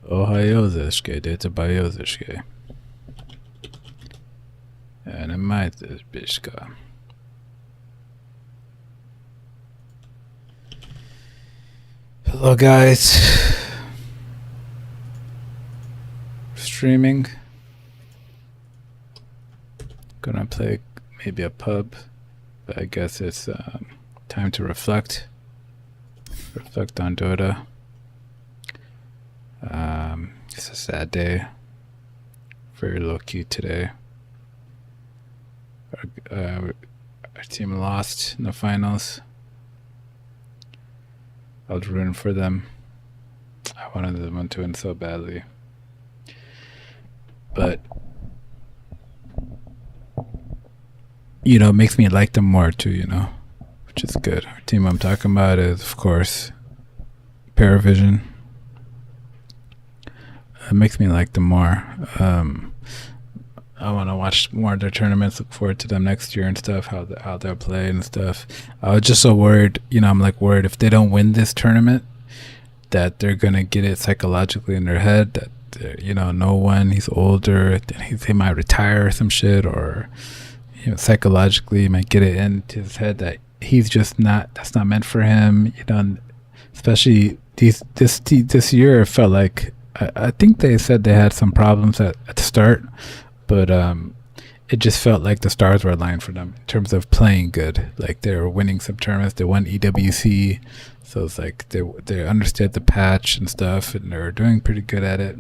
Ohayozishke, data bayozishke. And it might bishka. Hello guys. Streaming. Gonna play maybe a pub, but I guess it's time to reflect. Reflect on Dota. It's a sad day. Very low key today. Our team lost in the finals. I was rooting for them. I wanted them to win so badly. But, you know, it makes me like them more too, you know, which is good. Our team I'm talking about is, of course, Paravision. It makes me like them more. I want to watch more of their tournaments. Look forward to them next year and stuff. How they'll play and stuff. I was just so worried. You know, I'm like worried if they don't win this tournament, that they're gonna get it psychologically in their head that you know, no one. He's older. He might retire or some shit, or you know, psychologically he might get it into his head that he's just not. That's not meant for him. You know, especially this year. It felt like I think they said they had some problems at the start. But it just felt like the stars were aligned for them in terms of playing good. Like they were winning some tournaments. They won EWC, so it's like they understood the patch and stuff, and they were doing pretty good at it.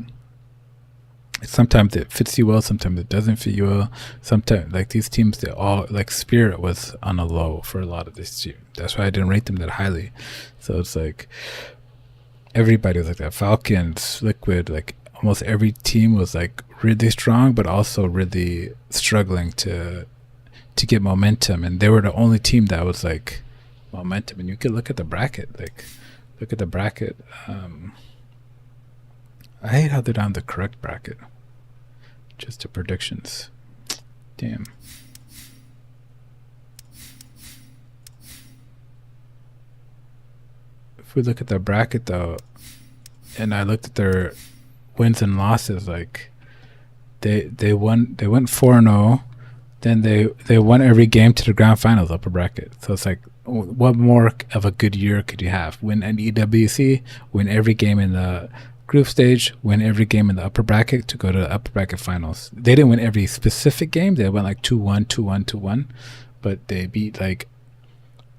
Sometimes it fits you well, sometimes it doesn't fit you well. Sometimes, like these teams, they all like Spirit was on a low for a lot of this year. That's why I didn't rate them that highly. So it's like everybody was like that. Falcons, Liquid, like almost every team was like really strong, but also really struggling to get momentum. And they were the only team that was like momentum. And you could look at the bracket. Like, look at the bracket. I hate how they're down the correct bracket. Just the predictions. Damn. If we look at the bracket though, and I looked at their wins and losses, like they went 4-0, then they won every game to the grand finals upper bracket. So it's like, what more of a good year could you have? Win an EWC, win every game in the group stage, win every game in the upper bracket to go to the upper bracket finals. They didn't win every specific game. They went like 2-1, 2-1, 2-1, but they beat like,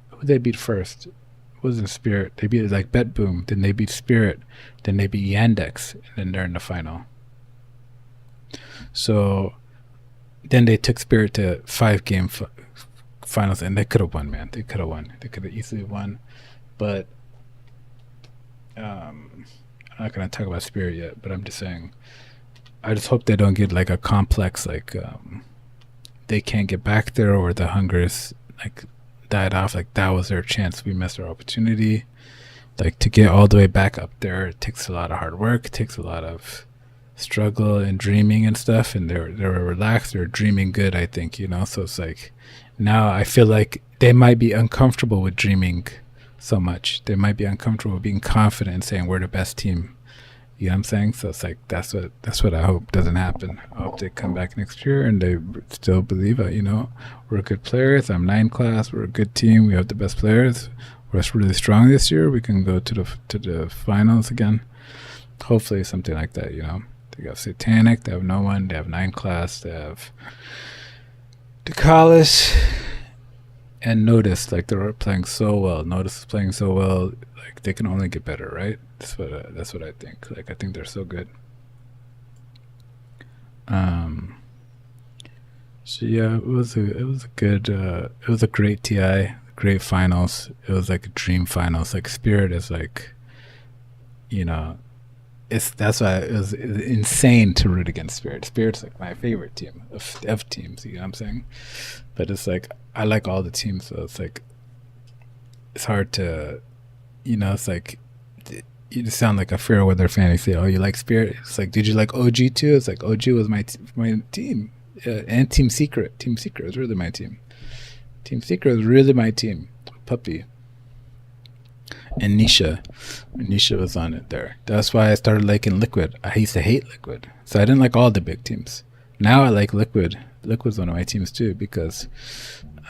who they beat first? It wasn't Spirit. They beat like Bet Boom, then they beat Spirit, then they beat Yandex, and then they're in the final. So then they took Spirit to 5-game finals, and they could have won, man. They could have won. They could have easily won. But I'm not going to talk about Spirit yet, but I'm just saying, I just hope they don't get like a complex, like they can't get back there, or the hunger is like died off. Like that was their chance. We missed our opportunity. Like to get all the way back up there, it takes a lot of hard work. It takes a lot of struggle and dreaming and stuff. And they were relaxed. They were dreaming good, I think, you know. So it's like now I feel like they might be uncomfortable with dreaming so much. They might be uncomfortable with being confident and saying we're the best team. You know what I'm saying? So it's like that's what I hope doesn't happen. I hope they come back next year and they still believe that, you know, we're good players. I'm 9 class. We're a good team. We have the best players. We're really strong this year. We can go to the finals again. Hopefully something like that, you know. They got Satanic. They have no one. They have 9 class. They have Decalis and Notice. Like they're playing so well. Notice is playing so well. Like they can only get better, right? That's what I think. Like I think they're so good. So yeah, it was a great TI, great finals. It was like a dream finals. Like Spirit is like, you know, that's why it was insane to root against Spirit. Spirit's like my favorite team of teams. You know what I'm saying? But it's like I like all the teams, so it's like it's hard to, you know, it's like you just sound like a fair weather fan. You say, "Oh, you like Spirit?" It's like, did you like OG too? It's like OG was my team, and Team Secret. Team Secret was really my team. Team Secret was really my team. Puppy. and Nisha was on it there. That's why I started liking Liquid. I used to hate Liquid, so I didn't like all the big teams. Now I like Liquid. Liquid's one of my teams too because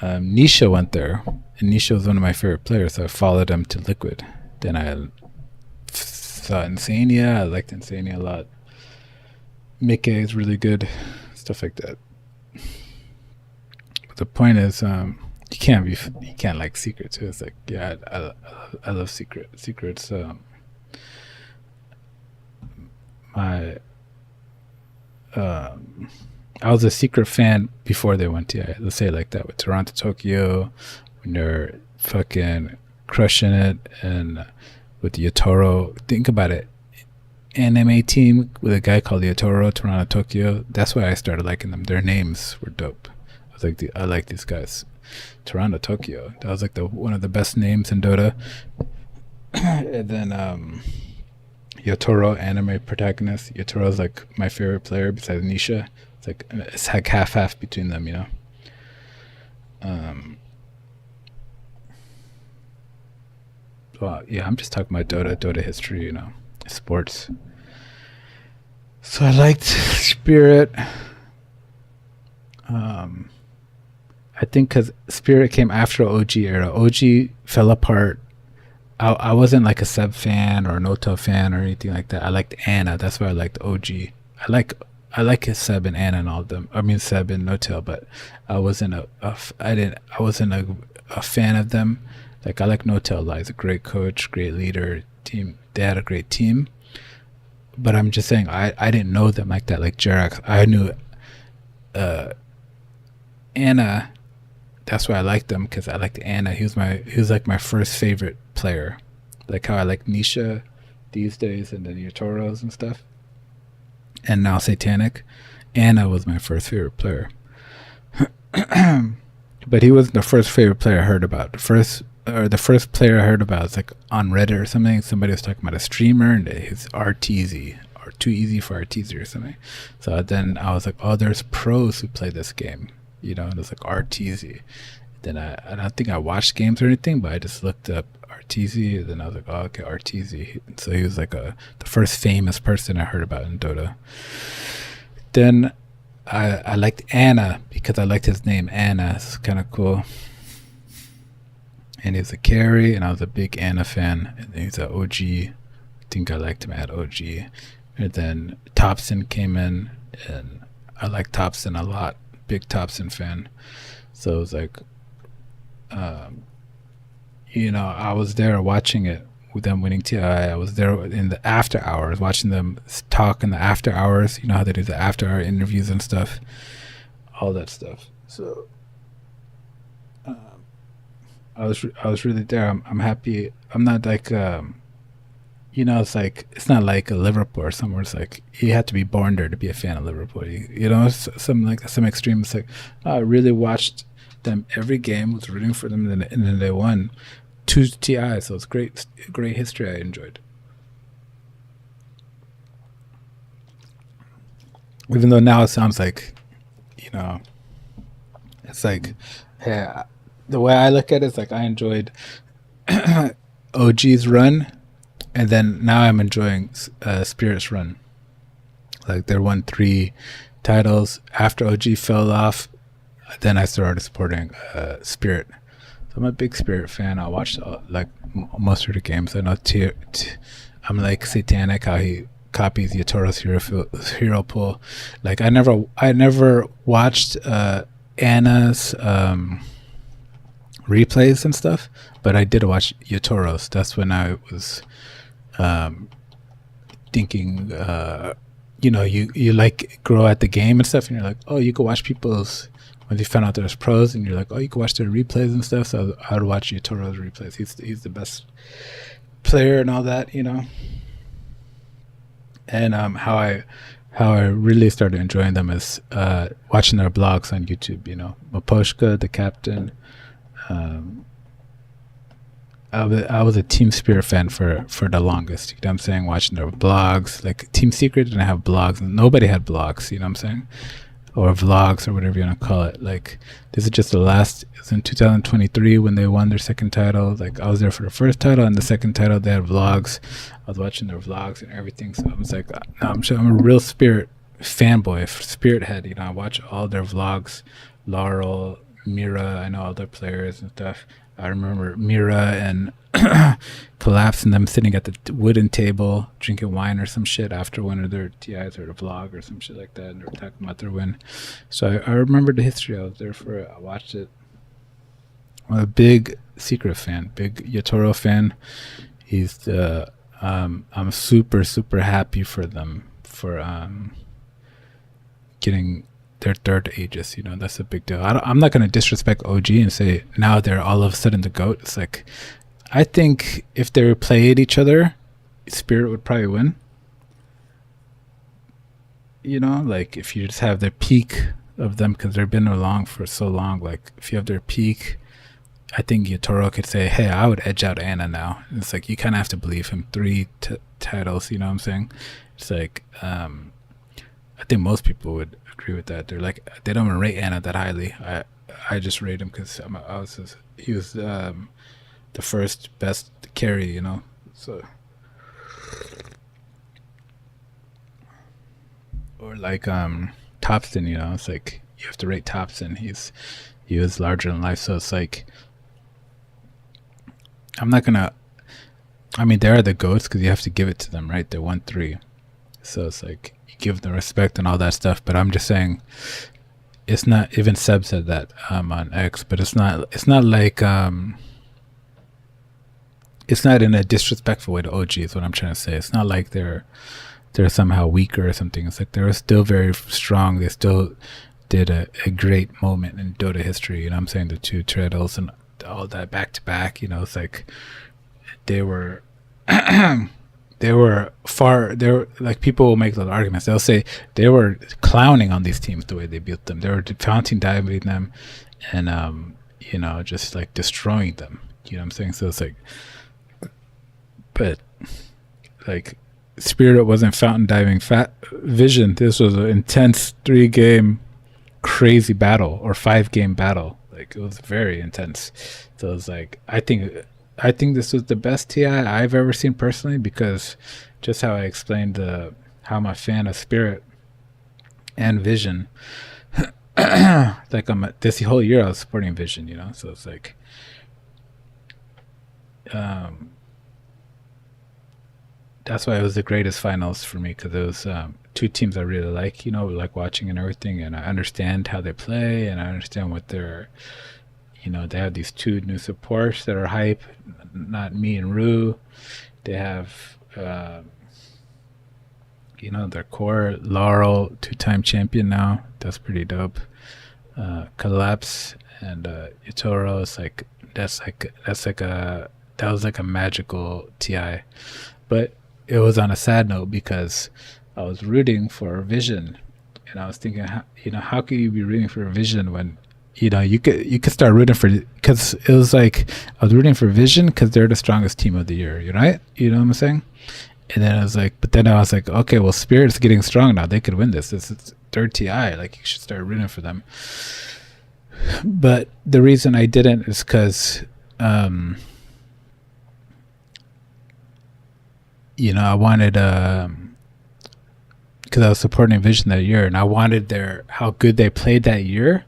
Nisha went there, and Nisha was one of my favorite players, so I followed him to Liquid. Then I saw Insania. I liked Insania a lot. Mickey is really good, stuff like that. But the point is, you can't like Secret too. It's like, yeah, I love Secret. Secret's my I was a Secret fan before they went TI. Let's say it like that, with Toronto, Tokyo, when they're fucking crushing it, and with Yotaro. Think about it. Anime team with a guy called Yotaro, Toronto, Tokyo. That's why I started liking them. Their names were dope. I was like, I like these guys. Toronto, Tokyo. That was like one of the best names in Dota. And then Yotaro, anime protagonist. Yotaro's like my favorite player besides Nisha. It's like half between them, you know. Well, yeah, I'm just talking about Dota history, you know, sports. So I liked Spirit. I think because Spirit came after OG era. OG fell apart. I wasn't like a Seb fan or a Noto fan or anything like that. I liked Anna. That's why I liked OG. I like his Seb and Anna and all of them. I mean Seb and Noto, but I wasn't a fan of them. Like, I like Noto a lot. He's a great coach, great leader. Team. They had a great team. But I'm just saying, I didn't know them like that. Like Jerax, I knew Anna. That's why I liked them, because I liked Anna. He was like my first favorite player. Like how I like Nisha these days, and then Yotoros and stuff. And now Satanic. Anna was my first favorite player. But he wasn't the first favorite player I heard about. The first player I heard about was like on Reddit or something. Somebody was talking about a streamer, and it's Arteezy, or Too Easy for Arteezy or something. So then I was like, oh, there's pros who play this game, you know, and it's like Arteezy. Then I don't think I watched games or anything, but I just looked up Arteezy, and then I was like, oh, okay, Arteezy. So he was like the first famous person I heard about in Dota. Then I liked Anna because I liked his name. Anna. It's kind of cool. And he was a carry, and I was a big Anna fan. And he's an OG. I think I liked him at OG. And then Thompson came in, and I liked Thompson a lot. Big Thompson fan. So it was like, you know, I was there watching it with them winning TI. I was there in the after hours, watching them talk in the after hours. You know how they do the after hour interviews and stuff, all that stuff. So I was really there. I'm happy. I'm not like you know, it's not like a Liverpool or somewhere. It's like you have to be born there to be a fan of Liverpool. You know, some extreme. It's like, I really watched them every game, was rooting for them, and then they won 2 TI. So it's great history. I enjoyed. Even though now it sounds like, you know, it's like, yeah. The way I look at it is like, I enjoyed OG's run, and then now I'm enjoying Spirit's run. Like, they won 3 titles. After OG fell off, then I started supporting Spirit. So I'm a big Spirit fan. I watched most of the games. I know I'm like Satanic, how he copies Yotoro's hero pool. Like, I never watched Anna's replays and stuff, but I did watch Yotoro's. That's when I was thinking, you know, you like grow at the game and stuff, and you're like, oh, you can watch people's, when you found out there's pros, and you're like, oh, you can watch their replays and stuff. So I would watch Yotoro's replays. He's the best player and all that, you know. And how I really started enjoying them is watching their blogs on YouTube, you know. Maposhka, the captain. I was a Team Spirit fan for the longest. You know what I'm saying? Watching their blogs. Like, Team Secret didn't have blogs. Nobody had blogs. You know what I'm saying? or vlogs or whatever you want to call it. Like this is just the last. It's in 2023 when they won their second title. Like I was there for the first title and the second title. They had vlogs. I was watching their vlogs and everything. So I was like, no, I'm a real Spirit fanboy, Spirit head. You know, I watch all their vlogs. Laurel, Mira, I know all their players and stuff. I remember Mira and Collapse and them sitting at the wooden table drinking wine or some shit after one of their TIs or the vlog or some shit like that, and they were talking about their win. So I remember the history. I was there for it. I watched it. I'm a big Secret fan, big Yatoro fan. He's the I'm super happy for them for getting their third Aegis. You know, that's a big deal. I'm not going to disrespect OG and say now they're all of a sudden the GOAT. It's like, I think if they played each other, Spirit would probably win. You know, like if you just have the peak of them, because they've been along for so long, like if you have their peak, I think Yatoro could say, hey, I would edge out Anna now. It's like, you kind of have to believe him. 3 titles, you know what I'm saying? It's like, I think most people would agree with that. They're like, they don't even rate Anna that highly. I just rate him because he was the first best carry, you know. So, or like Topson, you know, it's like you have to rate Topson. He was larger than life, so it's like I'm not gonna. I mean, they are the GOATs because you have to give it to them, right? They won 3, so it's like you give them respect and all that stuff. But I'm just saying, it's not. Even Seb said that on X, but it's not like it's not in a disrespectful way to OG. Is what I'm trying to say. It's not like they're somehow weaker or something. It's like they're still very strong. They still did a great moment in Dota history. You know what I'm saying? The 2 titles and all that back to back. You know, it's like they were they were like, people will make those arguments. They'll say they were clowning on these teams the way they built them. They were fountain diving them and you know, just like destroying them. You know what I'm saying? So it's like, but like Spirit wasn't fountain diving Vision. This was an intense 3-game crazy battle or 5-game battle. Like, it was very intense. So it was like, I think this was the best TI I've ever seen personally, because just how I explained how I'm a fan of Spirit and Vision. Like, this whole year I was supporting Vision, you know. So it's like, that's why it was the greatest finals for me, because it was 2 teams I really like, you know, like watching and everything, and I understand how they play, and I understand what they're, you know, they have these 2 new supports that are hype, not me and Rue. They have, you know, their core, Laurel, 2-time champion now. That's pretty dope. Collapse and Yatoro, it's like, that was like a magical TI. But it was on a sad note because I was rooting for Vision, and I was thinking, how could you be rooting for Vision when, you know, you could start rooting for, because it was like I was rooting for Vision because they're the strongest team of the year, right? You know what I'm saying? And then I was like, okay, well, Spirit's getting strong now. They could win this. This is third TI. Like, you should start rooting for them. But the reason I didn't is because, you know, I wanted, because I was supporting Vision that year, and I wanted how good they played that year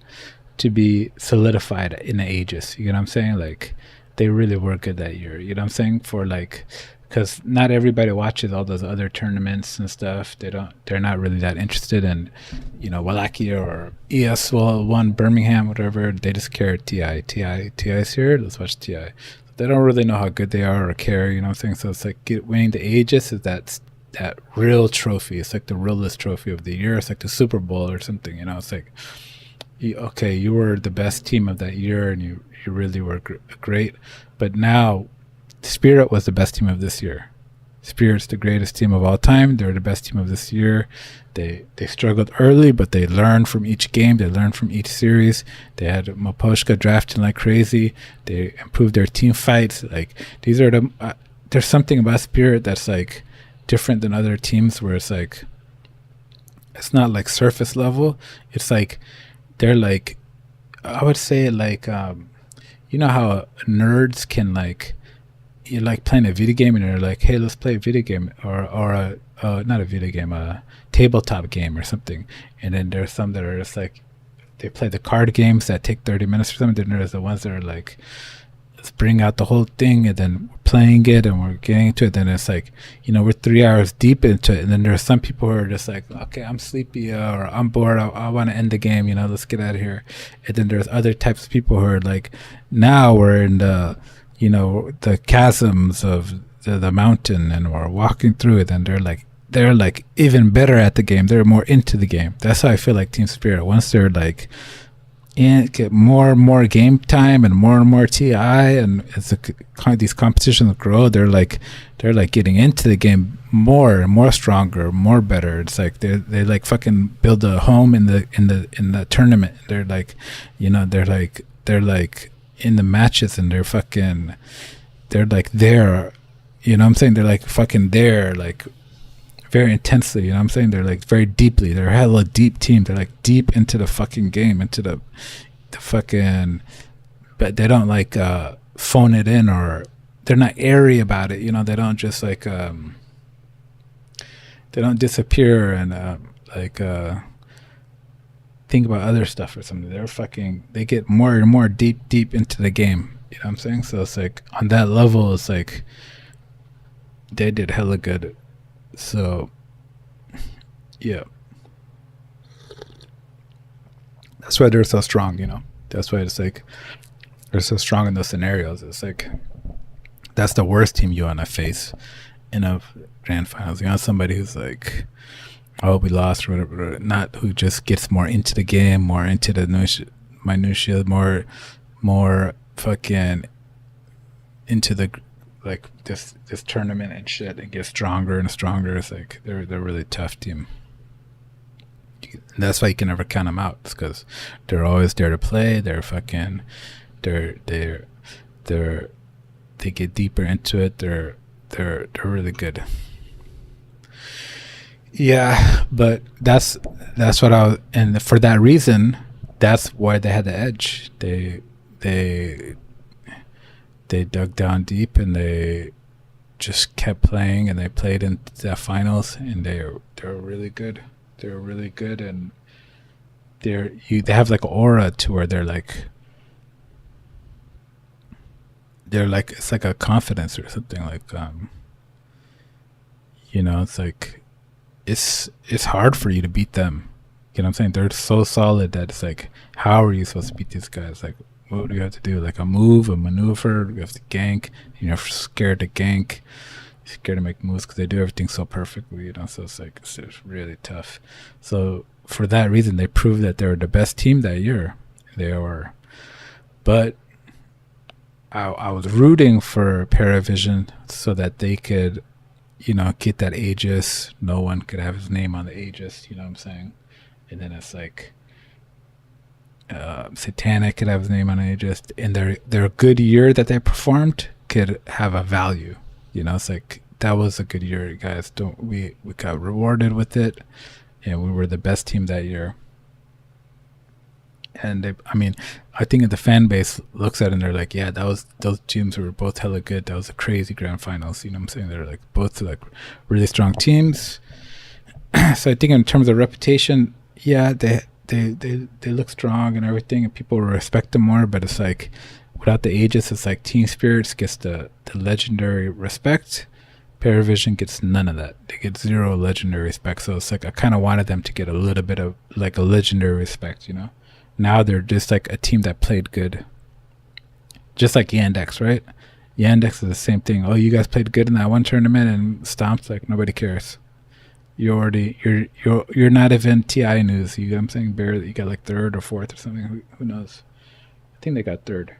to be solidified in the Aegis. You know what I'm saying? Like, they really were good that year. You know what I'm saying? For like, because not everybody watches all those other tournaments and stuff. They're not really that interested in, you know, Wallachia or ES1 Birmingham, whatever. They just care TI's here. Let's watch TI. They don't really know how good they are or care, you know what I'm saying? So it's like winning the Aegis is that real trophy. It's like the realest trophy of the year. It's like the Super Bowl or something, you know? It's like, you were the best team of that year, and you really were great. But now, Spirit was the best team of this year. Spirit's the greatest team of all time. They're the best team of this year. They struggled early, but they learned from each game. They learned from each series. They had Maposhka drafting like crazy. They improved their team fights. Like, these are there's something about Spirit that's like different than other teams, where it's like It's not like surface level. It's like they're like, I would say like you know how nerds can like, you're like playing a video game and they're like, hey, let's play a video game, or a not a video game, a tabletop game or something. And then there's some that are just like, they play the card games that take 30 minutes or something. Then there's the ones that are like, let's bring out the whole thing, and then we're playing it and we're getting into it. Then it's like, you know, we're 3 hours deep into it. And then there's some people who are just like, okay, I'm sleepy, or I'm bored. I want to end the game. You know, let's get out of here. And then there's other types of people who are like, now we're in the, you know, the chasms of the mountain and we're walking through it. And they're like even better at the game. They're more into the game. That's how I feel like Team Spirit. Once they're like, and get more and more game time and more TI, and as these competitions grow, they're like getting into the game more and more stronger, more better. It's like they like fucking build a home in the tournament. They're like, you know, they're like in the matches, and they're like there, you know what I'm saying? They're like fucking there, like very intensely, you know what I'm saying? They're like very deeply. They're a hella deep team. They're like deep into the fucking game, into the fucking, but they don't like phone it in, or they're not airy about it, you know? They don't just like they don't disappear and think about other stuff or something. They get more and more deep into the game, you know what I'm saying? So it's like on that level, it's like they did hella good. So, yeah. That's why they're so strong, you know? That's why it's like they're so strong in those scenarios. It's like that's the worst team you want to face in a grand finals. You want somebody who's like, oh, we lost or whatever, not who just gets more into the game, more into the minutia, more fucking into the, like this tournament and shit, and get stronger and stronger. It's like they're a really tough team. And that's why you can never count them out. It's because they're always there to play. They're fucking, they get deeper into it. They're really good. Yeah, but that's what and for that reason, that's why they had the edge. They dug down deep and they just kept playing, and they played in the finals, and they were really good. They were really good, and they have like an aura to where they're like it's like a confidence or something, like you know, it's like it's hard for you to beat them. You know what I'm saying? They're so solid that it's like, how are you supposed to beat these guys? Like, what do you have to do? Like a move, a maneuver? You have to gank. You're scared to gank. You're scared to make moves because they do everything so perfectly, you know? So it's like, it's really tough. So for that reason, they proved that they were the best team that year. They were. But I was rooting for Paravision so that they could, you know, get that Aegis. No one could have his name on the Aegis, you know what I'm saying? And then it's like, Satanic could have his name on Aegis, and their good year that they performed could have a value. You know, it's like, that was a good year, guys. We got rewarded with it, and we were the best team that year. And I think the fan base looks at it and they're like, yeah, those teams were both hella good. That was a crazy grand finals. You know what I'm saying? They're like both like really strong teams. So I think in terms of reputation, yeah, they look strong and everything, and people respect them more. But it's like, without the Aegis, it's like Team Spirits gets the legendary respect. Paravision gets none of that. They get zero legendary respect. So it's like, I kind of wanted them to get a little bit of like a legendary respect, you know? Now they're just like a team that played good. Just like Yandex, right? Yandex is the same thing. Oh, you guys played good in that one tournament and stomped, like nobody cares. You're not even TI news. You know what I'm saying? Barely. You got like third or fourth or something. Who knows? I think they got third.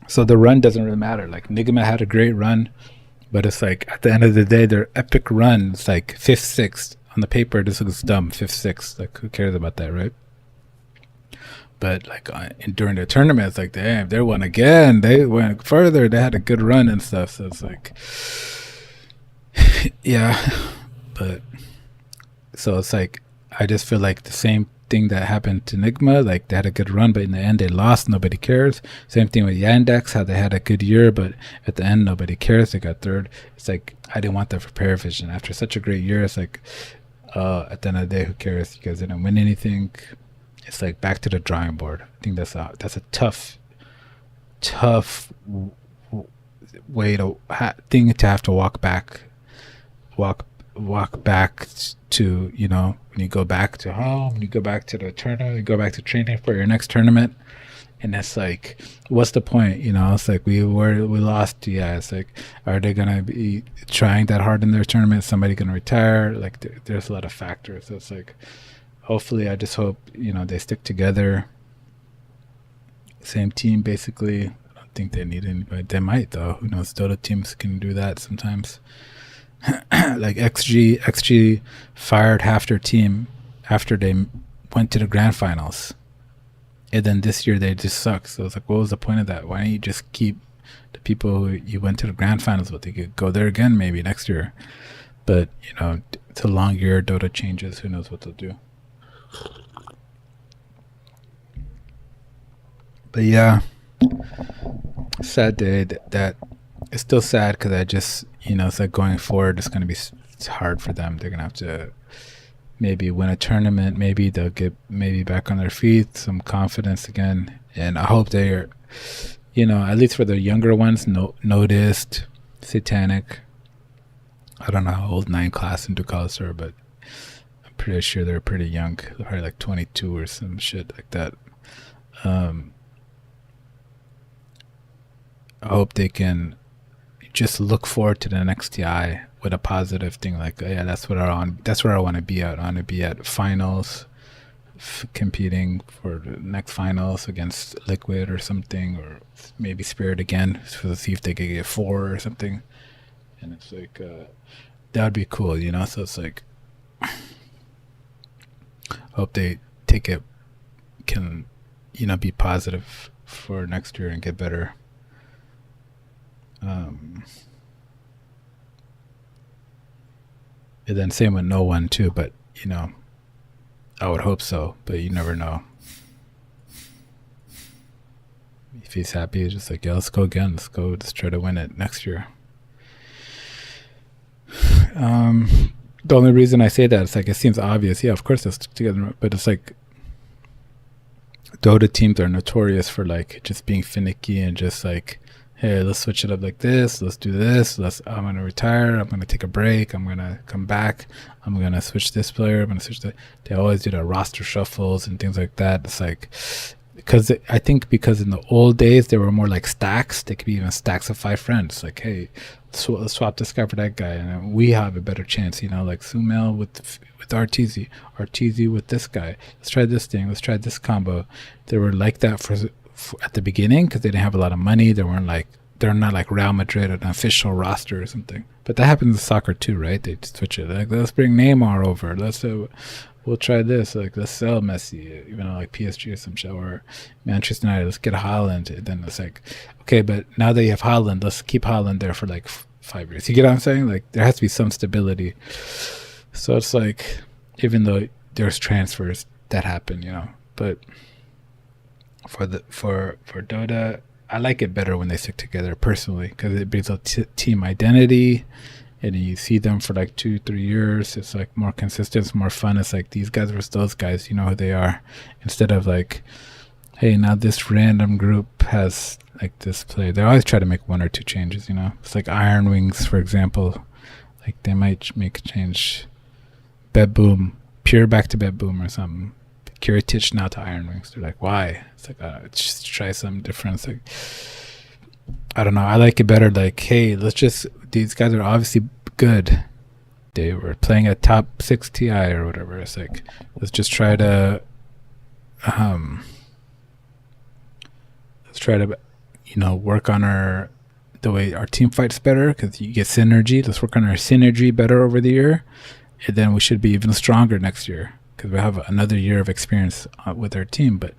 So the run doesn't really matter. Like Nigma had a great run, but it's like at the end of the day, their epic run is like 5th, 6th. On the paper, this looks dumb. 5th, 6th. Like, who cares about that, right? But like during the tournament, it's like, damn, they won again. They went further. They had a good run and stuff. So it's like, yeah. But so it's like, I just feel like the same thing that happened to Nigma. Like they had a good run, but in the end they lost. Nobody cares. Same thing with Yandex, how they had a good year, but at the end nobody cares. They got third. It's like, I didn't want that for Paravision. After such a great year, it's like, at the end of the day, who cares? You guys didn't win anything. It's like back to the drawing board. I think that's a tough way thing to have to walk back to, you know, when you go back to home, when you go back to the tournament, you go back to training for your next tournament, and it's like, what's the point? You know, it's like we lost. Yeah, it's like, are they gonna be trying that hard in their tournament? Somebody gonna retire? Like there's a lot of factors. So it's like, hopefully, I just hope, you know, they stick together. Same team, basically. I don't think they need anybody. They might, though. Who knows? Dota teams can do that sometimes. Like XG fired half their team after they went to the grand finals. And then this year they just suck. So it's like, what was the point of that? Why don't you just keep the people who you went to the grand finals with? They could go there again maybe next year. But, you know, it's a long year. Dota changes. Who knows what they'll do. But yeah, sad day. That it's still sad because I just, you know, it's like going forward, it's going to be hard for them. They're going to have to maybe win a tournament. Maybe they'll get back on their feet, some confidence again. And I hope they're, you know, at least for the younger ones, noticed Satanic. I don't know how old 9 class in Ducalis are, but I'm pretty sure they're pretty young. They're probably like 22 or some shit like that. I hope they can just look forward to the next TI with a positive thing. Like, yeah, that's where I want to be at. I want to be at finals, competing for the next finals against Liquid or something, or maybe Spirit again, to see if they could get 4 or something. And it's like, that would be cool, you know? So it's like, hope they can, you know, be positive for next year and get better. And then same with no one too, but you know, I would hope so, but you never know. If he's happy, it's just like, yeah, let's go again. Let's try to win it next year. The only reason I say that, it's like, it seems obvious. Yeah, of course they'll stick together, but it's like, Dota teams are notorious for like just being finicky and just like, hey, let's switch it up like this. Let's do this. I'm going to retire. I'm going to take a break. I'm going to come back. I'm going to switch this player. I'm going to switch that. They always do the roster shuffles and things like that. It's like, because I think because in the old days, they were more like stacks. They could be even stacks of 5 friends. Like, hey, let's swap this guy for that guy. And we have a better chance, you know, like Sumel with Arteezy with this guy. Let's try this thing. Let's try this combo. They were like that for at the beginning because they didn't have a lot of money. They're not like Real Madrid, an official roster or something. But that happens in soccer too, right? They switch it. Like, let's bring Neymar over. We'll try this. Like, let's sell Messi, you know, like PSG or some shit, or Manchester United. Let's get Haaland. And then it's like, okay, but now that you have Haaland, let's keep Haaland there for like 5 years. You get what I'm saying? Like, there has to be some stability. So it's like, even though there's transfers that happen, you know, but for Dota, I like it better when they stick together personally, because it brings a team identity, and you see them for like 2-3 years. It's like more consistent, it's more fun. It's like these guys versus those guys, you know who they are, instead of like, hey, now this random group has like this player. They always try to make 1 or 2 changes, you know. It's like Iron Wings, for example. Like, they might make a change. Bet Boom, pure back to Bet Boom or something. Kiritich now to Iron Wings. They're like, why? It's like, just try something different. It's like, I don't know. I like it better. Like, hey, these guys are obviously good. They were playing at top 6 TI or whatever. It's like, let's just try to, you know, work on the way our team fights better, because you get synergy. Let's work on our synergy better over the year, and then we should be even stronger next year, because we have another year of experience with our team. But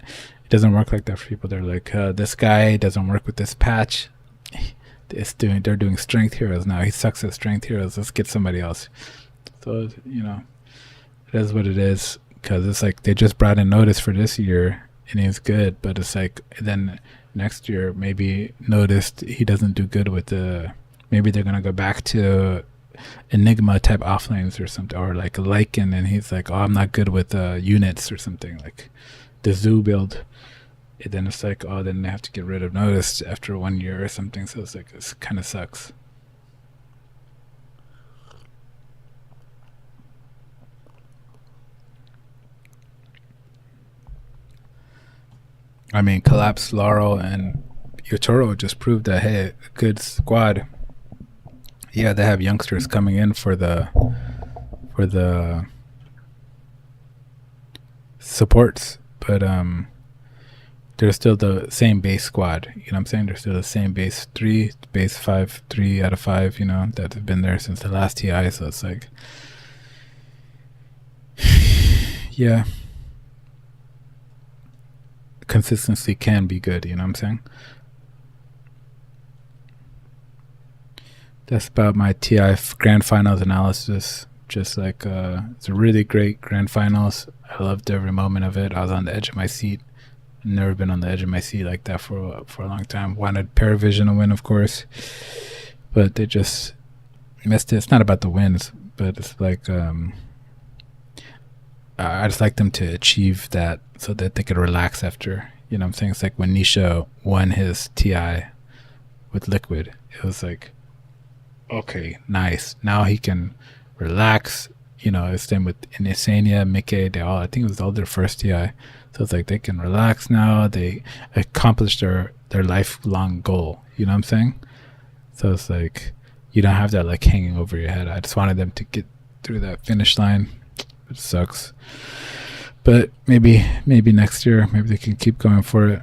doesn't work like that for people. They're like, this guy doesn't work with this patch. They're doing strength heroes now. He sucks at strength heroes. Let's get somebody else. So it is what it is. Because it's like they just brought in Notice for this year, and he's good. But it's like then next year maybe noticed he doesn't do good with the. Maybe they're gonna go back to Enigma type offlanes or something, or like a Lycan, and he's like, oh, I'm not good with units or something, like the zoo build. And then it's like, oh, then they have to get rid of Notice after 1 year or something. So it's like, it kind of sucks. I mean, Collapse, Laurel, and Yotaro just proved that, hey, a good squad. Yeah, they have youngsters coming in for the supports, but they're still the same base squad. You know what I'm saying? They're still the same base 3, base 5, 3 out of 5, that have been there since the last TI. So it's like, yeah, consistency can be good. You know what I'm saying? That's about my TI Grand Finals analysis. Just like, it's a really great Grand Finals. I loved every moment of it. I was on the edge of my seat. Never been on the edge of my seat like that for a long time. Wanted Paravision to win, of course, but they just missed it. It's not about the wins, but it's like I just like them to achieve that so that they could relax after. You know what I'm saying? It's like when Nisha won his TI with Liquid. It was like, okay, nice. Now he can relax. It's them with Insania, Mickey, they all, I think it was all their first TI. So it's like they can relax now. They accomplished their lifelong goal. You know what I'm saying? So it's like you don't have that like hanging over your head. I just wanted them to get through that finish line. It sucks. But maybe next year, maybe they can keep going for it.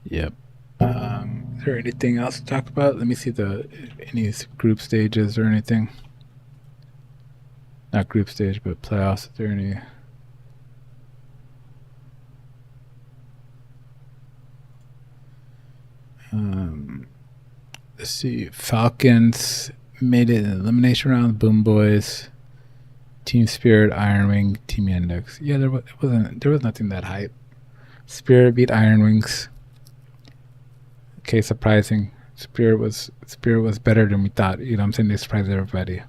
Yep. Is there anything else to talk about? Let me see any group stages or anything. Not group stage, but playoffs. Is there any? Let's see. Falcons made it in the elimination round. Boom Boys, Team Spirit, Iron Wing, Team Index. Yeah, there was nothing that hype. Spirit beat Iron Wings. Okay, surprising. Spirit was better than we thought. You know what I'm saying? They surprised everybody.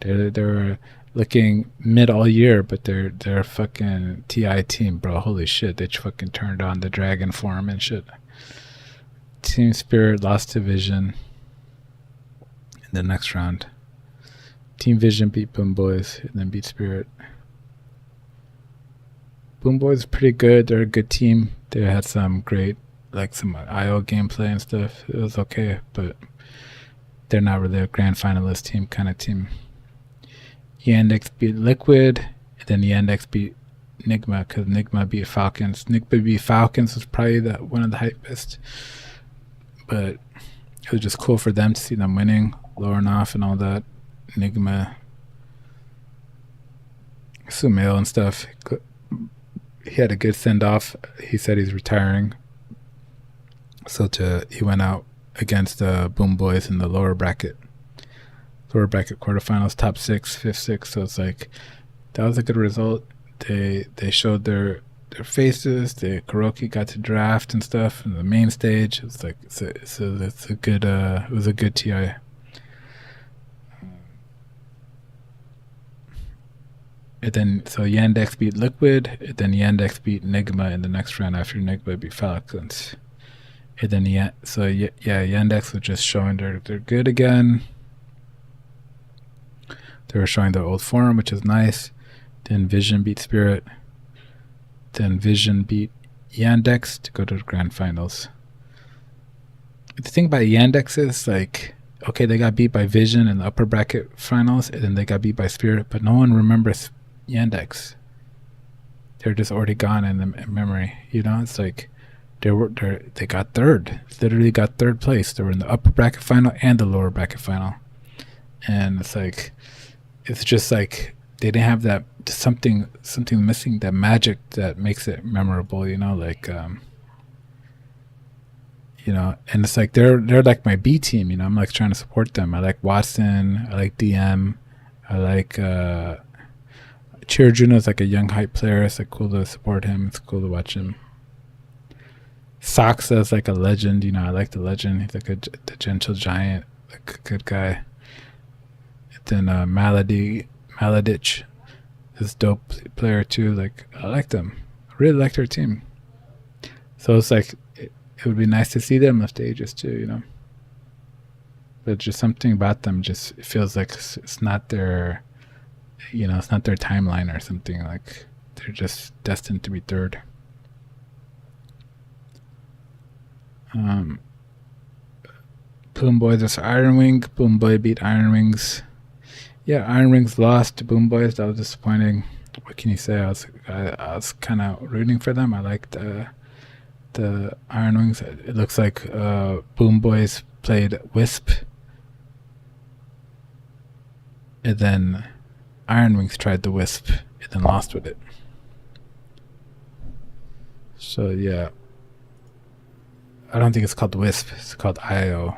They were looking mid all year, but they're a fucking TI team, bro. Holy shit. They fucking turned on the dragon form and shit. Team Spirit lost to Vision in the next round. Team Vision beat Boom Boys and then beat Spirit. Boom Boys is pretty good. They're a good team. They had some great, like some IO gameplay and stuff. It was okay, but they're not really a grand finalist team kind of team. Yandex beat Liquid, and then Yandex beat Nigma because Nigma beat Falcons. Nigma beat Falcons was probably one of the hypest, but it was just cool for them to see them winning, lowering off and all that. Nigma, Sumail and stuff. He had a good send off. He said he's retiring. So he went out against the Boom Boys in the lower bracket quarterfinals, top 6, 5th, 6th. So it's like that was a good result. They showed their faces. The Kuroki got to draft and stuff in the main stage. It's like it's a good it was a good TI. And then so Yandex beat Liquid, and then Yandex beat Nigma in the next round after Nigma beat Falcons. And then Yandex was just showing they're good again. They were showing their old form, which is nice. Then Vision beat Spirit. Then Vision beat Yandex to go to the grand finals. The thing about Yandex is like, okay, they got beat by Vision in the upper bracket finals, and then they got beat by Spirit, but no one remembers Yandex. They're just already gone in memory. It's like they got third. Literally got third place. They were in the upper bracket final and the lower bracket final. and it's just like they didn't have that something missing, that magic that makes it memorable. And it's like they're like my B team. I'm like trying to support them. I like Watson. I like DM. I like Chirjuna is like a young hype player. It's like cool to support him. It's cool to watch him. Saksa is like a legend. I like the legend. He's like the gentle giant, like a good guy. Then Maladich is dope player too. Like I like them. I really like their team. So it's like it would be nice to see them on stages too. But just something about them just it feels like it's not their, it's not their timeline or something. Like they're just destined to be third. Boom Boys vs Iron Wing. Boom Boy beat Iron Wings. Yeah, Iron Wings lost to Boom Boys. That was disappointing. What can you say? I was kind of rooting for them. I liked the Iron Wings. It looks like Boom Boys played Wisp, and then Iron Wings tried the Wisp and then lost with it. So yeah, I don't think it's called Wisp. It's called IO.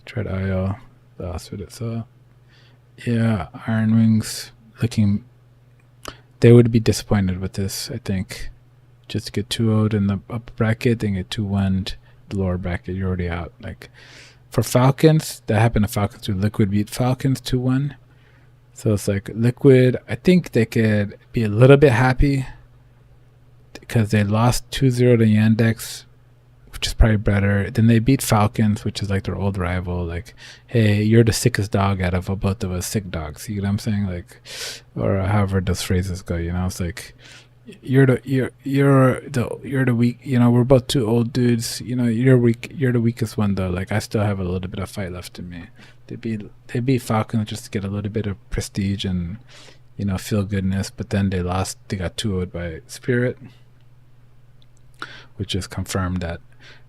Tried IO, lost with it. So yeah, Iron Wings looking. They would be disappointed with this, I think. Just to get 2-0'd in the upper bracket, then get 2-1'd the lower bracket. You're already out. Like for Falcons, that happened to Falcons too. Liquid beat Falcons 2-1. So it's like Liquid. I think they could be a little bit happy because they lost 2-0 to Yandex, which is probably better. Then they beat Falcons, which is like their old rival. Like, hey, you're the sickest dog out of both of us sick dogs. You know what I'm saying? Like, or however those phrases go. It's like you're the weak. We're both two old dudes. You're weak. You're the weakest one though. Like, I still have a little bit of fight left in me. They beat Falcons just to get a little bit of prestige and feel goodness. But then they lost. They got 2-0'd by Spirit, which just confirmed that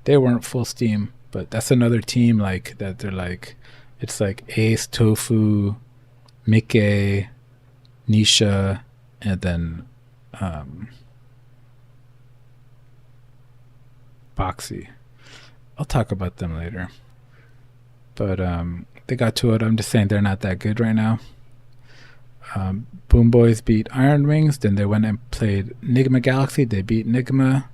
they weren't full steam. But that's another team like that. They're like, it's like Ace, Tofu, Mickey, Nisha, and then Boxy. I'll talk about them later. But they got to it. I'm just saying they're not that good right now. Boom Boys beat Iron Wings. Then they went and played Nigma Galaxy. They beat Nigma.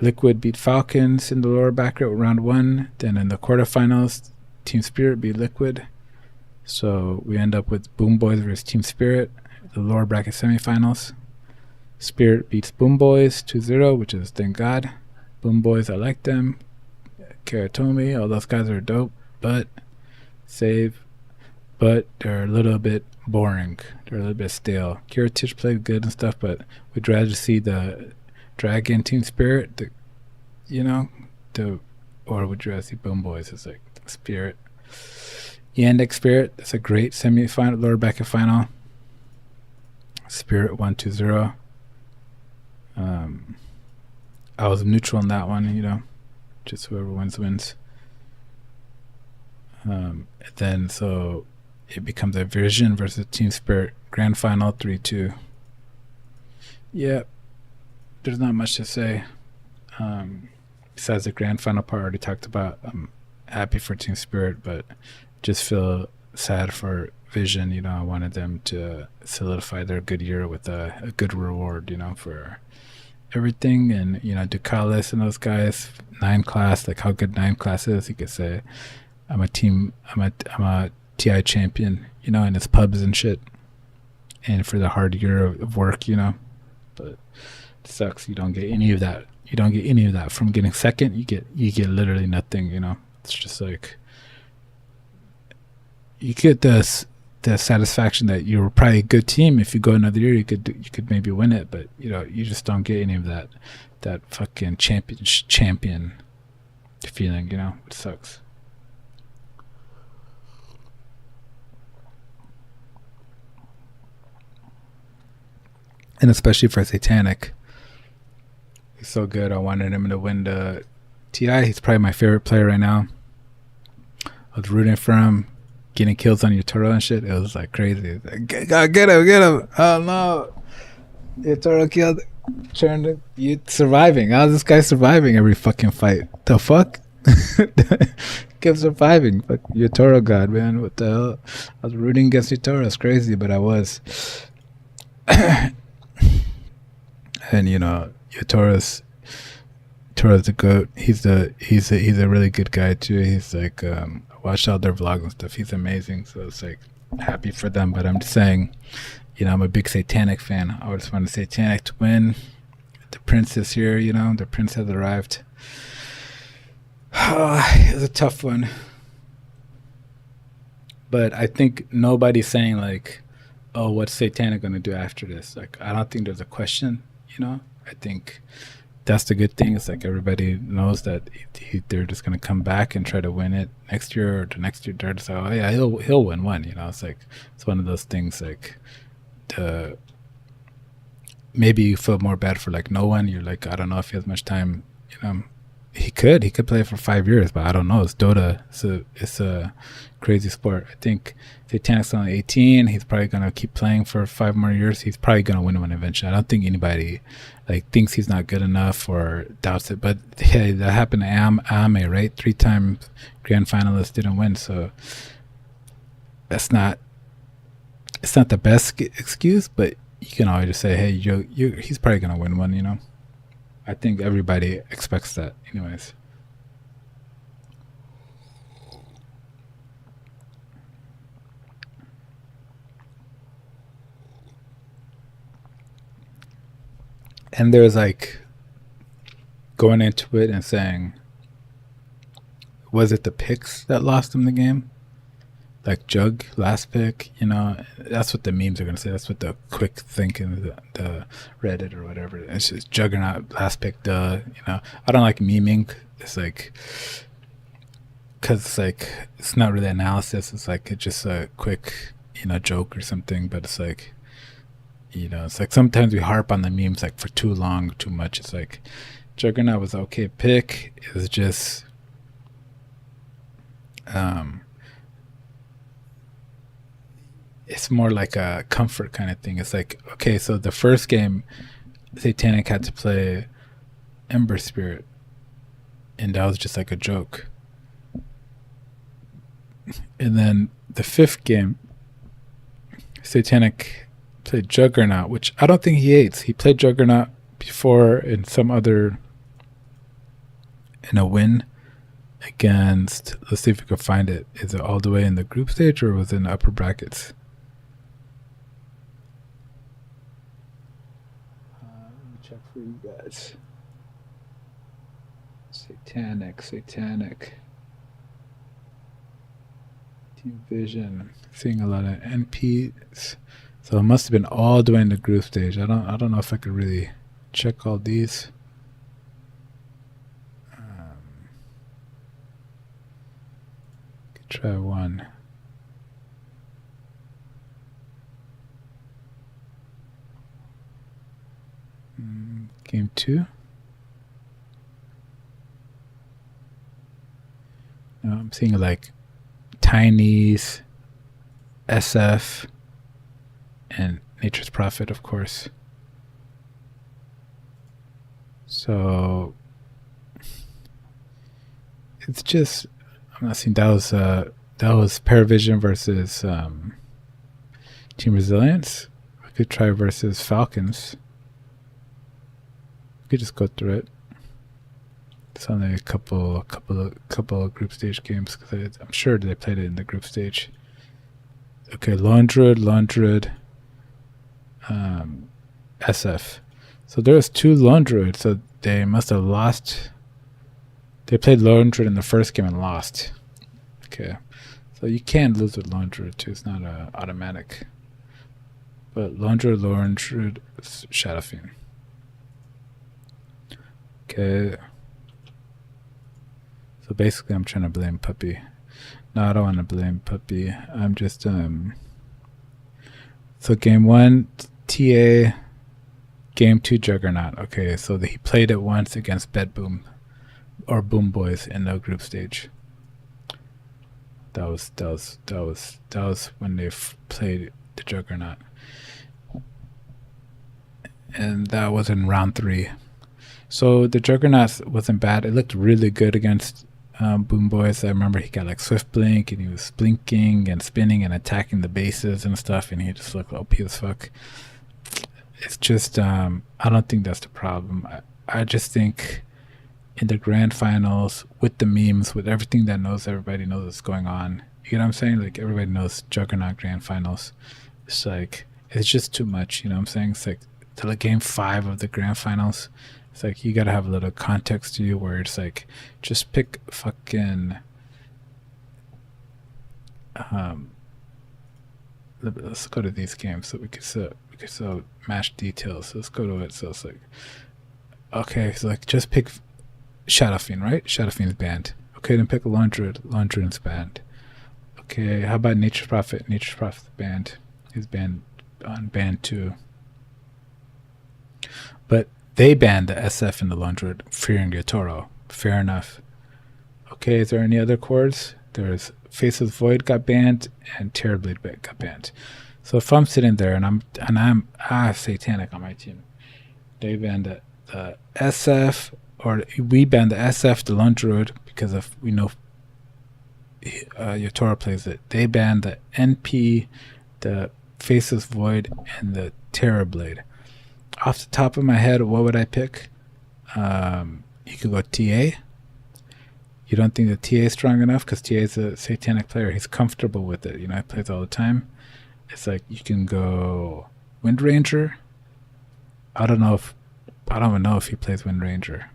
Liquid beat Falcons in the lower bracket round 1. Then in the quarterfinals, Team Spirit beat Liquid. So we end up with Boom Boys versus Team Spirit, the lower bracket semifinals. Spirit beats Boom Boys 2-0, which is thank God. Boom Boys, I like them. Karatomi, all those guys are dope, but they're a little bit boring. They're a little bit stale. Kiritich played good and stuff, but we'd rather see the Dragon Team Spirit, or would you rather see Boom Boys? It's like Spirit. Yandex Spirit, that's a great semi-final, lower bracket final. Spirit won 2-0. I was neutral in that one, just whoever wins. Then so it becomes a Vision versus Team Spirit grand final 3-2. Yeah, there's not much to say. Besides the grand final part I already talked about. I'm happy for Team Spirit, but just feel sad for Vision. I wanted them to solidify their good year with a good reward, for everything. And Ducalis and those guys, 9 class, like how good 9 class is. You could say I'm a TI champion, and it's pubs and shit, and for the hard year of work, but it sucks. You don't get any of that. From getting second. You get literally nothing. It's just like you get the satisfaction that you were probably a good team. If you go another year, you could maybe win it, but you just don't get any of that fucking champion feeling. It sucks. And especially for Satanic, he's so good. I wanted him to win the TI. He's probably my favorite player right now. was rooting for him, getting kills on Yotaro and shit. It was like crazy. Like, get him! Oh no, Yotaro killed. You surviving? How's this guy surviving every fucking fight? The fuck? Kept surviving. Fuck Yotaro god, man. What the hell? I was rooting against Yotaro. It's crazy, but I was. And you know, Yotoro's the goat. He's a really good guy too. He's like I watched all their vlogs and stuff. He's amazing. So it's like happy for them. But I'm just saying, you know, I'm a big Satanic fan. I just want Satanic to win. The prince is here. You know, the prince has arrived. It was a tough one. But I think nobody's saying like, oh, what's Satanic going to do after this? Like, I don't think there's a question, you know? I think that's the good thing. It's like everybody knows that they're just going to come back and try to win it next year or the next year. They're just like, oh, yeah, he'll win one, you know? It's like, it's one of those things like, maybe you feel more bad for like no one. You're like, I don't know if he has much time, you know? He could play for 5 years, but I don't know. It's Dota. It's a crazy sport. I think Satanic's only 18. He's probably gonna keep playing for 5 more years. He's probably gonna win one eventually. I don't think anybody like thinks he's not good enough or doubts it. But hey, that happened to Ame, right? 3 times grand finalist, didn't win. So it's not the best excuse, but you can always just say, hey, he's probably gonna win one, you know. I think everybody expects that anyways. And there's like going into it and saying, was it the picks that lost him the game? Like Jug last pick, you know, that's what the memes are gonna say. That's what the quick thinking, the Reddit or whatever. It's just Juggernaut last pick. You know, I don't like meming. It's like, cause it's like it's not really analysis. It's like it's just a quick, you know, joke or something. But it's like, you know, it's like sometimes we harp on the memes like for too long, too much. It's like Juggernaut was an okay pick. It was just, it's more like a comfort kind of thing. It's like, okay, so the first game, Satanic had to play Ember Spirit, and that was just like a joke. And then the 5th game, Satanic played Juggernaut, which I don't think he hates. He played Juggernaut before in a win against, let's see if we can find it. Is it all the way in the group stage or was it in the upper brackets? Check for you guys. Satanic. Team Vision. Seeing a lot of NPs. So it must have been all the way in the group stage. I don't know if I could really check all these. Could try one. Game 2. No, I'm seeing like Tiny's, SF, and Nature's Prophet, of course. So it's just, I'm not seeing that was Paravision versus Team Resilience. We could try versus Falcons. We could just go through it. It's only a couple of group stage games because I'm sure they played it in the group stage. Okay, Laundred, SF. So there's 2 Laundred, so they must have lost. They played Laundred in the first game and lost. Okay, so you can lose with Laundred too. It's not automatic. But Laundred, Shadowfiend. Okay. So basically I'm trying to blame Puppy. No, I don't want to blame Puppy. I'm just so game 1 TA, game 2 Juggernaut. Okay, so he played it once against Bed Boom or Boom Boys in the group stage. That was when they played the Juggernaut, and that was in round 3. So the Juggernaut wasn't bad. It looked really good against Boom Boys. I remember he got like Swift Blink, and he was blinking and spinning and attacking the bases and stuff, and he just looked OP as fuck. It's just I don't think that's the problem. I just think in the grand finals, with the memes, with everything that everybody knows what's going on. You know what I'm saying? Like everybody knows Juggernaut grand finals. It's like it's just too much. You know what I'm saying? It's like till like game 5 of the grand finals. It's like you gotta have a little context to you where it's like just pick fucking let's go to these games so we could so match details. So let's go to it. So it's like okay, so like just pick Shadow Fiend, right? Shadow Fiend's banned. Okay, then pick a Laundred. Laundred's banned. Okay, how about Nature's Prophet? Nature's Prophet's banned. He's banned on banned 2. But they banned the SF and the Laundred, fearing Yotoro. Fair enough. Okay, is there any other chords? There's Faceless Void got banned and Terrorblade got banned. So if I'm sitting there and I'm Satanic on my team, they banned the SF, or we banned the SF, the Laundred, because of we know Yotoro plays it. They banned the NP, the Faceless Void, and the Terrorblade. Off the top of my head, what would I pick? You could go TA. You don't think that TA is strong enough? Because TA is a Satanic player. He's comfortable with it. You know, he plays all the time. It's like you can go Wind Ranger. I don't even know if he plays Wind Ranger,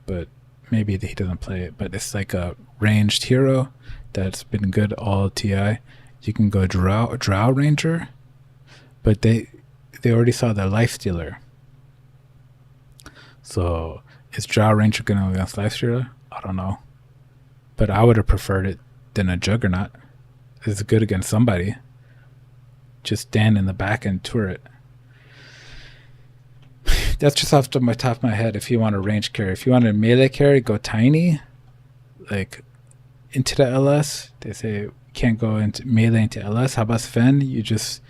but maybe he doesn't play it. But it's like a ranged hero that's been good all TI. You can go Drow Ranger, but they already saw the Life Stealer. So is Drow Ranger going to go against Life Stealer? I don't know. But I would have preferred it than a Juggernaut. It's good against somebody. Just stand in the back and turret. That's just off the top of my head. If you want a range carry, if you want a melee carry, go Tiny. Like into the LS. They say you can't go into melee into LS. How about Sven? You just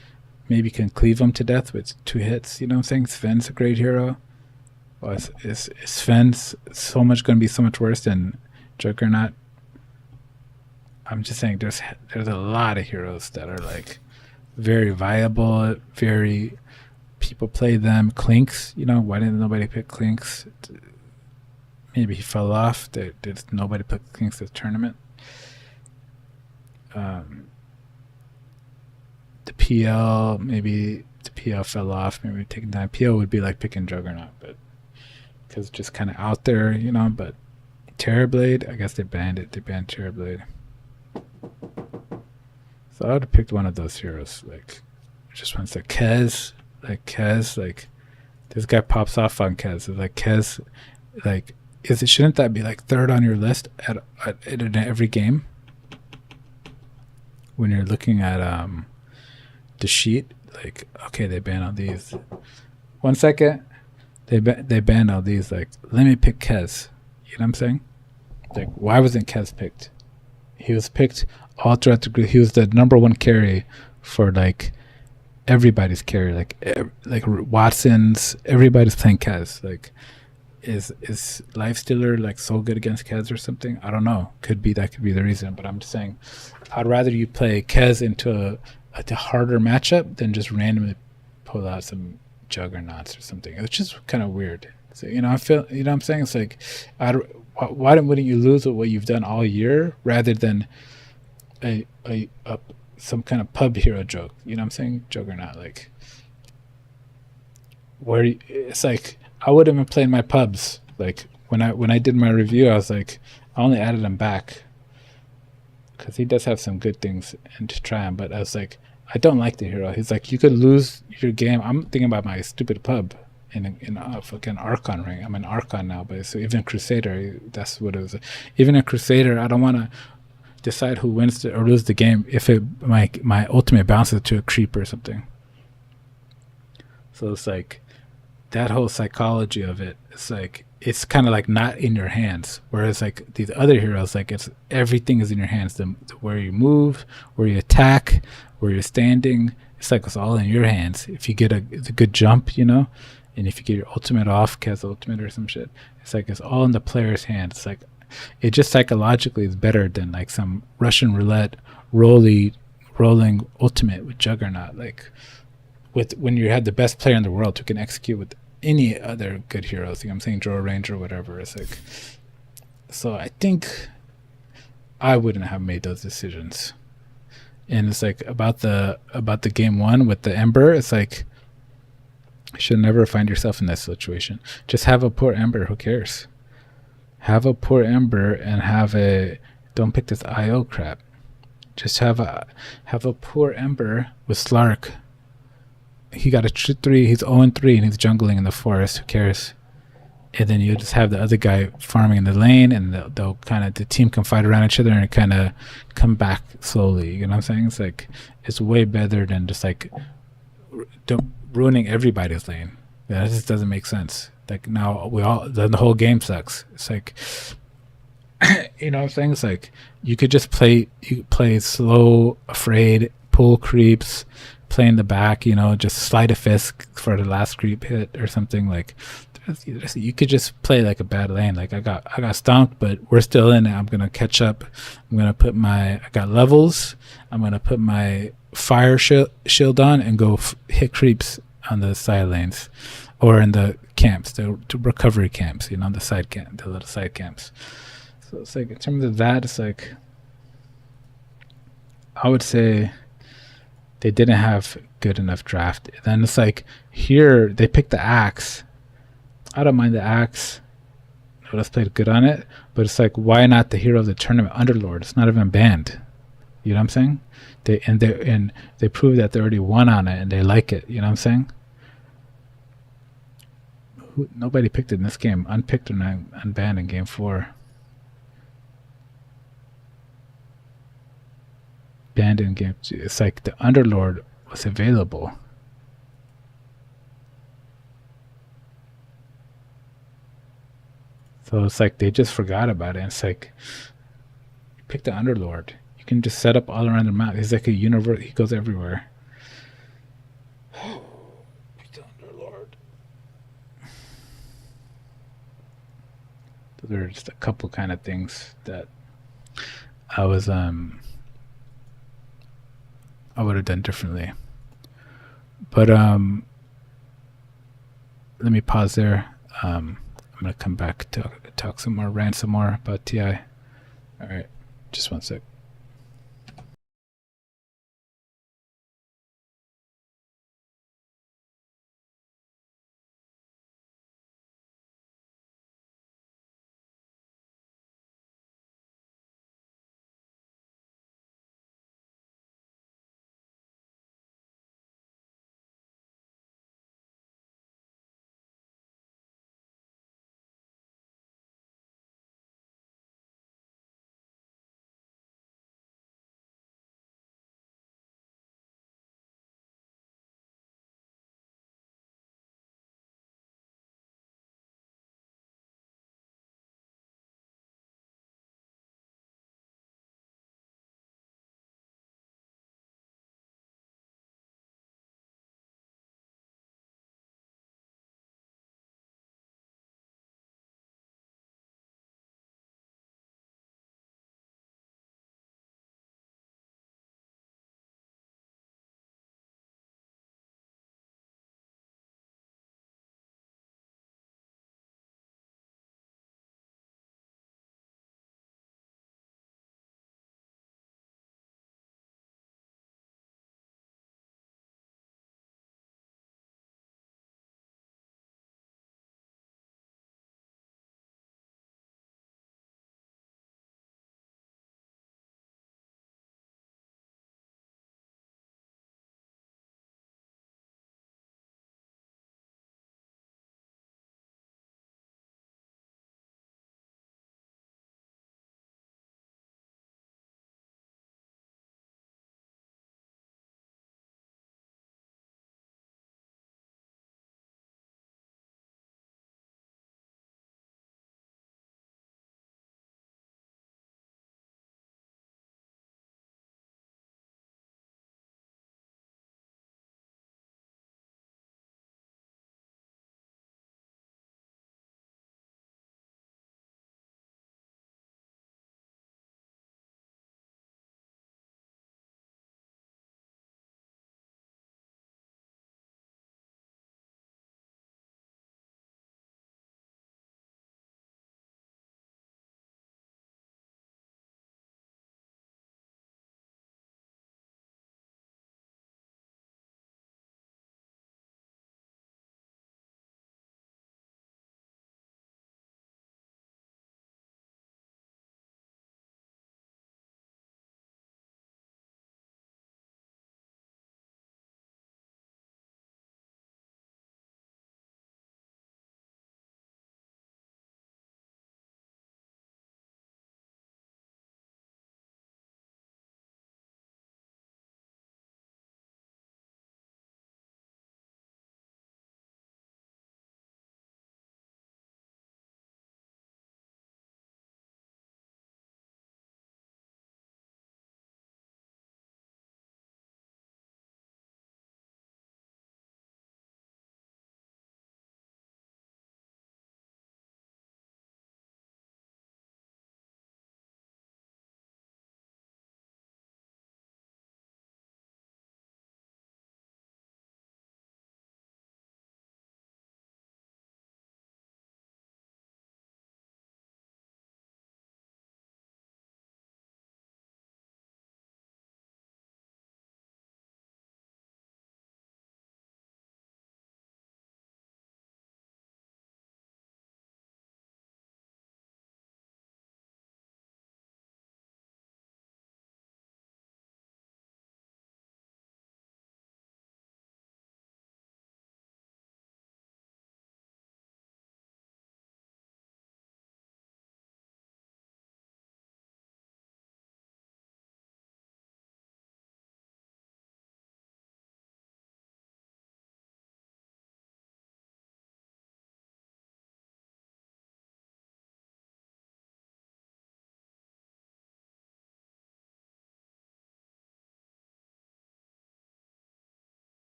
maybe can cleave him to death with 2 hits. You know what I'm saying? Sven's a great hero. Well, is Sven's so much going to be so much worse than Juggernaut? I'm just saying there's a lot of heroes that are like very viable, very people play them. Clinks, you know, why didn't nobody pick Clinks? Maybe he fell off. There's nobody picked Clinks this tournament. The PL, maybe the PL fell off. Maybe taking time. PL would be like picking Juggernaut, but because it's just kind of out there, you know. But Terrorblade, I guess they banned it. They banned Terrorblade. So I would have picked one of those heroes. Like, just once like Kez. Like this guy pops off on Kez. It's like Kez, like shouldn't that be like 3rd on your list in every game? When you're looking at the sheet, like okay, they ban all these. 1 second, they banned all these. Like let me pick Kez. You know what I'm saying? Like why wasn't Kez picked? He was picked all throughout the group. He was the number 1 carry for like everybody's carry, like Watson's. Everybody's playing Kez. Like, is Life Stealer like so good against Kez or something? I don't know. That could be the reason. But I'm just saying, I'd rather you play Kez into a harder matchup than just randomly pull out some Juggernauts or something. It's just kind of weird. So you know, I feel, you know what I'm saying? It's like, why wouldn't you lose with what you've done all year rather than a some kind of pub hero joke? You know what I'm saying? Juggernaut, like it's like I would have been playing my pubs. Like when I did my review, I was like, I only added him back because he does have some good things and to try him. But I was like, I don't like the hero. He's like, you could lose your game. I'm thinking about my stupid pub in a fucking Archon ring. I'm an Archon now, but so even Crusader, that's what it was. Even a Crusader, I don't want to decide who wins or lose the game if my ultimate bounces to a creep or something. So it's like that whole psychology of it. It's like it's kind of like not in your hands. Whereas like these other heroes, like it's everything is in your hands. Where you move, where you attack, where you're standing, it's like it's all in your hands. If you get a good jump, and if you get your ultimate off, cast ultimate or some shit, it's like it's all in the player's hands. It's like it just psychologically is better than like some Russian roulette rolling ultimate with Juggernaut. Like with when you have the best player in the world who can execute with any other good heroes. I'm saying Draw Ranger or whatever. It's like so I think I wouldn't have made those decisions. And it's like about the game one with the Ember, it's like you should never find yourself in that situation. Just have a poor Ember, who cares? Have a poor Ember and don't pick this IO crap. Just have a poor Ember with Slark. He got a 3, he's 0-3 and he's jungling in the forest, who cares? And then you just have the other guy farming in the lane, and they'll kind of, the team can fight around each other and kind of come back slowly. You know what I'm saying? It's like it's way better than just like ruining everybody's lane. Yeah, that just doesn't make sense. Like now then the whole game sucks. It's like you know what I'm saying? It's like you play slow, afraid, pull creeps, play in the back. Just slide a fisk for the last creep hit or something like. You could just play like a bad lane. Like I got stomped, but we're still in it. I'm gonna catch up. I got levels. I'm gonna put my fire shield on and go hit creeps on the side lanes, or in the camps, the recovery camps. The little side camps. So it's like in terms of that, it's like I would say they didn't have good enough draft. Then it's like here they picked the axe. I don't mind the axe. Let's play good on it. But it's like, why not the hero of the tournament, Underlord? It's not even banned. You know what I'm saying? They prove that they already won on it and they like it. You know what I'm saying? Nobody picked it in this game. Unpicked and unbanned in game 4. Banned in game 2. It's like the Underlord was available. So it's like they just forgot about it. And it's like, pick the Underlord. You can just set up all around the map. He's like a universe. He goes everywhere. Pick the Underlord. Those are just a couple kind of things that I would have done differently. But let me pause there. I'm gonna come back to talk some more, rant some more about TI. All right, just one sec.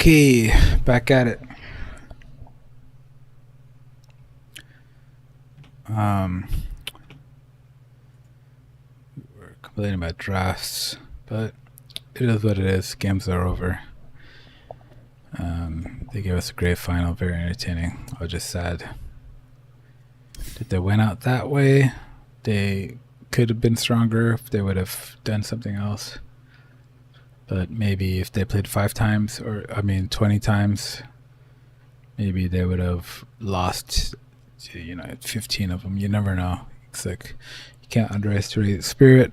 Okay, back at it. We're complaining about drafts, but it is what it is. Games are over. They gave us a great final, very entertaining. I was just sad that they went out that way. They could have been stronger if they would have done something else. But maybe if they played 5 times, 20 times, maybe they would have lost, 15 of them. You never know. It's like you can't underestimate the spirit,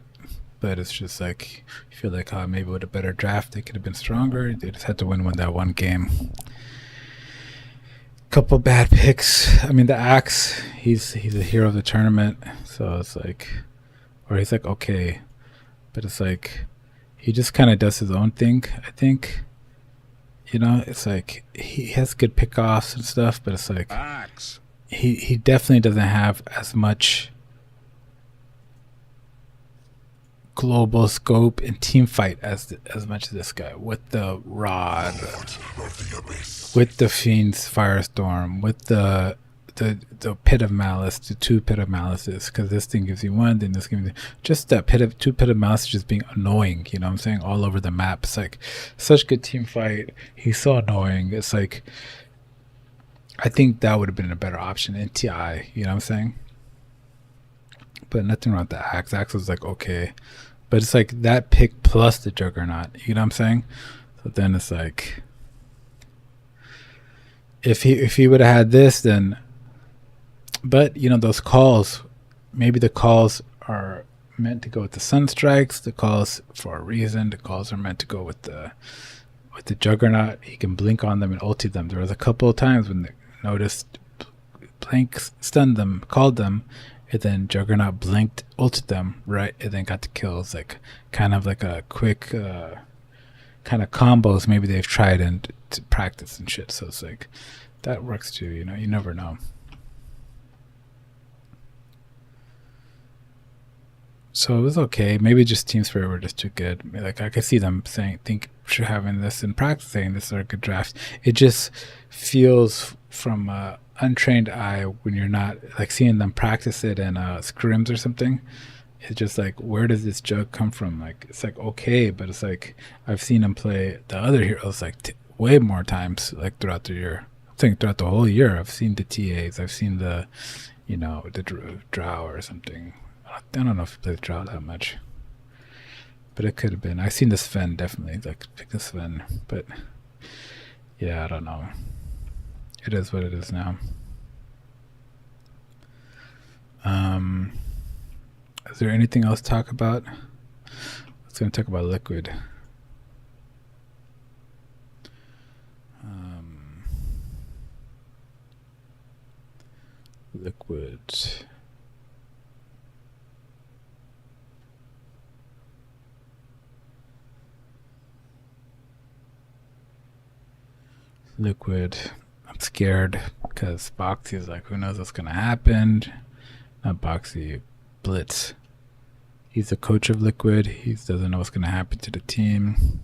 but it's just like you feel like, maybe with a better draft they could have been stronger. They just had to win that one game. Couple bad picks. I mean, the Axe, he's a hero of the tournament, so it's like, or he's like okay, but it's like he just kind of does his own thing. I think, it's like he has good pickoffs and stuff, but it's like Axe. He definitely doesn't have as much global scope and team fight as much as this guy, with the rod, with the Fiend's Firestorm, with the Pit of Malice, the 2 Pit of Malices, because this thing gives you 1, then this gives you just that 2 Pit of Malice just being annoying, you know what I'm saying, all over the map. It's like such good team fight. He's so annoying. It's like I think that would have been a better option in TI, you know what I'm saying? But nothing wrong with the Axe. Axe was like okay. But it's like that pick plus the Juggernaut, you know what I'm saying? So then it's like if he would have had this, then, but those calls, maybe the calls are meant to go with the Sunstrikes, the calls for a reason, the calls are meant to go with the Juggernaut. He can blink on them and ulti them. There was a couple of times when they noticed Blink stunned them, called them, and then Juggernaut blinked, ulted them, right, and then got the kills. Like kind of like a quick kind of combos maybe they've tried and to practice and shit. So it's like that works too, you never know. So it was okay. Maybe just Team Spirit were just too good. Like I could see them having this and practicing this are good drafts. It just feels from a untrained eye when you're not like seeing them practice it in scrims or something. It's just like, where does this Jug come from? Like it's like okay, but it's like I've seen him play the other heroes like way more times, like throughout the year. I think throughout the whole year I've seen the TAs, I've seen the the Drow or something. I don't know if he plays Drow that much, but it could have been. I've seen the Sven, definitely, like pick the Sven, but yeah, I don't know. It is what it is now. Is there anything else to talk about? Let's gonna talk about Liquid. Liquid. I'm scared because Boxy is like, who knows what's gonna happen? Not Boxy, Blitz. He's the coach of Liquid. He doesn't know what's gonna happen to the team.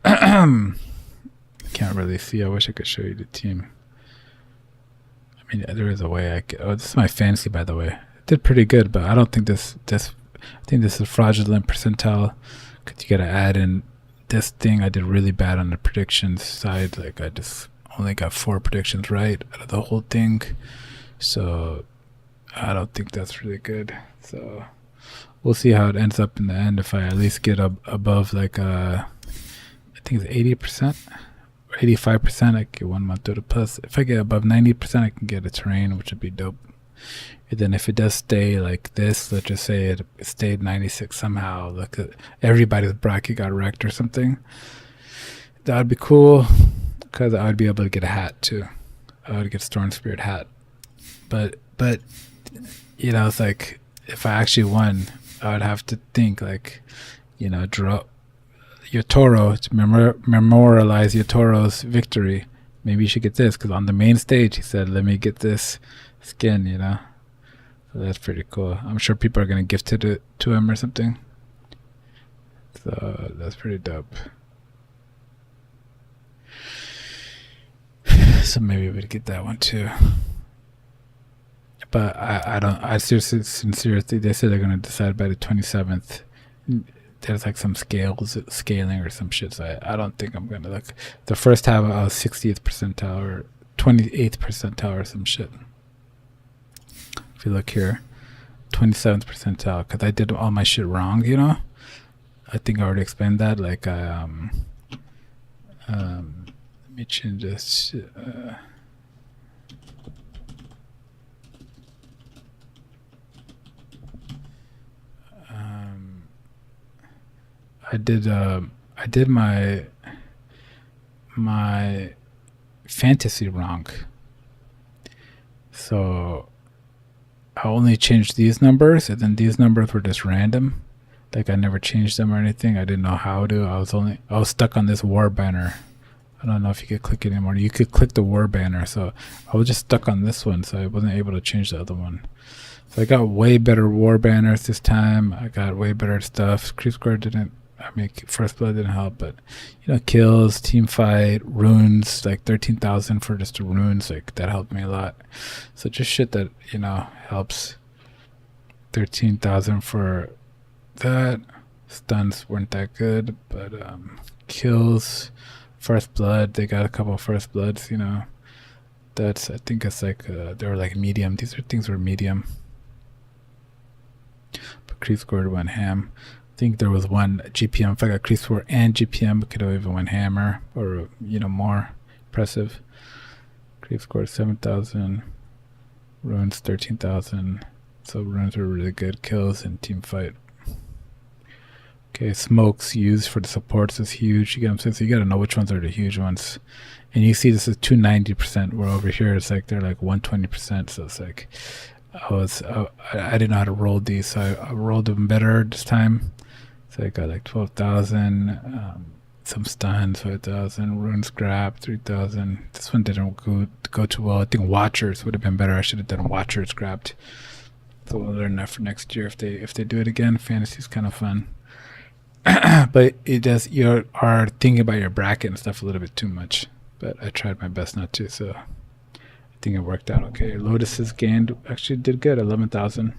Can't really see. I wish I could show you the team. I mean, there is a way I could. Oh, this is my fantasy, by the way. It did pretty good, but I don't think this. I think this is fraudulent percentile. Cause you gotta add in this thing. I did really bad on the predictions side. Like I just only got 4 predictions right out of the whole thing. So I don't think that's really good. So we'll see how it ends up in the end. If I at least get above like I think it's 80% or 85%, I get 1 month Dota plus. If I get above 90%, I can get a terrain, which would be dope. And then if it does stay like this, let's just say it stayed 96 somehow, like everybody's bracket got wrecked or something, that would be cool because I would be able to get a hat too. I would get Storm Spirit hat. But it's like if I actually won, I would have to think like, draw Yotoro to memorialize Yotoro's victory. Maybe you should get this because on the main stage he said, let me get this skin, So that's pretty cool. I'm sure people are going to gift it to him or something. So that's pretty dope. So maybe we'd get that one too. But I don't. I seriously, sincerely, they said they're gonna decide by the 27th. There's like some scaling or some shit. So I don't think I'm gonna look. The first half I was 60th percentile or 28th percentile or some shit. If you look here, 27th percentile, because I did all my shit wrong. You know, I think I already explained that. Like let me change this. I did my fantasy wrong. So I only changed these numbers, and then these numbers were just random. Like I never changed them or anything. I didn't know how to. I was stuck on this war banner. I don't know if you could click it anymore. You could click the war banner. So I was just stuck on this one, so I wasn't able to change the other one. So I got way better war banners this time. I got way better stuff. Creep score didn't. I mean, first blood didn't help, but you know, kills, team fight, runes, like 13,000 for just the runes, like that helped me a lot. So just shit that, you know, helps. 13,000 for that. Stuns weren't that good, but kills, first blood, they got a couple of first bloods, you know. That's, I think it's like they were like medium. These things were medium. But creep score went ham. I think there was one GPM. If I got creep score and GPM, it could have even went hammer or, you know, more impressive. Creep score 7,000, runes 13,000. So runes were really good. Kills and team fight. Okay, smokes used for the supports is huge. You get what I'm saying? So you gotta know which ones are the huge ones. And you see this is 290%. Where over here it's like they're like 120%. So it's like I didn't know how to roll these, so I rolled them better this time. So I got like 12,000, some stuns, 5,000, runes grab, 3,000. This one didn't go too well. I think watchers would have been better. I should have done watchers grabbed. So we'll learn that for next year if they do it again. Fantasy's kind of fun. But it does, you are thinking about your bracket and stuff a little bit too much. But I tried my best not to, so I think it worked out okay. Lotus's gained actually did good, 11,000.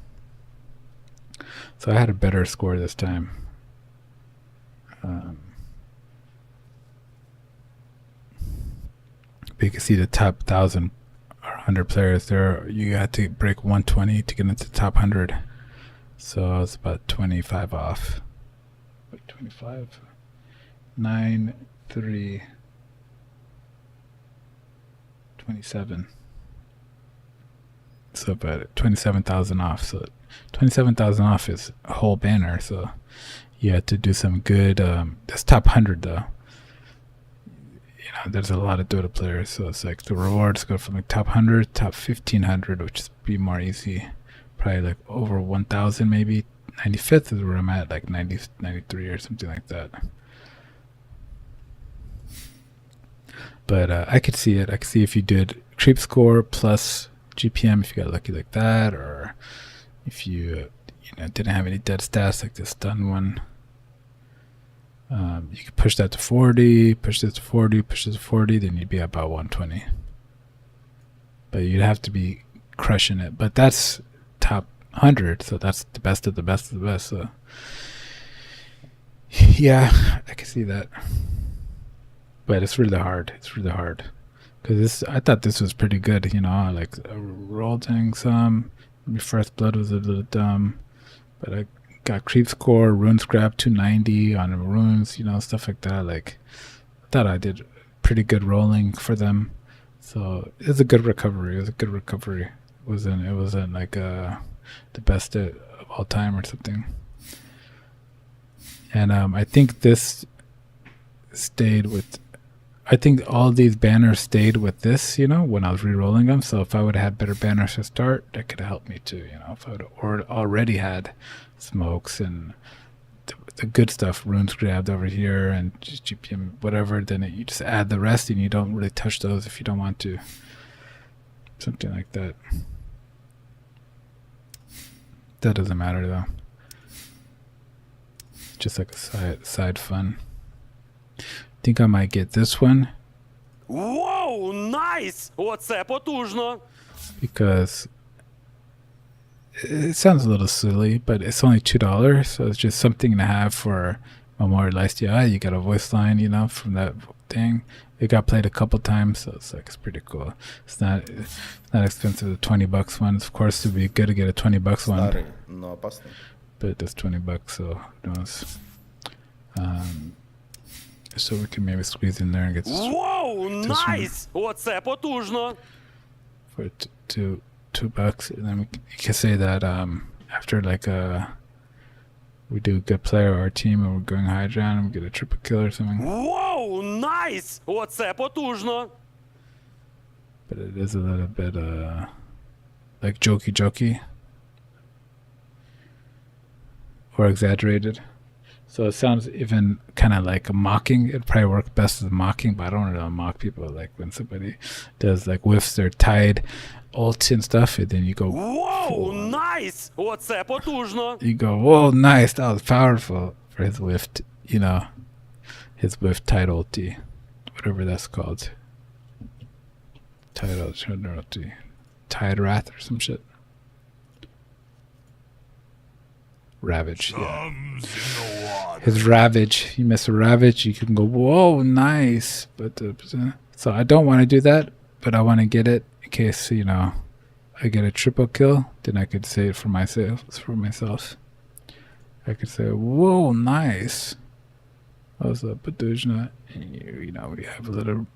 So I had a better score this time. But you can see the top 1,000 or 100 players there. You had to break 120 to get into the top 100. So I was about 25 off. Wait, 25? 9, 3, 27. So about 27,000 off. So 27,000 off is a whole banner. So you had to do some good. That's top 100 though. You know, there's a lot of Dota players, so it's like the rewards go from like top 100, top 1,500, which is be more easy. Probably like over 1,000 maybe. 95th is where I'm at, like 90, 93 or something like that. But I could see it. I could see if you did creep score plus GPM, if you got lucky like that, or if you didn't have any dead stats like this stun one. You could push that to 40, push this to 40, push this to 40, then you'd be about 120. But you'd have to be crushing it. But that's top 100, so that's the best of the best of the best. So yeah, I can see that. But it's really hard. It's really hard. Because I thought this was pretty good, you know, like rolling some. My first blood was a little dumb. But I got creep score, runes grab 290 on the runes, you know, stuff like that. Like, I thought I did pretty good rolling for them. So it was a good recovery. It was a good recovery. It wasn't like the best of all time or something. And I think this stayed with. I think all these banners stayed with this, you know, when I was re-rolling them. So if I would have had better banners to start, that could have helped me too, you know. If I would have already had smokes and the good stuff, runes grabbed over here and just GPM, whatever, then you just add the rest and you don't really touch those if you don't want to. Something like that. That doesn't matter though. Just like a side fun. I think I might get this one Wow, nice! Оце потужно! because it sounds a little silly, but it's only $2, so it's just something to have for Memorialized TI. You got a voice line, from that thing. It got played a couple times, so it's pretty cool. It's not expensive. The $20 ones, of course, it'd be good to get a $20 one, Старый, но опасный. but it's $20, so who knows? So we can maybe squeeze in there and get Wow, nice! Оце потужно! for $2, and then you can say that after like we do a good player our team and we're going Hydra and we get a triple kill or something. Wow, nice! Оце потужно! But it is a little bit like jokey or exaggerated. So it sounds even kind of like a mocking. It'd probably work best as mocking, but I don't really mock people. Like when somebody does like whiffs their tide ult and stuff, and then you go, Wow, nice! Оце потужно! you go, whoa, nice, that was powerful for his whiffed, his whiffed tide ulti, whatever that's called. Tide ulti. Tide Wrath or some shit. Ravage, yeah. His Ravage. You miss a Ravage, you can go, whoa, nice. But so I don't want to do that, but I want to get it in case, I get a triple kill. Then I could say it for myself. I could say, whoa, nice. What's up, Badujna? And we have a little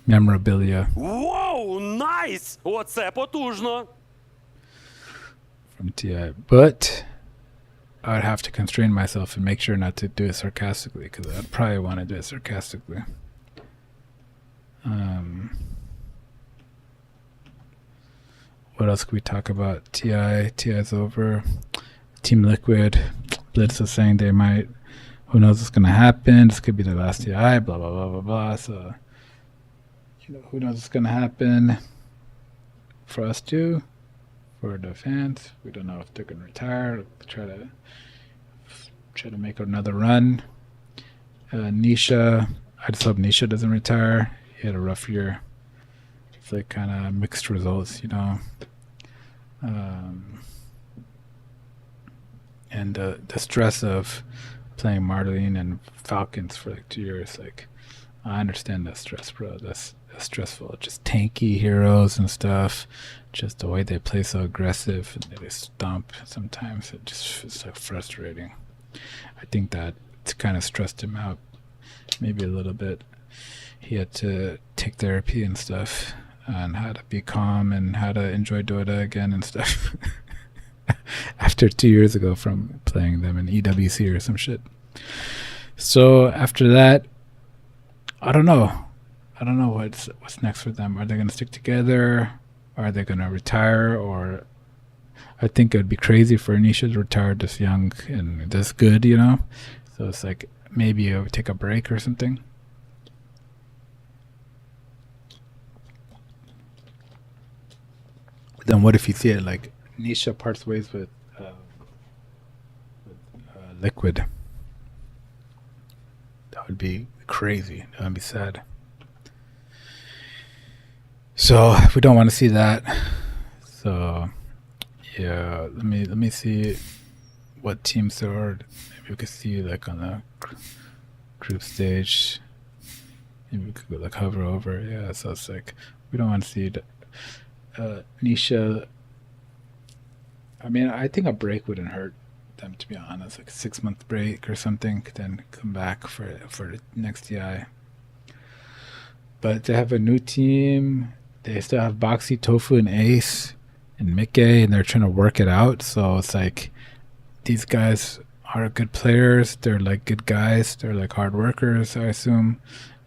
memorabilia Wow, nice! Оце потужно! from TI, but I would have to constrain myself and make sure not to do it sarcastically, because I'd probably want to do it sarcastically. What else could we talk about? TI's over. Team Liquid, Blitz is saying they might. Who knows what's gonna happen? This could be the last TI. Blah blah blah blah blah. So, who knows what's gonna happen for us too. For the fans, we don't know if they're gonna retire. Try to make another run. Nisha, I just hope Nisha doesn't retire. He had a rough year. It's like kind of mixed results, and the stress of playing Marlene and Falcons for like 2 years. Like, I understand that stress, bro. That's stressful. Just tanky heroes and stuff. Just the way they play so aggressive and they stomp sometimes. It's like frustrating. I think that it's kind of stressed him out. Maybe a little bit. He had to take therapy and stuff on how to be calm and how to enjoy Dota again and stuff. After 2 years ago from playing them in EWC or some shit. So after that, I don't know what's next for them. Are they going to stick together? Are they going to retire? Or I think it would be crazy for Anisha to retire this young and this good, So it's like maybe I would take a break or something. Then what if you see it like Nisha parts ways with Liquid? That would be crazy. That would be sad. So we don't want to see that. So yeah, let me see what teams there are. Maybe we could see like on the group stage. Maybe we could go like hover over. Yeah, so it's like we don't want to see Nisha. I mean, I think a break wouldn't hurt them, to be honest. Like a 6-month break or something, then come back for the next TI. But they have a new team. They still have Boxy, Tofu, and Ace, and Mickey, and they're trying to work it out. So it's like these guys are good players. They're like good guys. They're like hard workers, I assume.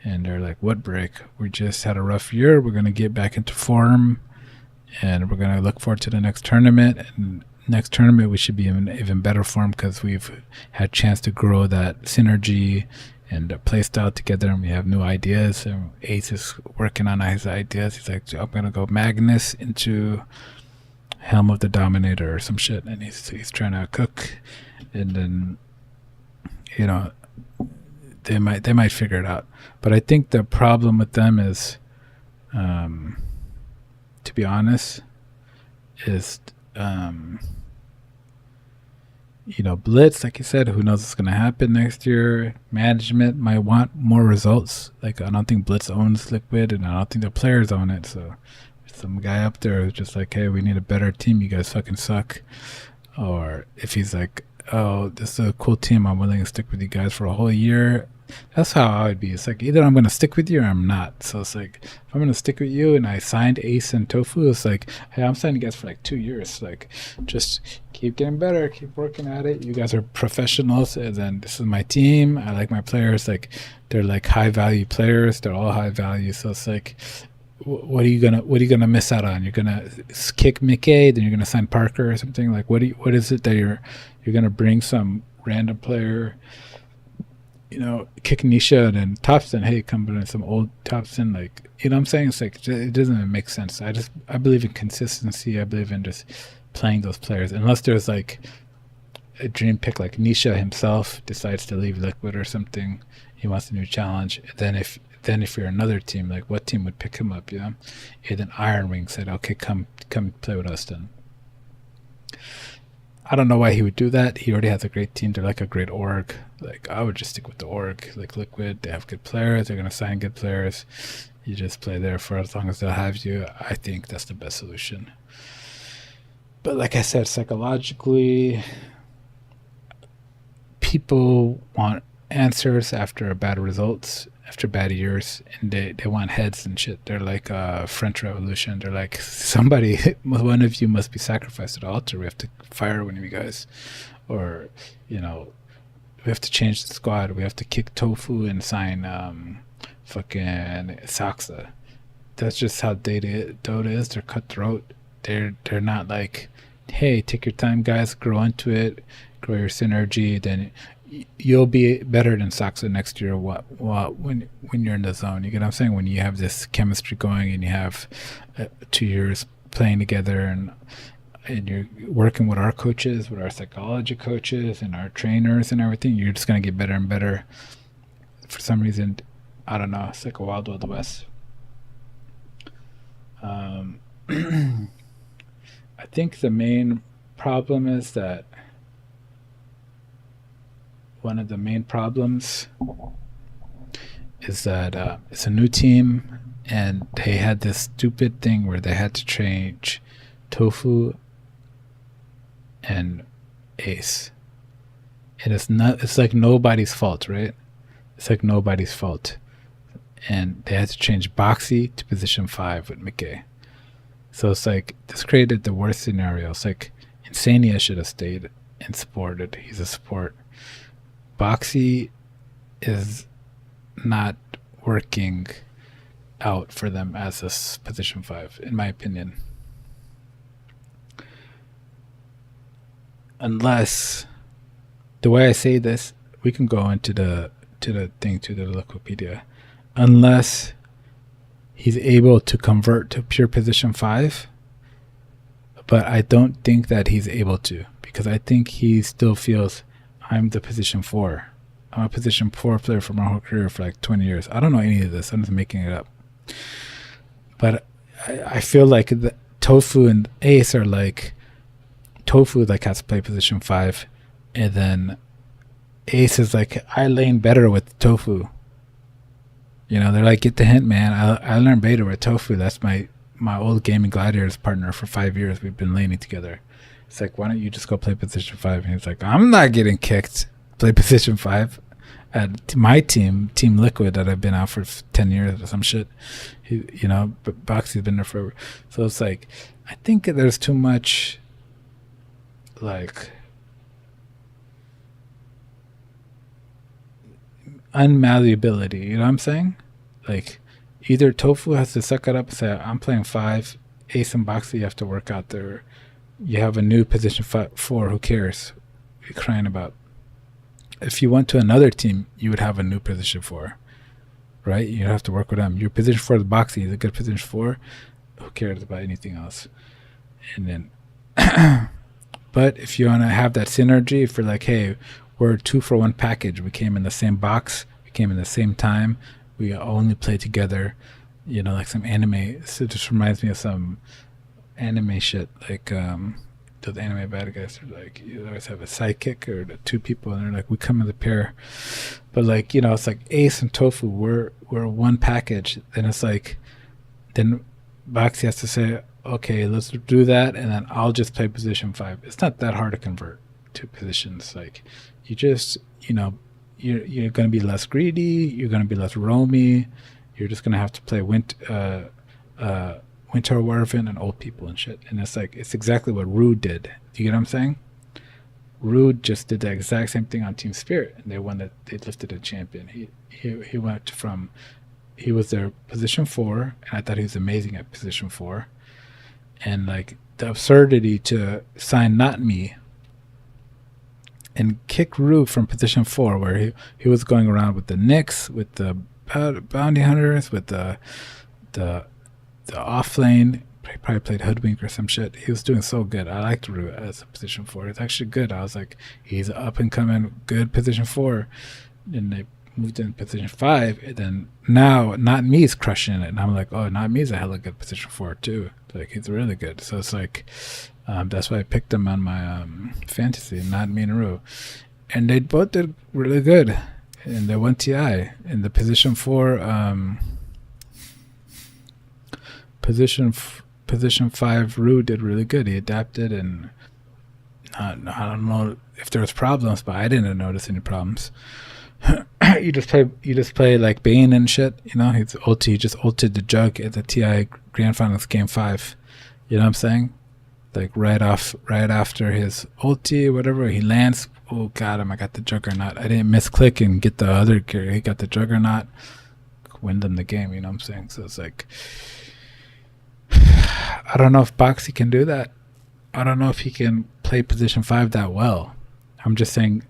And they're like, what break? We just had a rough year. We're going to get back into form. And we're going to look forward to the next tournament. And next tournament, we should be in even better form because we've had a chance to grow that synergy and play style together. And we have new ideas. And Ace is working on his ideas. He's like, I'm going to go Magnus into Helm of the Dominator or some shit. And he's trying to cook. And then, they might figure it out. But I think the problem with them is, to be honest, is Blitz, like you said, who knows what's going to happen next year. Management might want more results. Like, I don't think Blitz owns Liquid, and I don't think the players own it. So some guy up there is just like, hey, we need a better team. You guys fucking suck. Or if he's like, oh, this is a cool team, I'm willing to stick with you guys for a whole year. That's how I would be. It's like, either I'm going to stick with you or I'm not. So it's like, if I'm going to stick with you and I signed Ace and Tofu, it's like, hey, I'm signing you guys for like 2 years. Like, just keep getting better, keep working at it. You guys are professionals, and then this is my team. I like my players. Like, they're like high value players. They're all high value. So it's like, what are you gonna miss out on? You're gonna kick Mickey, then you're gonna sign Parker or something. Like, what is it that you're gonna bring some random player, kick Nisha and then Thompson, hey, come in some old Thompson, like, you know what I'm saying? It's like, it doesn't even make sense. I believe in consistency. I believe in just playing those players, unless there's like a dream pick, like Nisha himself decides to leave Liquid or something, he wants a new challenge. Then if you're another team, like, what team would pick him up? And then Iron Wing said, okay, come play with us then. I don't know why he would do that. He already has a great team. They're like a great org. Like, I would just stick with the org. Like Liquid, they have good players. They're going to sign good players. You just play there for as long as they'll have you. I think that's the best solution. But like I said, psychologically, people want answers after bad results, after bad years, and they want heads and shit. They're like French Revolution. They're like, somebody, one of you must be sacrificed at the altar. We have to fire one of you guys, or we have to change the squad. We have to kick Tofu and sign fucking Saksa. That's just how Dota is. They're cutthroat. They're not like, hey, take your time, guys, grow into it, grow your synergy, then you'll be better than Saksa next year. When you're in the zone, you get what I'm saying? When you have this chemistry going and you have 2 years playing together, and you're working with our coaches, with our psychology coaches and our trainers and everything, you're just gonna get better and better. For some reason, I don't know, it's like a wild west. I think the main problem is that one of the main problems is that it's a new team, and they had this stupid thing where they had to change Tofu and Ace. And it's like nobody's fault, right? It's like nobody's fault. And they had to change Boxy to position 5 with Mickey. So it's like, this created the worst scenario. It's like, Insania should have stayed and supported. He's a support. Boxy is not working out for them as a position 5, in my opinion. Unless, the way I say this, we can go into the thing, to the Wikipedia. Unless he's able to convert to pure position 5, but I don't think that he's able to, because I think he still feels, I'm the position 4. I'm a position 4 player for my whole career for like 20 years. I don't know any of this. I'm just making it up. But I feel like the Tofu and Ace are like, Tofu like has to play position 5, and then Ace is like, I lane better with Tofu. They're like, get the hint, man. I learned beta with Tofu. That's my old Gaming Gladiators partner for 5 years. We've been laning together. It's like, why don't you just go play position 5? And he's like, I'm not getting kicked. Play position 5 at my team, Team Liquid, that I've been out for 10 years or some shit. But Boxy's been there forever. So it's like, I think there's too much, like, unmalleability. You know what I'm saying? Like, either Tofu has to suck it up and say, I'm playing 5. Ace and Boxy, you have to work out there. You have a new position 4. Who cares? What are you crying about? If you went to another team, you would have a new position 4, right? You'd have to work with them. Your position 4 is Boxy. Is a good position 4. Who cares about anything else? And then, but if you want to have that synergy, if you're like, hey, we're a 2-for-1 package. We came in the same box. We came in the same time. We only played together. You know, like some anime. So it just reminds me of some anime shit. Like those anime bad guys are like, you always have a sidekick or the two people, and they're like, we come as a pair. But like, you know, it's like Ace and Tofu. We're one package. Then it's like, then Boxy has to say, okay, let's do that, and then I'll just play position 5. It's not that hard to convert to positions. Like, you just, you know, you're going to be less greedy. You're going to be less roamy. You're just going to have to play Winter Werven and old people and shit. And it's like, it's exactly what Rude did. Do you get what I'm saying? Rude just did the exact same thing on Team Spirit, and they lifted a champion. He went from, he was their position 4, and I thought he was amazing at position 4. And like the absurdity to sign Not Me and kick Rude from position 4, where he was going around with the Knicks, with the bounty hunters, with the off lane. He probably played Hoodwink or some shit. He was doing so good. I liked Rude as a position 4. It's actually good. I was like, he's up and coming, good position 4. And they moved in position 5, and then now Not Me's crushing it, and I'm like, oh, Not Me's a hella good position 4 too. Like, he's really good. So it's like, that's why I picked him on my fantasy, Not Me and Rue, and they both did really good. And they won TI in the position 4. Position 5, Rue did really good. He adapted, and I don't know if there was problems, but I didn't notice any problems. you just play like Bane and shit, you know. He just ulted the Jug at the TI Grand Finals Game 5. You know what I'm saying? Like right after his ulti, whatever, he lands. Oh, got him! I got the Juggernaut. I didn't misclick and get the other gear. He got the Juggernaut, win them the game. You know what I'm saying? So it's like, I don't know if Boxy can do that. I don't know if he can play position 5 that well. I'm just saying,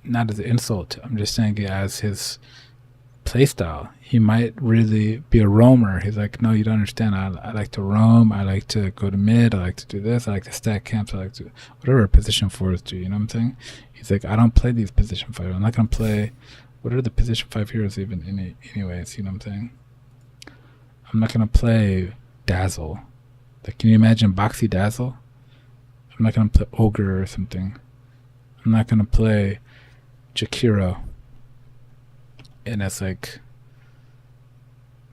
not as an insult. I'm just saying it as his play style. He might really be a roamer. He's like, no, you don't understand. I like to roam. I like to go to mid. I like to do this. I like to stack camps. I like to whatever position 4s do. You know what I'm saying? He's like, I don't play these position 5. I'm not gonna play. What are the position 5 heroes even anyways? You know what I'm saying? I'm not gonna play Dazzle. Like, can you imagine Boxy Dazzle? I'm not gonna play Ogre or something. I'm not gonna play Jakiro. And it's like,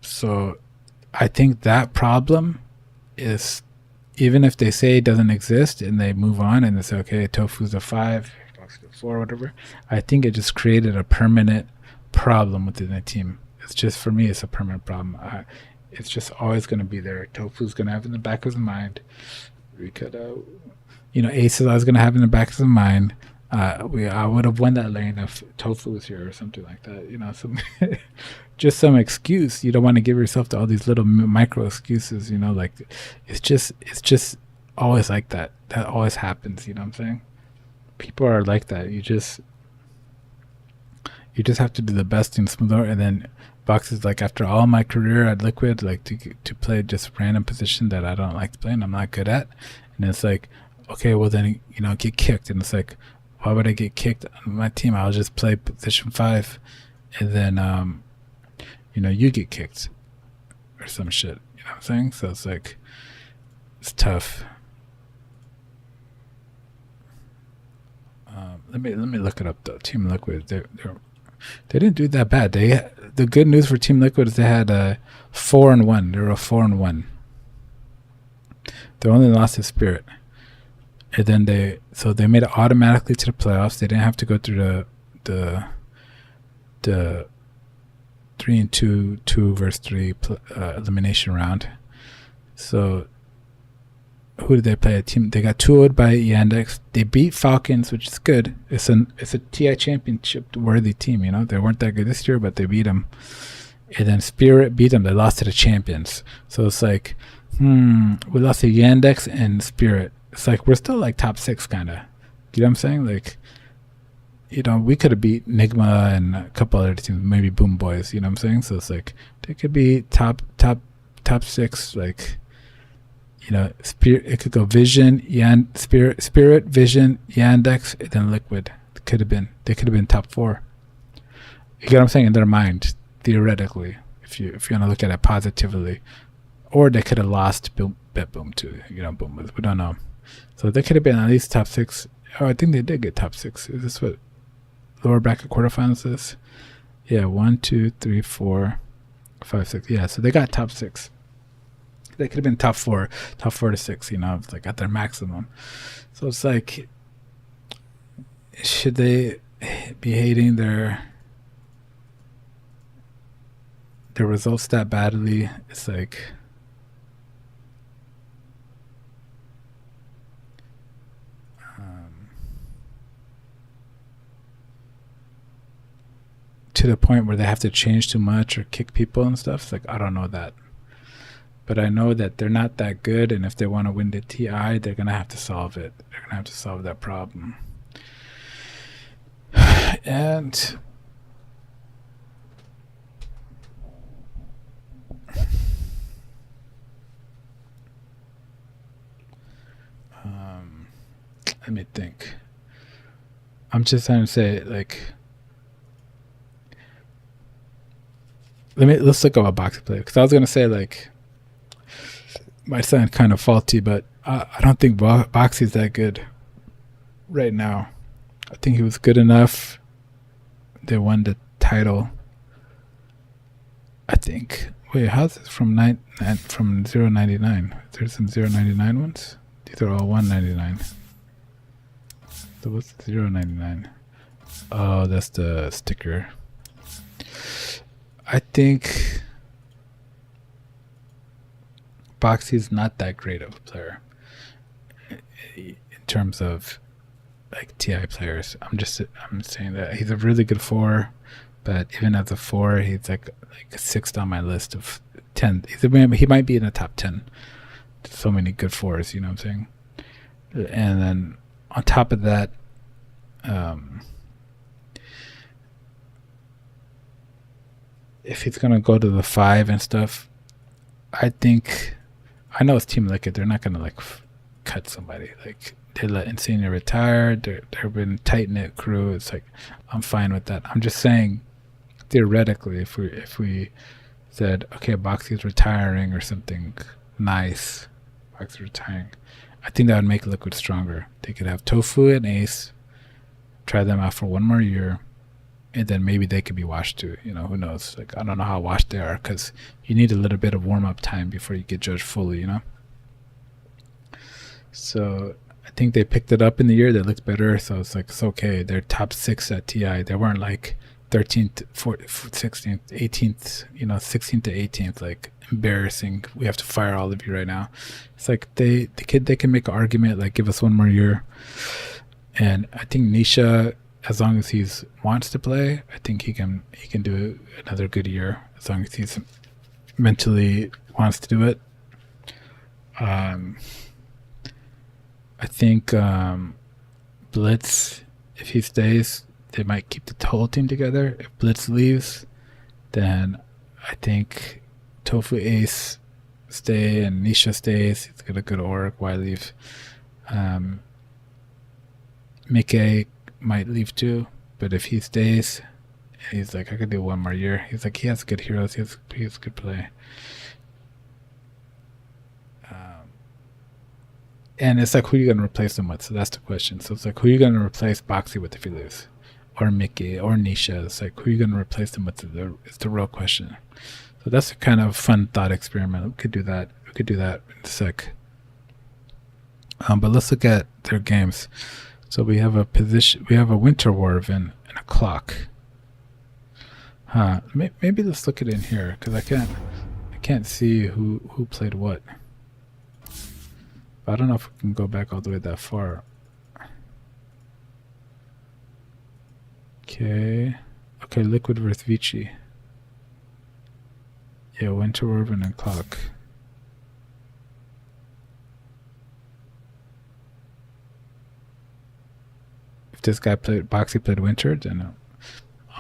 so I think that problem is, even if they say it doesn't exist and they move on and they say, okay, Tofu's a 5, Boxy's a 4, whatever, I think it just created a permanent problem within the team. It's just, for me, it's a permanent problem. It's just always going to be there. Tofu's going to have in the back of his mind. We could, Ace is always going to have in the back of his mind. I would have won that lane if Tofu was here or something like that. You know, just some excuse. You don't want to give yourself to all these little micro excuses. You know, like it's just always like that. That always happens. You know what I'm saying? People are like that. You just have to do the best in smoother. And then Box is like, after all my career at Liquid, like to play just random position that I don't like to play and I'm not good at. And it's like, okay, well then, get kicked. And it's like, why would I get kicked on my team? I'll just play position 5, and then you get kicked or some shit. You know what I'm saying? So it's like, it's tough. Let me look it up though. Team Liquid, they didn't do that bad. The good news for Team Liquid is they had 4-1. They were a 4-1. They only lost to Spirit. And then they made it automatically to the playoffs. They didn't have to go through the 3-2, 2-3 elimination round. So who did they play? A team. They got 2-0'd by Yandex. They beat Falcons, which is good. It's a TI championship worthy team. You know, they weren't that good this year, but they beat them. And then Spirit beat them. They lost to the champions. So it's like, we lost to Yandex and Spirit. It's like, we're still like top 6 kind of. You know what I'm saying? Like, we could have beat Nigma and a couple other teams, maybe Boom Boys. You know what I'm saying? So it's like, they could be top 6. Like, Spirit. It could go Vision, Spirit, Vision, Yandex, and then Liquid. They could have been top 4. You get what I'm saying? In their mind, theoretically, if you want to look at it positively, or they could have lost boom to boom. We don't know. So they could have been at least top 6. Oh, I think they did get top 6. Is this what lower bracket quarterfinals is? Yeah, 1, 2, 3, 4, 5, 6. Yeah, so they got top 6. They could have been top 4 to 6. It's like at their maximum. So it's like, should they be hating their results that badly? It's like, to the point where they have to change too much or kick people and stuff. It's like, I don't know that, but I know that they're not that good, and if they want to win the TI, they're gonna have to solve it. They're gonna have to solve that problem. And let me think. I'm just trying to say, like, let's look up a boxing player, because I was gonna say, like, might sound kind of faulty, but I don't think Boxy's that good right now. I think he was good enough. They won the title, I think. Wait, how's this from 0.99? There's some 0.99 ones. These are all 1.99. So what's 0.99? Oh, that's the sticker. I think Boxy's not that great of a player in terms of like TI players. I'm saying that he's a really good 4, but even as a 4, he's like a 6th on my list of 10. He might be in the top 10. There's so many good 4s, you know what I'm saying? And then on top of that, if he's gonna go to the 5 and stuff, I know it's Team Liquid. They're not gonna like cut somebody. Like, they let Insania retire. They've been tight knit crew. It's like, I'm fine with that. I'm just saying, theoretically, if we said, okay, Boxy's retiring or something nice, Boxy's retiring, I think that would make Liquid stronger. They could have Tofu and Ace, try them out for one more year, and then maybe they could be washed too. Who knows? Like, I don't know how washed they are, because you need a little bit of warm-up time before you get judged fully, So I think they picked it up in the year. They looked better, so it's like, it's okay. They're top 6 at TI. They weren't like 13th, 14th, 16th, 18th, 16th to 18th, like, embarrassing. We have to fire all of you right now. It's like they can make an argument, like, give us one more year. And I think Nisha, as long as he wants to play, I think he can do another good year, as long as he's mentally wants to do it. I think Blitz, if he stays, they might keep the whole team together. If Blitz leaves, then I think Tofu Ace stay and Nisha stays. He's got a good org. Why leave? Mickey might leave too, but if he stays, he's like, I could do one more year. He's like, he has good heroes. He has good play. And it's like, who are you going to replace him with? So that's the question. So it's like, who are you going to replace Boxy with if he leaves? Or Mickey or Nisha? It's like, who are you going to replace him with? It's the real question. So that's a kind of fun thought experiment. We could do that. In a sec. But let's look at their games. So we have a Winter Warven and a Clock. Maybe let's look at it in here, because I can't see who played what. I don't know if we can go back all the way that far. Okay, Liquid versus Vici. Yeah, Winter Warven and Clock. If this guy Boxy played Winter, then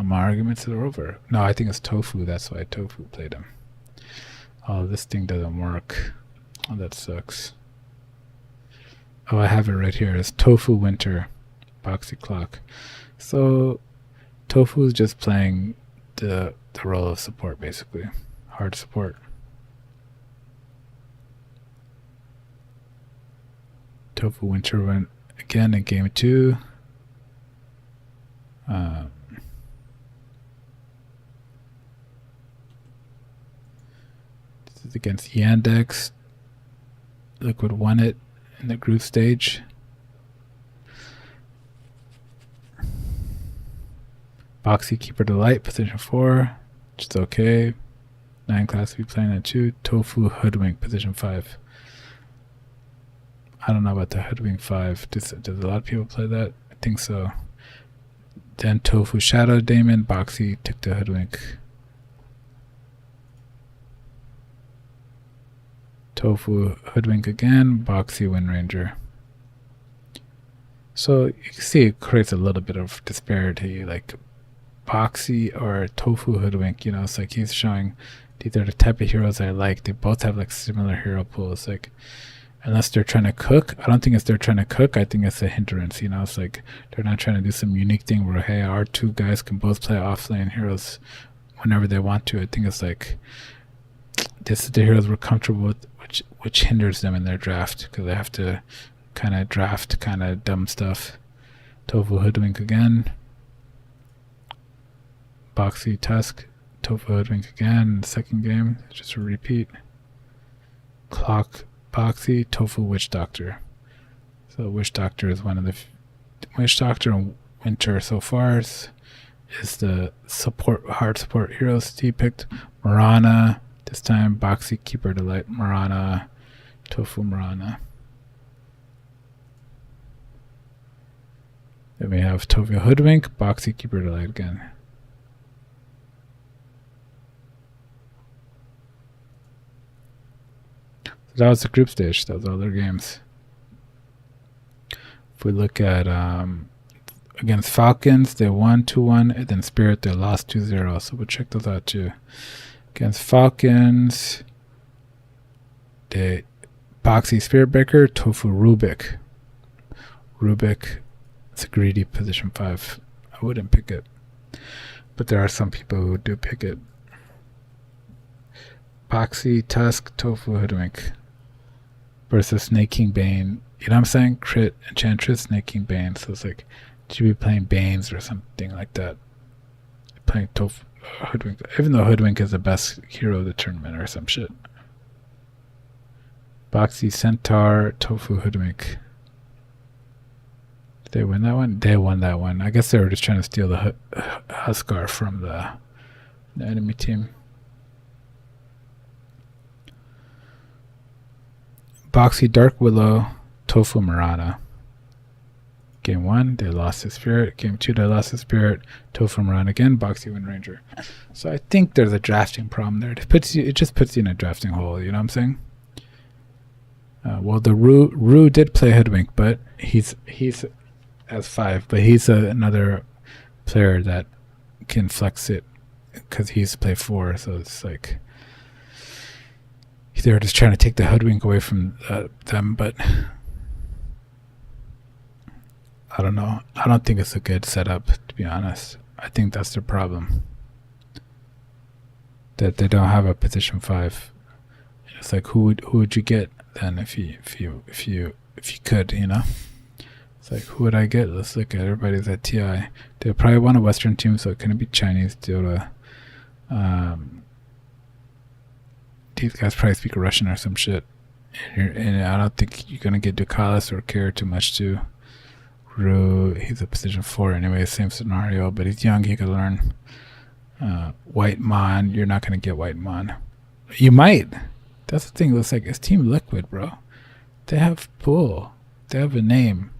my arguments are over. No, I think it's Tofu. That's why Tofu played him. Oh, this thing doesn't work. Oh, that sucks. Oh, I have it right here. It's Tofu Winter, Boxy Clock. So Tofu is just playing the role of support, basically. Hard support. Tofu Winter went again in game 2. This is against Yandex. Liquid won it in the group stage. Boxy Keeper Delight, position 4, which is okay. 9 class to be playing at 2. Tofu Hoodwink, position 5. I don't know about the Hoodwink 5. Does a lot of people play that? I think so. Then Tofu Shadow Daemon, Boxy took the Hoodwink. Tofu Hoodwink again, Boxy Wind Ranger. So you can see it creates a little bit of disparity, like Boxy or Tofu Hoodwink, it's like he's showing these are the type of heroes I like. They both have like similar hero pools. Like unless they're trying to cook, I don't think it's they're trying to cook. I think it's a hindrance, It's like they're not trying to do some unique thing where, hey, our two guys can both play offlane heroes whenever they want to. I think it's like this is the heroes we're comfortable with, which hinders them in their draft because they have to kind of draft kind of dumb stuff. Tofu Hoodwink again. Boxy Tusk. Tofu Hoodwink again. Second game, just a repeat. Clock Boxy. Tofu Witch Doctor. So Witch Doctor is one of the Witch Doctor and Winter so far is the hard support heroes he picked. Marana. This time, Boxy Keeper Delight, Marana, Tofu Marana. Then we have Tofu Hoodwink, Boxy Keeper Delight again. So that was the group stage. That was all their games. If we look at against Falcons, they won 2-1, and then Spirit, they lost 2-0. So we'll check those out too. Against Falcons, the Boxy Spirit Breaker, Tofu Rubik. Rubik, it's a greedy position 5. I wouldn't pick it, but there are some people who do pick it. Boxy Tusk, Tofu Hoodwink versus Snake King Bane. You know what I'm saying? Crit Enchantress, Snake King Bane. So it's like, should be playing Banes or something like that. Playing Tofu Hoodwink, even though Hoodwink is the best hero of the tournament or some shit. Boxy Centaur, Tofu Hoodwink. Did they win that one? They won that one. I guess they were just trying to steal the Huskar from the enemy team. Boxy Dark Willow, Tofu Marana. Game 1, they lost his Spirit. Game 2, they lost his Spirit. Tofu Marana again, Boxy Wind Ranger. So I think there's a drafting problem there. It just puts you in a drafting hole, you know what I'm saying? Well, the Rue did play Hoodwink, but he's as 5, but he's another player that can flex it because he's play 4. So it's like they're just trying to take the Hoodwink away from them, but I don't know. I don't think it's a good setup, to be honest. I think that's their problem. That they don't have a position 5. It's like who would you get then if you could, It's like who would I get? Let's look at everybody's at TI. They probably want a Western team, so it couldn't be Chinese Dota. These guys probably speak Russian or some shit. And I don't think you're gonna get Ducalis or care too much too. Rue, he's a position 4 anyway, same scenario, but he's young, he could learn. White Mon, you're not going to get White Mon. You might. That's the thing, it looks like it's Team Liquid, bro. They have pool. They have a name.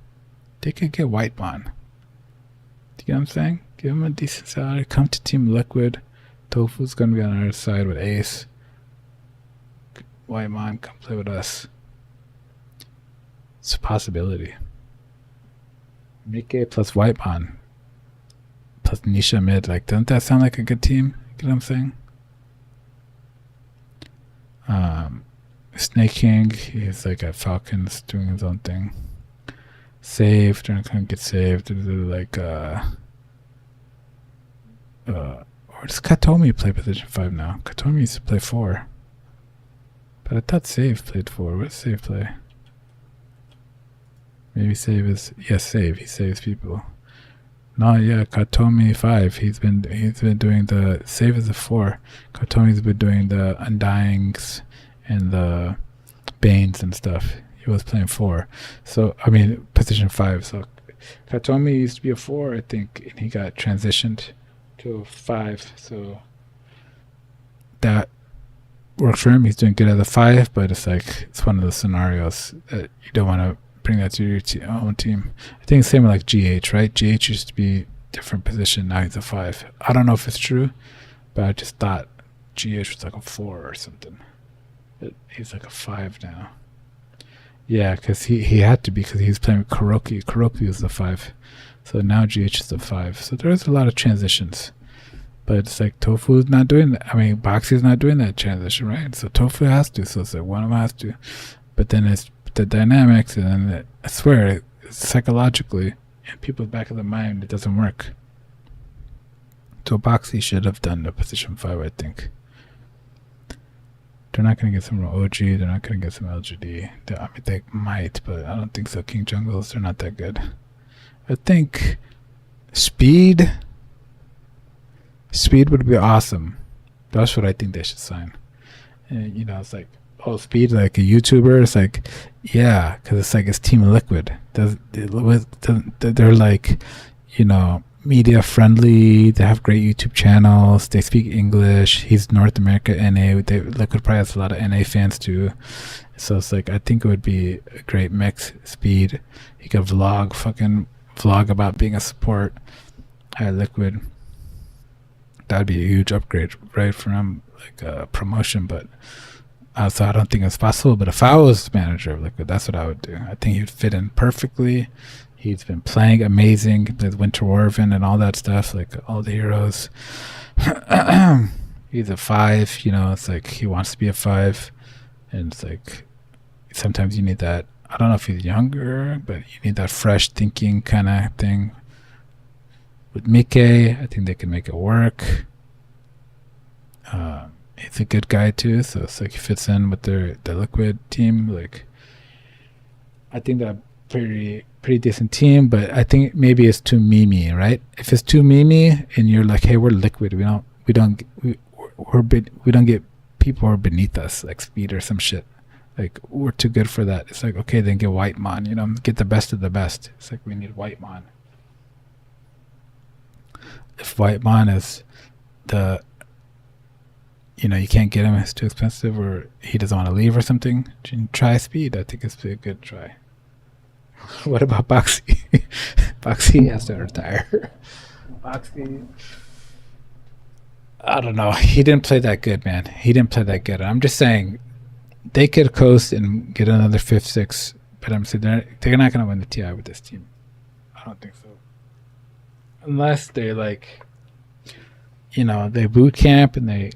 They could get White Mon. Do you get what I'm saying? Give him a decent salary. Come to Team Liquid. Tofu's going to be on our side with Ace. White Mon, come play with us. It's a possibility. Mike plus White Mon plus Nisha mid. Like, doesn't that sound like a good team? You know what I'm saying? Snake King, he's like at Falcons doing his own thing. Saved, they're not gonna get saved. They're like what Or does Katomi play position 5 now? Katomi used to play 4. But I thought Save played 4. What does Save play? Maybe Save is... Yes, Save. He saves people. No, yeah, Katomi 5. He's been doing the... Save is a 4. Katomi's been doing the Undyings and the Banes and stuff. He was playing 4. So, I mean, position 5. So, Katomi used to be a 4, I think, and he got transitioned to a 5. So, that works for him. He's doing good at the 5, but it's like, it's one of those scenarios that you don't want to bring that to your own team. I think the same with like GH, right? GH used to be different position. Now he's a 5. I don't know if it's true, but I just thought GH was like a 4 or something. But he's like a 5 now. Yeah, because he had to be, because he was playing with Kuroki. Kuroki was the 5. So now GH is the 5. So there's a lot of transitions. But it's like Tofu's not doing that. I mean, Boxy's not doing that transition, right? So Tofu has to. So it's like one of them has to. But then it's the dynamics, and then I swear, psychologically, in people's back of the mind, it doesn't work. So Boxy should have done the position 5, I think. They're not going to get some OG. They're not going to get some LGD. I mean, they might, but I don't think so. King Jungles, they're not that good. I think Speed would be awesome. That's what I think they should sign. And, it's like, oh, Speed, like a YouTuber. It's like, yeah, because it's like it's Team Liquid. They're like, media friendly. They have great YouTube channels. They speak English. He's North America NA. Liquid probably has a lot of NA fans too. So it's like, I think it would be a great mix. Speed. He could vlog about being a support at Liquid. That'd be a huge upgrade, right, for him, like a promotion. But so I don't think it's possible. But if I was manager of Liquid, that's what I would do. I think he'd fit in perfectly. He's been playing amazing with Winter Warven and all that stuff, like all the heroes. He's a 5, it's like he wants to be a 5. And it's like sometimes you need that. I don't know if he's younger, but you need that fresh thinking kind of thing. With Mike, I think they can make it work. He's a good guy too, so it's like he fits in with the Liquid team. Like, I think that pretty decent team, but I think maybe it's too memey, right? If it's too memey and you're like, hey, we're Liquid, we don't get people who are beneath us, like Speed or some shit. Like, we're too good for that. It's like, okay, then get Whitemon, get the best of the best. It's like, we need Whitemon. If Whitemon is the, you can't get him, it's too expensive, or he doesn't want to leave or something, try Speed. I think it's a good try. What about Boxy? Boxy has to retire. Boxy, I don't know. He didn't play that good, man. He didn't play that good. I'm just saying, they could coast and get another 5th, 6th, but I'm saying they're not going to win the TI with this team. I don't think so. Unless they they boot camp and they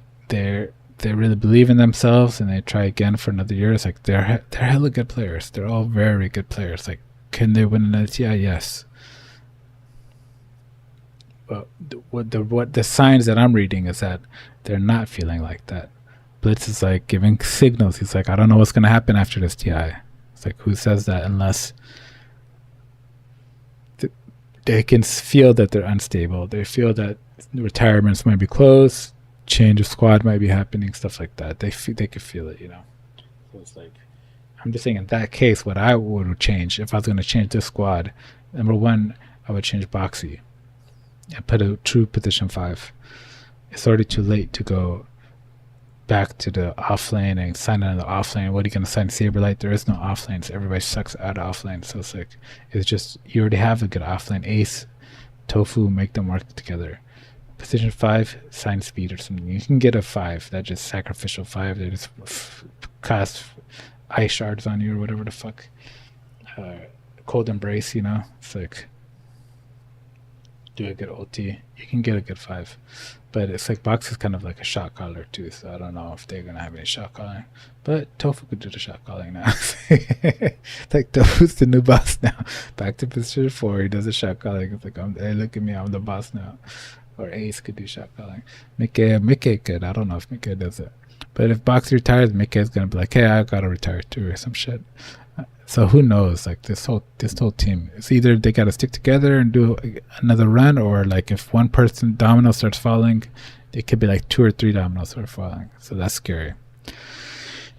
really believe in themselves and they try again for another year. It's like they're hella good players. They're all very good players. Like, can they win another TI? Yes. But what the signs that I'm reading is that they're not feeling like that. Blitz is like giving signals. He's like, I don't know what's going to happen after this TI. It's like, who says that unless they can feel that they're unstable. They feel that retirements might be close, change of squad might be happening, stuff like that. They could feel it, So it's like, I'm just saying, in that case, what I would change if I was going to change this squad, number 1, I would change Boxy and put a true position 5. It's already too late to go back to the offlane and sign another offlane. What are you going to sign? Saberlight? There is no offlane, so everybody sucks out of offlane. So it's like, it's just, you already have a good offlane. Ace, Tofu, make them work together. Position 5, sign Speed or something. You can get a 5, that just sacrificial 5. They just cast ice shards on you or whatever the fuck. Cold Embrace, It's like, do a good ulti. You can get a good 5. But it's like Box is kind of like a shot caller too, so I don't know if they're gonna have any shot calling. But Tofu could do the shot calling now. Like, Tofu's the new boss now. Back to position 4, he does the shot calling. It's like, hey, look at me, I'm the boss now. or Ace could do shot calling. Mickey could. I don't know if Mickey does it. But if Boxy retires, Mickey's gonna be like, "Hey, I gotta retire too," or some shit. So who knows? Like this whole team, it's either they gotta stick together and do another run, or like if one person domino starts falling, it could be like 2 or 3 dominoes start falling. So that's scary.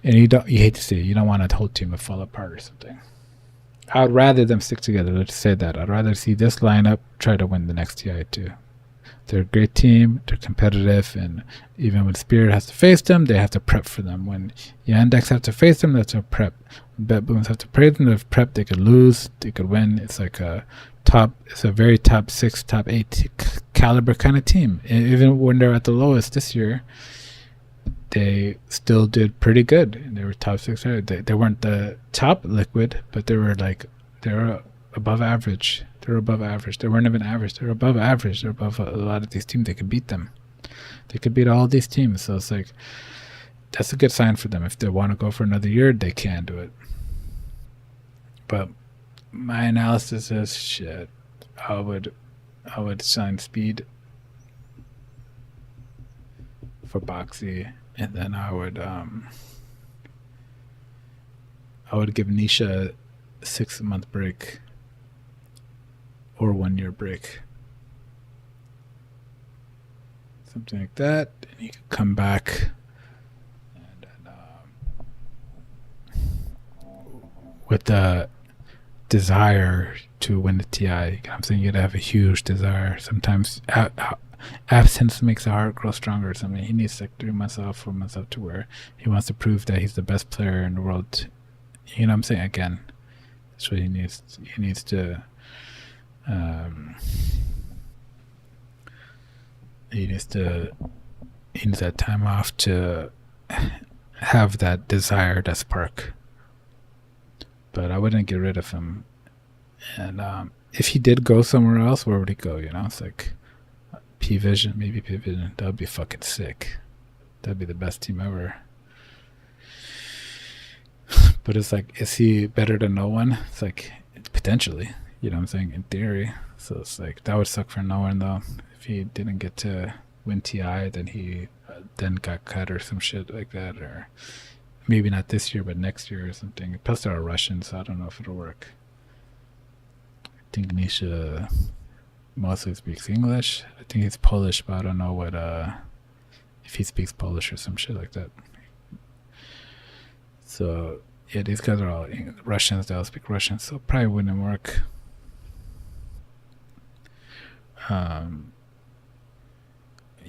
And you hate to see it. You don't want a whole team to fall apart or something. I would rather them stick together. Let's say that. I'd rather see this lineup try to win the next TI too. They're a great team. They're competitive, and even when Spirit has to face them, they have to prep for them. When Yandex have to face them, that's a prep. Bet Booms have to praise them. They've prep. They could lose. They could win. It's like a top. It's a very top 6, top 8 caliber kind of team. And even when they're at the lowest this year, they still did pretty good. And they were top 6. They weren't the top liquid, but they were above average. They were above average. They weren't even average. They were above average. They're above a lot of these teams. They could beat them. They could beat all these teams. So it's like, that's a good sign for them. If they want to go for another year, they can do it. But my analysis is shit. I would sign Speed for Boxy, and then I would give Nisha a 6-month break or 1-year break, something like that, and he could come back and then, with the desire to win the TI. I'm saying you gotta have a huge desire. Sometimes absence makes the heart grow stronger or something. He needs like 3 months off, 4 months off, to where he wants to prove that he's the best player in the world. You know what I'm saying? Again, that's what he needs. He needs to he needs that time off to have that desire, that spark. But I wouldn't get rid of him. And if he did go somewhere else, where would he go? You know, it's like P-Vision, maybe P-Vision. That would be fucking sick. That'd be the best team ever. But it's like, is he better than no one? It's like, potentially. You know what I'm saying? In theory. So it's like, that would suck for no one, though. If he didn't get to win TI, then he then got cut or some shit like that. Or maybe not this year, but next year or something. Plus, there are Russians, so I don't know if it'll work. I think Nisha mostly speaks English. I think he's Polish, but I don't know what if he speaks Polish or some shit like that. So yeah, these guys are all Russians. They all speak Russian, so probably wouldn't work.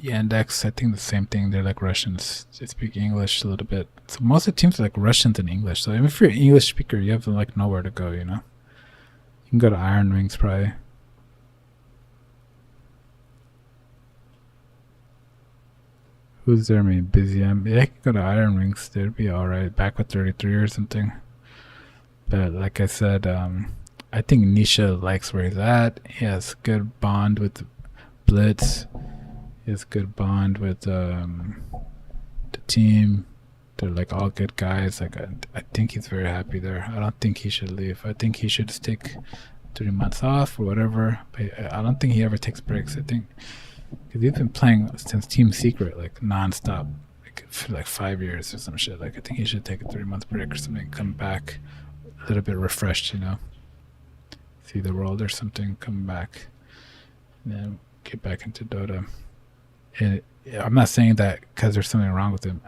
Yandex, I think the same thing. They're like Russians. They speak English a little bit. So most of the teams are like Russians and English. So even if you're an English speaker, you have like nowhere to go, you know? You can go to Iron Wings probably. Who's there? I mean, busy. Yeah, I can go to Iron Wings. They'd be alright. Back with 33 or something. But like I said, I think Nisha likes where he's at. He has good bond with Blitz. He has good bond with the team. They're like all good guys. Like I think he's very happy there. I don't think he should leave. I think he should just take 3 months off or whatever. But I don't think he ever takes breaks. I think because he's been playing since Team Secret, like nonstop, like for like 5 years or some shit. Like I think he should take a 3-month break or something. Come back a little bit refreshed, you know. See the world or something. Come back, and then get back into Dota. And I'm not saying that because there's something wrong with him.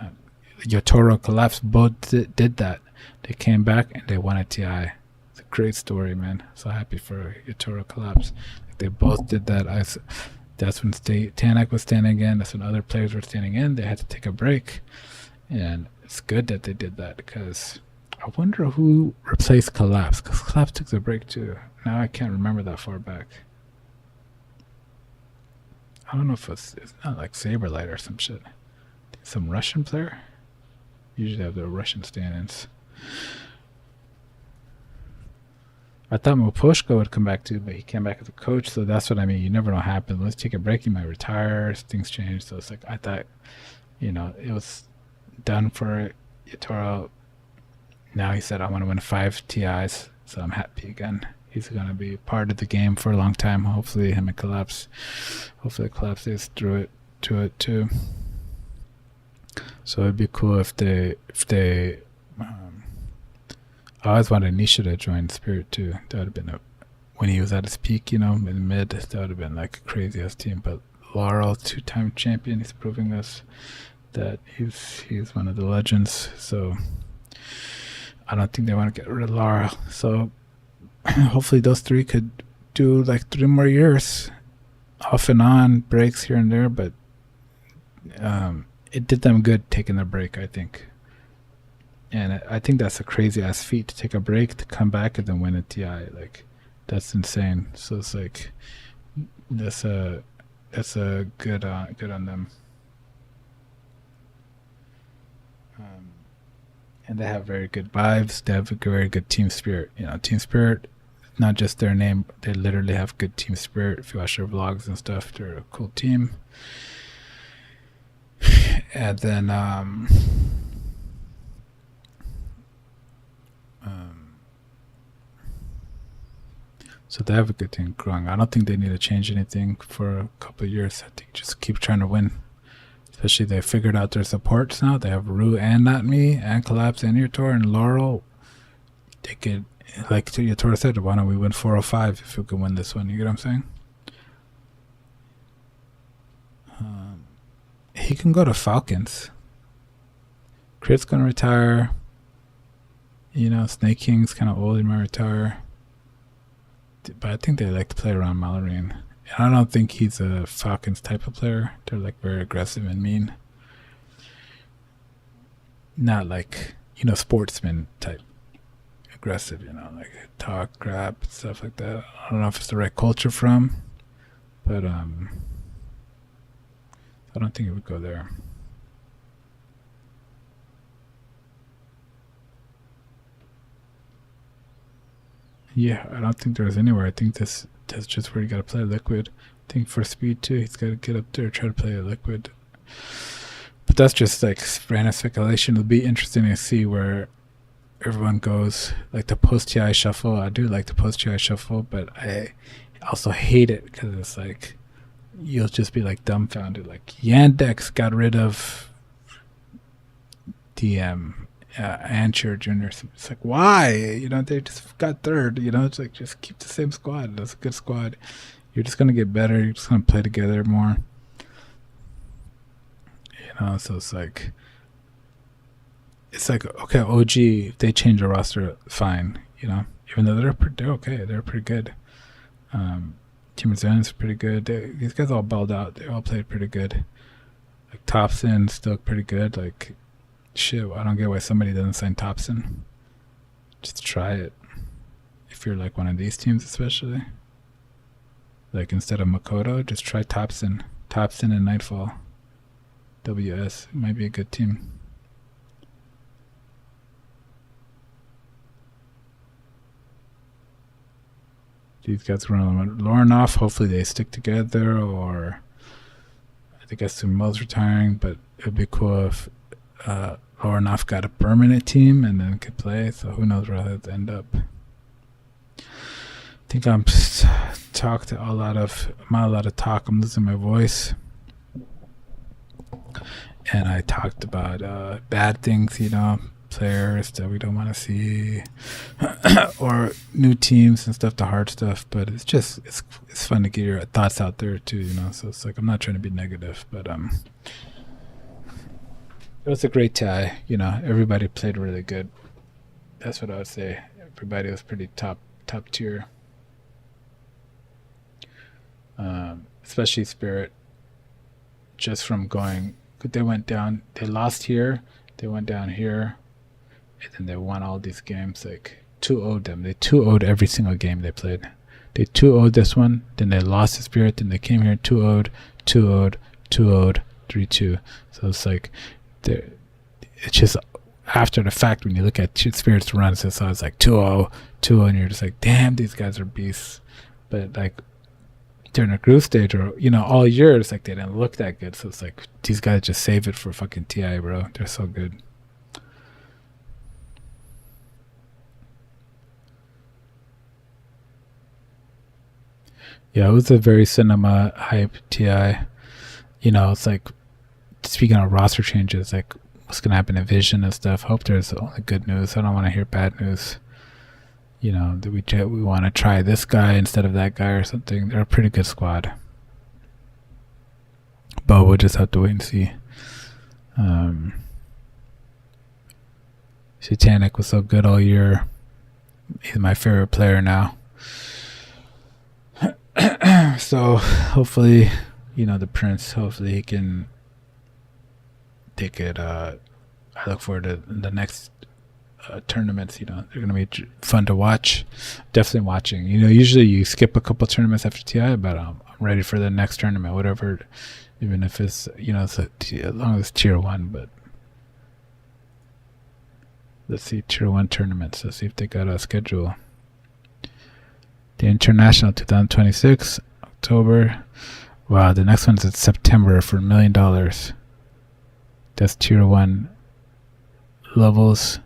Yotaro Collapse both did that. They came back and they won a TI. It's a great story, man. So happy for Yotaro Collapse. Like they both did that. That's when Tanak was standing in. That's when other players were standing in. They had to take a break. And it's good that they did that because I wonder who replaced Collapse. Because Collapse took the break too. Now I can't remember that far back. I don't know if it's not like Saberlight or some shit. Some Russian player? Usually have the Russian stand-ins. I thought Moposhko would come back too, but he came back as a coach, so that's what I mean. You never know what happens. Let's take a break. He might retire. Things change. So it's like, I thought, you know, it was done for Yotaro. Now he said, I want to win 5 TIs, so I'm happy again. he's gonna be part of the game for a long time. Hopefully, him and Collapse. Hopefully, Collapse is through it too. So it'd be cool if they. I always wanted Nisha to join Spirit too. That would have been when he was at his peak, in mid. That would have been like a crazy ass team. But Laurel, 2-time champion, he's proving us that he's one of the legends. So I don't think they want to get rid of Laurel. So hopefully those three could do like 3 more years, off and on, breaks here and there. But it did them good taking a break, I think. And I think that's a crazy ass feat to take a break, to come back and then win a TI. Like, that's insane. So it's like that's a good on them. And they have very good vibes. They have a very good team spirit. Team spirit, not just their name. They literally have good team spirit. If you watch their vlogs and stuff, they're a cool team. And then so they have a good thing growing. I don't think they need to change anything for a couple of years. I think just keep trying to win. Especially they figured out their supports now. They have Rue and Not Me and Collapse and Yator and Laurel. They could, like Yator said, why don't we win 405 if we can win this one? You get what I'm saying? He can go to Falcons. Crit's gonna retire. Snake King's kind of old. He might retire. But I think they like to play around Mallory. I don't think he's a Falcons type of player. They're like very aggressive and mean. Not like, sportsman type aggressive, like talk, grab, stuff like that. I don't know if it's the right culture for him, but I don't think it would go there. Yeah, I don't think there's anywhere. I think that's just where you got to play Liquid. I think for speed too, he's got to get up there, try to play a Liquid. But that's just like random speculation. It'll be interesting to see where everyone goes. Like the post-TI shuffle, I do like the post-TI shuffle, but I also hate it because it's like you'll just be like dumbfounded. Like Yandex got rid of DM. Ancher Jr. It's like, why? They just got third. It's like, just keep the same squad. That's a good squad. You're just gonna get better. You're just gonna play together more. So it's like okay, OG. If they change the roster, fine. Even though they're okay. They're pretty good. Team Zen's pretty good. These guys all balled out. They all played pretty good. Like Thompson still pretty good. Like. Shit, I don't get why somebody doesn't sign Thompson. Just try it. If you're like one of these teams, especially. Like instead of Makoto, just try Thompson. Thompson and Nightfall. WS might be a good team. These guys run Lauren off. Hopefully they stick together, or I think Sumo's retiring, but it'd be cool if Lornoff got a permanent team and then could play, so who knows where that end up. I think I'm talked a lot of talk. I'm losing my voice, and I talked about bad things, players that we don't want to see, or new teams and stuff, the hard stuff. But it's just it's fun to get your thoughts out there too, So it's like I'm not trying to be negative, but it was a great tie. Everybody played really good. That's what I would say. Everybody was pretty top tier. Especially Spirit. Just from going, they went down. They lost here. They went down here, and then they won all these games. Like 2-0'd them. They 2-0'd every single game they played. They 2-0'd this one. Then they lost to Spirit. Then they came here 2-0'd, 2-0'd, 2-0'd, 3-2. So it's like. It's just after the fact when you look at Spirit's runs, so it's like 2-0, 2-0, and you're just like, damn, these guys are beasts. But like during a group stage or all year, it's like they didn't look that good. So it's like these guys just save it for fucking TI, bro. They're so good. Yeah, it was a very cinema hype TI. You know, it's like, speaking of roster changes, like what's gonna happen in Vision and stuff. Hope there's only good news. I don't want to hear bad news. You know, that we want to try this guy instead of that guy or something. They're a pretty good squad, but we'll just have to wait and see. Satanic was so good all year. He's my favorite player now. So hopefully, you know, the Prince, hopefully he can take it. I look forward to the next tournaments. You know, they're going to be fun to watch. Definitely watching. You know, usually you skip a couple tournaments after TI, but I'm ready for the next tournament, whatever, even if it's, you know, as long as it's tier 1. But let's see, tier 1 tournaments. Let's see if they got a schedule. The International 2026, October. Wow, the next one's in September for $1 million. That's tier 1 levels.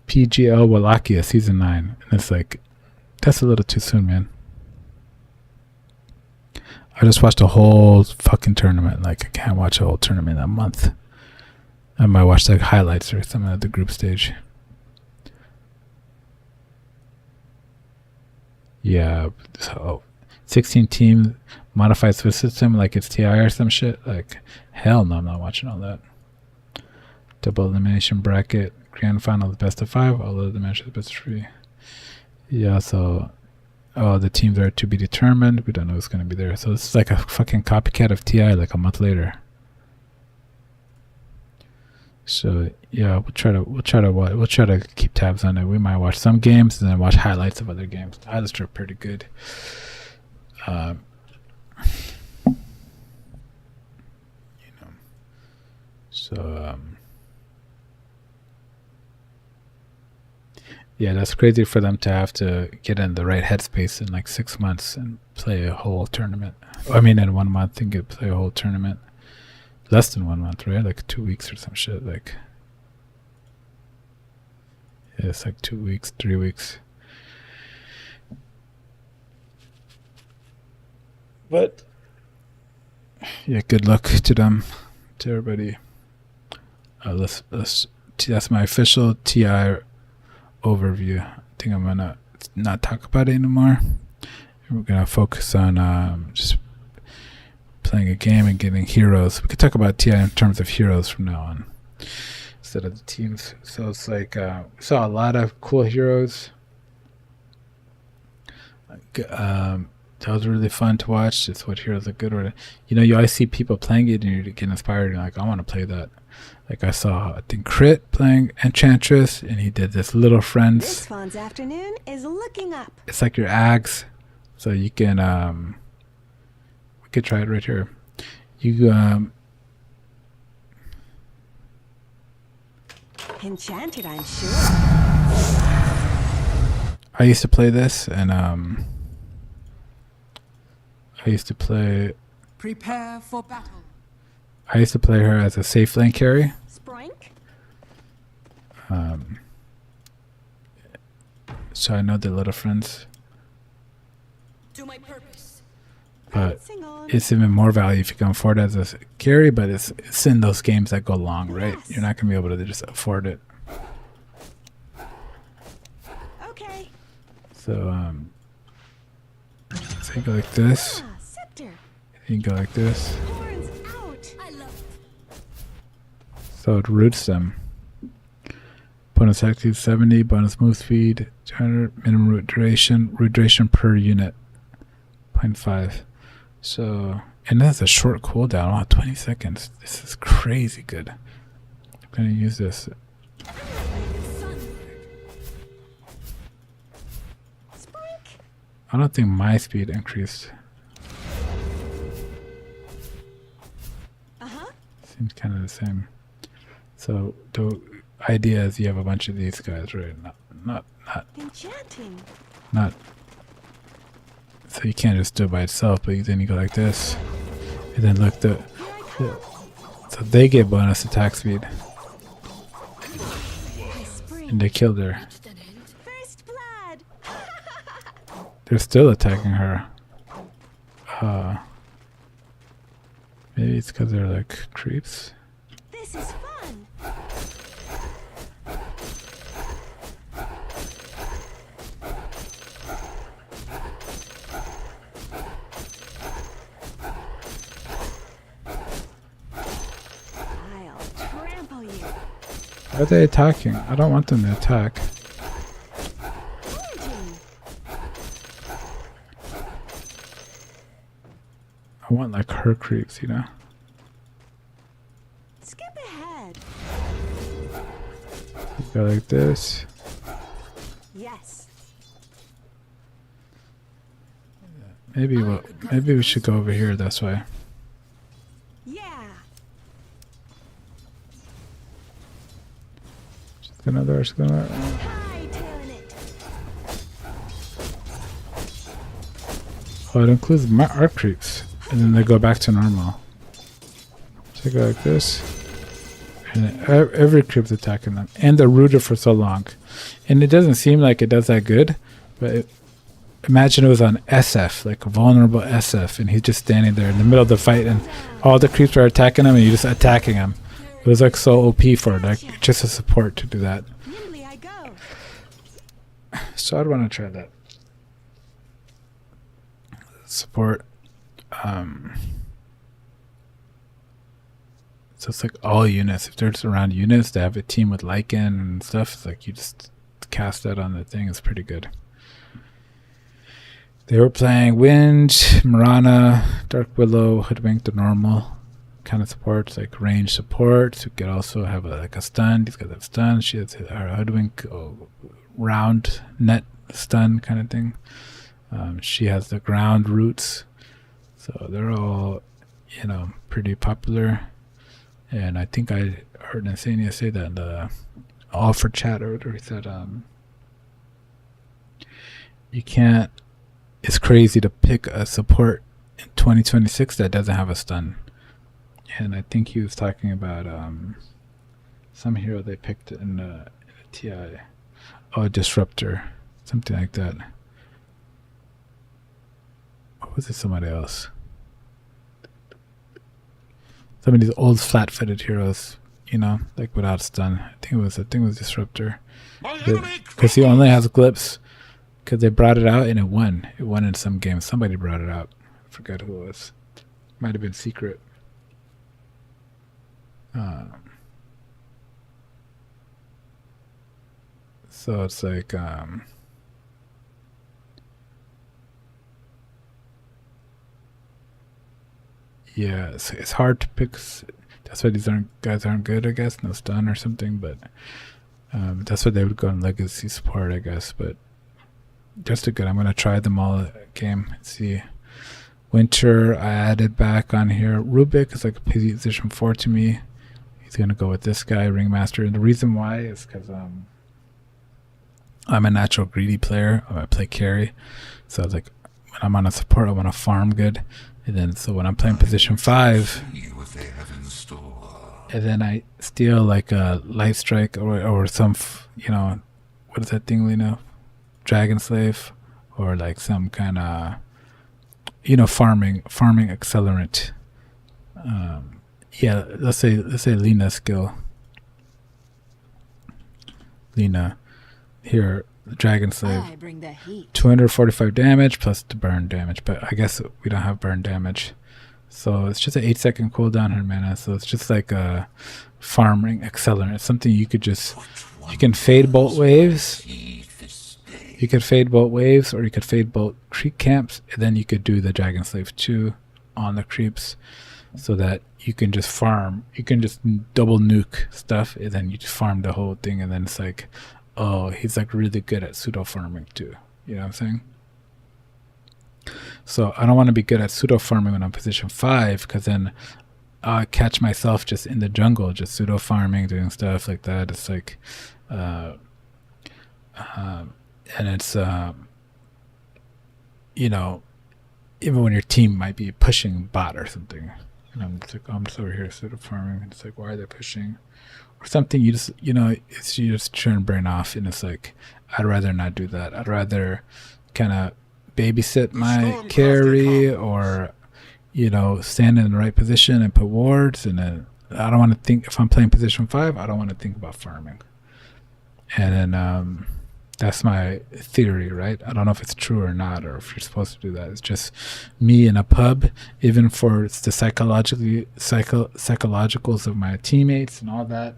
PGL Wallachia season 9. And it's like, that's a little too soon, man. I just watched a whole fucking tournament. Like, I can't watch a whole tournament in a month. I might watch like highlights or something at the group stage. Yeah, so 16 team modified Swiss system like it's TI or some shit. Like, hell no, I'm not watching all that. Double elimination bracket, grand final, best of 5, all of the matches best of 3. Yeah, so the teams are to be determined. We don't know who's gonna be there. So this is like a fucking copycat of TI like a month later. So yeah, we'll try to keep tabs on it. We might watch some games and then watch highlights of other games. The highlights are pretty good. You know, so yeah, that's crazy for them to have to get in the right headspace in like 6 months and play a whole tournament. I mean, in 1 month and play a whole tournament. Less than 1 month, right? Like 2 weeks or some shit. Like, yeah, it's like 2 weeks, 3 weeks. But yeah, good luck to them, to everybody. That's my official TI overview. I think I'm gonna not talk about it anymore. We're gonna focus on just playing a game and getting heroes. We could talk about TI in terms of heroes from now on instead of the teams. So it's like we saw a lot of cool heroes. That was really fun to watch. It's what heroes are good at. You know, you always see people playing it and you get inspired and you're like, I want to play that. Like I saw, I think, Crit playing Enchantress, and he did this Little Friends. This Fawn's afternoon is looking up. It's like your Ags, so you can we could try it right here. You Enchanted, I'm sure. I used to play this, and Prepare for battle. I used to play her as a safe lane carry. Sprink? So I know the Little Friends, To my purpose. but Dancing on. it's even more value if you can afford it as a carry. But it's in those games that go long, right? Yes. You're not gonna be able to just afford it. Okay. So so you go like this. Ah, scepter. You can go like this. Horns out. I love So it roots them. Bonus active 70, bonus move speed, 200, minimum root duration per unit, 0.5. So, and that's a short cooldown, wow, 20 seconds. This is crazy good. I'm gonna use this. Sprink. I don't think my speed increased. Uh-huh. Seems kind of the same. So the idea is you have a bunch of these guys, right? Enchanting. Not. So you can't just do it by itself, but then you go like this, and then look so they get bonus attack speed, I spring. and they killed her. First blood. They're still attacking her. Maybe it's because they're like creeps. This is fun. I'll trample you. Why are they attacking? I don't want them to attack. Foraging. I want like her creeps, you know? Skip ahead. Go like this. Yes. Maybe we should go over here this way. Yeah. Just gonna Hightailing it. Oh, it includes our creeps. And then they go back to normal. So go like this. And every creep's attacking them. And they're rooted for so long. And it doesn't seem like it does that good. But imagine it was on SF, like a vulnerable SF. And he's just standing there in the middle of the fight. And all the creeps are attacking him and you're just attacking him. It was like so OP for it. Like just a support to do that. Nimbly I go. So I'd want to try that. Support. So it's like all units. If they're just around units, they have a team with Lycan and stuff. It's like you just cast that on the thing. It's pretty good. They were playing Wind, Marana, Dark Willow, Hoodwink, the normal kind of supports, like range support. So you could also have like a stun. These guys have stun. She has her Hoodwink, round net stun kind of thing. She has the ground roots. So they're all, you know, pretty popular. And I think I heard Insania say that in the all for chat order. He said, you can't, it's crazy to pick a support in 2026 that doesn't have a stun. And I think he was talking about some hero they picked in the TI. Oh, Disruptor. Something like that. Or was it somebody else? Some of these old flat-footed heroes, you know, like without stun. I think it was Disruptor. Because he only has Glips. Because they brought it out and it won. It won in some game. Somebody brought it out. I forgot who it was. Might have been Secret. So it's like yeah, it's hard to pick. That's why these guys aren't good, I guess. No stun or something, but that's why they would go in legacy support, I guess. But just a good. I'm gonna try them all game and see. Winter, I added back on here. Rubik is like a position 4 to me. He's gonna go with this guy, Ringmaster, and the reason why is because I'm a natural greedy player. I play carry, so it's like when I'm on a support, I want to farm good. And then, so when I'm playing position 5, and then I steal like a light strike or some, you know, what is that thing we know? Dragon Slave, or like some kind of, you know, farming accelerant. Yeah, let's say Lina's skill. Lina, here, Dragon Slave. I bring the heat. 245 damage plus the burn damage, but I guess we don't have burn damage. So it's just an 8-second cooldown her mana, so it's just like a farming accelerant. It's something you could just, you can fade bolt waves. You could fade bolt waves, or you could fade bolt creep camps, and then you could do the Dragon Slave 2 on the creeps, so that you can just farm. You can just double nuke stuff, and then you just farm the whole thing, and then it's like, oh, he's like really good at pseudo farming too. You know what I'm saying? So I don't want to be good at pseudo farming when I'm position 5, because then I'll catch myself just in the jungle, just pseudo farming, doing stuff like that. It's like, and it's, you know, even when your team might be pushing bot or something, and I'm just like, oh, I'm just over here pseudo farming, and it's like, why are they pushing? Or something, you just, you know, you just turn brain off, and it's like, I'd rather not do that. I'd rather kind of babysit my carry, or stand in the right position and put wards. And then I don't want to think, if I'm playing position 5, I don't want to think about farming. And then that's my theory, right? I don't know if it's true or not, or if you're supposed to do that. It's just me in a pub, even for the psychologicals of my teammates and all that.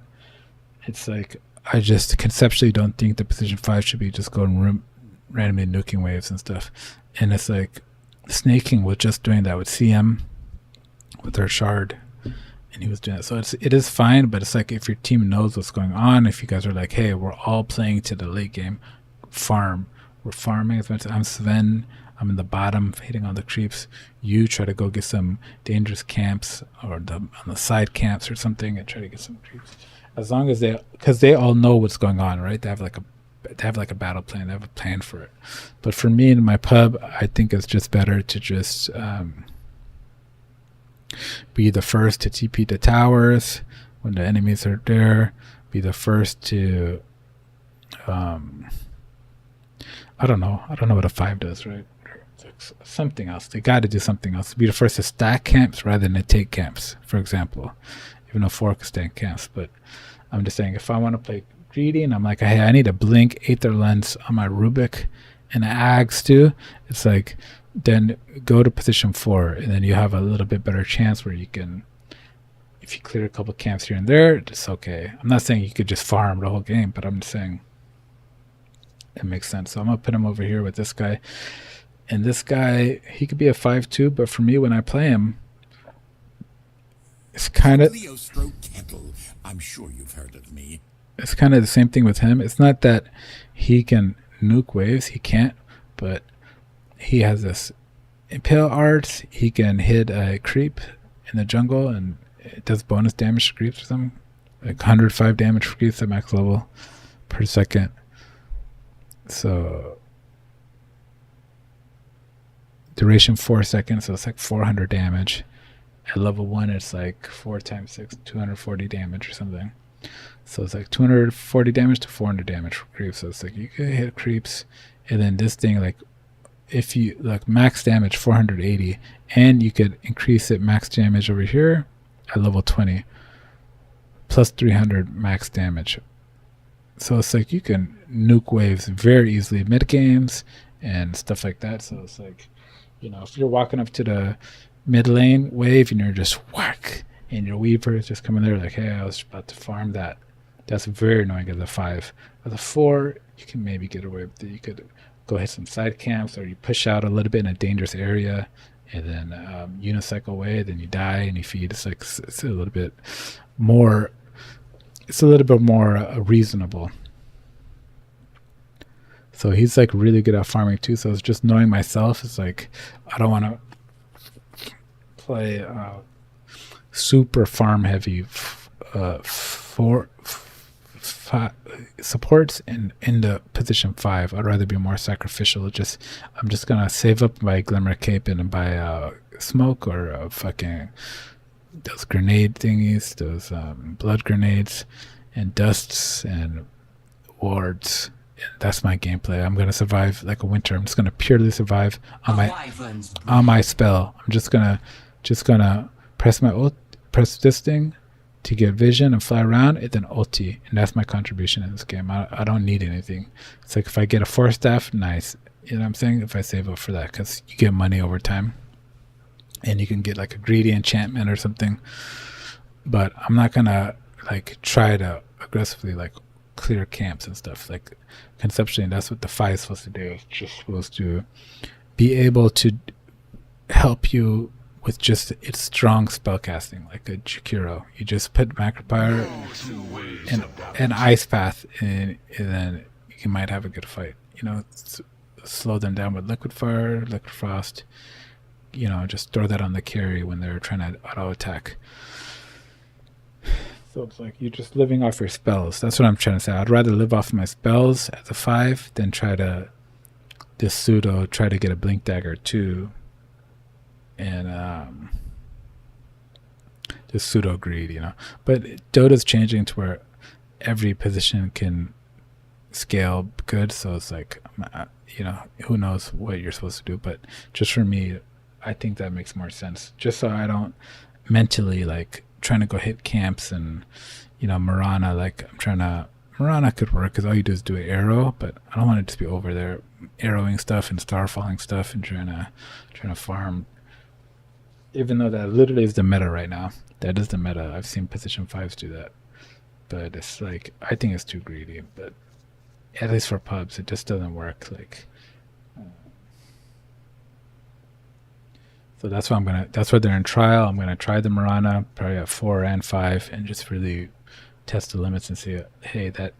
It's like, I just conceptually don't think the position 5 should be just going randomly nuking waves and stuff. And it's like, Snaking was just doing that with CM, with their shard, and he was doing it. So it is fine, but it's like, if your team knows what's going on, if you guys are like, hey, we're all playing to the late game, we're farming as much. I'm Sven, I'm in the bottom hitting on the creeps. You try to go get some dangerous camps, or on the side camps or something, and try to get some creeps. As long as because they all know what's going on, right? They have like a battle plan. They have a plan for it. But for me in my pub, I think it's just better to just be the first to TP the towers when the enemies are there. Be the first to I don't know what a 5 does, right? It's like something else. They got to do something else. Be the first to stack camps rather than to take camps, for example. Even though 4 can stack camps, but I'm just saying, if I want to play greedy and I'm like, hey, I need a blink Aether Lens on my Rubik and Ags too, it's like, then go to position 4, and then you have a little bit better chance where you can, if you clear a couple camps here and there, it's okay. I'm not saying you could just farm the whole game, but I'm just saying it makes sense. So I'm gonna put him over here with this guy, and this guy, he could be a 5-2, but for me, when I play him, it's kind of, I'm sure you've heard of me. It's kind of the same thing with him. It's not that he can nuke waves, he can't, but he has this impale art. He can hit a creep in the jungle, and it does bonus damage to creeps or something, like 105 damage for creeps at max level per second. So duration 4 seconds, so it's like 400 damage. At level 1, it's like 4 times 6, 240 damage or something. So it's like 240 damage to 400 damage for creeps. So it's like, you can hit creeps, and then this thing, like, if you like max damage 480, and you could increase it max damage over here at level 20 plus 300 max damage. So it's like, you can nuke waves very easily mid games and stuff like that. So it's like, if you're walking up to the mid lane wave and you're just whack, and your weaver is just coming there like, hey, I was about to farm that. That's very annoying as a 5. As a 4, you can maybe get away with it. You could go hit some side camps, or you push out a little bit in a dangerous area, and then unicycle away, then you die and you feed. It's like, it's a little bit more reasonable. So he's like really good at farming too. So it's just knowing myself. It's like, I don't want to play super farm heavy supports in the position 5. I'd rather be more sacrificial. I'm just gonna save up my Glimmer Cape and buy smoke, or fucking those grenade thingies, those blood grenades and dusts and wards. That's my gameplay. I'm gonna survive like a winter. I'm just gonna purely survive on my spell. I'm just gonna press this thing to get vision and fly around, and then ulti, and that's my contribution in this game. I don't need anything. It's like, if I get a 4 staff, nice. You know what I'm saying? If I save up for that, because you get money over time, and you can get like a greedy enchantment or something. But I'm not gonna like try to aggressively like clear camps and stuff. Like, conceptually, that's what the 5 is supposed to do. It's just supposed to be able to help you with just its strong spellcasting, like a Jakiro. You just put Macropyre and Ice Path, and then you might have a good fight. Slow them down with Liquid Fire, Liquid Frost. Just throw that on the carry when they're trying to auto attack. So it's like, you're just living off your spells. That's what I'm trying to say. I'd rather live off my spells as a 5 than try to get a Blink Dagger too, and just pseudo greed, But Dota's changing to where every position can scale good, so it's like, you know, who knows what you're supposed to do. But just for me, I think that makes more sense. Just so I don't mentally like trying to go hit camps and, you know, Marana, like Marana could work because all you do is do an arrow, but I don't want to just be over there arrowing stuff and starfalling stuff and trying to farm. Even though that literally is the meta right now. That is the meta. I've seen position 5s do that. But it's like, I think it's too greedy. But at least for pubs, it just doesn't work. Like, so that's why that's why they're in trial. I'm gonna try the Marana probably at 4 and 5 and just really test the limits and see, hey, that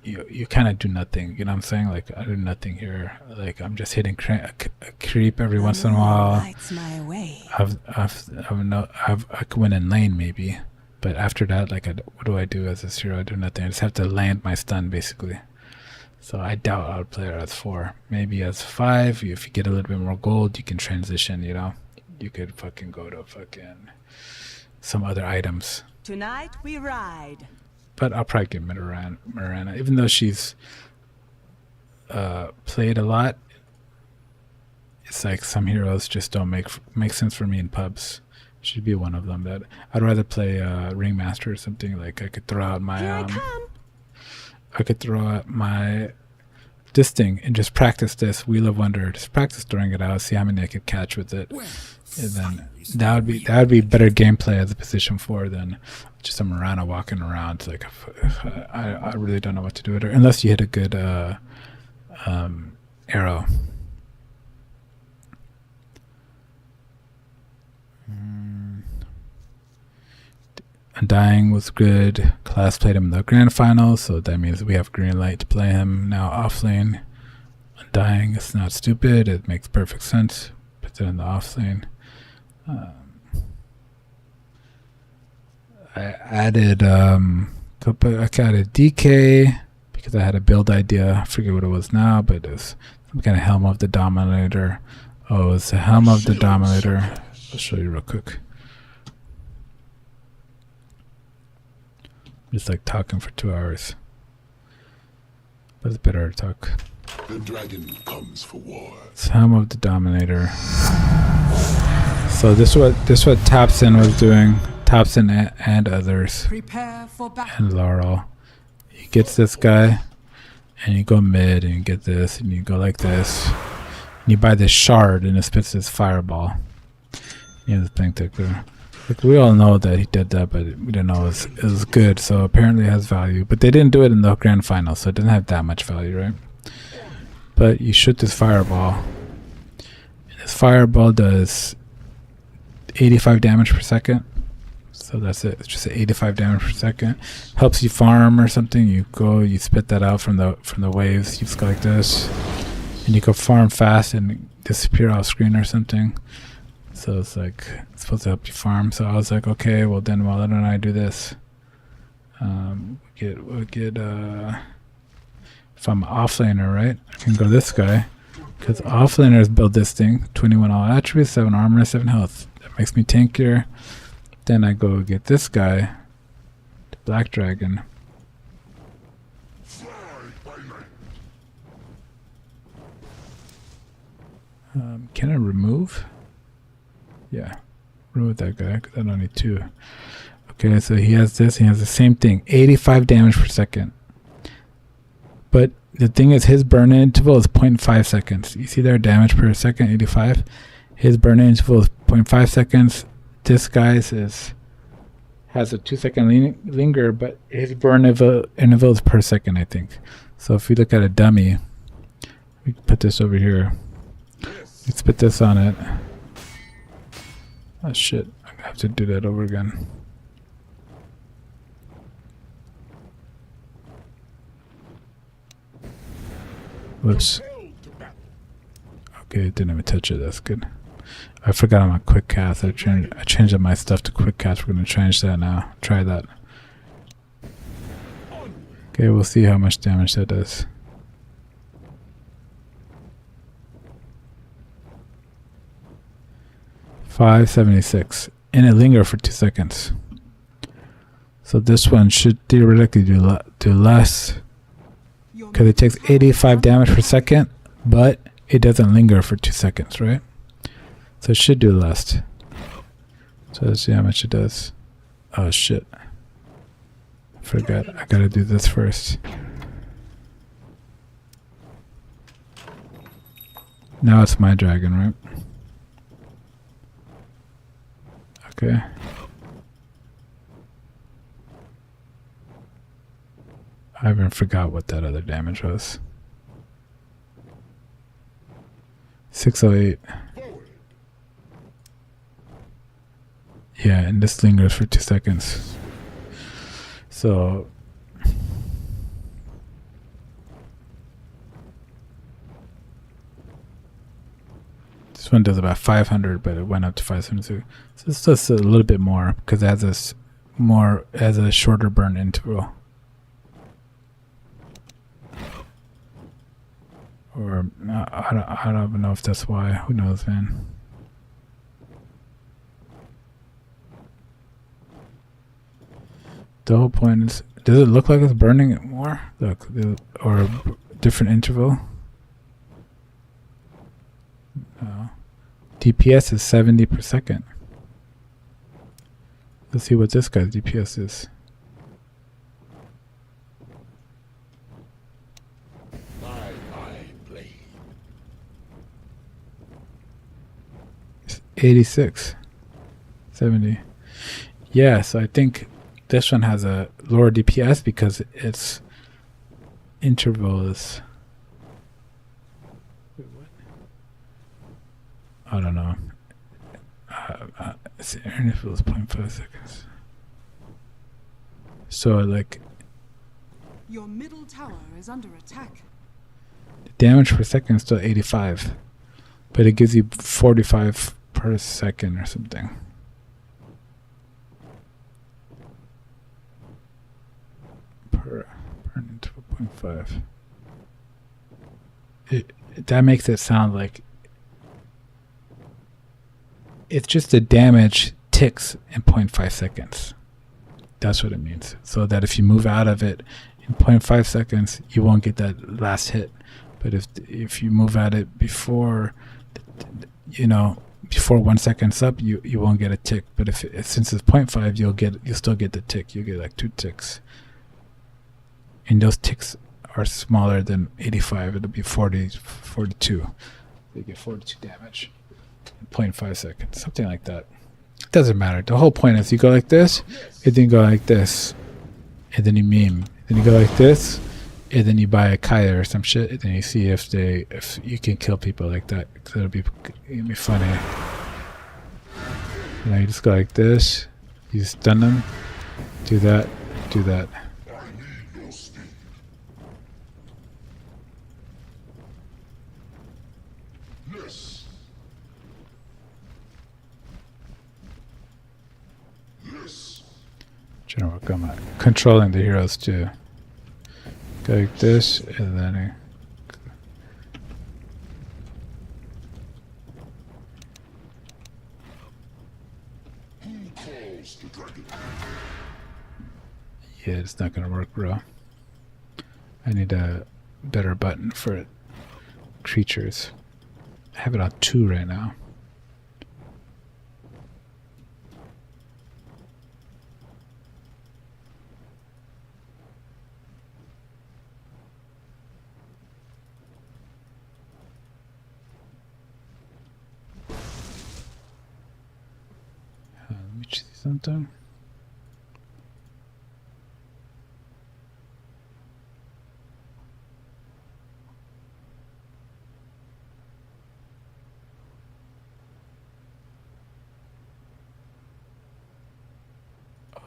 you kind of do nothing. You know what I'm saying? Like, I do nothing here. Like, I'm just hitting a creep every once in a while. Lights my way. I could win in lane maybe, but after that, like, what do I do as a 0? I do nothing. I just have to land my stun basically. So I doubt I would play her as 4. Maybe as 5, if you get a little bit more gold, you can transition, you know? You could fucking go to fucking some other items. Tonight we ride. But I'll probably get Marana. Even though she's played a lot, it's like some heroes just don't make sense for me in pubs. She'd be one of them. That I'd rather play Ringmaster or something. Like, I could throw out my Here I come. I could throw out my this thing and just practice this Wheel of Wonder. Just practice throwing it out, see how many I could catch with it, and then that would be better gameplay as a position 4 than just a Marana walking around. It's like, I really don't know what to do with her unless you hit a good arrow. Undying was good. Class played him in the grand final, so that means we have green light to play him now off lane. Undying is not stupid. It makes perfect sense. Put it in the off lane. I added DK because I had a build idea. I forget what it was now, but it's some kind of Helm of the Dominator. Oh, it's the Helm of the Dominator. I'll show you real quick. Just like talking for 2 hours. But it's better to talk. The dragon comes for war. It's Helm of the Dominator. So this is what Tapson was doing. Tapson and others. Prepare for battle. And Laurel. He gets this guy, and you go mid, and you get this, and you go like this. And you buy this shard, and it spits this fireball. You know, the thing there. Like, we all know that he did that, but we didn't know it was good, so apparently it has value. But they didn't do it in the grand final, so it didn't have that much value, right? But you shoot this fireball. And this fireball does 85 damage per second. So that's it. It's just 85 damage per second. Helps you farm or something. You spit that out from the waves. You just go like this. And you go farm fast and disappear off screen or something. So it's like, it's supposed to help you farm. So I was like, okay, well then why don't I do this? We'll get if I'm offlaner, right? I can go this guy. Because offlaners build this thing. 21 all attributes, 7 armor, 7 health. That makes me tankier. Then I go get this guy, the Black Dragon. Can I remove? Yeah, remove that guy because I don't need 2. Okay, so he has this. He has the same thing, 85 damage per second. But the thing is, his burn interval is 0.5 seconds. You see there, damage per second, 85. His burn interval is 0.5 seconds. This guy's has a 2-second linger, but his burn interval is per second, I think. So if we look at a dummy, we put this over here. Let's put this on it. Oh shit, I'm gonna have to do that over again. Whoops. Okay, didn't even touch it, that's good. I forgot on my quick cast. I changed up my stuff to quick cast. We're gonna change that now. Try that. Okay, we'll see how much damage that does. $576, and it linger for 2 seconds. So this one should theoretically do less, because it takes 85 damage per second but it doesn't linger for 2 seconds, right? So it should do less. So let's see how much it does. Oh shit. I forgot. I gotta do this first. Now it's my dragon, right? Okay. I even forgot what that other damage was. 608. Yeah, and this lingers for 2 seconds. So this one does about 500, but it went up to 572. So it's just a little bit more because it has a shorter burn interval. Or I don't even know if that's why. Who knows, man? The whole point is, does it look like it's burning it more? Look, or a different interval? No. DPS is 70 per second. Let's see what this guy's DPS is. It's 86. 70. Yeah, so I think this one has a lower DPS because its interval is... I don't know. Its interval is 0.5 seconds. So like Your middle tower is under attack. the damage per second is still 85, but it gives you 45 per second or something. Per interval 0.5. That makes it sound like it's just the damage ticks in 0.5 seconds. That's what it means. So that if you move out of it in 0.5 seconds, you won't get that last hit. But if you move at it before, before 1 second's up, you won't get a tick. But since it's 0.5, you'll still get the tick. You'll get like 2 ticks. And those ticks are smaller than 85. It'll be 42. You get 42 damage. 0.5 seconds, something like that. It doesn't matter. The whole point is you go like this, and then you go like this, and then you meme. Then you go like this, and then you buy a Kaya or some shit, and then you see if you can kill people like that. Cause it'll be funny. You just go like this, you stun them, do that, do that. Trying to work on my controlling the heroes too. Go like this, and then yeah, it's not gonna work, bro. I need a better button for creatures. I have it on 2 right now. Let me see something.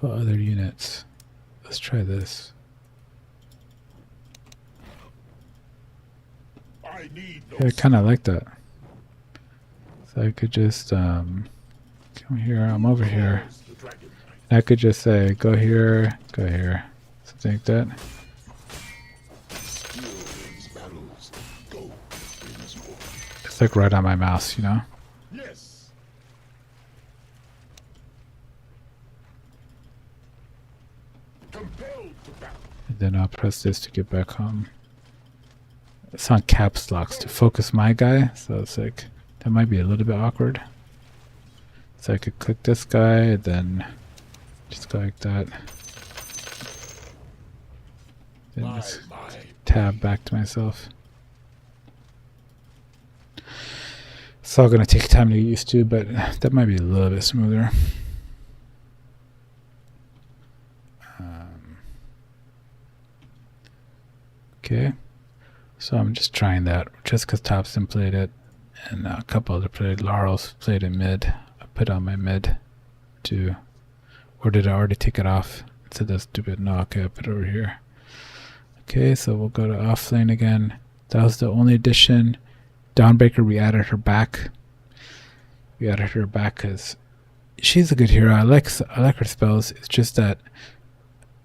Oh, other units. Let's try this. Yeah, I kind of like that. So I could just come here. I'm over here. And I could just say go here, something like that. It's like right on my mouse, Yes. Compelled to battle. And then I'll press this to get back home. it's on caps locks to focus my guy, so it's like that might be a little bit awkward. So I could click this guy and then just go like that. Then just tab back to myself. It's all gonna take time to get used to, but that might be a little bit smoother. Okay, so I'm just trying that just because Thompson played it, and a couple other played. Laurel's played it mid. I put on my mid too, or did I already take it off? It said that stupid. No, okay, I put it over here. Okay, so we'll go to off lane again. That was the only addition. Dawnbreaker, we added her back. We added her back because she's a good hero. I like her spells. It's just that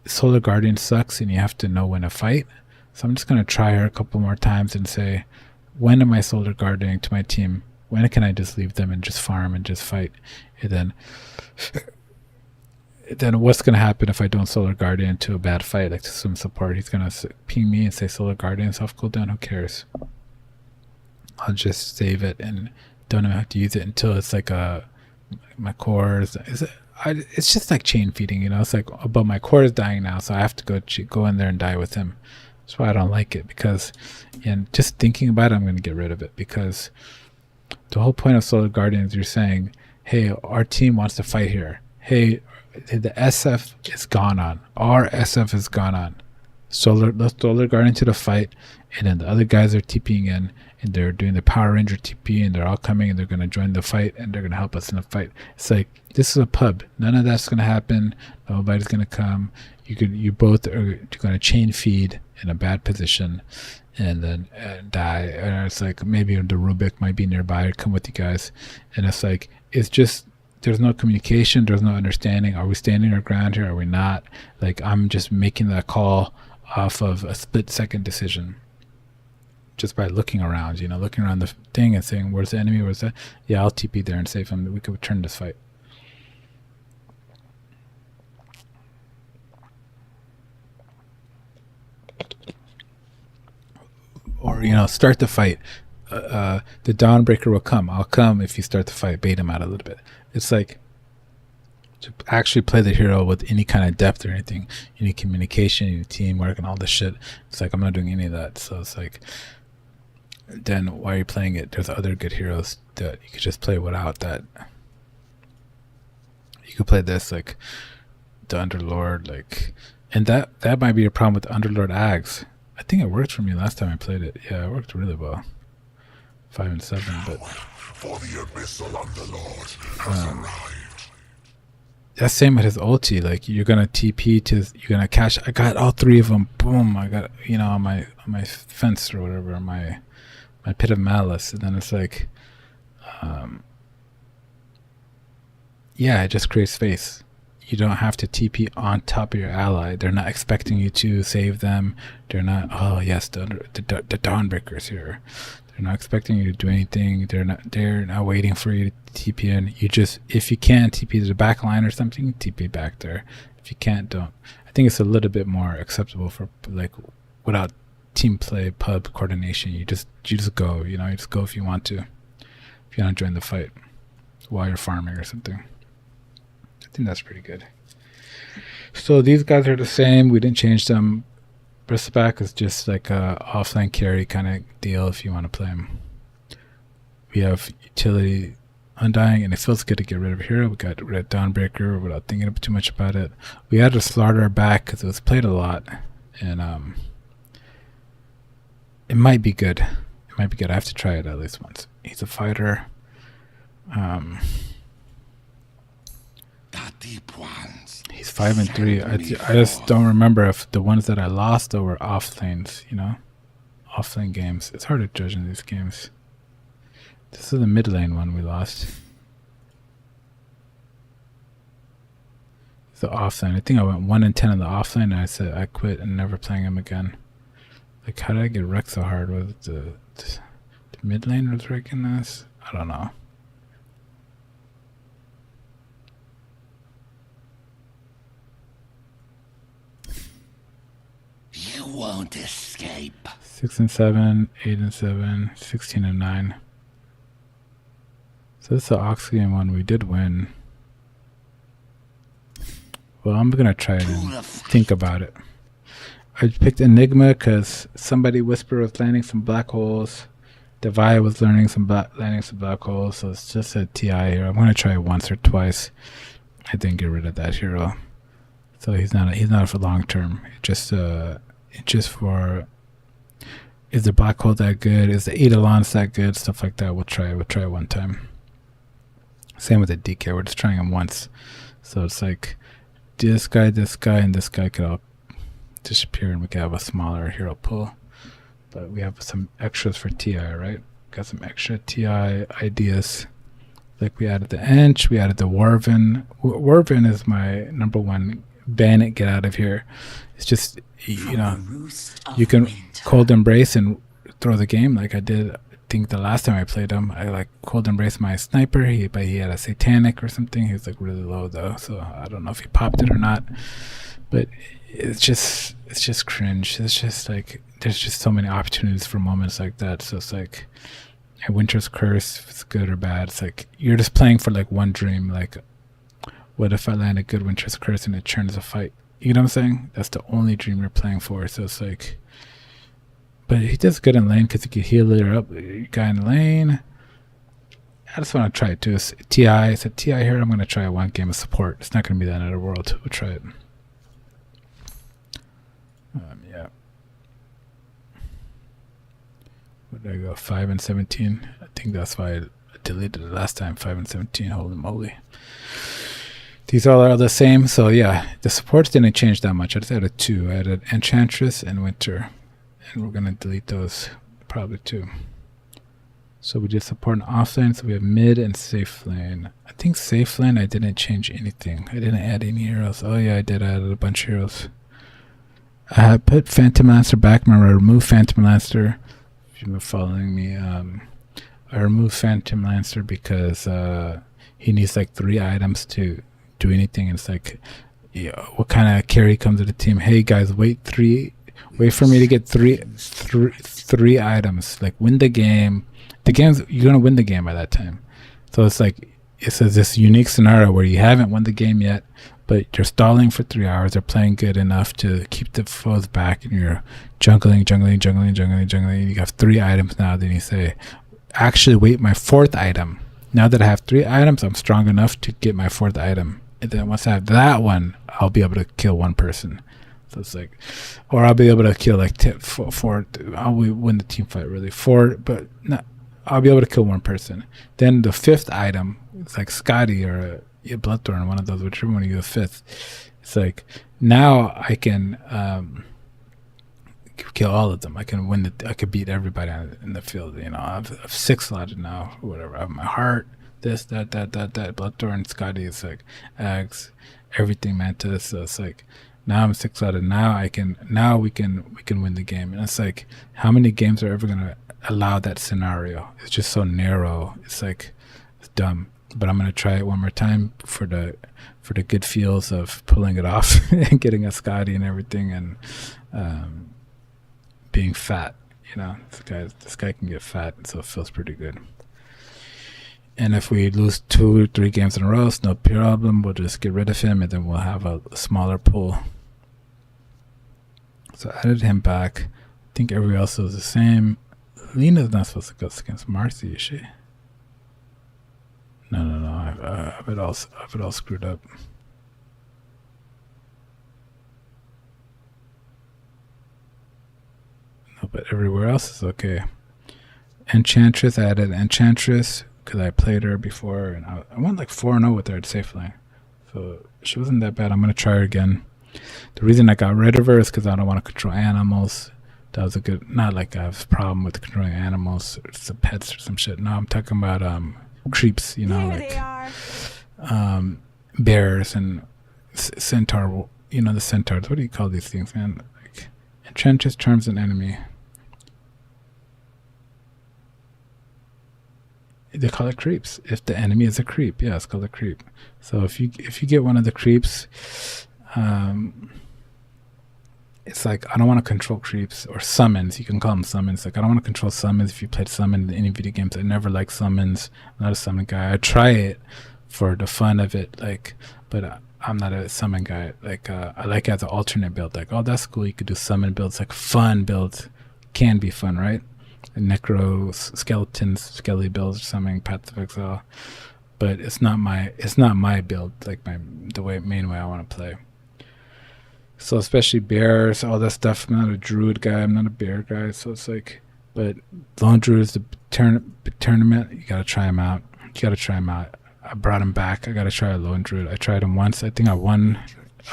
Solar Guardian sucks, and you have to know when to fight. So I'm just going to try her a couple more times and say, when am I Solar Guarding to my team? When can I just leave them and just farm and just fight? And then what's going to happen if I don't Solar Guardian to a bad fight, like to some support? He's going to ping me and say Solar Guardian soft cooldown. Who cares? I'll just save it and don't even have to use it until it's like my core it's just like chain feeding, you know. It's like, oh, but my core is dying now, so I have to go in there and die with him. That's why I don't like it, because, and just thinking about it, I'm going to get rid of it, because the whole point of Solar Guardian is you're saying, hey, our team wants to fight here. Hey, the SF is gone on. Our SF is gone on. Let's Solar Guardian to the fight, and then the other guys are TPing in, and they're doing the Power Ranger TP, and they're all coming, and they're going to join the fight, and they're going to help us in the fight. It's like, this is a pub. None of that's going to happen. Nobody's going to come. You both are going to chain feed in a bad position, and then die. And it's like, maybe the Rubik might be nearby or come with you guys. And it's like, it's just, there's no communication. There's no understanding. Are we standing our ground here? Are we not? Like, I'm just making that call off of a split-second decision, just by looking around, you know, looking around the thing and saying, where's the enemy? Where's that? Yeah, I'll TP there and save him. We could turn this fight. Or, you know, start the fight. The Dawnbreaker will come. I'll come if you start the fight. Bait him out a little bit. It's like, to actually play the hero with any kind of depth or anything, you need communication, you need teamwork and all this shit. It's like, I'm not doing any of that. So it's like, then why are you playing it? There's other good heroes that you could just play without that. You could play this, like the Underlord, like, and that might be a problem with the Underlord Ags. I think it worked for me last time I played it. Yeah, it worked really well. 5 and 7, but For the abyssal underlord has arrived. that's same with his ulti. Like, you're gonna TP to, you're gonna catch. I got all three of them. Boom! I got, you know, on my fence or whatever, my pit of malice, and then it's like, yeah, it just creates space. You don't have to TP on top of your ally. They're not expecting you to save them. They're not, oh yes, the Dawnbreaker's here. They're not expecting you to do anything. They're not waiting for you to TP in. You just, if you can TP to the back line or something, TP back there. If you can't, don't. I think it's a little bit more acceptable for, like, without team play, pub coordination. You just go, you know, you just go if you want to. If you want to join the fight while you're farming or something. I think that's pretty good. So these guys are the same. We didn't change them. Bristleback is just like a offline carry kind of deal if you want to play him. We have utility Undying, and it feels good to get rid of a hero. We got rid of Dawnbreaker without thinking too much about it. We added Slaughter back because it was played a lot, and it might be good. It might be good. I have to try it at least once. He's a fighter. He's 5 and 3. I just don't remember if the ones that I lost though were off lanes, you know, off lane games. It's hard to judge in these games. This is the mid lane one we lost. It's the off lane. I think I went 1 and 10 in the off lane, and I said I quit and never playing him again. Like, how did I get wrecked so hard? Was it the mid lane was wrecking us? I don't know. You won't escape. 6 and 7, 8 and 7, 16 and 9. So this is the Ox game one we did win. Well, I'm gonna try it and think about it. I picked Enigma because somebody whispered was landing some black holes. Devi was landing some black holes, so it's just a TI here. I'm gonna try it once or twice. I didn't get rid of that hero, so he's not for long term. It's just for, is the black hole that good? Is the Eidolons that good? Stuff like that. We'll try it one time. Same with the DK. We're just trying him once, so it's like this guy, and this guy could all disappear, and we can have a smaller hero pool. But we have some extras for TI, right? Got some extra TI ideas. Like we added the Ench, we added the Warven. Warven is my number one. Ban it, get out of here. It's just, you know, you can cold embrace and throw the game like I did. I think the last time I played him, I like cold embrace my sniper. But he had a satanic or something. He was like really low though, so I don't know if he popped it or not. But it's just cringe. It's just like there's just so many opportunities for moments like that. So it's like a Winter's Curse, if it's good or bad. It's like you're just playing for like one dream. Like, what if I land a good Winter's Curse and it turns a fight? You know what I'm saying? That's the only dream you're playing for. So it's like, but he does good in lane because he can heal it up. Guy in lane. I just want to try it too. It's TI. It's a TI here. I'm going to try one game of support. It's not going to be that end of the world. We'll try it. Yeah. Where did I go? 5 and 17. I think that's why I deleted it last time. 5 and 17. Holy moly. These all are the same. So yeah, the supports didn't change that much. I just added 2. I added Enchantress and Winter. And we're going to delete those probably too. So we did support and offlane. So we have mid and safe lane. I think safe lane I didn't change anything. I didn't add any heroes. Oh yeah, I did. I added a bunch of heroes. I put Phantom Lancer back. Remember, I removed Phantom Lancer. If you've been following me, I removed Phantom Lancer because he needs like 3 items to do anything. And it's like, what kind of carry comes to the team? Hey guys, wait for me to get three items. Like win the game. You're gonna win the game by that time. So it's like it's this unique scenario where you haven't won the game yet, but you're stalling for 3 hours. They're playing good enough to keep the foes back, and you're jungling. You have 3 items now. Then you say, actually, wait, my 4th item. Now that I have 3 items, I'm strong enough to get my 4th item. And then once I have that one, I'll be able to kill one person. So it's like, or I'll be able to kill like 4. I'll win the team fight really. 4, but not. I'll be able to kill one person. Then the 5th item, it's like Scotty or Bloodthorn, one of those, whichever one you go 5th. It's like now I can kill all of them. I can win. I could beat everybody in the field. You know, I've 6 slotted now. Or whatever. I have my heart. This, that. Bloodthorn, Scotty. It's like Axe, everything Mantis. So it's like now I'm 6 slotted. Now we can win the game. And it's like, how many games are ever gonna allow that scenario? It's just so narrow. It's like, it's dumb. But I'm gonna try it one more time for the good feels of pulling it off and getting a Scotty and everything, and being fat. You know, this guy can get fat, so it feels pretty good. And if we lose 2 or 3 games in a row, it's no problem. We'll just get rid of him, and then we'll have a smaller pool. So I added him back. I think everybody else was the same. Lena's not supposed to go against Marcy, is she? No. I have it all screwed up. No, but everywhere else is okay. Enchantress, I added Enchantress because I played her before, and I went like 4-0 with her at safe lane. So she wasn't that bad. I'm gonna try her again. The reason I got rid of her is because I don't want to control animals. That was a good, not like I have a problem with controlling animals or some pets or some shit. No, I'm talking about creeps, you know, like bears and centaur, you know, the centaurs. What do you call these things, man? Like, Enchantress charms an enemy. They call it creeps. If the enemy is a creep, yeah, it's called a creep. So if you get one of the creeps, it's like I don't want to control creeps or summons. You can call them summons. Like I don't want to control summons. If you played summon in any video games, I never liked summons. I'm not a summon guy. I try it for the fun of it, like, but I'm not a summon guy. Like I like it as an alternate build. Like, oh, that's cool. You could do summon builds, like fun builds. Can be fun, right? And necro skeletons, skelly builds or something, Path of Exile. But it's not my build, like main way I want to play. So especially bears, all that stuff. I'm not a druid guy. I'm not a bear guy. So it's like, but lone druid is the tournament. You gotta try him out. I brought him back. I gotta try a lone druid. I tried him once. I think I won.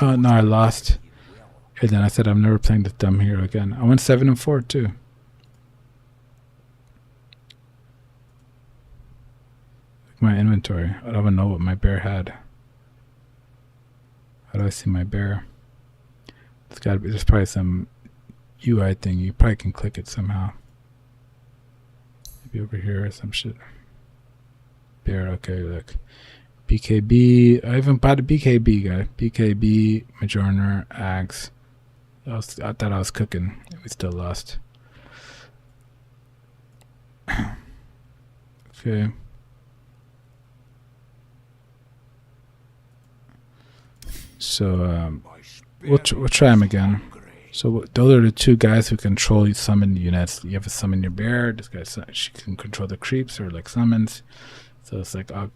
Oh no, I lost. And then I said I'm never playing this dumb hero again. I went 7-4 too. My inventory. I don't even know what my bear had. How do I see my bear? It's gotta be. There's probably some UI thing. You probably can click it somehow. Maybe over here or some shit. Bear. Okay, look. BKB. I even bought a BKB guy. BKB. Majorner. Axe. I thought I was cooking. We still lost. Okay. So we'll try him again. So those are the two guys who control summon units. You have to summon your bear. This guy, she can control the creeps or like summons. So it's like I'll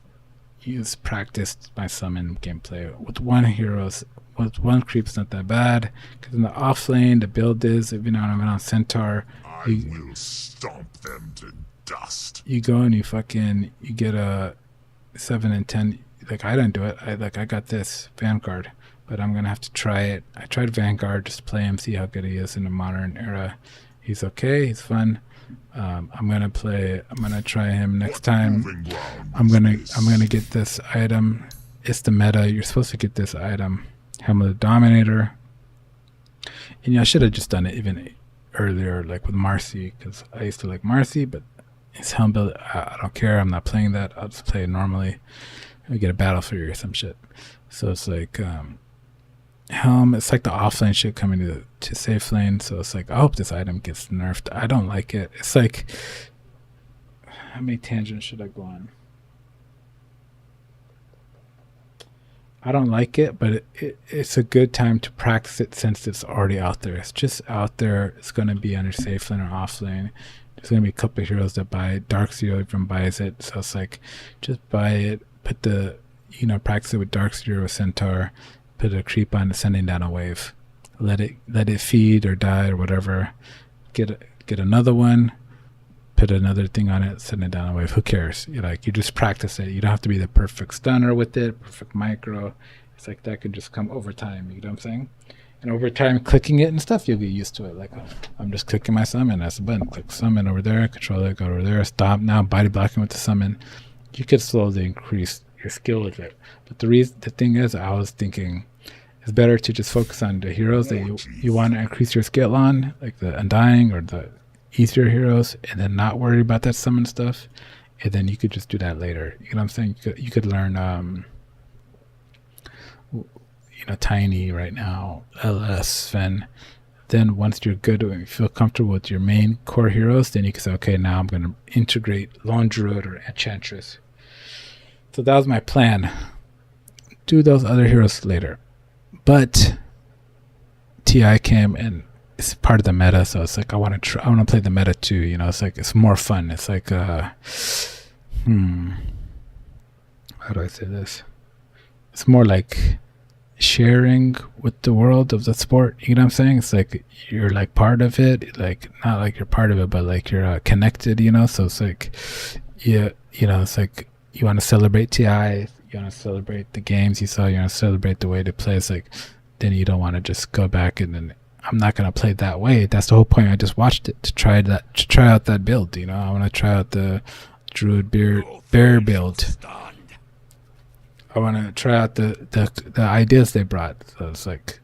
practice my summon gameplay with one heroes. With one creep's not that bad, because in the off lane the build is, if you know what I mean, on Centaur, I will stomp them to dust. You go and you get a 7 and 10. Like I didn't do it. I got this Vanguard, but I'm gonna have to try it. I tried Vanguard just to play him, see how good he is in the modern era. He's okay. He's fun. I'm gonna try him next time. I'm gonna get this item. It's the meta. You're supposed to get this item, Helm of the Dominator. And I should have just done it even earlier, like with Marcy, because I used to like Marcy, but his helm build, I don't care. I'm not playing that. I'll just play it normally. I get a Battle Fury or some shit. So it's like helm. It's like the offlane shit coming to safe lane. So it's like I hope this item gets nerfed. I don't like it. It's like, how many tangents should I go on? I don't like it, but it's a good time to practice it since it's already out there. It's just out there. It's going to be under safe lane or off lane. There's going to be a couple of heroes that buy it. Darkseer even buys it. So it's like, just buy it. Put the, practice it with Darkseer or Centaur. Put a creep on it, sending down a wave. Let it feed or die or whatever. Get another one. Put another thing on it, send it down a wave. Who cares? You just practice it. You don't have to be the perfect stunner with it, perfect micro. It's like that could just come over time. You know what I'm saying? And over time, clicking it and stuff, you'll get used to it. Like I'm just clicking my summon. That's a button. Click summon over there. Control it. Go over there. Stop. Now body blocking with the summon. You could slowly increase your skill with it. But the thing is, I was thinking, it's better to just focus on the heroes that you want to increase your skill on, like the Undying or the easier heroes, and then not worry about that summon stuff, and then you could just do that later. You know what I'm saying? You could learn Tiny right now, LS, Sven. Then once you're good and you feel comfortable with your main core heroes, then you can say, okay, now I'm going to integrate Lone Druid or Enchantress. So that was my plan. Do those other heroes later. But TI came and it's part of the meta, so it's like I want to play the meta too. It's like it's more fun. It's like how do I say this? It's more like sharing with the world of the sport. You know what I'm saying? It's like you're like part of it. Like not like you're part of it, but like you're connected. So it's like it's like you want to celebrate TI. You want to celebrate the games you saw. You want to celebrate the way they play. It's like then you don't want to just go back and then. I'm not gonna play that way. That's the whole point. I just watched it to try out that build. I want to try out the Druid Bear build. I want to try out the ideas they brought. So it's like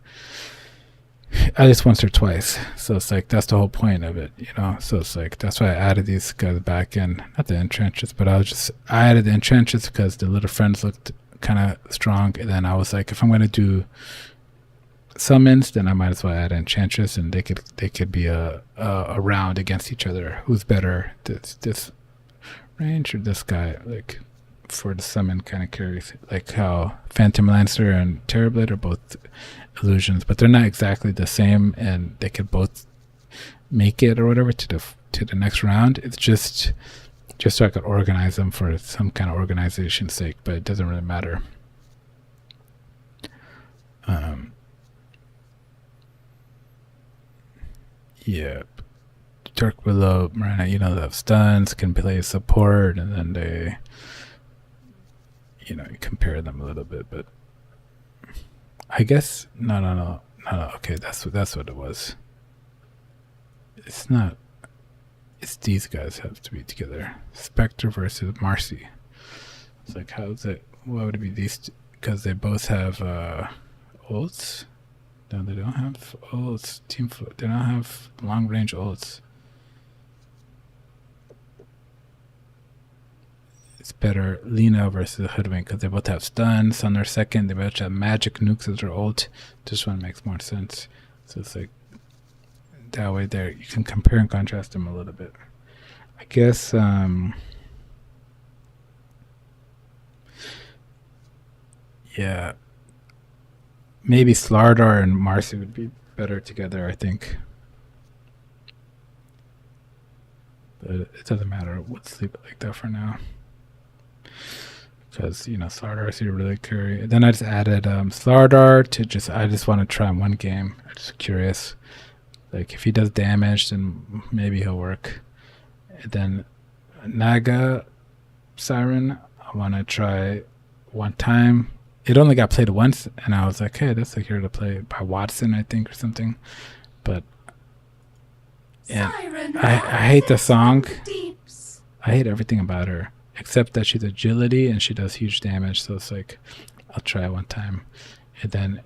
at least once or twice. So it's like that's the whole point of it. So it's like that's why I added these guys back in. Not the Enchantress, but I added the Enchantress because the little friends looked kind of strong. And then I was like, if I'm gonna do summons, then I might as well add Enchantress, and they could be a round against each other. Who's better, this range or this guy? Like for the summon kind of carries, like how Phantom Lancer and Terrorblade are both illusions, but they're not exactly the same, and they could both make it or whatever to the next round. It's just so I could organize them for some kind of organization's sake, but it doesn't really matter. Yeah, Dark Willow, Marina, they have stuns, can play support, and then they, you compare them a little bit. But I guess no. Okay, that's what it was. It's not. It's these guys have to be together. Spectre versus Marcy. It's like, how's it? Why would it be these two? Because they both have ults. No, they don't have ults. They don't have long range ults. It's better Lina versus Hoodwink because they both have stuns on their second. They both have magic nukes as their ult. This one makes more sense. So it's like that way there you can compare and contrast them a little bit. I guess yeah. Maybe Slardar and Marcy would be better together, I think. But it doesn't matter. Let's leave it like that for now. Because, Slardar is really carry. Then I just added Slardar to I just want to try one game. I'm just curious. Like, if he does damage, then maybe he'll work. And then Naga Siren, I want to try one time. It only got played once, and I was like, hey, that's a hero to play by Watson, I think, or something. But and I hate the song. I hate everything about her, except that she's agility and she does huge damage. So it's like, I'll try it one time. And then,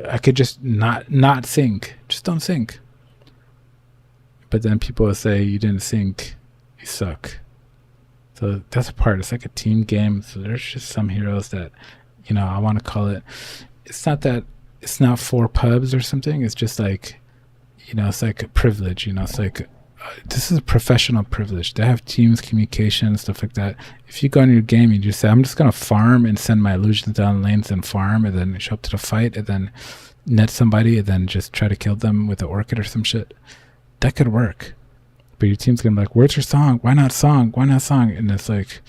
I could just not sync. Just don't sync. But then people will say, you didn't sync, you suck. So that's a part. It's like a team game. So there's just some heroes that, I want to call it. It's not that it's not for pubs or something. It's just like, it's like a privilege. It's like this is a professional privilege. They have teams, communication, stuff like that. If you go in your game, you just say, I'm just gonna farm and send my illusions down lanes and farm, and then show up to the fight, and then net somebody, and then just try to kill them with an orchid or some shit. That could work. But your team's gonna be like, where's your song? Why not song? Why not song? And it's like,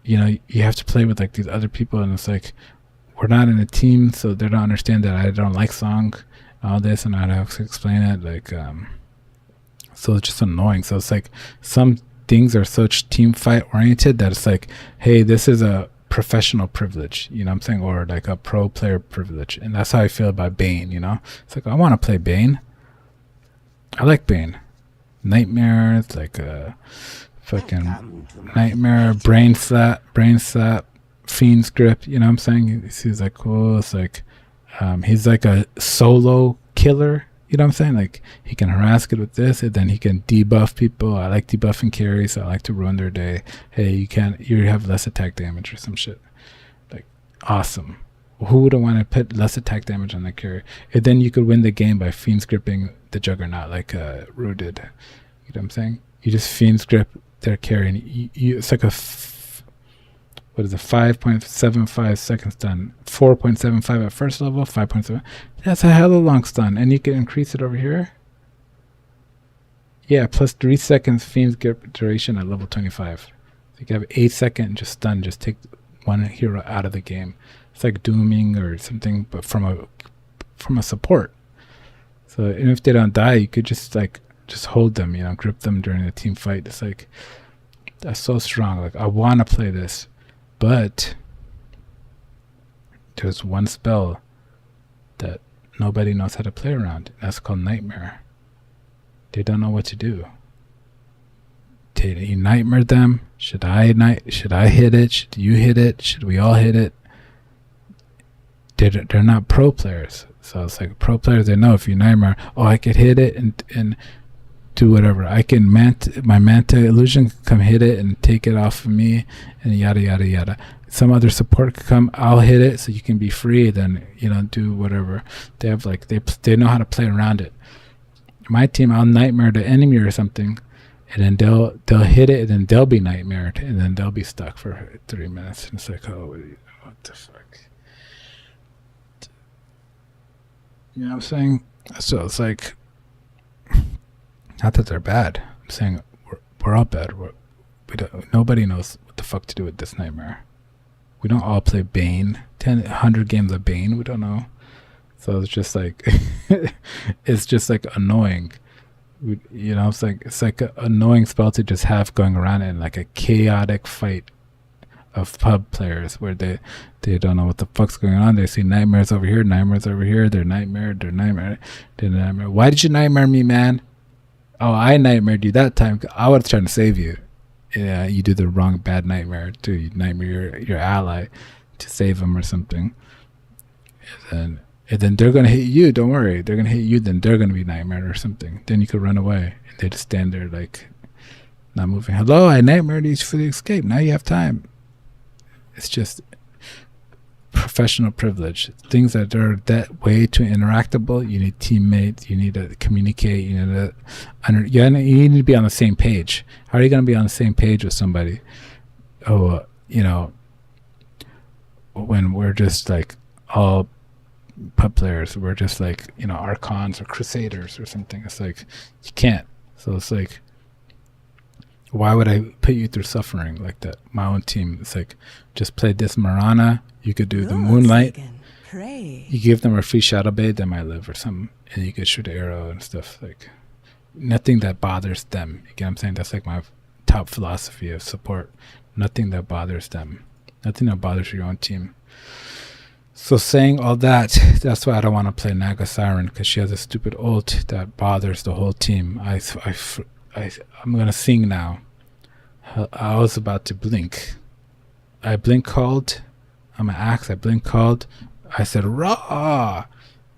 you have to play with like these other people, and it's like, we're not in a team, so they don't understand that I don't like song, all this, and I have to explain it. Like, so it's just annoying. So it's like some things are such team fight oriented that it's like, hey, this is a professional privilege, what I'm saying, or like a pro player privilege, and that's how I feel about Bane. It's like, I want to play Bane. I like Bane. Nightmare, it's like a fucking Nightmare, brain slap, Fiend's grip, what I'm saying? He's like cool. It's like he's like a solo killer, what I'm saying? Like, he can harass good with this, and then he can debuff people. I like debuffing carries, so I like to ruin their day. Hey, you have less attack damage or some shit. Like, awesome. Who would want to put less attack damage on the carry? And then you could win the game by Fiend's gripping the Juggernaut like Rue did. You know what I'm saying? You just Fiend's grip their carry, and it's like a 5.75 second stun, 4.75 at first level, 5.7. That's a hella long stun, and you can increase it over here. Yeah, plus 3 seconds Fiend's grip duration at level 25. So you can have 8 second just stun, just take one hero out of the game. It's like dooming or something, but from a support. So even if they don't die, you could just hold them, grip them during a team fight. It's like, that's so strong. Like, I want to play this, but there's one spell that nobody knows how to play around. And that's called Nightmare. They don't know what to do. Did you nightmare them? Should I hit it? Should you hit it? Should we all hit it? They're not pro players. So it's like, pro players, they know if you nightmare, I could hit it and do whatever. I can my Manta illusion can come hit it and take it off of me, and yada yada yada. some other support could come. I'll hit it so you can be free. Then do whatever. They have like they know how to play around it. My team, I'll nightmare the enemy or something, and then they'll hit it, and then they'll be nightmared, and then they'll be stuck for 3 minutes. And it's like, oh, what the fuck? You know what I'm saying? So it's like, not that they're bad. I'm saying we're all bad. Nobody knows what the fuck to do with this nightmare. We don't all play Bane. 100 games of Bane. We don't know. So it's just like, it's just like annoying. It's like an annoying spell to just have going around in like a chaotic fight of pub players where they don't know what the fuck's going on. They see nightmares over here, nightmares over here. They're nightmare. Why did you nightmare me, man? Oh, I nightmared you that time. I was trying to save you. Yeah, you do the wrong bad nightmare too. You nightmare your ally to save him or something. And then they're gonna hit you. Don't worry, they're gonna hit you. Then they're gonna be nightmared or something. Then you could run away. And they just stand there like not moving. Hello, I nightmared you for the escape. Now you have time. It's just professional privilege. Things that are that way too interactable. You need teammates. You need to communicate. You need to be on the same page. How are you going to be on the same page with somebody? When we're just like all pub players, we're just like archons or crusaders or something. It's like you can't. So it's like, why would I put you through suffering like that? My own team, it's like, just play this Marana. You could do the Moonlight. You give them a free Shadow Blade, they might live or something. And you could shoot an arrow and stuff. Like, nothing that bothers them. You get what I'm saying? That's like my top philosophy of support. Nothing that bothers them. Nothing that bothers your own team. So saying all that, that's why I don't want to play Naga Siren, because she has a stupid ult that bothers the whole team. I'm going to sing now. I was about to blink. I blink called. I'm an axe. I blink called. I said, raw.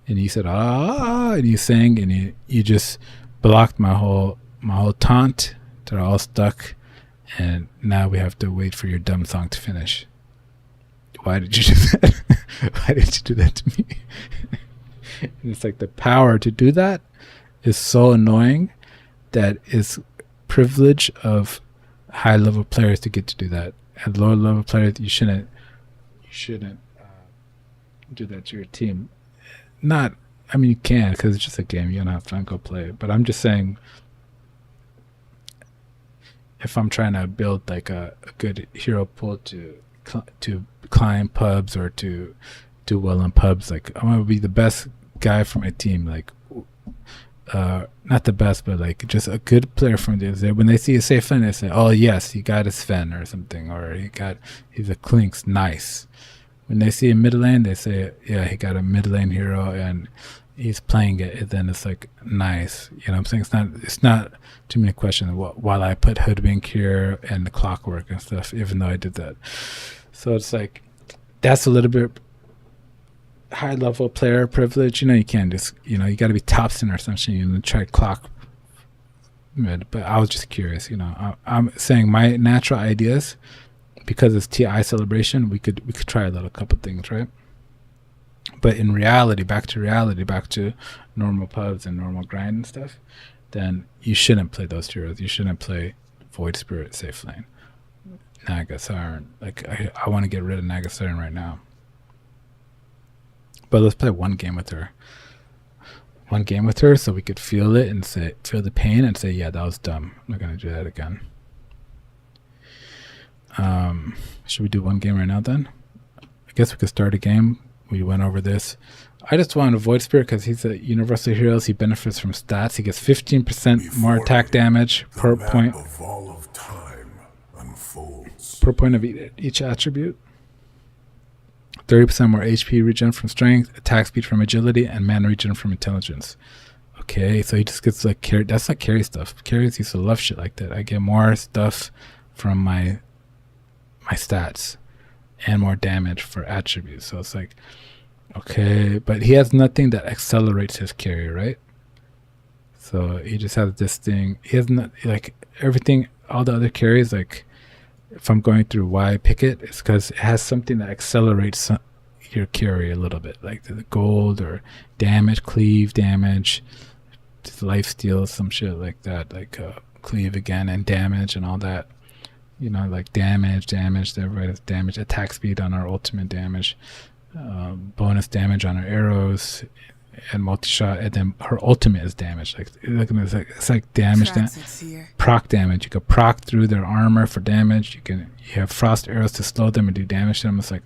And you said, ah. And you sang, and you just blocked my whole taunt. They're all stuck. And now we have to wait for your dumb song to finish. Why did you do that? Why did you do that to me? And it's like the power to do that is so annoying. That is privilege of high level players to get to do that. At lower level players, you shouldn't do that to your team. You can, because it's just a game. You don't have fun, go play it. But I'm just saying, if I'm trying to build like a good hero pool to climb pubs or to do well in pubs, like I want to be the best guy for my team. Like, not the best, but like just a good player from the other. When they see a safe lane, they say, "Oh yes, he got his Sven or something," or he's a Clinks, nice. When they see a mid lane, they say, "Yeah, he got a mid lane hero and he's playing it." And then it's like, nice. You know what I'm saying? It's not too many questions. While I put Hoodwink here and the Clockwork and stuff, even though I did that, so it's like that's a little bit high level player privilege. You can't just you got to be Thompson or something. Try clock mid. But I was just curious. I'm saying my natural ideas, because it's TI celebration, we could try a couple things, right? But in reality, back to normal pubs and normal grind and stuff, then you shouldn't play those heroes. You shouldn't play Void Spirit safe lane, Naga Siren. Like I want to get rid of Naga Siren right now. But let's play one game with her. So we could feel it and feel the pain and say, yeah, that was dumb. I'm not going to do that again. Should we do one game right now then? I guess we could start a game. We went over this. I just want to Void Spirit because he's a universal hero. He benefits from stats. He gets 15% more attack damage per point. Of all of time unfolds. Per point of each attribute. 30% more HP regen from strength, attack speed from agility, and mana regen from intelligence. Okay, so he just gets like carry. That's not carry stuff. Carries used to love shit like that. I get more stuff from my stats and more damage for attributes. So it's like, okay, but he has nothing that accelerates his carry, right? So he just has this thing. He has not like everything. All the other carries, like if I'm going through why I pick it, it's because it has something that accelerates your carry a little bit, like the gold or damage, cleave damage, life steal, some shit like that, like cleave again and damage and all that. You know, like damage. Everybody has damage, attack speed on our ultimate damage, bonus damage on our arrows, and multi-shot, and then her ultimate is damage. Like it's like damage, proc damage. You can proc through their armor for damage. You have frost arrows to slow them and do damage to them. It's like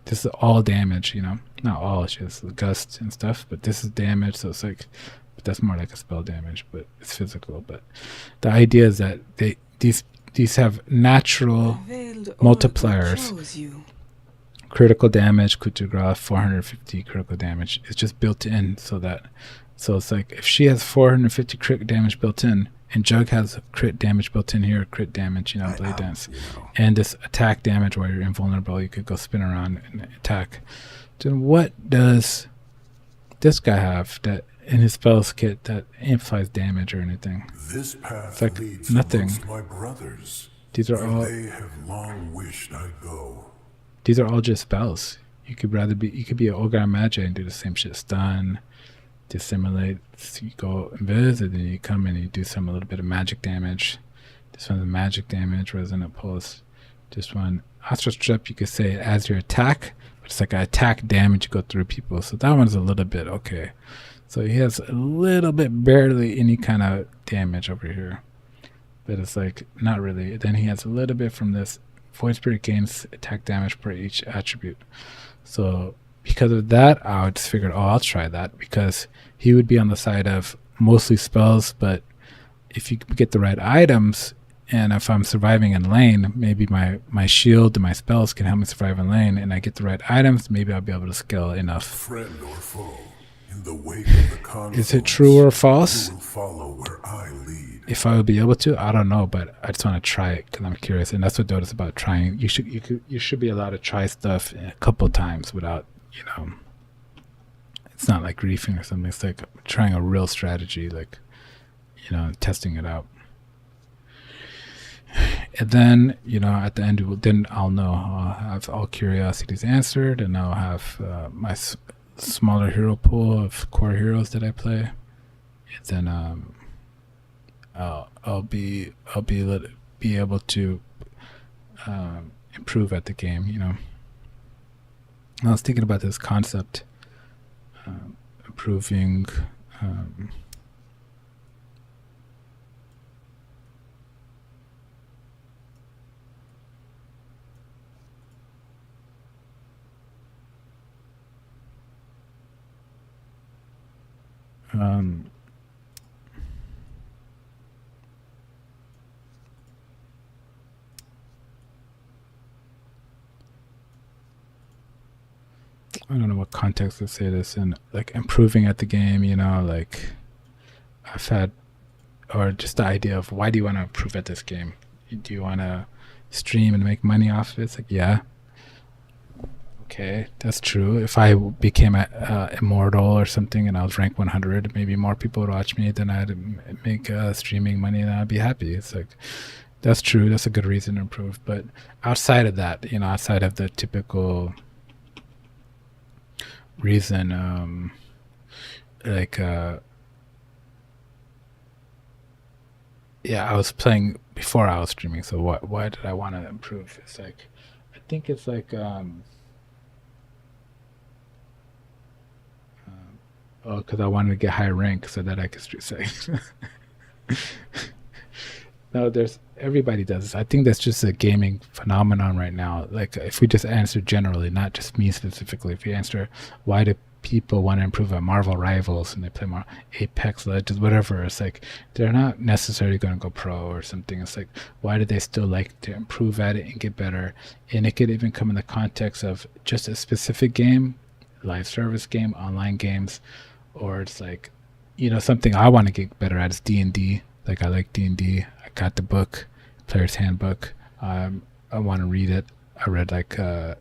this is all damage, you know. Not all, it's just the gust and stuff, but this is damage. So it's like, but that's more like a spell damage, but it's physical. But the idea is that these have natural multipliers. Critical damage, coup de grace, 450 critical damage. It's just built in so it's like if she has 450 crit damage built in, and Jug has crit damage built in here, crit damage, you know, blade dance, and this attack damage where you're invulnerable, you could go spin around and attack. Then what does this guy have that in his spells kit that amplifies damage or anything? This path It's like leads nothing. amongst my brothers. These are where all they have long wished I'd go. These are all just spells. You could be an Ogre Magi and do the same shit. Stun, dissimulate, you go invis, and then you come in and you do a little bit of magic damage. This one's magic damage, resonant pulse. This one, Astral Strip, you could say as your attack, but it's like an attack damage, you go through people. So that one's a little bit okay. So he has a little bit, barely any kind of damage over here. But it's like, not really. Then he has a little bit from this. Void Spirit gains attack damage per each attribute. So because of that, I just figured, I'll try that, because he would be on the side of mostly spells, but if you get the right items, and if I'm surviving in lane, maybe my shield and my spells can help me survive in lane, and I get the right items, maybe I'll be able to scale enough. Friend or foe, in the wake of the confluence, is it true or false? you will follow where I lead. If I would be able to, I don't know, but I just want to try it because I'm curious, and that's what Dota's about, trying. You should be allowed to try stuff a couple times without, you know. It's not like griefing or something. It's like trying a real strategy, like, you know, testing it out. And then, you know, at the end, then I'll know. I'll have all curiosities answered, and I'll have my smaller hero pool of core heroes that I play. And then I'll be able to improve at the game, you know. I was thinking about this concept, improving. I don't know what context to say this in, like improving at the game, you know, like I've had, or just the idea of why do you want to improve at this game? Do you want to stream and make money off of it? It's like, yeah. Okay, that's true. If I became immortal or something and I was ranked 100, maybe more people would watch me, then I'd make streaming money and I'd be happy. It's like, that's true. That's a good reason to improve. But outside of that, you know, outside of the typical reason, yeah, I was playing before I was streaming, so why did I want to improve? It's like, I think it's like because I wanted to get high rank so that I could stream. No, everybody does this. I think that's just a gaming phenomenon right now. Like, if we just answer generally, not just me specifically, if we answer why do people want to improve at Marvel Rivals and they play more Apex Legends, whatever, it's like they're not necessarily going to go pro or something. It's like, why do they still like to improve at it and get better? And it could even come in the context of just a specific game, live service game, online games, or it's like, you know, something I want to get better at is D&D. Like, I like D&D. I got the book, Player's Handbook. I want to read it. I read like the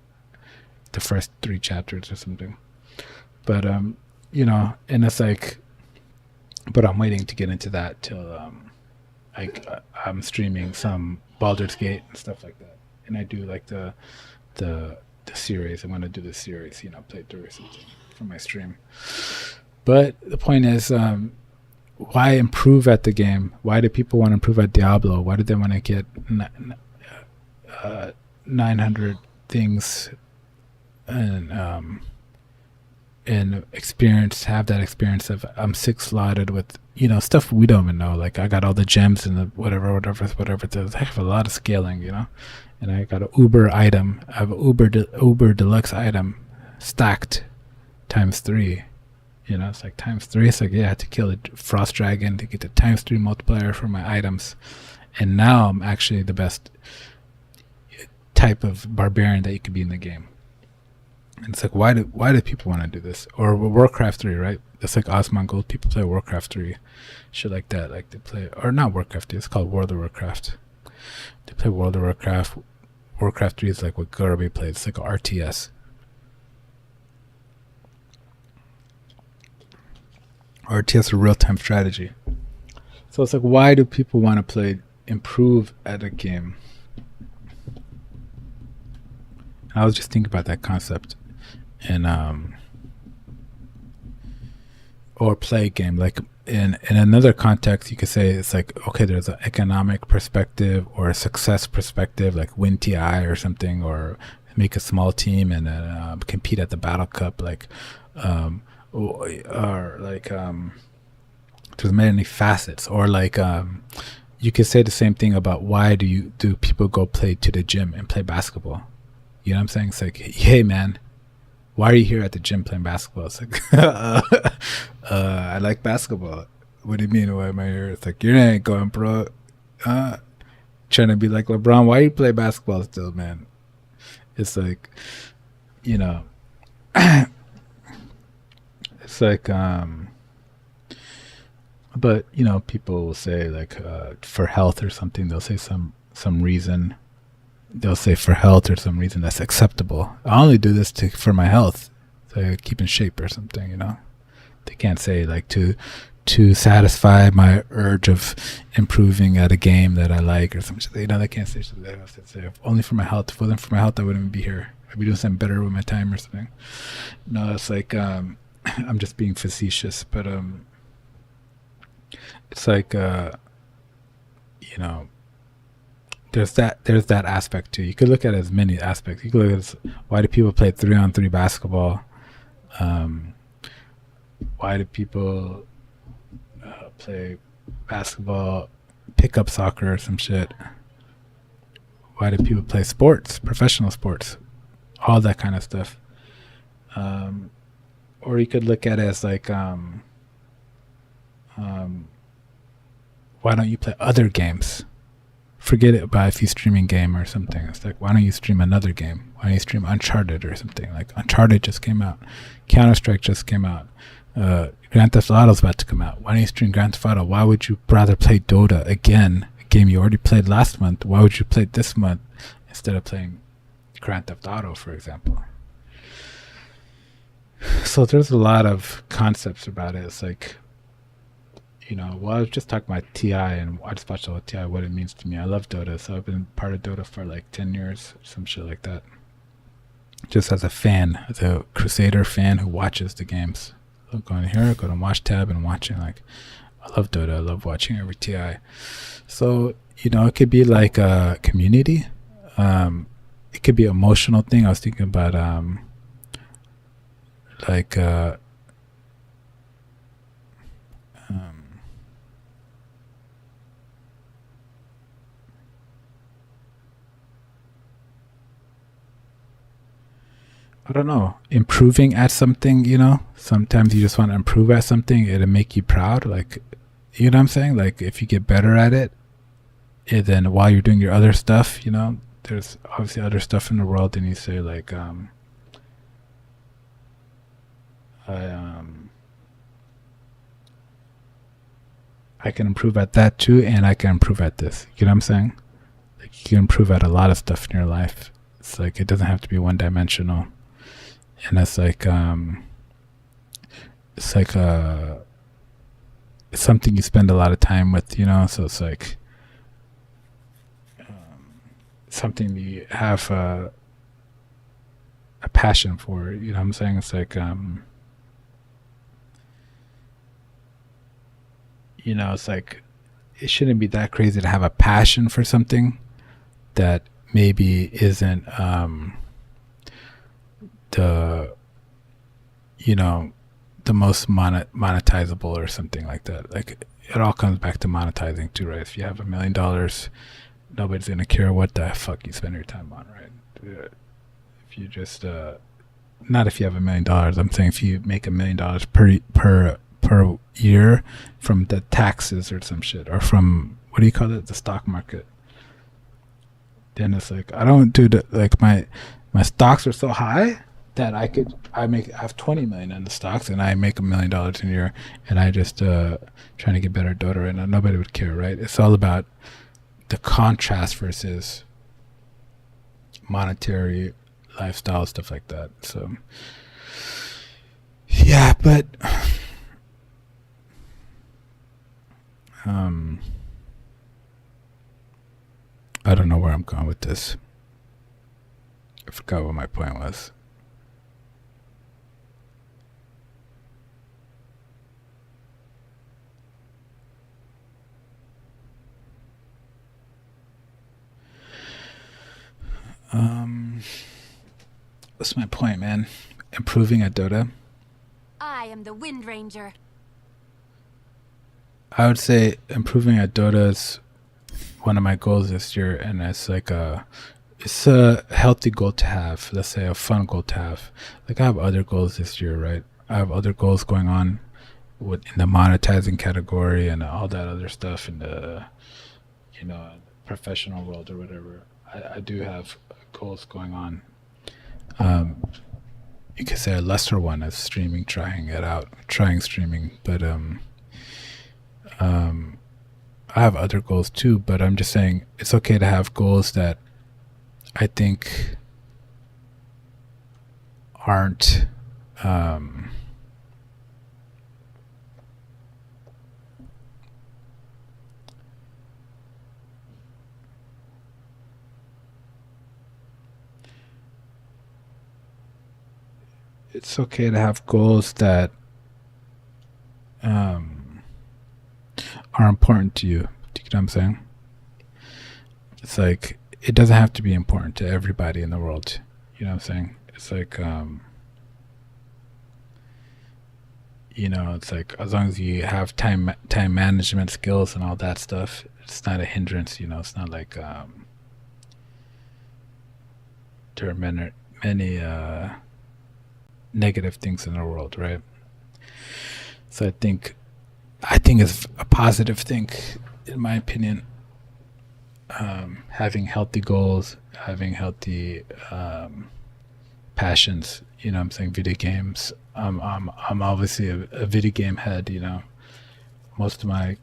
first 3 chapters or something. But you know, and it's like, but I'm waiting to get into that till I'm streaming some Baldur's Gate and stuff like that. and I do like the series. I'm gonna do the series, play through or something for my stream. But the point is, why improve at the game? Why do people want to improve at Diablo? Why do they want to get 900 things and experience, have that experience of I'm six slotted with stuff we don't even know. Like I got all the gems and the whatever. There's a heck of a lot of scaling, and I got an Uber item. I have an Uber deluxe item stacked times 3. It's like times 3. It's like, yeah, I had to kill a frost dragon to get the times 3 multiplier for my items, and now I'm actually the best type of barbarian that you could be in the game. And it's like, why do people want to do this? Or Warcraft 3, right? It's like Osman Gold. People play Warcraft 3, shit like that. Like they play, or not Warcraft 3. It's called World of Warcraft. They play World of Warcraft. Warcraft 3 is like what Gurby plays. It's like a RTS. RTS, a real-time strategy. So it's like, why do people want to improve at a game? I was just thinking about that concept, and or play a game. Like in another context, you could say it's like, okay, there's an economic perspective or a success perspective, like win TI or something, or make a small team and compete at the Battle Cup, like. Or like there's many facets, or like you could say the same thing about why do people go play to the gym and play basketball. You know what I'm saying? It's like, hey man, why are you here at the gym playing basketball? It's like I like basketball. What do you mean, why am I here? It's like, you ain't going pro, trying to be like LeBron. Why you play basketball still, man? It's like, it's like, but people will say like for health or something. They'll say some reason. They'll say for health or some reason that's acceptable. I only do this for my health, so I keep in shape or something. They can't say like to satisfy my urge of improving at a game that I like or something. They can't say something. They have to say only for my health. If it wasn't for my health, I wouldn't even be here. I'd be doing something better with my time or something. No, it's like I'm just being facetious, but it's like there's that aspect too. You could look at it as many aspects. You could look at it as, why do people play 3-on-3 basketball? Why do people play basketball, pickup soccer or some shit? Why do people play sports, professional sports, all that kind of stuff? Or you could look at it as like, why don't you play other games? Forget it about if you streaming game or something. It's like, why don't you stream another game? Why don't you stream Uncharted or something? Like Uncharted just came out, Counter-Strike just came out, Grand Theft Auto's about to come out. Why don't you stream Grand Theft Auto? Why would you rather play Dota again, a game you already played last month? Why would you play it this month instead of playing Grand Theft Auto, for example? So there's a lot of concepts about it. It's like, well, I was just talking about TI, and I just watched all the TI, what it means to me. I love Dota, so I've been part of Dota for like 10 years, some shit like that. Just as a fan, as a Crusader fan who watches the games. So going here, go to Watch tab and watching, like, I love Dota, I love watching every TI. So, it could be like a community. It could be an emotional thing. I was thinking about, like, I don't know, improving at something, sometimes you just want to improve at something. It'll make you proud. Like, you know what I'm saying? Like if you get better at it, and then while you're doing your other stuff, there's obviously other stuff in the world, and you say like, I can improve at that too, and I can improve at this. You know what I'm saying? Like you can improve at a lot of stuff in your life. It's like, it doesn't have to be one dimensional. And it's like, it's something you spend a lot of time with, so it's like, something you have a passion for. You know what I'm saying? It's like it's like it shouldn't be that crazy to have a passion for something that maybe isn't the the most monetizable or something like that. Like it all comes back to monetizing too, right? If you have $1 million, nobody's gonna care what the fuck you spend your time on, right? If you just not if you have $1 million, I'm saying if you make $1 million per year from the taxes or some shit, or from what do you call it, the stock market, then it's like I don't do the, like my stocks are so high that I have 20 million in the stocks and I make $1 million a year, and I just trying to get better at Dota right now. Nobody would care, right? It's all about the contrast versus monetary lifestyle, stuff like that. So yeah, but I don't know where I'm going with this. I forgot what my point was. What's my point, man? Improving at Dota. I am the Wind Ranger. I would say improving at Dota is one of my goals this year, and it's like it's a healthy goal to have. Let's say a fun goal to have. Like I have other goals this year, right? I have other goals going on in the monetizing category and all that other stuff in the professional world or whatever. I do have goals going on. You could say a lesser one is streaming, trying streaming, but I have other goals too. But I'm just saying it's okay to have goals that I think aren't it's okay to have goals that are important to you. Do you get what I'm saying? It's like it doesn't have to be important to everybody in the world. You know what I'm saying? It's like it's like as long as you have time management skills and all that stuff, it's not a hindrance. It's not like there are many negative things in the world, right? So I think it's a positive thing, in my opinion. Having healthy goals, having healthy passions. You know what I'm saying? Video games. I'm obviously a video game head. Most of my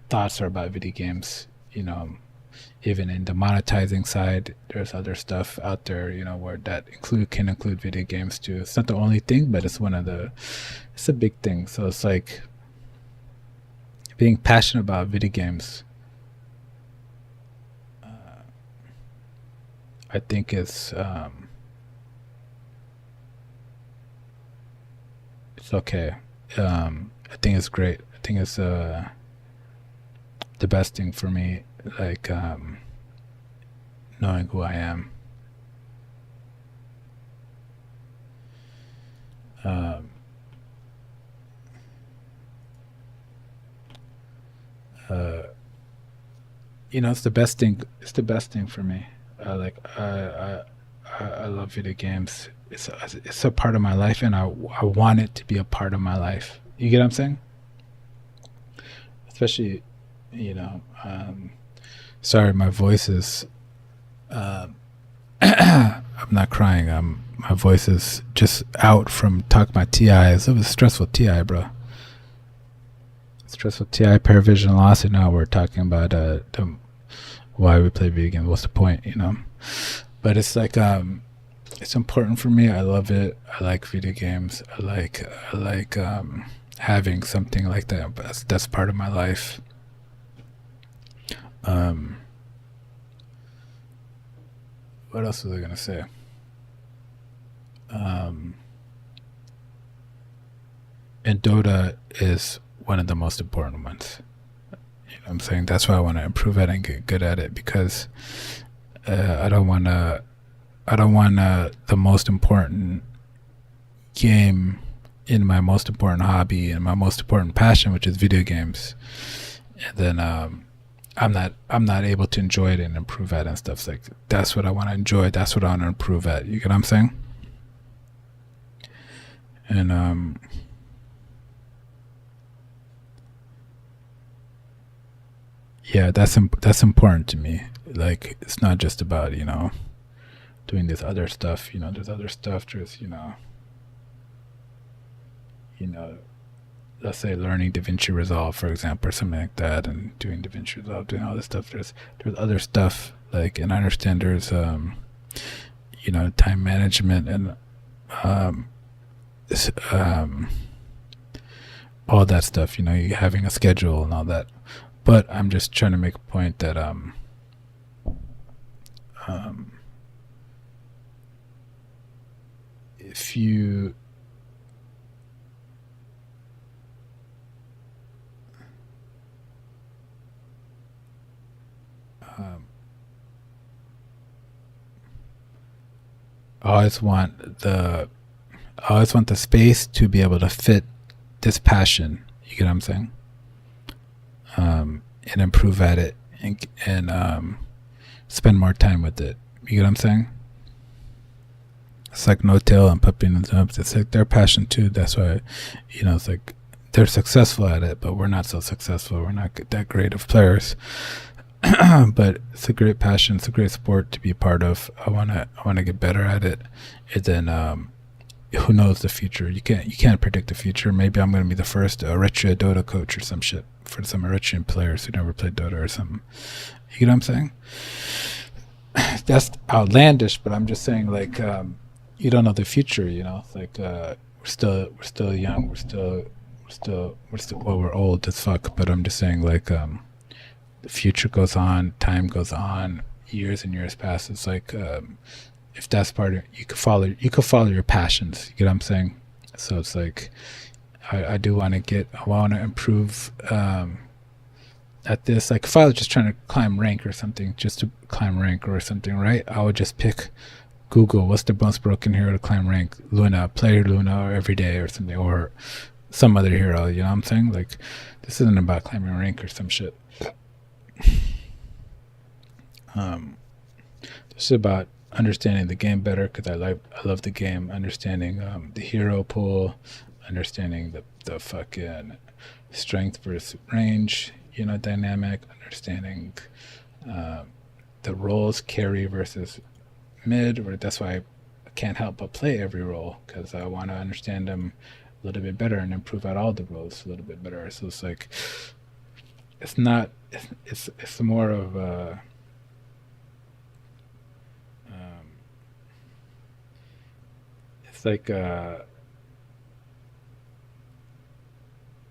thoughts are about video games. Even in the monetizing side, there's other stuff out there, where that can include video games too. It's not the only thing, but it's a big thing. So it's like being passionate about video games. I think it's okay. I think it's great. I think it's the best thing for me. Like knowing who I am. It's the best thing. It's the best thing for me. I love video games. It's a part of my life, and I want it to be a part of my life. You get what I'm saying? Especially, sorry, my voice is. I'm not crying. My voice is just out from talking about TIs. It was a stressful TI, bro. Stressful TI, Paravision loss, and now we're talking about why we play video games. What's the point, But it's like it's important for me. I love it. I like video games. I like having something like that. But that's part of my life. what else was I gonna say? And Dota is one of the most important ones. You know what I'm saying? That's why I want to improve it and get good at it, because I don't want the most important game in my most important hobby and my most important passion, which is video games, and then I'm not able to enjoy it and improve at it and stuff. Like, that's what I want to enjoy. That's what I want to improve at. You get what I'm saying? And yeah, that's important to me. Like, it's not just about, you know, doing this other stuff. You know, there's other stuff. There's, you know, let's say learning DaVinci Resolve, for example, or something like that, and doing DaVinci Resolve, doing all this stuff. There's other stuff, like, and I understand there's you know, time management and all that stuff. You know, you having a schedule and all that. But I'm just trying to make a point that if you I always want the space to be able to fit this passion. You get what I'm saying? And improve at it and spend more time with it. You get what I'm saying? It's like No Tail and Puppy and Jumps. It's like their passion too. That's why, you know, it's like they're successful at it, but we're not so successful. We're not that great of players. But it's a great passion. It's a great sport to be a part of. I wanna get better at it, and then who knows the future? You can't predict the future. Maybe I'm gonna be the first Eritrea Dota coach or some shit for some Eritrean players who never played Dota or something. You know what I'm saying? That's outlandish, but I'm just saying, like, you don't know the future. You know, like, we're still young. We're still well, we're old as fuck. But I'm just saying, like, the future goes on, time goes on, years and years pass. It's like, if that's part of, you could follow your passions. You get what I'm saying? So it's like, I want to improve at this. Like, if I was just trying to climb rank or something, just to climb rank or something, right? I would just pick Google, what's the most broken hero to climb rank? Luna, play Luna every day or something, or some other hero. You know what I'm saying? Like, this isn't about climbing rank or some shit. This is about understanding the game better, because I love the game. Understanding the hero pool, understanding the fucking strength versus range, you know, dynamic. Understanding the roles, carry versus mid. Or that's why I can't help but play every role, because I want to understand them a little bit better and improve at all the roles a little bit better. So it's like, it's not. It's more of a.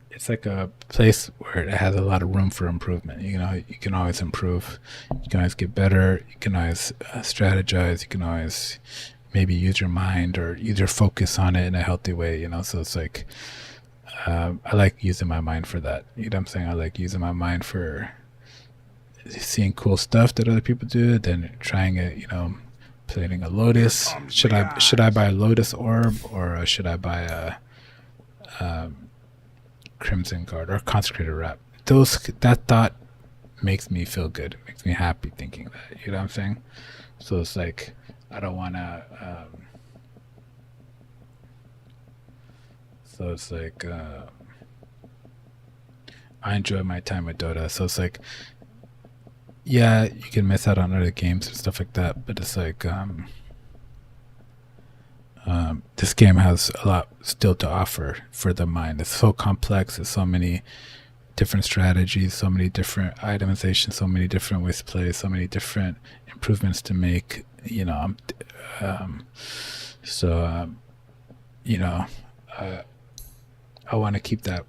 It's like a place where it has a lot of room for improvement. You know, you can always improve. You can always get better. You can always strategize. You can always maybe use your mind or use your focus on it in a healthy way. You know, so it's like, I like using my mind for that. You know what I'm saying? I like using my mind for seeing cool stuff that other people do, then trying it, you know, planting a lotus. Should I buy a lotus orb, or should I buy a crimson guard or consecrated wrap? That thought makes me feel good. It makes me happy thinking that. You know what I'm saying? So it's like, I don't want to. So it's like, I enjoy my time with Dota. So it's like, yeah, you can miss out on other games and stuff like that, but it's like, this game has a lot still to offer for the mind. It's so complex. There's so many different strategies, so many different itemizations, so many different ways to play, so many different improvements to make. You know, you know, I want to keep that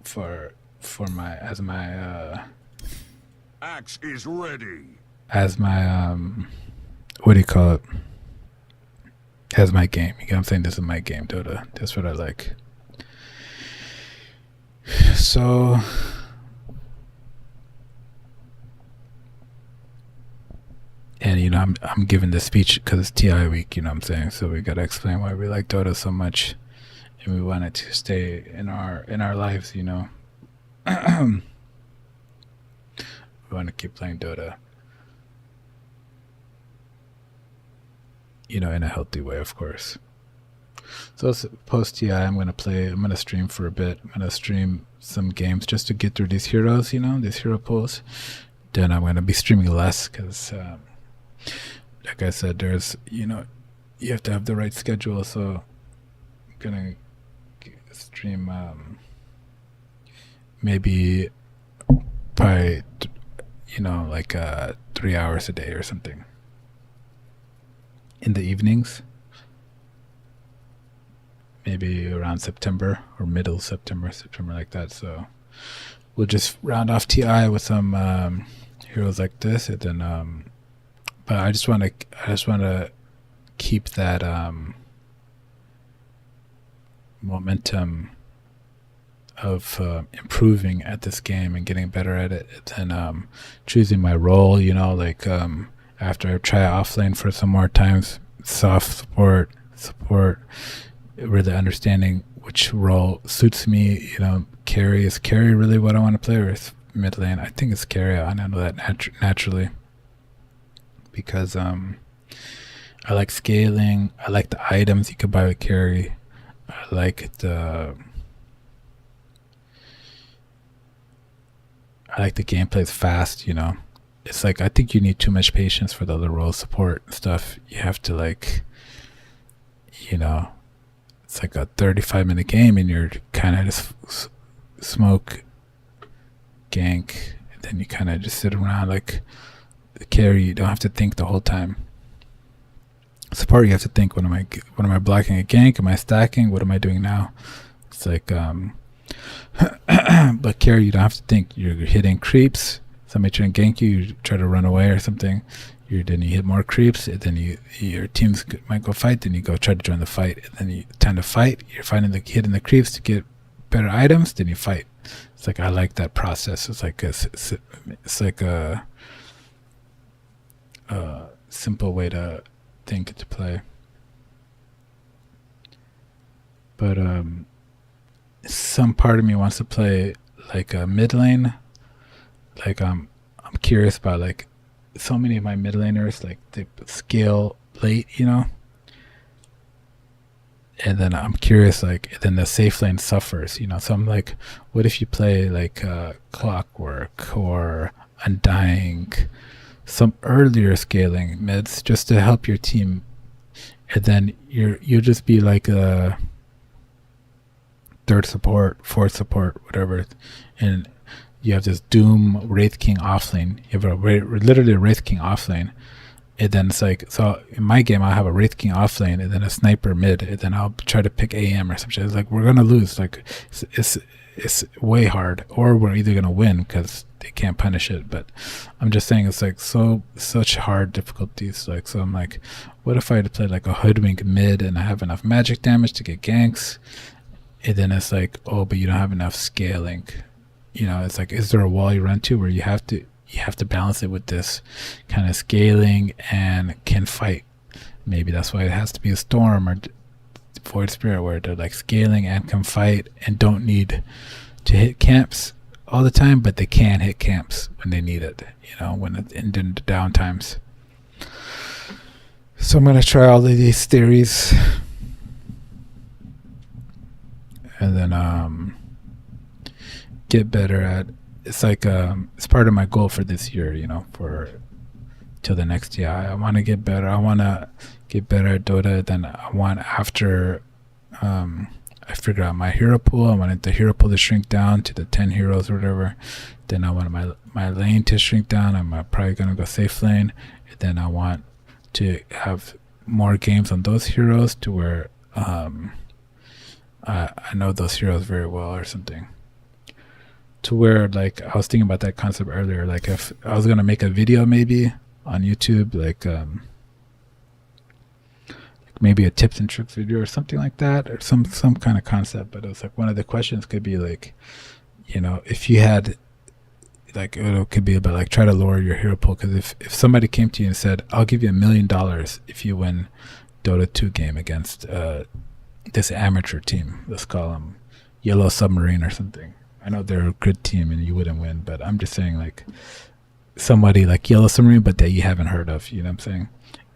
for my Axe is ready. as my what do you call it? As my game. You know what I'm saying? This is my game, Dota. That's what I like. So and you know, I'm giving this speech because it's TI week, you know what I'm saying? So we gotta explain why we like Dota so much and we want it to stay in our lives, you know. We want to keep playing Dota, you know, in a healthy way, of course. So post TI, I'm gonna stream for a bit. I'm gonna stream some games just to get through these heroes, you know, these hero pulls. Then I'm gonna be streaming less because, like I said, there's, you know, you have to have the right schedule. So I'm gonna stream maybe probably, you know, like 3 hours a day or something in the evenings. Maybe around September or middle September like that. So we'll just round off TI with some heroes like this, and then but I just want to keep that momentum of improving at this game and getting better at it, and then choosing my role, you know, like after I try offlane for some more times, soft support, really understanding which role suits me, you know. Is carry really what I want to play, or is mid lane? I think it's carry. I know that naturally because I like scaling. I like the items you could buy with carry. I like the gameplay is fast, you know. It's like, I think you need too much patience for the other role support stuff. You have to, like, you know, it's like a 35-minute game and you're kind of just smoke, gank, and then you kind of just sit around. Like the carry, you don't have to think the whole time. Support, you have to think, what am I blocking a gank? Am I stacking? What am I doing now? It's like but carry, you don't have to think. You're hitting creeps. Somebody trying to gank you, you try to run away or something. Then you hit more creeps, and then your teams might go fight. Then you go try to join the fight, and then time to fight. You're hitting the creeps to get better items. Then you fight. It's like, I like that process. It's like a simple way to think, to play. But some part of me wants to play like a mid lane. Like I'm curious about, like, so many of my mid laners, like, they scale late, you know. And then I'm curious, like, then the safe lane suffers, you know. So I'm like, what if you play like Clockwork or Undying, some earlier scaling mids, just to help your team, and then you'll just be like a third support, fourth support, whatever, and you have this Doom Wraith King offlane. You have literally a Wraith King offlane, and then it's like, so in my game I'll have a Wraith King offlane and then a sniper mid, and then I'll try to pick AM or some shit. It's like, we're gonna lose. Like, it's way hard, or we're either gonna win because they can't punish it. But I'm just saying, it's like such hard difficulties. Like, so I'm like, what if I had to play like a hoodwink mid and I have enough magic damage to get ganks, and then it's like, oh, but you don't have enough scaling. You know, it's like, is there a wall you run to where you have to balance it with this kind of scaling and can fight? Maybe that's why it has to be a Storm or Void Spirit, where they're like scaling and can fight and don't need to hit camps all the time, but they can hit camps when they need it, you know, when in the down times. So I'm gonna try all of these theories, and then get better at, it's like it's part of my goal for this year, you know, for till the next year. I want to get better. I want to get better at Dota. Then I want, after I figure out my hero pool, I wanted the hero pool to shrink down to the 10 heroes or whatever. Then I want my lane to shrink down. I'm probably gonna go safe lane, and then I want to have more games on those heroes to where I know those heroes very well or something. To where, like, I was thinking about that concept earlier, like if I was gonna make a video maybe on YouTube, like maybe a tips and tricks video or something like that, or some kind of concept. But it was like one of the questions could be like, if you had like it could be about like try to lower your hero pool, because if somebody came to you and said, I'll give you $1,000,000 if you win Dota 2 game against this amateur team, let's call them Yellow Submarine or something. I know they're a good team and you wouldn't win, but I'm just saying like somebody like Yellow Submarine, but that you haven't heard of, you know what I'm saying?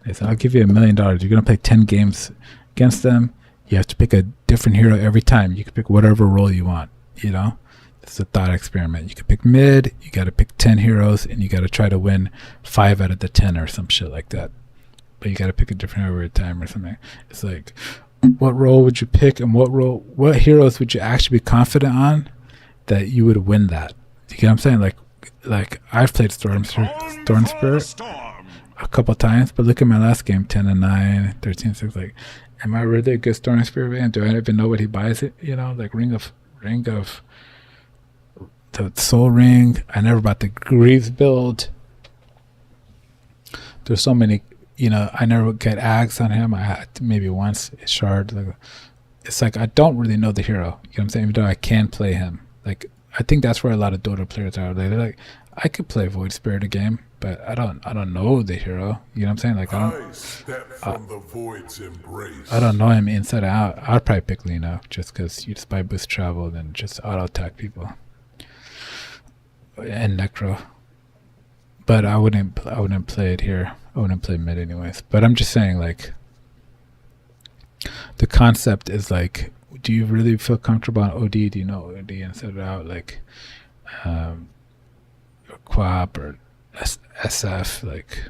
They said, I'll give you $1,000,000. You're going to play 10 games against them. You have to pick a different hero every time. You can pick whatever role you want, It's a thought experiment. You can pick mid, you got to pick 10 heroes, and you got to try to win 5 out of the 10 or some shit like that. But you got to pick a different hero every time or something. It's like, what role would you pick, and what heroes would you actually be confident on that you would win that? You get what I'm saying? Like I've played Storm Spirit a couple times, but look at my last game, 10-9, 13-6. Like, am I really a good Storm Spirit man? Do I even know what he buys it? Like ring of the Soul Ring. I never bought the Greaves build. There's so many. I never get Ags on him. I had maybe once a shard. It's like I don't really know the hero. You know what I'm saying? Even though I can play him. Like, I think that's where a lot of Dota players are. They're like, I could play Void Spirit a game, but I don't know the hero. You know what I'm saying? Like, I step from the void's embrace. I don't know him inside out. I'd probably pick Lina just because you just buy boost travel and just auto attack people. And Necro. But I wouldn't play it here. I wouldn't play mid anyways. But I'm just saying, like, the concept is like, do you really feel comfortable on OD? Do you know OD and set it out like or Quap or SF, like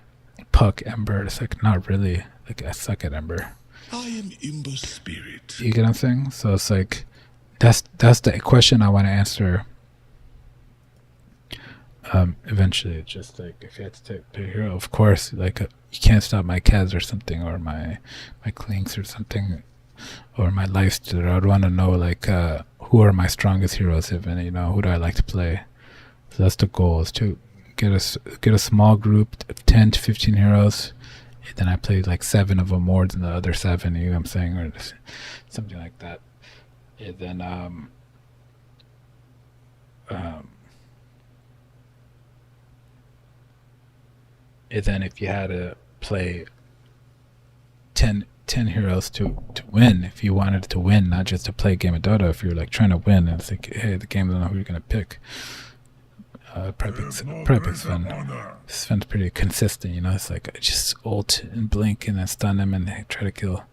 Puck, Ember? It's like, not really. Like, I suck at Ember. I am Ember Spirit. You get what I'm saying? So it's like, that's the question I want to answer. Eventually, it's just like, if you had to take a hero, of course, like you can't stop my Kaz or something, or my Clinks or something, or my Lifestealer. I'd want to know like who are my strongest heroes, even who do I like to play. So that's the goal, is to get a small group of 10 to 15 heroes, and then I play like 7 of them more than the other 7. You know what I'm saying, or something like that. And then and then if you had to play 10 heroes to win, if you wanted to win, not just to play a game of Dota, if you're like trying to win, and it's like, hey, the game, I don't know who you're going to pick. Probably pick Sven. Sven's pretty consistent, It's like, I just ult and blink and then stun him and try to kill.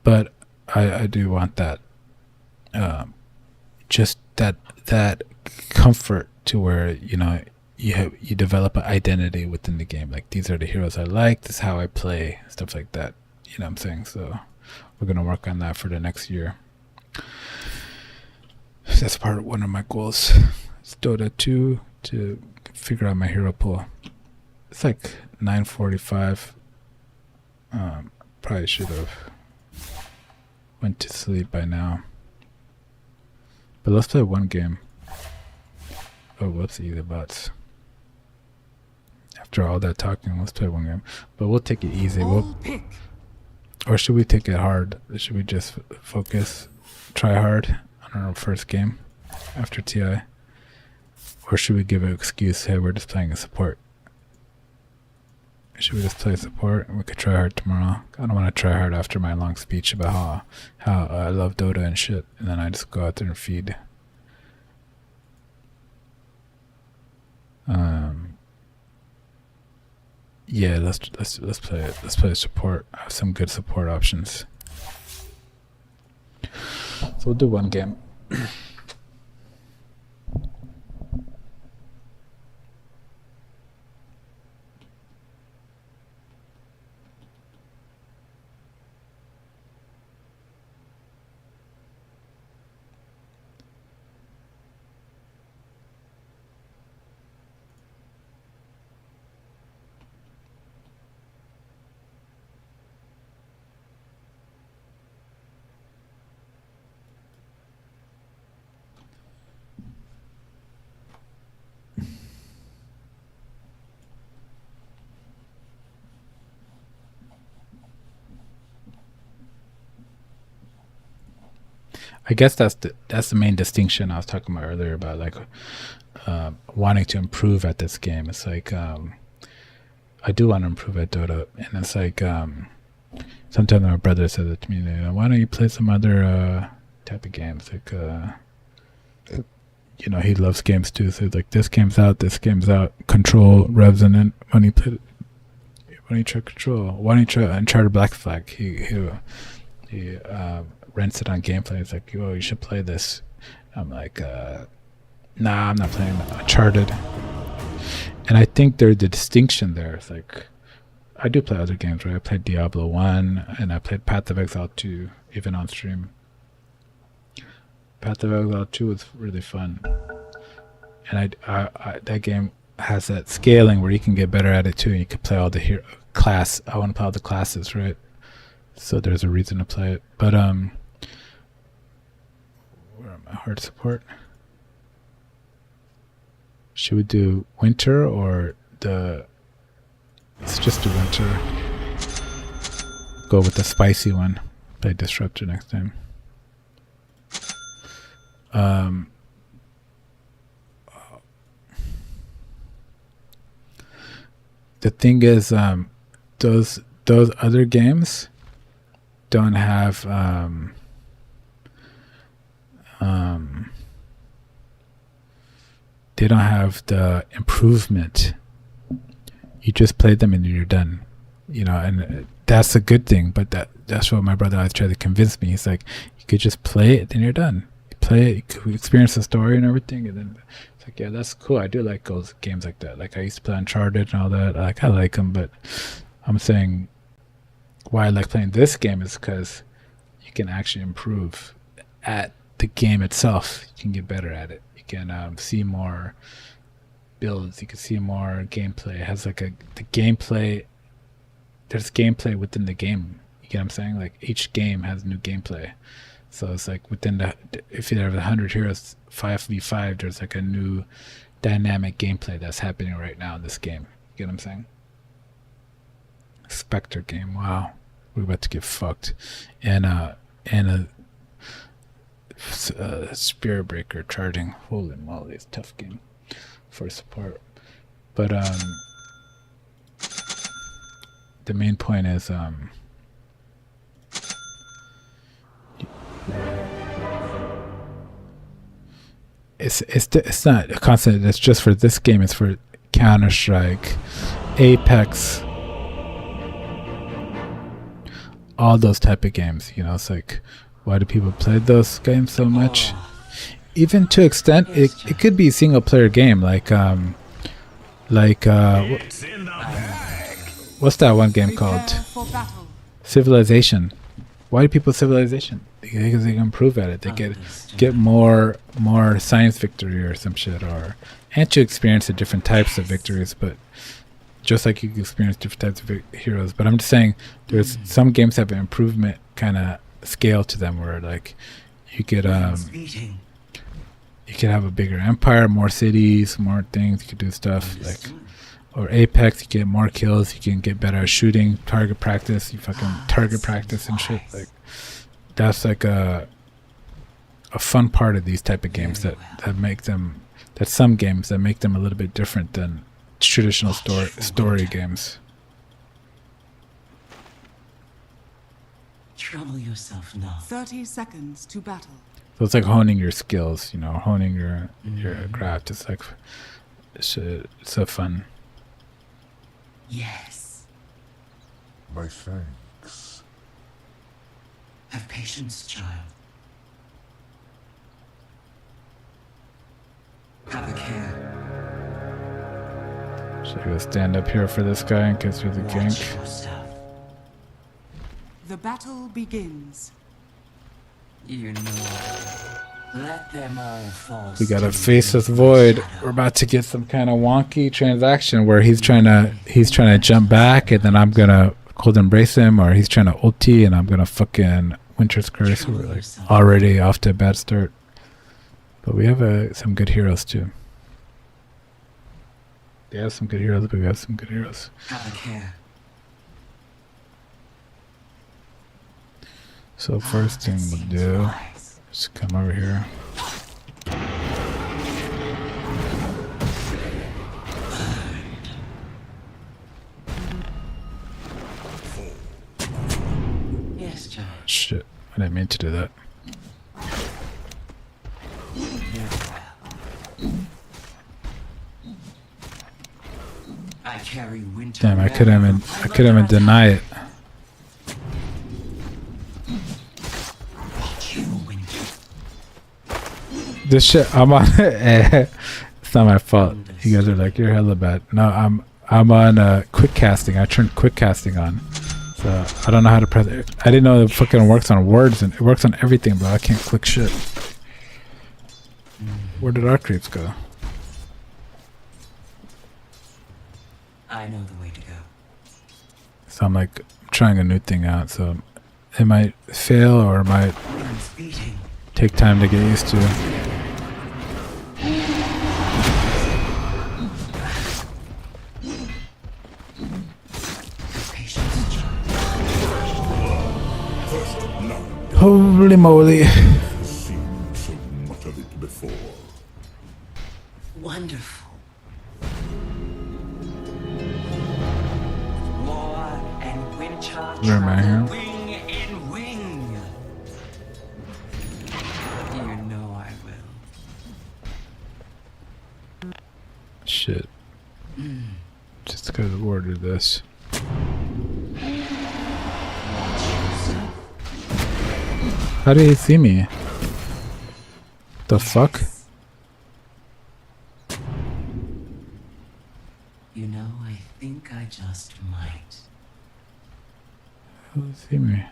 But I do want that. Just that comfort to where, you develop an identity within the game. Like, these are the heroes I like, this is how I play, stuff like that. You know what I'm saying? So we're going to work on that for the next year. That's one of my goals. It's Dota 2 to figure out my hero pool. It's like 9:45. Probably should have went to sleep by now. But let's play one game. Oh, whoopsie, the bots. After all that talking, let's play one game. But we'll take it easy. Or should we take it hard? Should we just focus, try hard on our first game after TI? Or should we give an excuse, hey, we're just playing a support? Should we just play support and we could try hard tomorrow? I don't want to try hard after my long speech about how I love Dota and shit, and then I just go out there and feed. Yeah, let's play it. Let's play support. I have some good support options. So we'll do one game. I guess that's the main distinction I was talking about earlier about like wanting to improve at this game. It's like I do want to improve at Dota, and it's like sometimes my brother says it to me, you know, why don't you play some other type of games? Like you know, he loves games too, so he's like, this game's out, Control, Revenant. When he tried Control, why don't you try Uncharted Black Flag? He rents it on gameplay. It's like, oh, you should play this. I'm like, nah, I'm not playing Uncharted. And I think there's the distinction there. It's like, I do play other games, right? I played Diablo 1, and I played Path of Exile 2, even on stream. Path of Exile 2 was really fun. And I that game has that scaling where you can get better at it too, and you can play all the class. I want to play all the classes, right? So there's a reason to play it. But where am I? Hard support. Should we do winter or the? Let's just do winter. Go with the spicy one. Play Disruptor next time. The thing is, those other games don't have they don't have the improvement. You just play them and you're done, you know, and that's a good thing. But that's what my brother always tried to convince me. He's like, you could just play it, then you're done. You play it, you could experience the story and everything, and then it's like, yeah, that's cool. I do like those games like that. Like I used to play Uncharted and all that. Like I like them, but I'm saying why I like playing this game is because you can actually improve at the game itself. You can get better at it. You can see more builds. You can see more gameplay. It has like the gameplay. There's gameplay within the game. You get what I'm saying? Like each game has new gameplay. So it's like within if you have 100 heroes, 5v5, there's like a new dynamic gameplay that's happening right now in this game. You get what I'm saying? Spectre game. Wow, we're about to get fucked. And a Spirit Breaker charging. Holy moly, it's a tough game for support. But the main point is it's not a constant. It's just for this game. It's for Counter-Strike, Apex, all those type of games. You know, it's like, why do people play those games so much? Even to extent, it could be a single player game. Like what's that one game called? For battle. Civilization. Why do people Civilization? Because they can improve at it. They get more science victory or some shit, and to experience the different types of victories. But just like you can experience different types of heroes. But I'm just saying, there's some games have an improvement kind of scale to them, where like you could have a bigger empire, more cities, more things. You could do stuff like, or Apex, you get more kills, you can get better at shooting, target practice, you fucking target practice and shit. Like that's like a fun part of these type of games that make them, that some games that make them a little bit different than traditional story games. Trouble yourself not. 30 seconds to battle. So it's like honing your skills, you know, honing your craft. It's like it's so fun. Yes. My thanks. Have patience, child. Have a care. Should I go stand up here for this guy in case there's a Watch gank? yourself. The battle begins. You know. Let them all fall. We gotta face this void. We're about to get some kind of wonky transaction where he's trying to jump back, and then I'm gonna cold embrace him, or he's trying to ulti, and I'm gonna fucking Winter's Curse. We're like already off to a bad start. But we have some good heroes too. They have some good heroes, but we have some good heroes. Have a care. So first thing we'll do Just come over here. Yes, child. Shit, I didn't mean to do that. Very well. I carry winter. Damn, I couldn't even deny it. Watch you, winter. This shit, I'm on. It's not my fault. You guys are like, you're hella bad. No, I'm on quick casting. I turned quick casting on, so I don't know how to press it. I didn't know it fucking works on words and it works on everything, bro. I can't click shit. Where did our creeps go? I know the way to go. So I'm like trying a new thing out, so it might fail or it might It's beating. take time to get used to. Patience, child. Holy moly. Seen so much of it before. Wonderful. War and winter Where am I travel here? wing in wing. You know I will. Shit. Just gotta order this. How did he see me? The fuck? You know, I think I just might. How did he see me?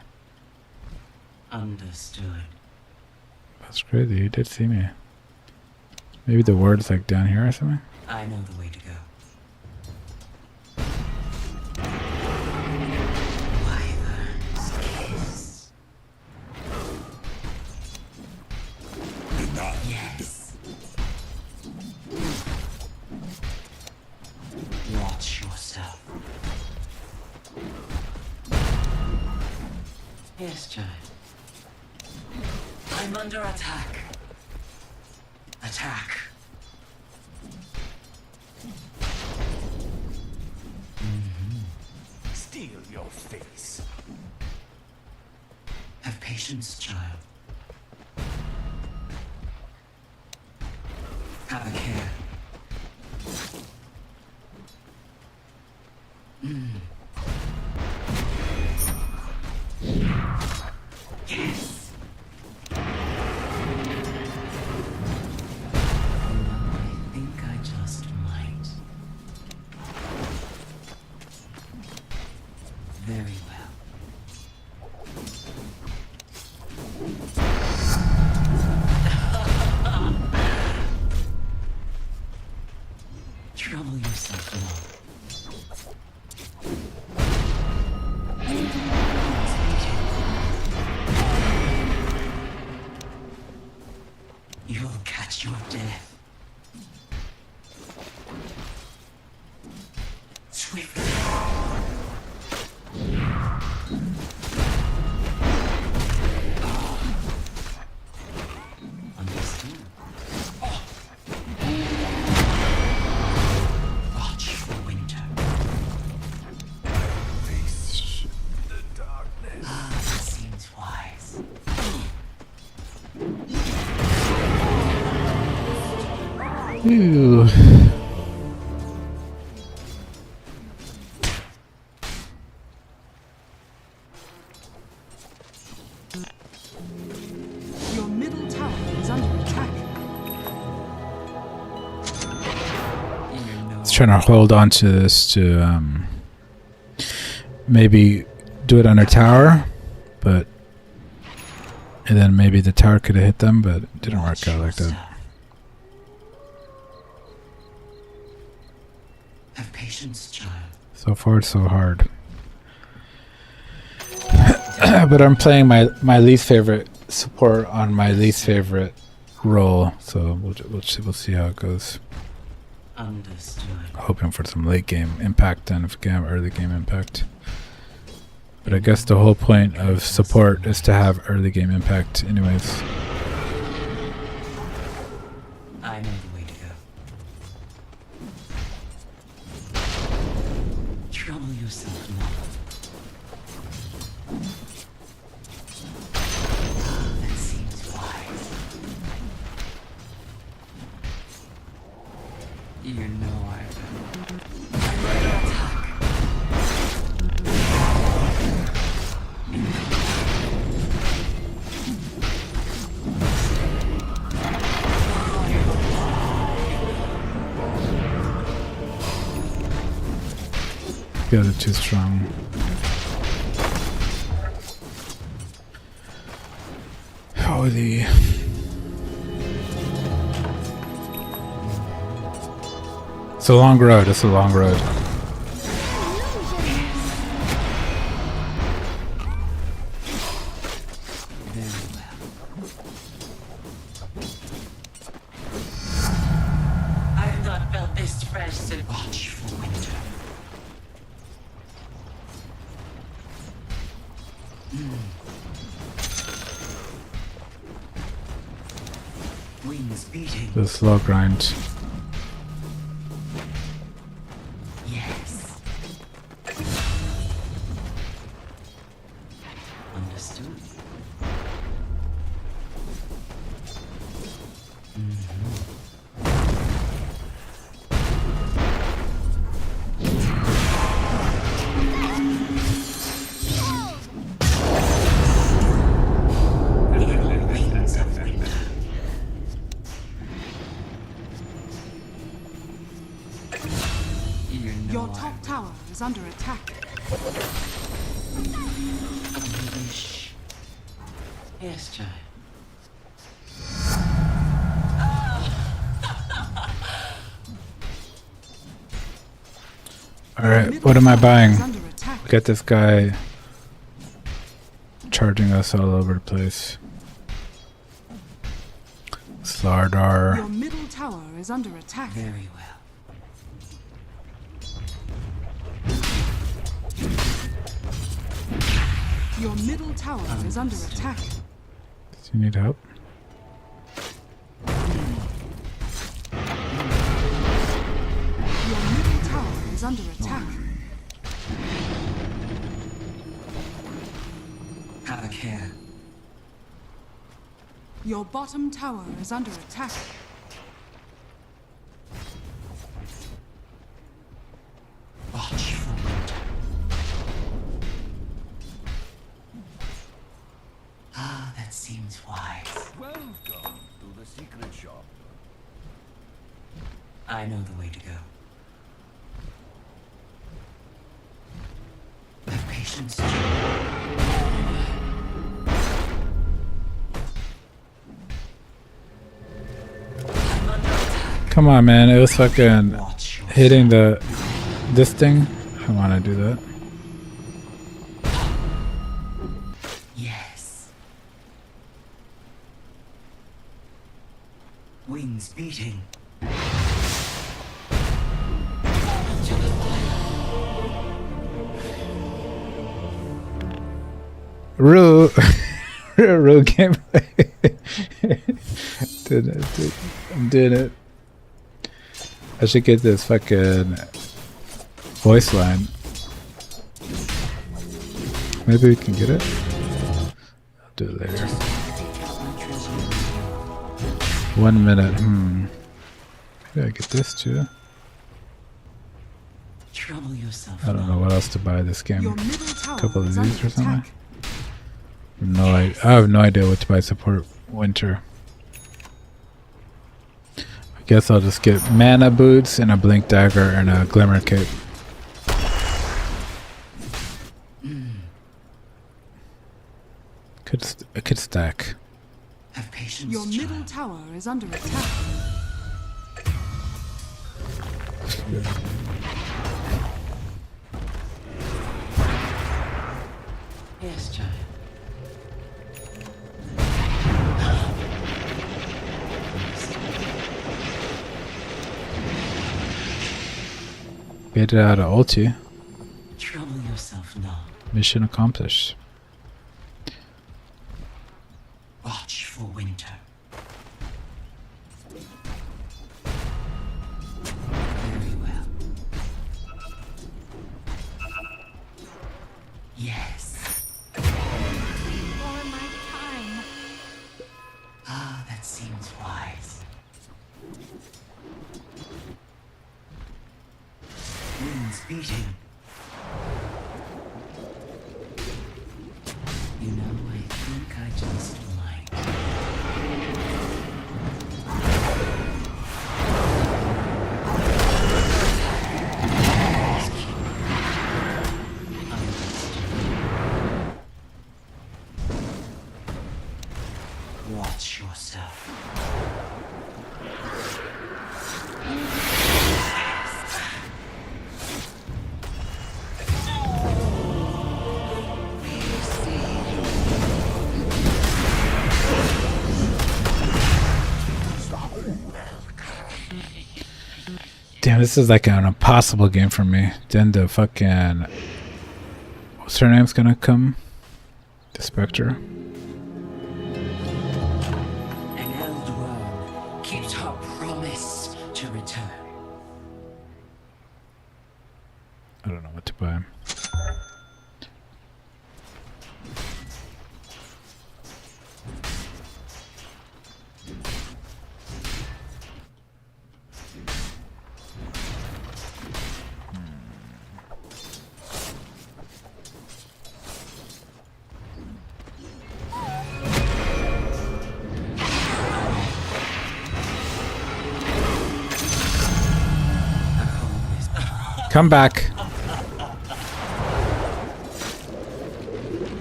Understood. That's crazy. He did see me. Maybe the word's like down here or something? I know the way to go. Wyvern's kiss. Denied. Yes. Watch yourself. Yes, child. I'm under attack. Attack. Steal your face. Have patience, child. Have a care. Yes. I think I just might. Very well. Trouble yourself now. You'll catch your death. Swiftly. Understood. Watch for winter. Face the darkness. Ah, that seems wise. Ew. Your middle tower is under attack. You know. I was trying to hold on to this to maybe do it on a tower, but and then maybe the tower could have hit them, but it didn't work out like that. Have patience, child. So far, it's so hard. But I'm playing my least favorite support on my least favorite role, so we'll see how it goes. Understood. Hoping for some late game impact and if game early game impact. But I guess the whole point of support is to have early game impact, anyways. guys are too strong. Holy. It's a long road. It's a long road. I have not felt this fresh since watch for winter. Wings beating. The slow grind. Yes. Understood. Wings of winter. You know Your I top tower is under attack. wish. Yes, child. Alright, what am I buying? Is under attack. Get this guy charging us all over the place. Slardar. Your middle tower is under attack. Very well. Your middle tower is under attack. Does he need help? Your middle tower is under attack. Have a care. Your bottom tower is under attack. Watch for winter. Ah, that seems wise. Welcome to the secret shop. I know the way to go. Have patience. I'm under attack. Come on, man. It was fucking Watch yourself. hitting this thing. I want to do that. Yes. Wings beating. To the fire. Real gameplay. I'm doing it. I should get this fucking voice line. Maybe we can get it. I'll do it later. 1 minute. Maybe I get this too. Trouble yourself. I don't know what else to buy this game. Your middle tower Couple of is these under or something. attack. I have no idea what to buy. Support winter. I guess I'll just get mana boots and a blink dagger and a glimmer cape. I could stack. Have patience. Your middle child. tower is under attack. Yes, child. Get it out of ulti. Trouble yourself not. Mission accomplished. Watch for winter. Very well. Yes. For my time. Ah, that seems wise. Winds beating. You know, I think I just might. Watch yourself. Damn, this is like an impossible game for me. Then the fucking... What's her name's gonna come? The Spectre. An Eldworm keeps her promise to return. I don't know what to buy. Come back.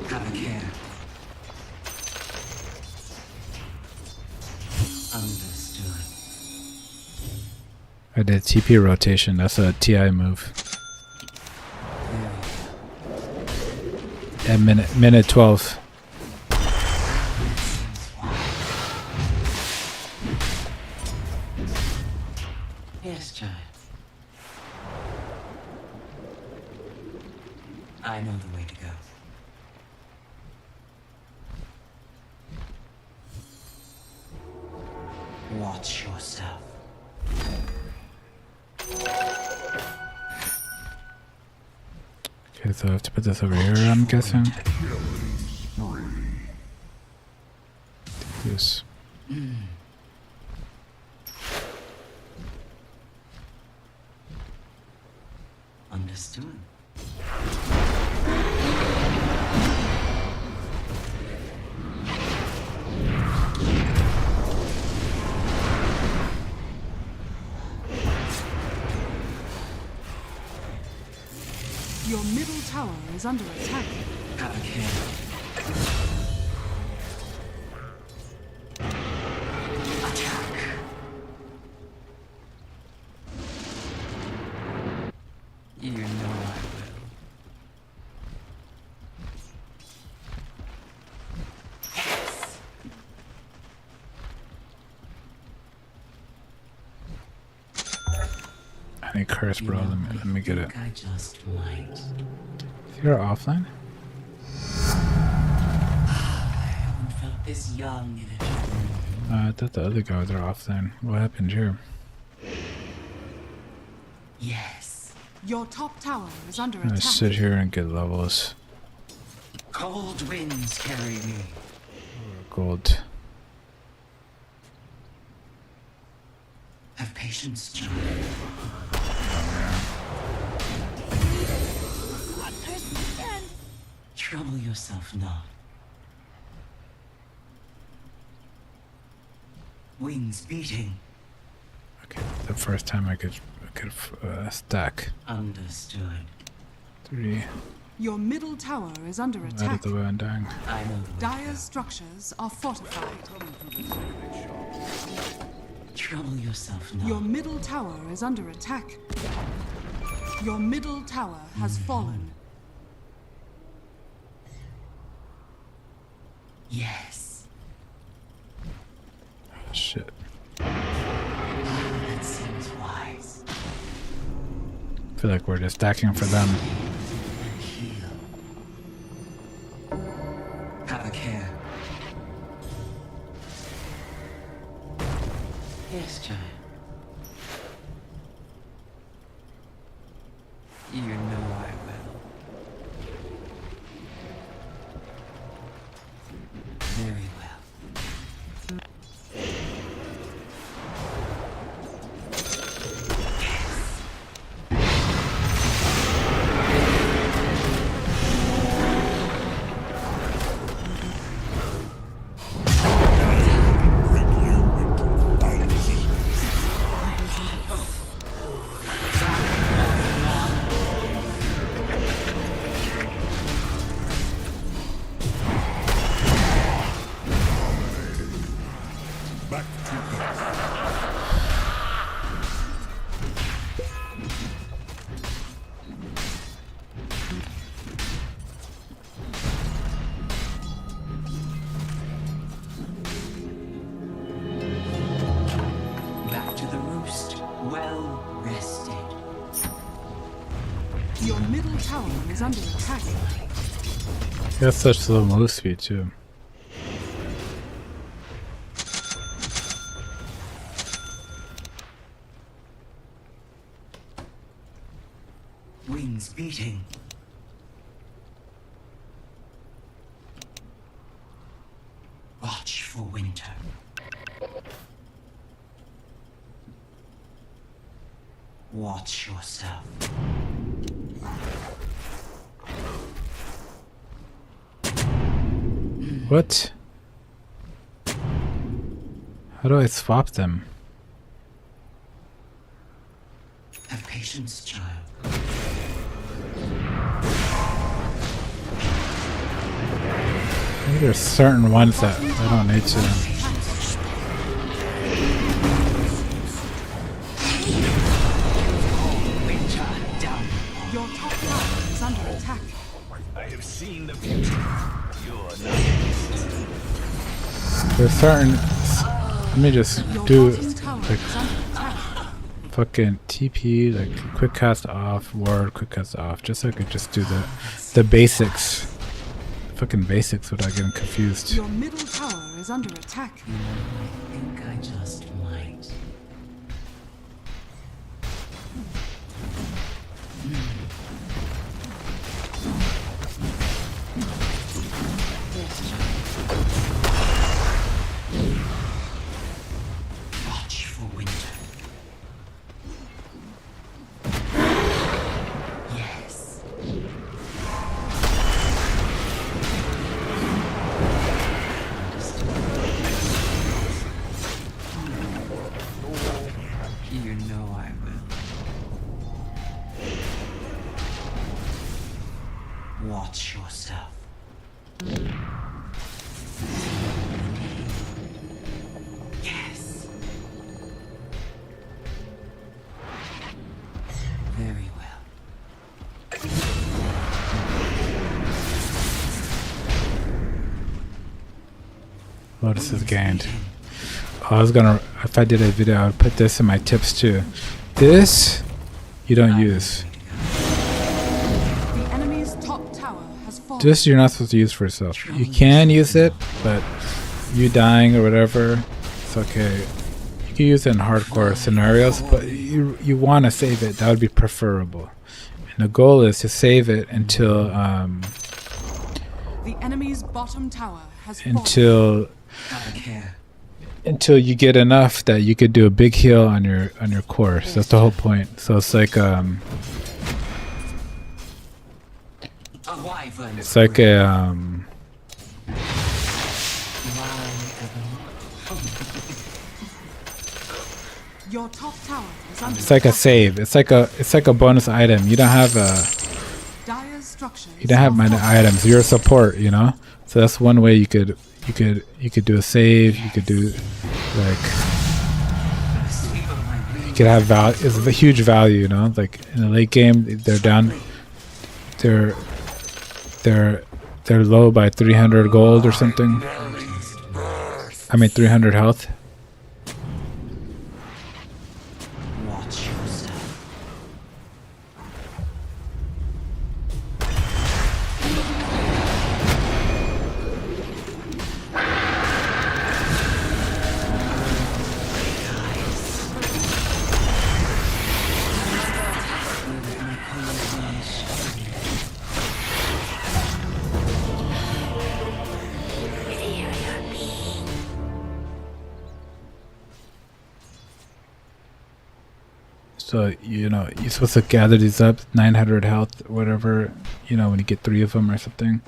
Have a care. Understood. I did TP rotation. That's a TI move. At minute 12. Yes, child. I know the way to go. Watch yourself. Okay, so I have to put this over here, I'm guessing. This. Understood. Your middle tower is under attack. Have a care. Attack. You know I will. Yes. I need curse, bro. Let me get it. I just might. Is you're offline? I haven't felt this young in a generation. I thought the other guys are offline. What happened here? Yes. Your top tower is under I'm gonna attack. sit here and get levels. Cold winds carry me. Gold. Have patience, John. Understand. Trouble yourself not. Wings beating. Okay, the first time I could stack. Understood. 3 Your middle tower is under out of attack. the way and dying. I know the way to go. Dire's structures are fortified. Trouble yourself not. Your middle tower is under attack. Your middle tower has fallen. Yes. Shit. That seems wise. I feel like we're just stacking for them. Heal. Have a care. Yes, child. You know I will. Very well. is under attack. He has such slow move speed too. Wings beating. Watch for winter. Watch yourself. What? How do I swap them? Have patience, child. I think there's certain ones that I don't need to. Winter down. Your top tower is under attack. There's certain. Let me just Your do bottom tower like is under attack. fucking TP, like quick cast off, ward, quick cast off, just so I could just do the basics. Fucking basics without getting confused. Your middle tower is under attack. I think I just might. Watch for winter. Yes. You know I will. Watch yourself. Yes. Very well. Lotus is gained. Oh, I was gonna, if I did a video, I would put this in my tips too. This, you don't use. The enemy's top tower has fallen. This you're not supposed to use for yourself. You can use it, but you dying or whatever, it's okay. You can use it in hardcore scenarios, but you want to save it. That would be preferable. And the goal is to save it until The enemy's bottom tower has fallen. Gotta care. until you get enough that you could do a big heal on your course. That's the whole point. So it's like A wyvern. it's like a Your top tower is under it's like a attack. save. It's like a bonus item. You don't have Dire's structures you don't have are many falling. items. You're a support, you know. So that's one way you could do a save. You could do like you could have value. It's a huge value, you know. Like in the late game, they're down. They're low by 300 gold or something. I mean 300 health. Watch yourself. So, you know, you're supposed to gather these up, 900 health, whatever, you know, when you get 3 of them or something.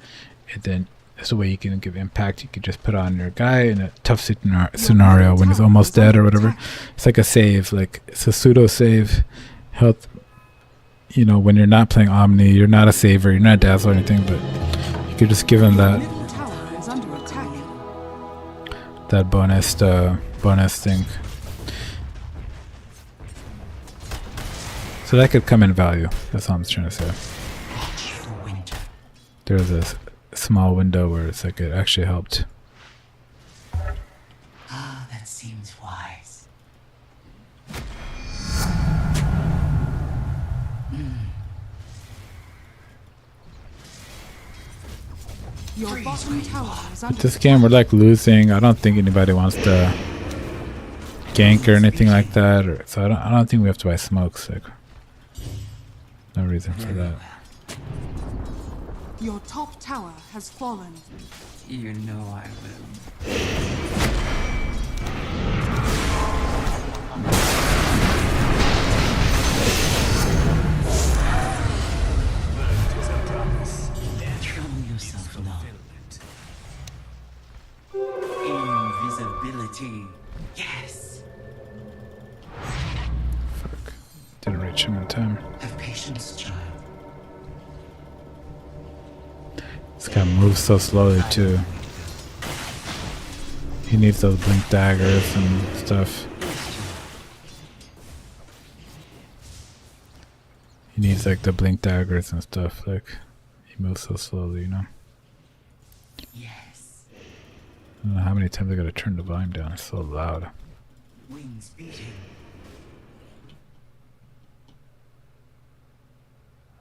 And then that's a way you can give impact. You can just put on your guy in a tough scenario when he's almost dead or whatever. It's like a save, like it's a pseudo save health. You know, when you're not playing Omni, you're not a saver, you're not Dazzle or anything, but you could just give him Your that middle tower is under attack. bonus thing. So that could come in value. That's all I'm trying to say. Watch for winter. There's a small window where it's like it actually helped. Ah, that seems wise. Your bottom tower is under This game we're like losing. I don't think anybody wants to gank or anything like that. So I don't think we have to buy smokes. Like, no reason for that. Your top tower has fallen. You know I will. Trouble yourself not. Invisibility. Yes. Fuck. Didn't reach him in time. Have patience, child. This guy moves so slowly too. He needs those blink daggers and stuff. He needs like the blink daggers and stuff. Like, he moves so slowly, you know. Yes. I don't know how many times I gotta turn the volume down. It's so loud. Wings beating.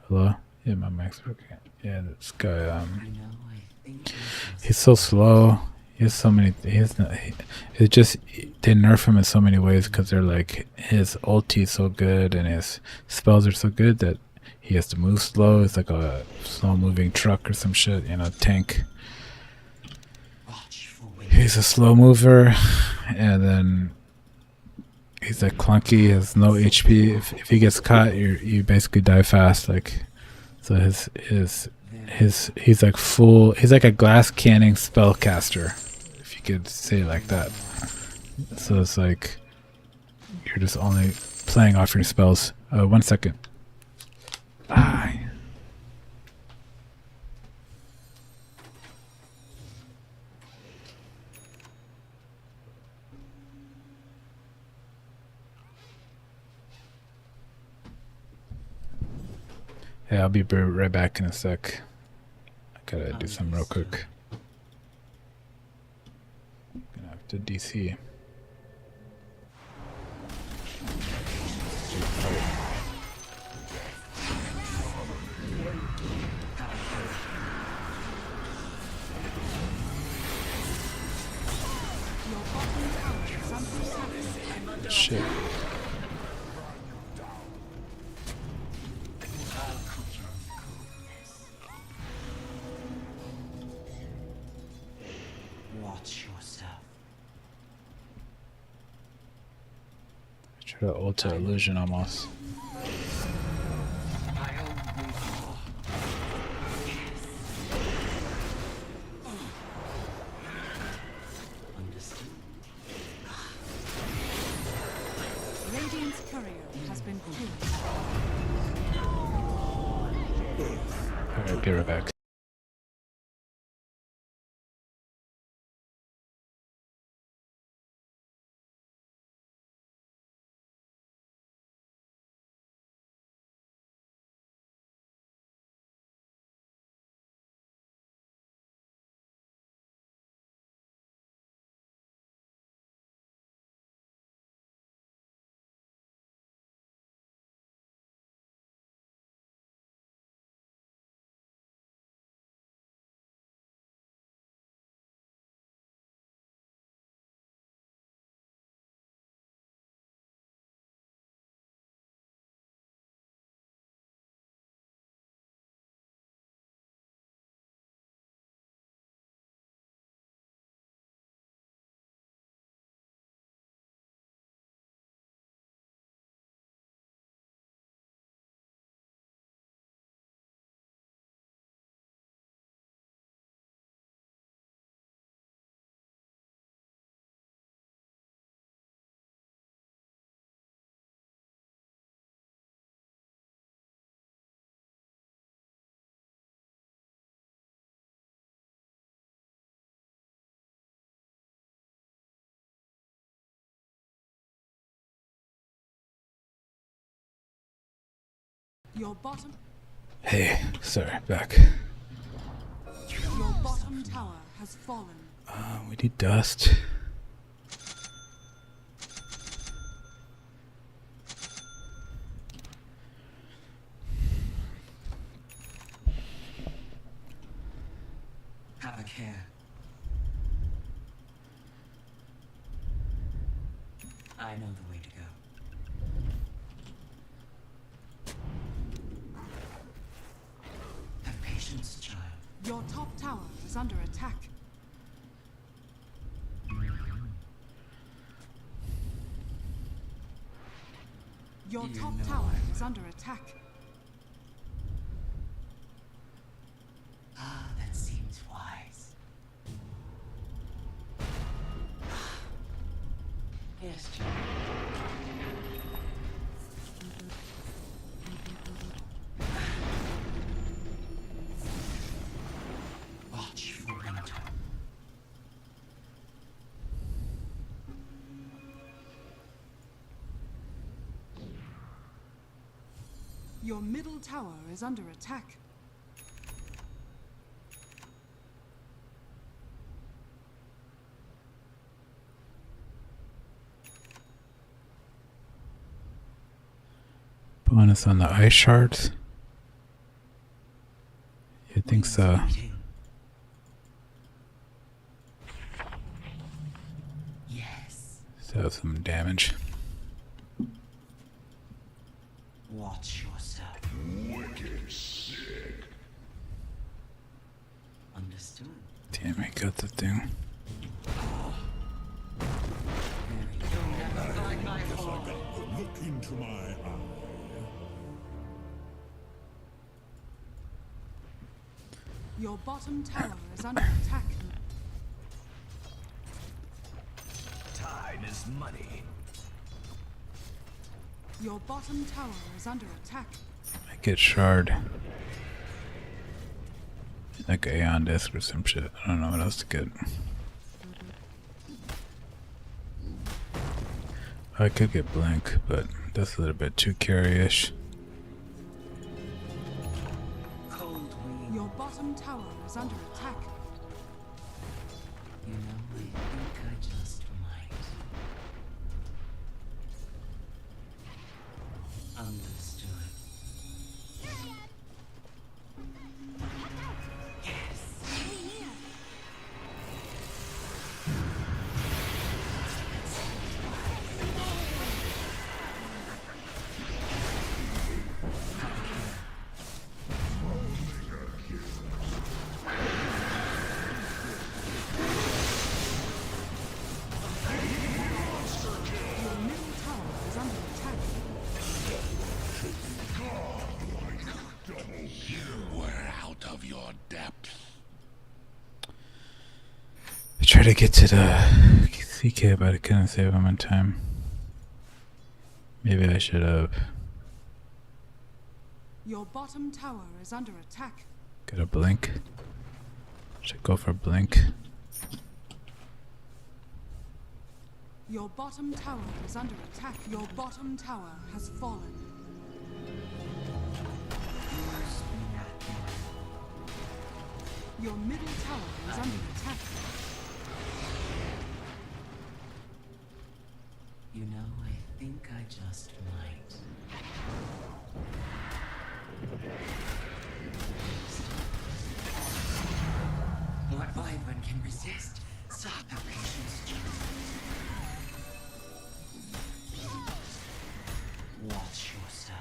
Hello? Yeah, my mic's working. Yeah, this guy. You know I think you just He's so slow. He has so many. It just they nerf him in so many ways because they're like his ulti is so good and his spells are so good that he has to move slow. It's like a slow moving truck or some shit, you know, tank. watch for wings. He's a slow mover, and then he's like clunky. Has no HP. If he gets caught, you basically die fast. Like, so he's like full. He's like a glass canning spellcaster, if you could say it like that. So it's like you're just only playing off your spells. 1 second. Ah. Hey, I'll be right back in a sec. I gotta do something real quick. Gonna have to DC. Your bottom tower is under attack. Shit. Watch yourself. Try to ulta illusion almost. Understood. Radiant's courier has been killed. Alright, be right back. Your bottom Hey, sorry, back. your bottom tower has fallen. We need dust. I know the way to go. Have patience, child. Your top tower is under attack. Your You top know tower I is under attack. Ah, that seems wise. Yes, child. Watch for winter. Your middle tower is under attack. Bonus on the ice shards. You think so? Yes. So some damage. Watch yourself. Wicked sick. Understood. Damn, I got the thing. Look into my eye. Your bottom tower is under attack. Time is money. Your bottom tower is under attack. I get shard. Like Aeon disc or some shit. I don't know what else to get. I could get blink, but that's a little bit too carry-ish. Cold wind. Your bottom tower is under attack. You know, I think I just might. Understood. Your middle tower is under attack. We're out of your depth. I tried to get to the CK, but I couldn't save him in time. Maybe I should have. Your bottom tower is under attack. Get a blink. Should go for blink. Your bottom tower is under attack. Your bottom tower has fallen. Your middle tower is under attack. You know, I think I just might. What vibrant can resist? Stop the patience, child. Watch yourself.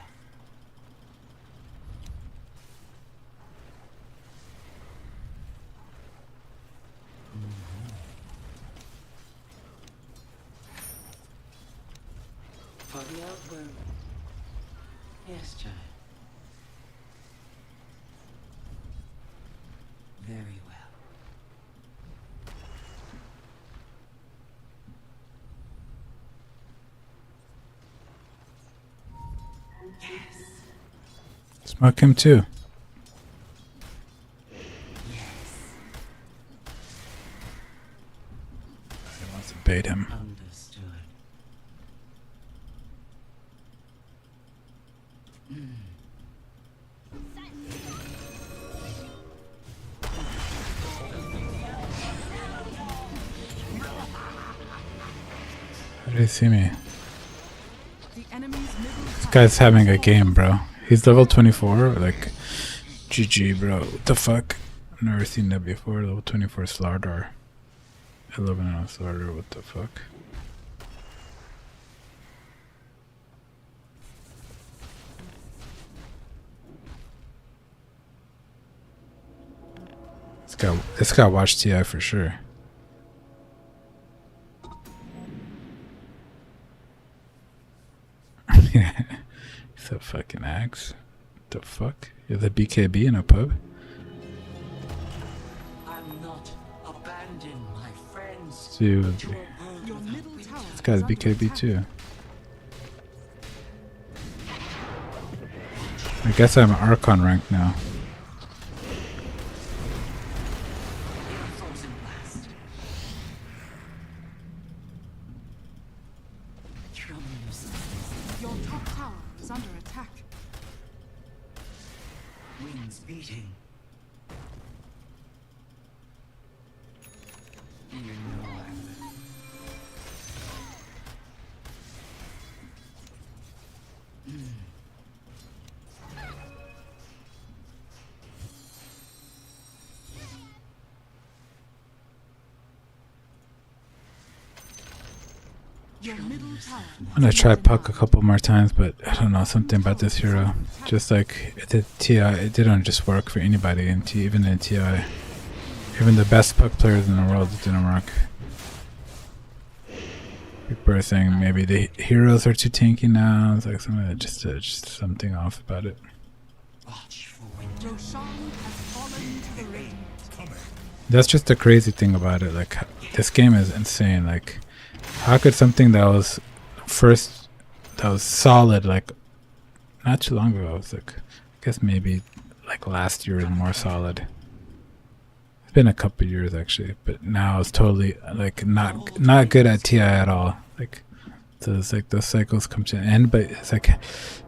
For the outworld. Yes, child. Very well. Yes. Smoke him too. He wants to bait him. Understood. How did he see me? The enemy's middle This tower guy's having a has game, bro. He's level 24. Like, GG, bro. What the fuck? I've never seen that before. Level 24 Slardar. 11 on Slardar. What the fuck? This guy watched TI for sure. It's a fucking axe. The fuck? You're the BKB in a pub? I'll not abandon my friends. Dude, Your middle tower this guy's is under BKB attack. too. I guess I'm Archon rank now. Frozen blast. Tremulous. Your top tower is under attack. Wings beating. You know I'm Your middle tower. I'm gonna try Puck a couple more times, but I don't know, something about this hero. Just like it did TI, it didn't just work for anybody in even in TI. Even the best Puck players in the world, it didn't work. People are saying maybe the heroes are too tanky now. It's like something just something off about it. watch for winter. Roshan has fallen to the ring. That's just the crazy thing about it. Like this game is insane. Like how could something that was solid like not too long ago, it was like I guess maybe like last year was more solid. It's been a couple years actually, but now it's totally like not good at TI at all. Like so it's like those cycles come to an end, but it's like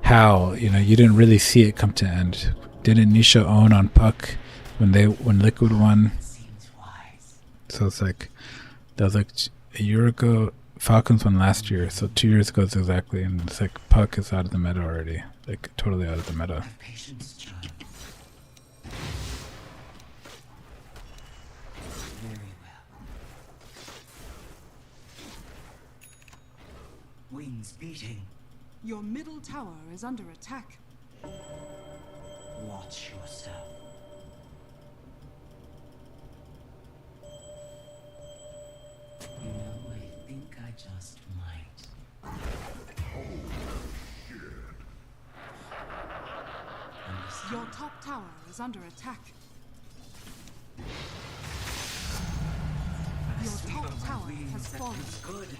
how, you know, you didn't really see it come to an end. Didn't Nisha own on Puck when Liquid won? Seems wise. So it's like that was like a year ago. Falcons won last year, so 2 years ago it's exactly, and it's like Puck is out of the meta already, like totally out of the meta. Have patience, child. Very well. Wings beating. Your middle tower is under attack. Watch yourself. You know, I think I just might. Understand? Your top tower is under attack. Your Sweep top of my tower wings, has that fallen. feels good.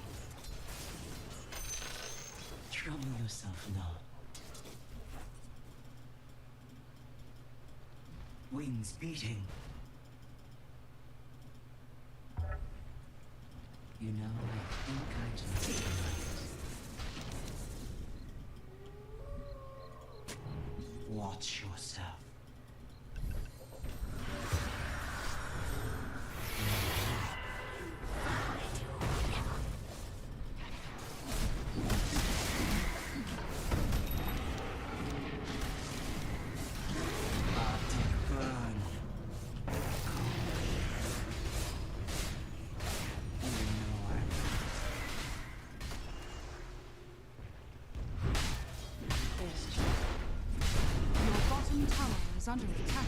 Trouble yourself not. Wings beating. You know, I think I just might. Watch yourself. Arctic burn. You know I'm Your bottom tower is under attack.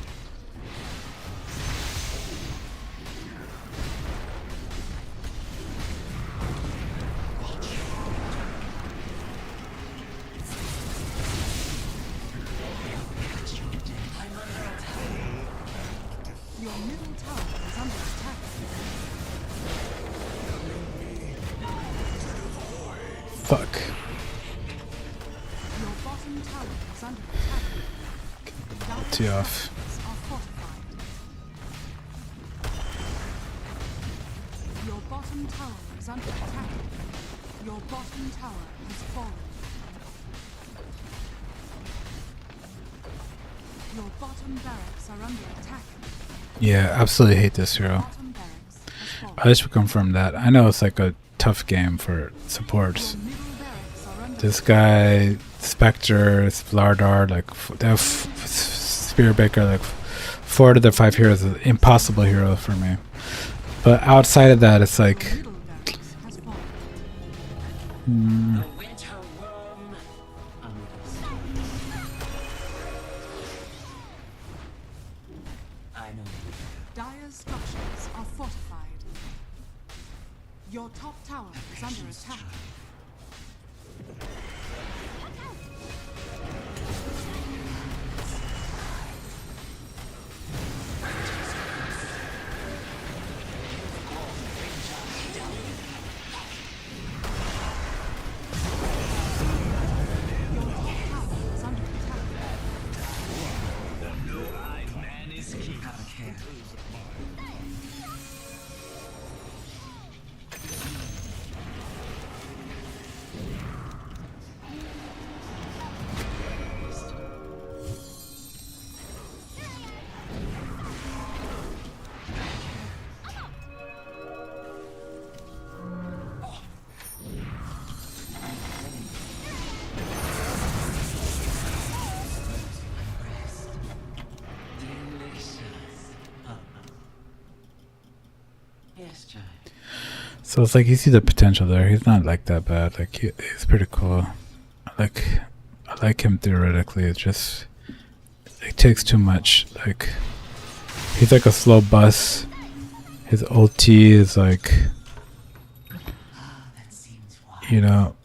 Your middle tower is under attack. Fuck. Your bottom tower is under attack. Tee off. Are fortified. Your bottom tower is under attack. Your bottom tower has fallen. Your bottom barracks are under attack. Yeah, absolutely hate this hero. Bottom barracks has fallen. I just confirm that. I know it's like a tough game for supports. Your middle barracks are under This guy, Spectre, Vlardar, like they have Spearbaker, like 4 out of the 5 heroes is an impossible hero for me. But outside of that, it's like middle barracks has fallen. the winter worm. Understood. I know. Dire's Your top tower is under attack. Have a care. Yes, Jay. So it's like you see the potential there. He's not like that bad. Like he's pretty cool. I like him theoretically. It's just it takes too much. Like he's like a slow bus. His ulti is like, That seems wise. you know,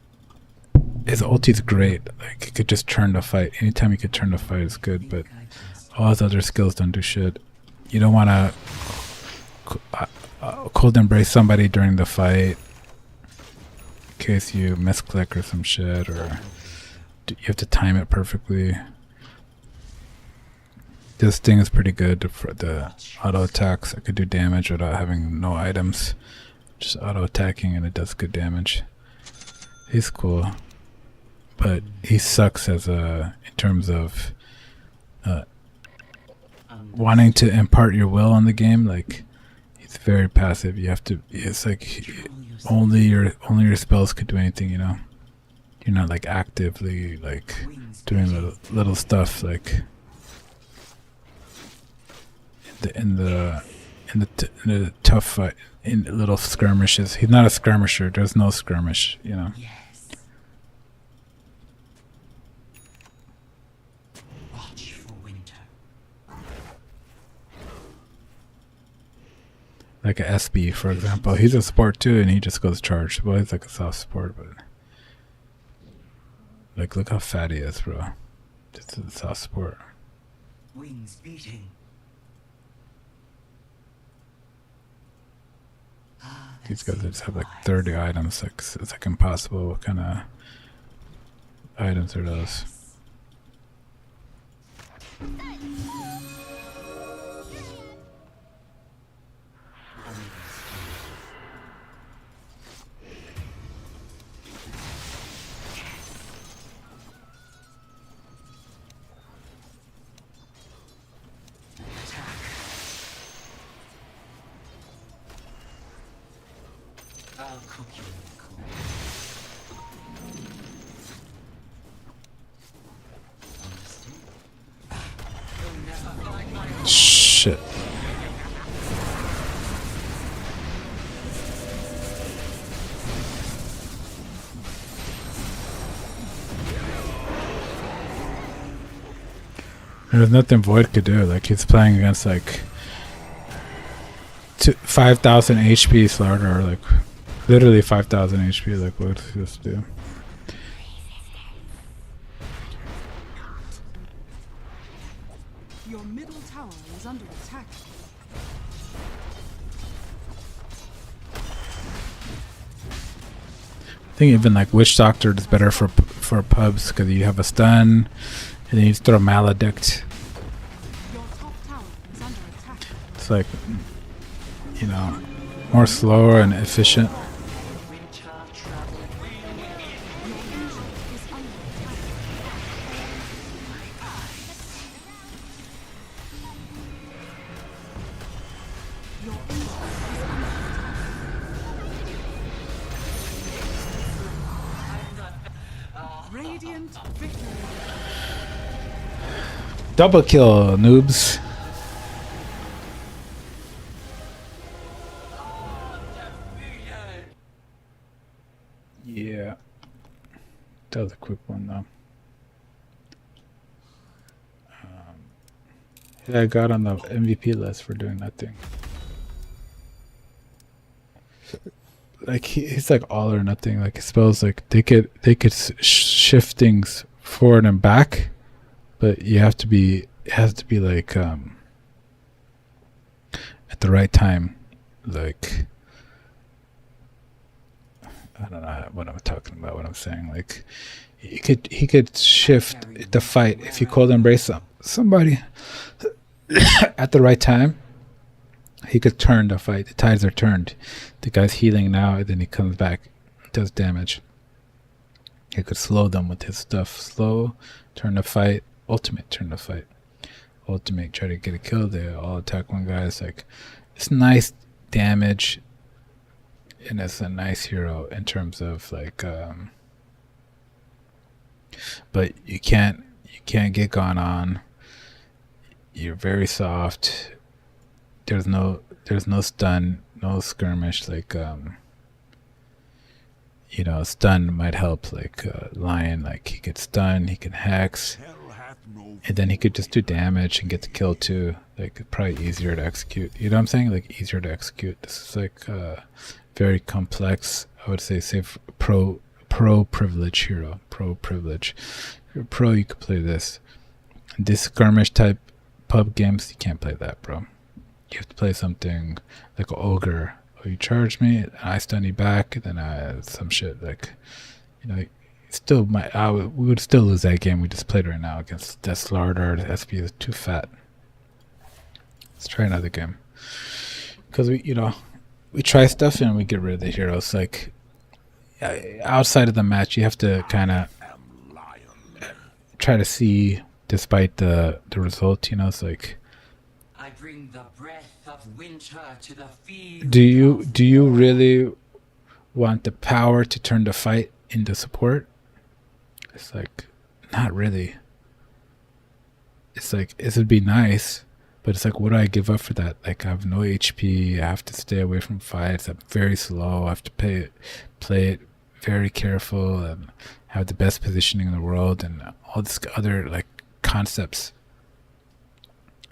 his ulti's great. Like he could just turn the fight. Anytime he could turn the fight is good. But all his other skills don't do shit. You don't want to cold embrace somebody during the fight in case you misclick or some shit, or you have to time it perfectly. This thing is pretty good for the auto attacks. I could do damage without having no items, just auto attacking, and it does good damage. He's cool, but he sucks as a in terms of wanting to impart your will on the game. Like he's very passive. You have to. It's like only your spells could do anything. You know, you're not like actively like doing little stuff like in the tough fight, in little skirmishes. He's not a skirmisher. There's no skirmish. You know. Yes. Watch for winter. Like a SB, for example. He's a support too, and he just goes charged. Well, he's like a soft support, but like, look how fat he is, bro. Just a soft support. Wings beating. These guys just have like 30 items. Like it's like impossible. What kind of items are those? I'll cook you in the cool. Shit. There's nothing Void could do. Like he's playing against like 5,000 HP Slardar, like literally 5,000 HP. Like what's he supposed to do? Your middle tower is under attack. I think even like Witch Doctor is better for pubs because you have a stun, and then you just throw Maledict. Your top tower is under attack. It's like, you know, more slower and efficient. Winter travel. Your engine is under attack. Your engine is under attack. Radiant victory. Double kill, noobs. Yeah. That was a quick one though. Yeah, I got on the MVP list for doing that thing. like he's like all or nothing. Like his spells, like they could shift things forward and back, but you have to be it has to be like at the right time. Like I don't know what I'm talking about. What I'm saying, like he could shift the fight if you cold embrace somebody at the right time. He could turn the fight. The tides are turned. The guy's healing now, and then he comes back, does damage. He could slow them with his stuff. Slow, turn the fight. Ultimate, turn the fight. Ultimate, try to get a kill. They all attack one guy. It's like it's nice damage, and it's a nice hero in terms of like. But you can't get gone on. You're very soft. There's no stun, no skirmish. Like stun might help. Like Lion, like he could stun, he can hex, Hell hath no and then he could just do damage and get the kill too. Like probably easier to execute. You know what I'm saying? Like easier to execute. This is like very complex. I would say pro privilege hero. Pro privilege. If you're pro, you could play this. This skirmish type pub games, you can't play that, bro. You have to play something like an ogre. Oh, you charge me, and I stun you back, and then some shit like, still we would still lose that game we just played right now against that Slardar. The SP is too fat. Let's try another game. Because we try stuff and we get rid of the heroes. Like outside of the match, you have to kind of try to see, despite the result. It's like. I bring the breath of winter to the field. Do you really want the power to turn the fight into support? It's like not really. It's like it would be nice, but it's like what do I give up for that? Like I have no HP. I have to stay away from fights. I'm very slow. I have to play it very careful and have the best positioning in the world and all this other like concepts.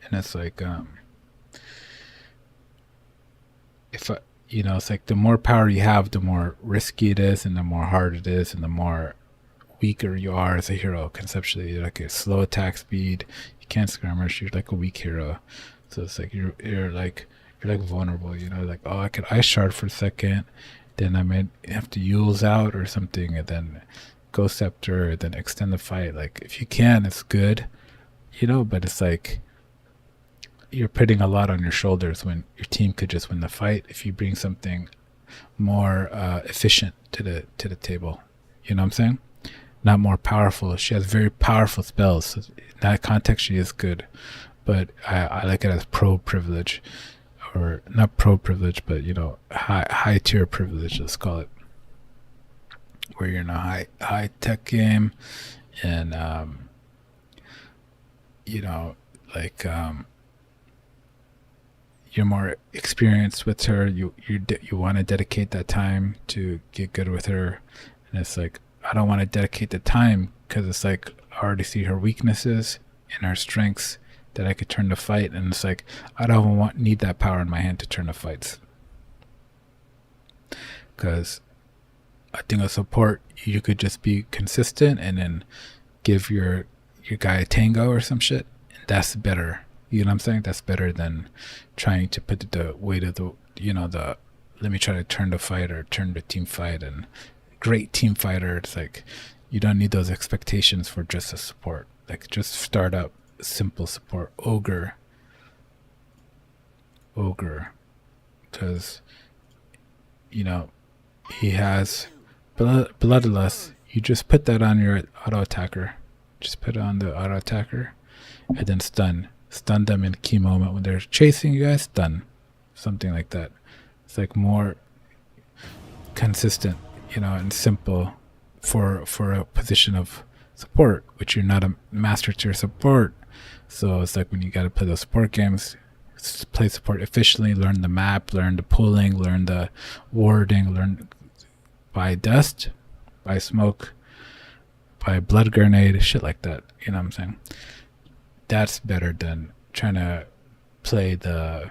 And it's like it's like the more power you have, the more risky it is and the more hard it is and the more weaker you are as a hero. Conceptually, you're like a slow attack speed, you can't skirmish, you're like a weak hero. So it's like you're like vulnerable, like I could ice shard for a second, then I might have to Yule's out or something, and then Ghost Scepter, then extend the fight. Like if you can, it's good, but it's like you're putting a lot on your shoulders when your team could just win the fight if you bring something more efficient to the table. You know what I'm saying? Not more powerful. She has very powerful spells. So in that context, she is good. But I like it as pro privilege, or not pro privilege, but high tier privilege. Let's call it, where you're in a high tech game, and you're more experienced with her. You want to dedicate that time to get good with her, and it's like I don't want to dedicate the time because it's like I already see her weaknesses and her strengths that I could turn the fight, and it's like I don't need that power in my hand to turn the fights. Because I think a support, you could just be consistent and then give your guy a tango or some shit, and that's better. You know what I'm saying? That's better than trying to put the weight of the let me try to turn the fight or turn the team fight. And great team fighter, it's like you don't need those expectations for just a support. Like just start up simple support. Ogre, because he has bloodlust. You just put that on your auto attacker. Just put it on the auto attacker, and then stun them in a key moment when they're chasing you guys. Stun, something like that. It's like more consistent, and simple for a position of support, which you're not a master tier support. So it's like when you got to play those support games, play support efficiently, learn the map, learn the pulling, learn the warding, learn by dust, by smoke, by blood grenade, shit like that. You know what I'm saying? That's better than trying to play the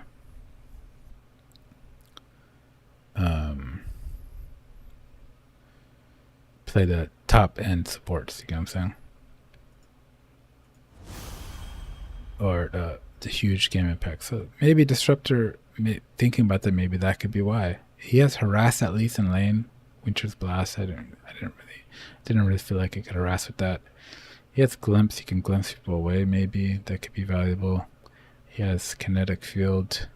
play the top end supports. You get what I'm saying? Or the huge game impact. So maybe Disruptor, thinking about that, maybe that could be why. He has harass at least in lane. Winter's Blast. I didn't really feel like he could harass with that. He has Glimpse. He can glimpse people away. Maybe that could be valuable. He has Kinetic Field.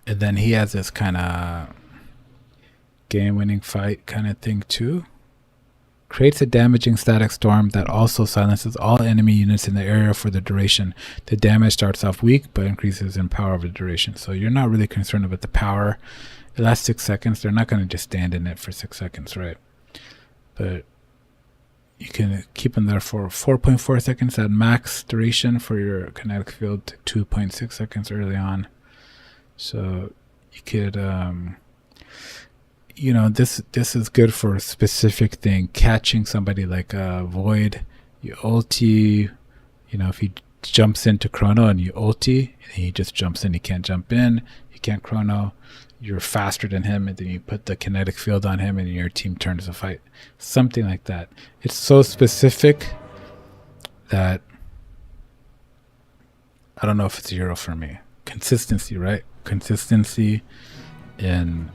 And then he has this kind of game-winning fight kind of thing too. Creates a damaging static storm that also silences all enemy units in the area for the duration. The damage starts off weak but increases in power over the duration. So you're not really concerned about the power. It lasts 6 seconds. They're not going to just stand in it for 6 seconds, right? But you can keep them there for 4.4 seconds at max duration for your kinetic field, 2.6 seconds early on. So you could, this is good for a specific thing. Catching somebody like Void, you ulti, if he jumps into Chrono and you ulti, and he just jumps in, he can't jump in, he can't Chrono, you're faster than him, and then you put the kinetic field on him and your team turns the fight. Something like that. It's so specific that I don't know if it's a hero for me. Consistency, right? Consistency and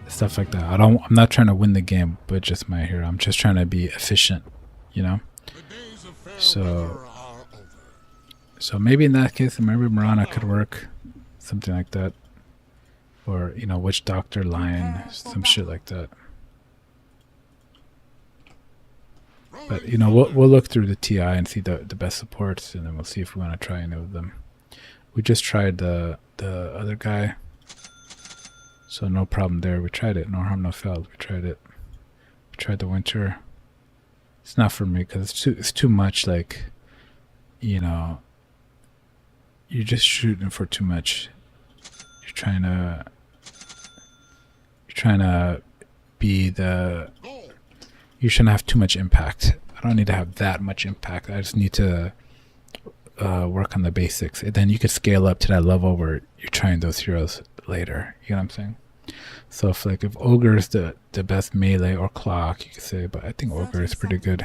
stuff like that. I'm not trying to win the game, but just my hero. I'm just trying to be efficient, So maybe in that case, maybe Mirana could work, something like that, or Witch Doctor, Lion, some shit like that. But we'll look through the TI and see the best supports, and then we'll see if we want to try any of them. We just tried the other guy, so no problem there. We tried it, no harm, no foul. We tried it. We tried the Winter. It's not for me because it's too much. Like, you're just shooting for too much. You're trying to be the. You shouldn't have too much impact. I don't need to have that much impact. I just need to work on the basics, and then you could scale up to that level where you're trying those heroes later. You know what I'm saying? So if Ogre is the best melee or clock, you could say, but I think Ogre is pretty good.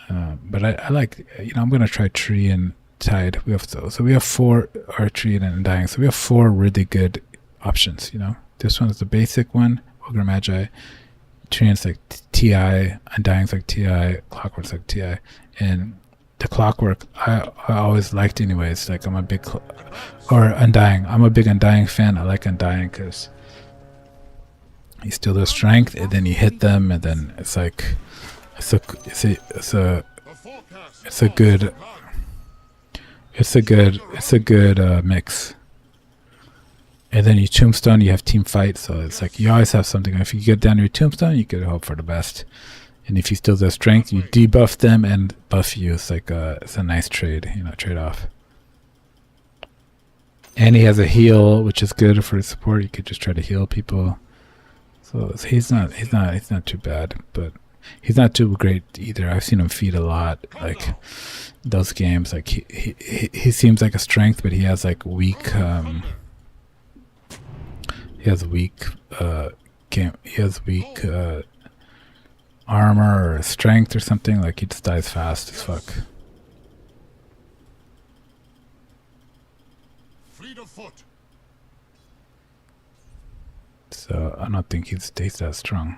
But I like, I'm gonna try Tree and Tide. We have so we have 4 Archery and Undying, so we have 4 really good options. This one is the basic one, Ogre Magi. Tree is like TI, Undying's like TI, Clockwork's like TI, and the Clockwork I always liked anyways. Like I'm a big Undying. I'm a big Undying fan. I like Undying because you steal their strength and then you hit them, and then it's a good mix. And then you Tombstone, you have team fight, so it's like you always have something. If you get down your Tombstone, you could hope for the best. And if you steal their strength, you debuff them and buff you. It's like it's a nice trade, trade off. And he has a heal, which is good for his support. You could just try to heal people. So he's not too bad, but he's not too great either. I've seen him feed a lot, like those games. Like he seems like a strength, but he has like weak. He has weak armor or strength or something. Like he just dies fast as fuck. Fleet of foot. So I don't think he's that strong.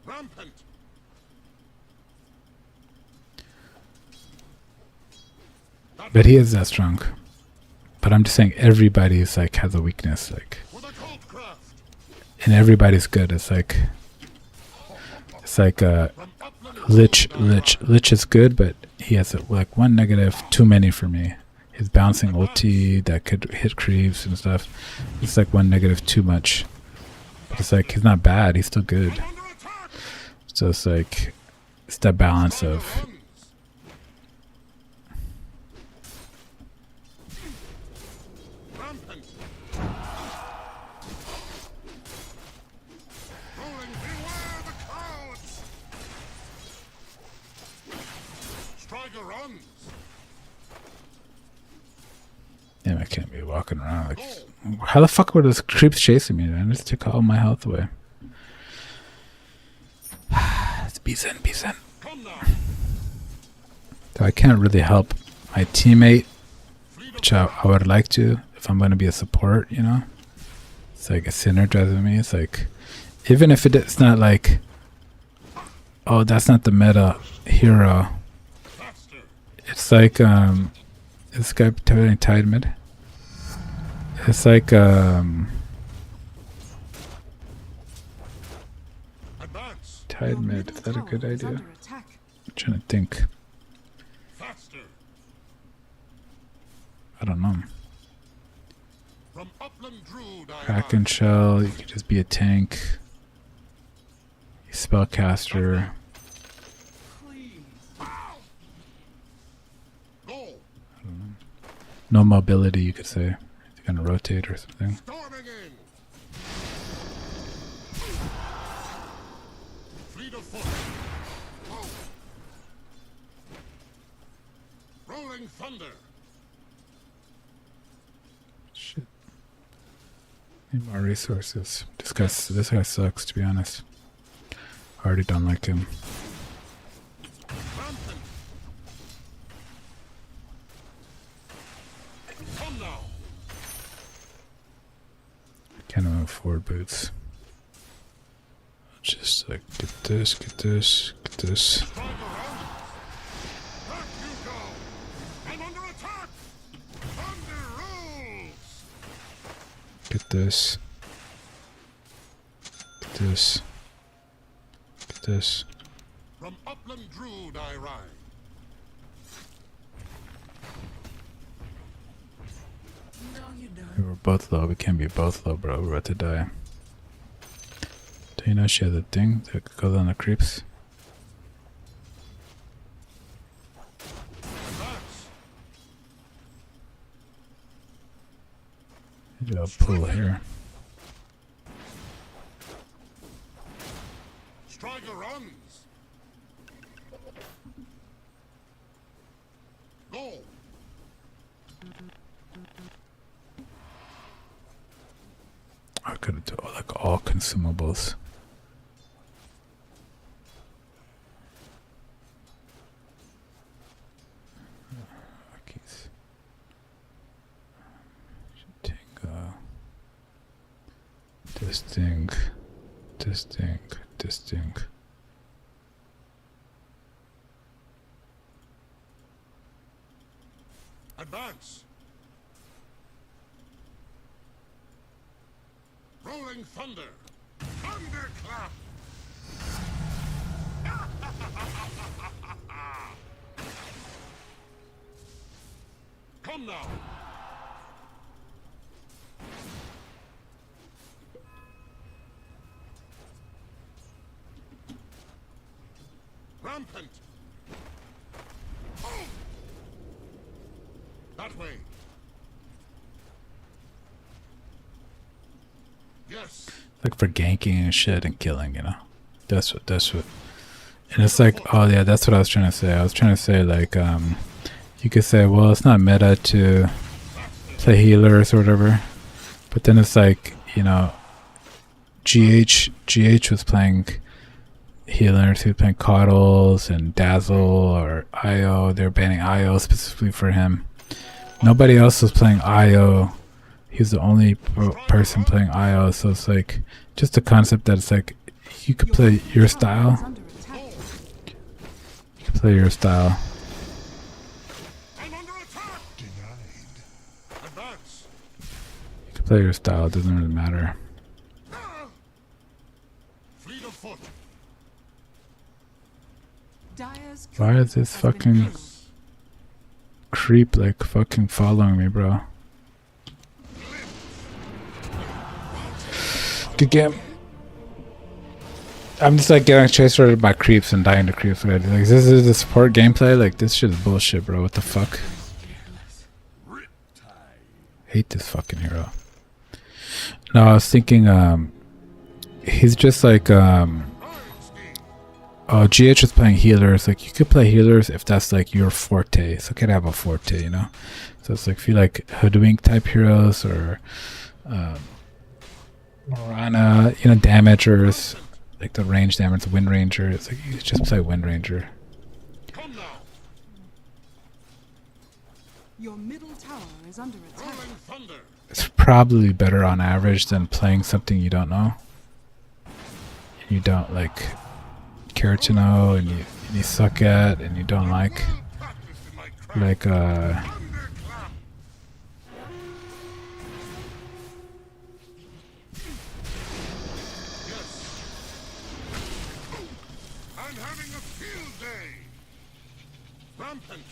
Rampant. But he is that strong. But I'm just saying everybody's like has a weakness, like, and everybody's good. It's like Lich is good, but he has like one negative too many for me. his bouncing ulti that could hit creeps and stuff. It's like one negative too much. But it's like he's not bad, he's still good. Under attack! So it's like it's that balance of Runs. Rampant. Rolling, beware the clouds! Striker runs. damn, I can't be walking around like how the fuck were those creeps chasing me, man? Just took all my health away. It's Bison. Come now. So I can't really help my teammate, which I would like to if I'm going to be a support, you know? It's like it synergizes with me. It's like, even if it's not like, oh, that's not the meta hero. Faster. It's like, this guy playing Tide mid. It's like, Advance. Tide Your mid. middle Is that a tower good is idea? under attack. I'm trying to think. Faster. I don't know. From upland Druid I Crack and shell. You could just be a tank. Spellcaster. Go. No mobility, you could say. You're gonna rotate or something. Storming in. Fleet of foot. Rolling thunder. Shit. Need more resources. This guy sucks, to be honest. I already don't like him. Rampant. Come now. Can't move forward boots. Just like get this. Striker runs. Back you go. I'm under attack. Thunder rules. Get this. Get this. From upland Druid I ride. We were both low. We can't be both low, bro. We're about to die. Do you know she has a thing that goes on the creeps? Advance. Maybe I'll pull here. Striker runs. Go. I could do like all consumables. Keys. Should take this thing. Advance. Rolling thunder. Thunderclap. Come now. Rampant. That way. Yes. Like for ganking and shit and killing, you know. That's what. And it's like, oh yeah, that's what I was trying to say. I was trying to say like, you could say, well, it's not meta to play healers or whatever, but then it's like, you know, GH was playing healers. He was playing Coddles and Dazzle or IO. They're banning IO specifically for him. Nobody else was playing IO. He was the only person playing IO. So it's like just the concept that it's like you could play your style. Under attack. You could play your style. I'm under attack. Denied. Advance. You could play your style. It doesn't really matter. Fleet of foot. Dire's Why is this turret has been fucking- killed. creep like fucking following me, bro. Good game. I'm just like getting chased around by creeps and dying to creeps already. Like, this is the support gameplay. Like, this shit is bullshit, bro. What the fuck? Hate this fucking hero. No, I was thinking, he's just like, oh, GH is playing healers. Like, you could play healers if that's like your forte. It's okay to have a forte, you know? So it's like, if you like hoodwink type heroes or, Morana, you know, damagers, like the range damage, the Wind Ranger. It's like, you just play Wind Ranger. Come now. Your middle tower is under attack. Rolling thunder. It's probably better on average than playing something you don't know. You don't like care to know, and you suck at, and you don't like. Like I'm having a field day. Rampant.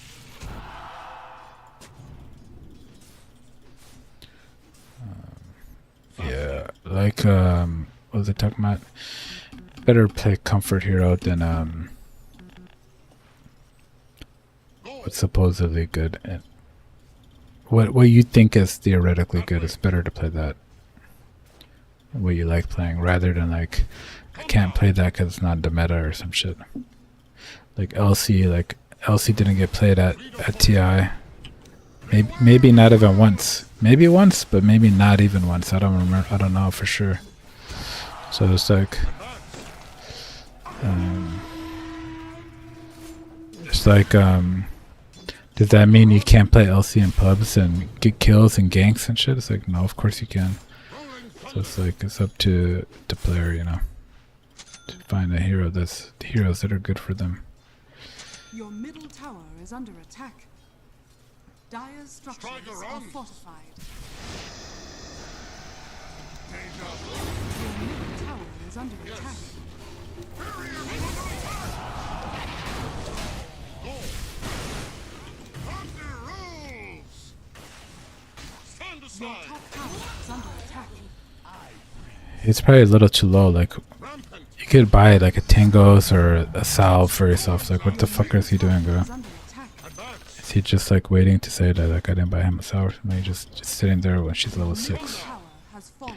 yeah, like what was I talking about? Better play comfort hero than what's supposedly good. And what you think is theoretically good, it's better to play that. What you like playing, rather than like, I can't play that because it's not the meta or some shit. Like LC didn't get played at TI. Maybe not even once. Maybe once, but maybe not even once. I don't remember. I don't know for sure. So it's like, does that mean you can't play LC in pubs and get kills and ganks and shit? It's like, no, of course you can. So it's like, it's up to the player, you know, to find a hero that's the heroes that are good for them. Your middle tower is under attack. Dire's structures Striker are on. fortified. Your middle tower is under attack. Thunder rules. Stand Your aside. top tower is under attack. It's probably a little too low. Like, Rampant. you could buy like a Tangos or a Salve for yourself. Like, what the fuck is he doing, bro? Is under attack. Advance. Is he just like waiting to say that like I didn't buy him a Salve? I mean, just sitting there when she's level Middle 6. tower has fallen.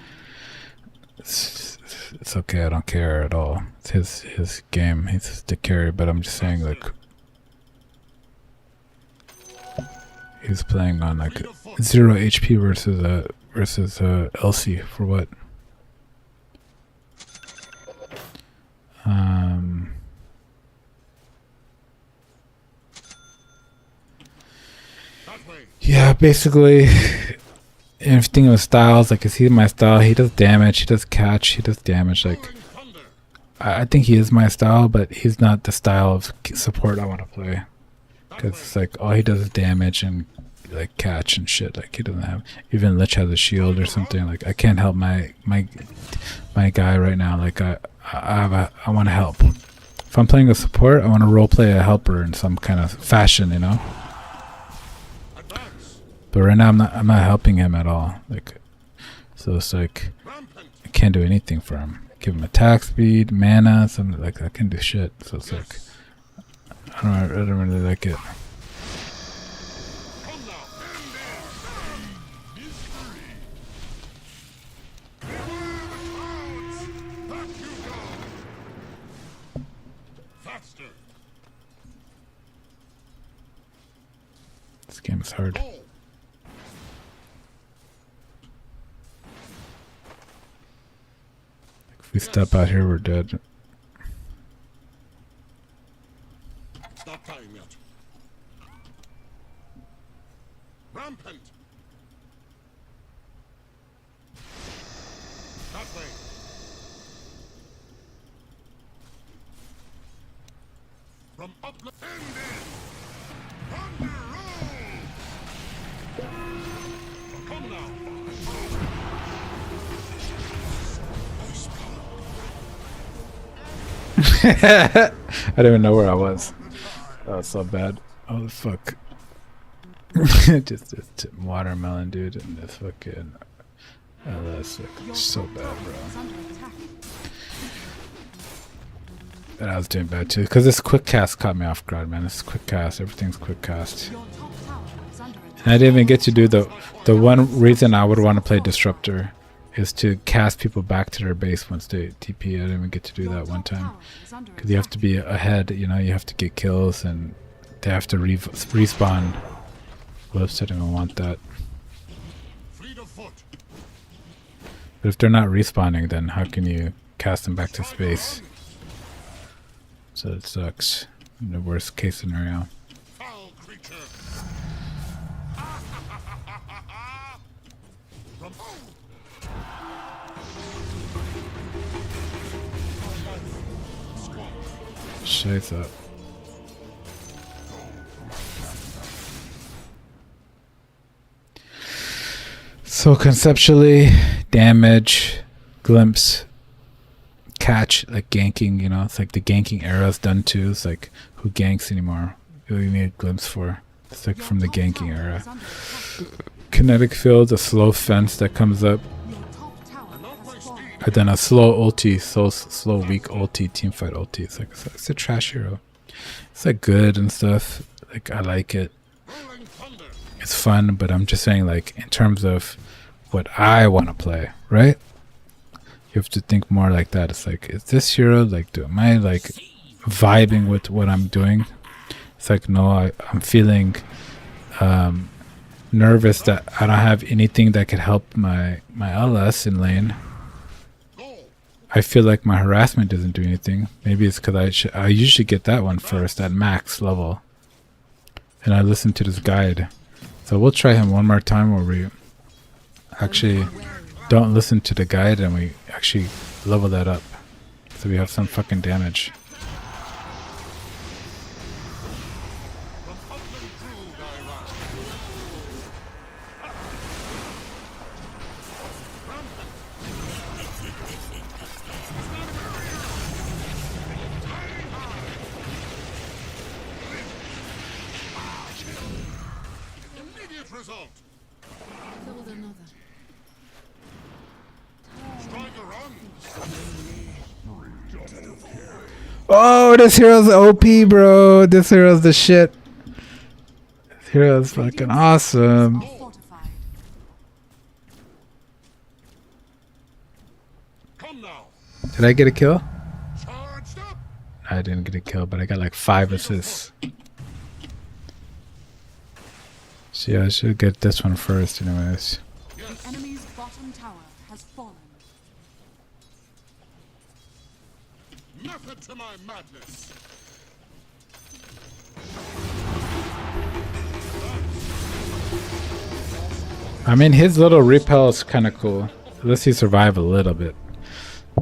It's okay. I don't care at all. It's his game. He's the carry. But I'm just saying, like, he's playing on like 0 HP versus LC for what? That way. Yeah, basically, everything with styles, like, is he my style? He does damage, he does catch, he does damage. Like, Rolling thunder. I think he is my style, but he's not the style of support I want to play. Because it's like, all he does is damage and like catch and shit. Like, he doesn't have, even Lich has a shield or something. Like, I can't help my guy right now. Like, I want to help. If I'm playing a support, I want to roleplay a helper in some kind of fashion, you know. Advance. But right now, I'm not helping him at all. Like, so it's like, Rampant. I can't do anything for him. Give him attack speed, mana, something like that. I can do shit. So it's like, I don't really like it. Come now. Mystery. Back you go. Faster. This game is hard. Go. If we step out here, we're dead. Not time yet. Rampant. That way. From upland. Ended. Thunder roll. Come now. I didn't even know where I was. That was so bad. Oh, fuck. just watermelon, dude, and this fucking LS like, so bad, bro. Is under attack. And I was doing bad too, because this quick cast caught me off guard, man. This quick cast, everything's quick cast. Your top tower is under attack. And I didn't even get to do the one reason I would want to play Disruptor is to cast people back to their base once they TP. I didn't even get to do that one time. Because you have to be ahead, you know, you have to get kills and they have to respawn. Whoops, I didn't even want that. Fleet of foot. But if they're not respawning, then how can you cast them back to space? So it sucks. In the worst case scenario. Foul creature. From Shades up. So conceptually, damage, glimpse, catch, like ganking, you know, it's like the ganking era is done too. It's like who ganks anymore? Who you need a glimpse for? It's like from the ganking era. Kinetic field, a slow fence that comes up, Your top tower has fallen. and then a slow ulti, slow weak ulti, teamfight ulti. It's like it's a trash hero. It's like good and stuff. Like I like it. rolling thunder. It's fun, but I'm just saying, like, in terms of what I want to play, right? You have to think more like that. It's like, is this hero, like, am I, like, vibing with what I'm doing? It's like, no, I'm feeling nervous that I don't have anything that could help my LS in lane. Goal. I feel like my harassment doesn't do anything. Maybe it's because I usually get that one first at max level. And I listen to this guide. So we'll try him one more time where we actually don't listen to the guide and we actually level that up. So we have some fucking damage. From upland crude I rise. Immediate result. Killed another. Striker runs. Oh, this hero's OP, bro. This hero's the shit. This hero's fucking awesome. Fortified. Come now. Did I get a kill? Charged up. I didn't get a kill, but I got like 5 assists. So yeah, I should get this one first anyways. The enemy's bottom tower has fallen. Method to my madness. I mean, his little repel is kind of cool. Unless he survive a little bit.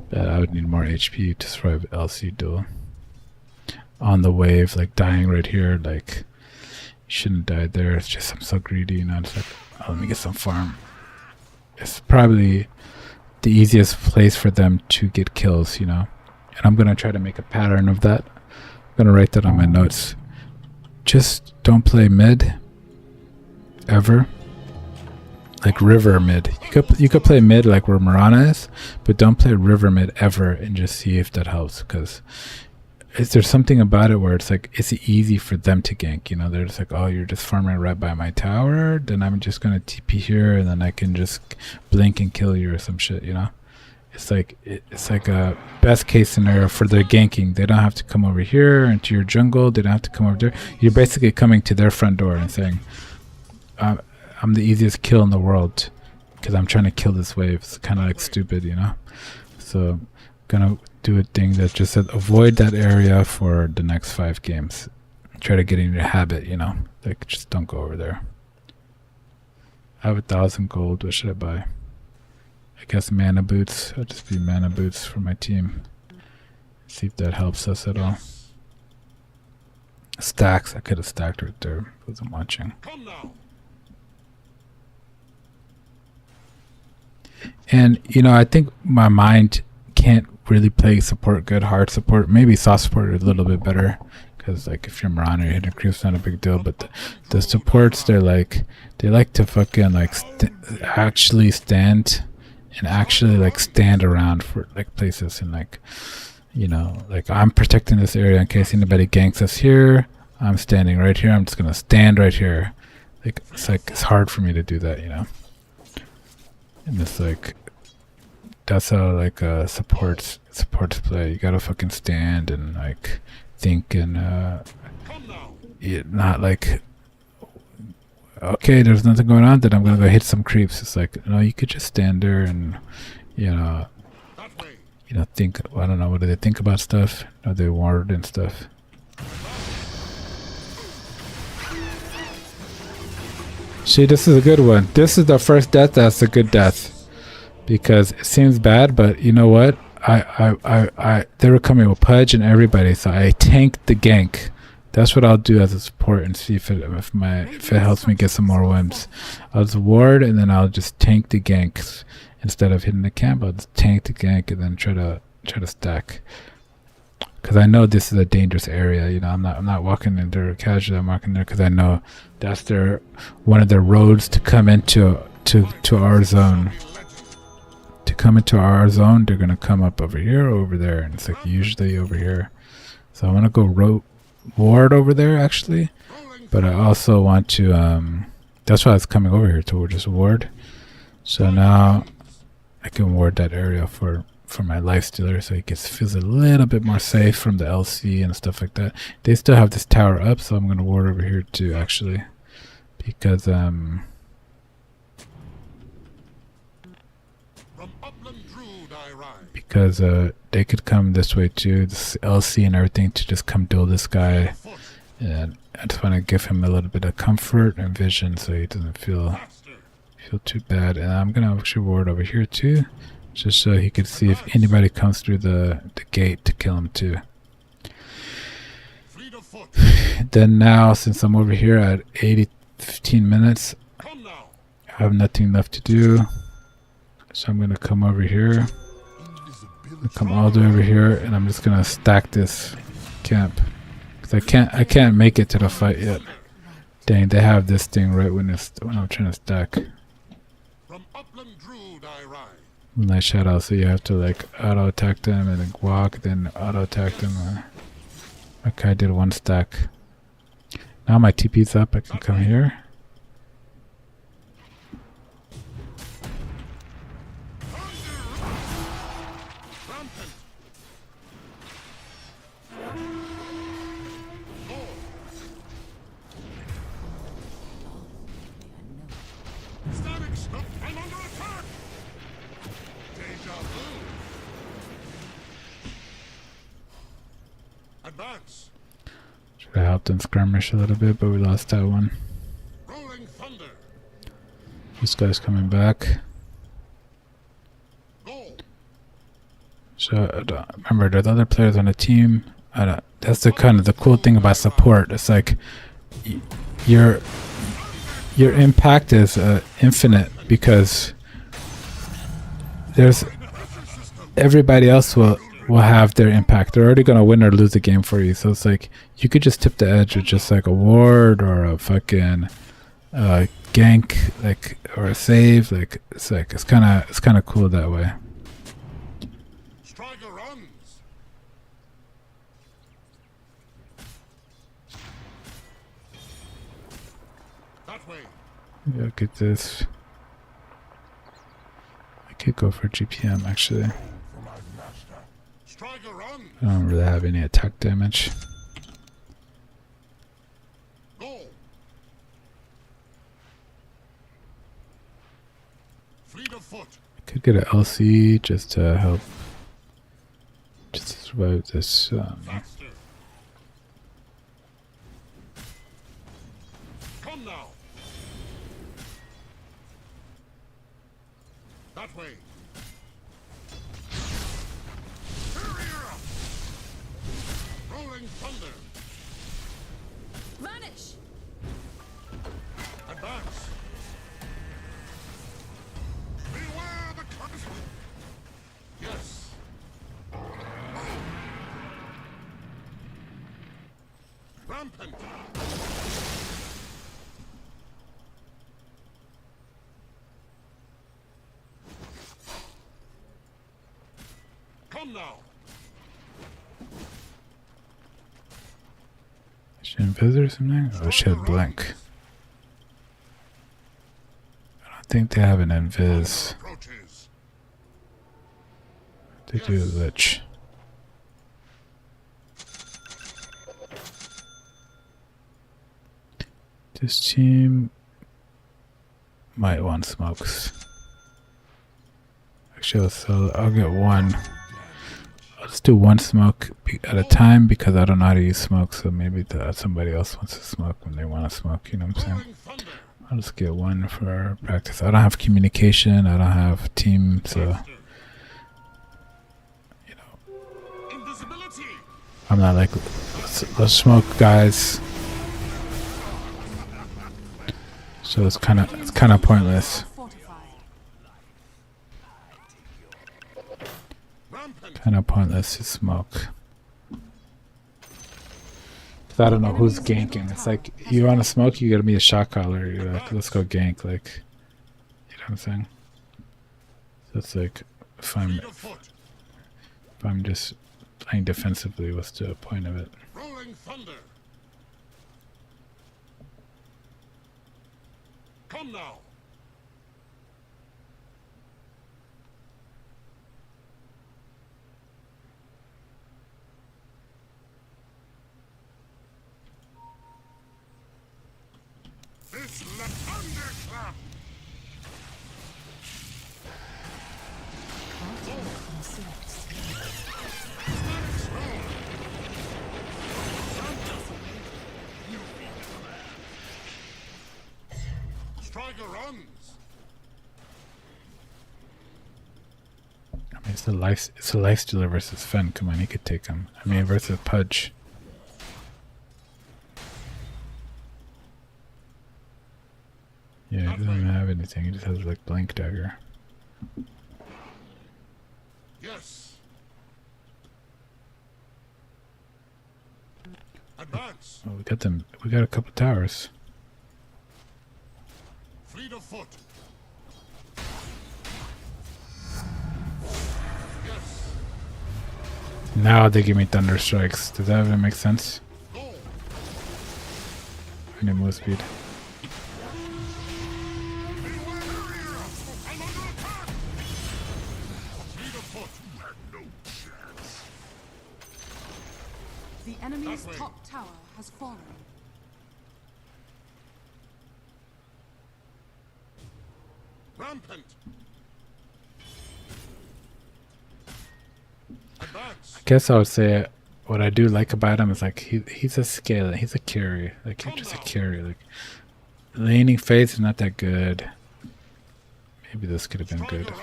But I would need more HP to survive LC duel. On the wave, like dying right here, like shouldn't have died there. It's just I'm so greedy, you know. It's like, oh, let me get some farm. It's probably the easiest place for them to get kills, you know. And I'm gonna try to make a pattern of that. I'm gonna write that on my notes. Just don't play mid ever. Like river mid. You could play mid like where Mirana is, but don't play river mid ever and just see if that helps. Because is there something about it where it's like it's easy for them to gank? You know, they're just like, oh, you're just farming right by my tower, then I'm just gonna TP here and then I can just blink and kill you or some shit. You know, it's like a best case scenario for their ganking. They don't have to come over here into your jungle. They don't have to come over there. You're basically coming to their front door and saying, I'm the easiest kill in the world because I'm trying to kill this wave. It's kind of like stupid, you know? So gonna do a thing that just said avoid that area for the next 5 games. Try to get in your habit, you know? Like, just don't go over there. I have 1,000 gold. What should I buy? I guess mana boots. I'll just be mana boots for my team. See if that helps us at all. Stacks. I could have stacked right there. Wasn't watching. Come now. And, you know, I think my mind can't really play support good. Hard support, maybe soft support a little bit better Because like if you're Marauder, you're hitting creeps, not a big deal. But the supports, they like to fucking like actually stand and actually like stand around for like places and like, you know, like I'm protecting this area in case anybody ganks us here. I'm standing right here. I'm just gonna stand right here. Like it's hard for me to do that, you know. And it's like that's how like supports play. You gotta fucking stand and like think and not like, okay, there's nothing going on, then I'm gonna go hit some creeps. It's like, no, you could just stand there and you know think. I don't know, what do they think about stuff? Are they ward and stuff? See, this is a good one. This is the first death that's a good death because it seems bad, but you know what? They were coming with Pudge and everybody, so I tanked the gank. That's what I'll do as a support and see if it helps me get some more wins. I'll just ward and then I'll just tank the ganks instead of hitting the camp. I'll just tank the gank and then try to stack. Because I know this is a dangerous area. You know, I'm not walking in there casually. I'm walking there because I know that's one of their roads to come into our zone. To come into our zone, they're gonna come up over here or over there, and it's like usually over here. So I want to go ward over there actually, but I also want to that's why I was coming over here to just ward. So now I can ward that area for my life stealer, so he feels a little bit more safe from the LC and stuff like that. They still have this tower up, so I'm gonna ward over here too actually, because they could come this way too, this LC and everything, to just come duel this guy, and I just want to give him a little bit of comfort and vision so he doesn't feel too bad. And I'm gonna actually ward over here too, just so he could see if anybody comes through the gate to kill him too. Then now, since I'm over here at 15 minutes, I have nothing left to do, so I'm gonna come over here. Come all the way over here, and I'm just gonna stack this camp because I can't make it to the fight yet. Dang, they have this thing right when I'm trying to stack. Nice shout out, so you have to like auto attack them and then walk, then auto attack them. Okay, I did one stack. Now my TP's up. I can come here. Should have helped them skirmish a little bit, but we lost that one. This guy's coming back. So remember, there's other players on the team. That's the cool thing about support. It's like your impact is infinite because there's everybody else will have their impact. They're already gonna win or lose the game for you. So it's like you could just tip the edge with just like a ward or a fucking gank, like, or a save. Like it's kind of cool that way. Striker runs. That way. Look at this. I could go for GPM actually. I don't really have any attack damage. I could get an LC just to help, just to survive this. Come now. That way. Rolling thunder. Vanish! Advance. Beware the curse. Yes. Rampant. Come now. She invis or something? Oh, she had blink. I don't think they have an invis. Approaches. They do lich. This team might want smokes. Actually, I'll get one. I'll just do one smoke at a time because I don't know how to use smoke. So maybe somebody else wants to smoke when they want to smoke. You know what I'm saying? Rolling thunder. I'll just get one for practice. I don't have communication. I don't have team. So you know, Invisibility. I'm not like let's smoke, guys. So it's kind of pointless. Fortified. Rampant. Kind of pointless to smoke. 'Cause I don't know who's ganking. It's like you want to smoke, you gotta be a shot caller. You're like, let's go gank. Like, you know what I'm saying? So it's like if Fleet of foot. I'm just playing defensively, what's the point of it? Rolling thunder. Come now. This thunderclap. Striker runs. I mean, it's a life stealer versus Fen. Come on, he could take him. I mean, versus Pudge. Yeah, he doesn't even have anything. He just has like blank dagger. Yes. Advance. Oh, we got them. We got a couple towers. Fleet of foot. Now they give me thunder strikes. Does that even make sense? Go. I need move speed. Beware the rear. I'm under attack. Fleet of foot. The enemy's That way. top tower has fallen. Rampant. Advance. I guess I would say what I do like about him is like he's a scale. He's a carry. Like he's just a carry. Like laning phase is not that good. Maybe this could have been Striker good, runs.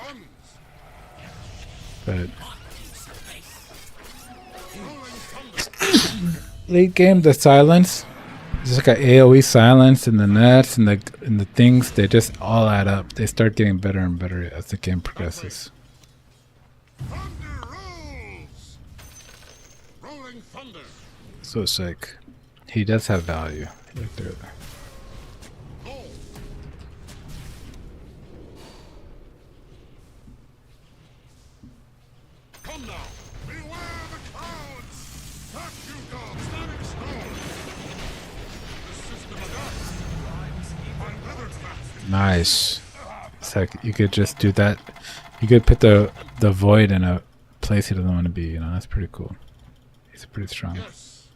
but Rolling thunder. late game the silence. It's like an AOE silence and the nets and the things. They just all add up. They start getting better and better as the game progresses. Thunder rolls. Rolling thunder. So it's like he does have value. Like Go. Come now. Beware the clouds. Back you go. Static storm. The system adapts. Untethered fast. nice. It's like you could just do that. You could put the void in a place he doesn't want to be. You know, that's pretty cool. He's pretty strong. Yes.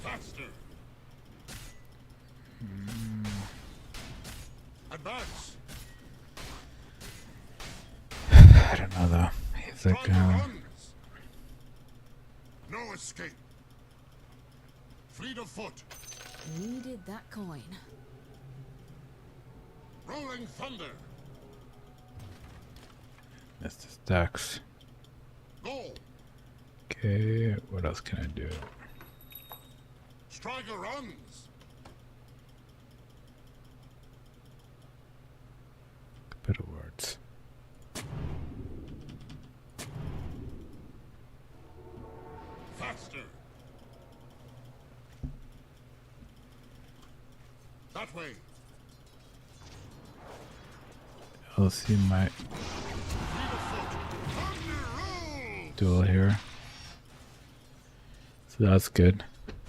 Faster. Advance. I don't know though. He's like Striker runs. No escape. Fleet of foot. Needed that coin. Rolling thunder. that's the stacks. Go. Okay, what else can I do? Striker runs. Bit of words. That way. I'll see my Thunder duel here. So that's good.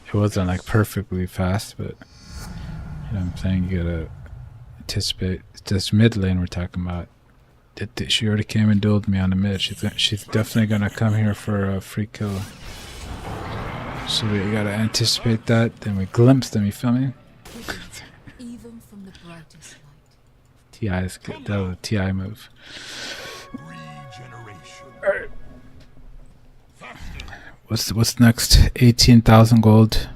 It wasn't like perfectly fast, but you know what I'm saying? You gotta anticipate. This mid lane we're talking about. She already came and dueled me on the mid. She's definitely gonna come here for a free kill. So we gotta anticipate that. Then we glimpse them. You feel me? Even from the brightest light. Ti is good. That was a Ti move. Regeneration. What's next? 18,000 gold.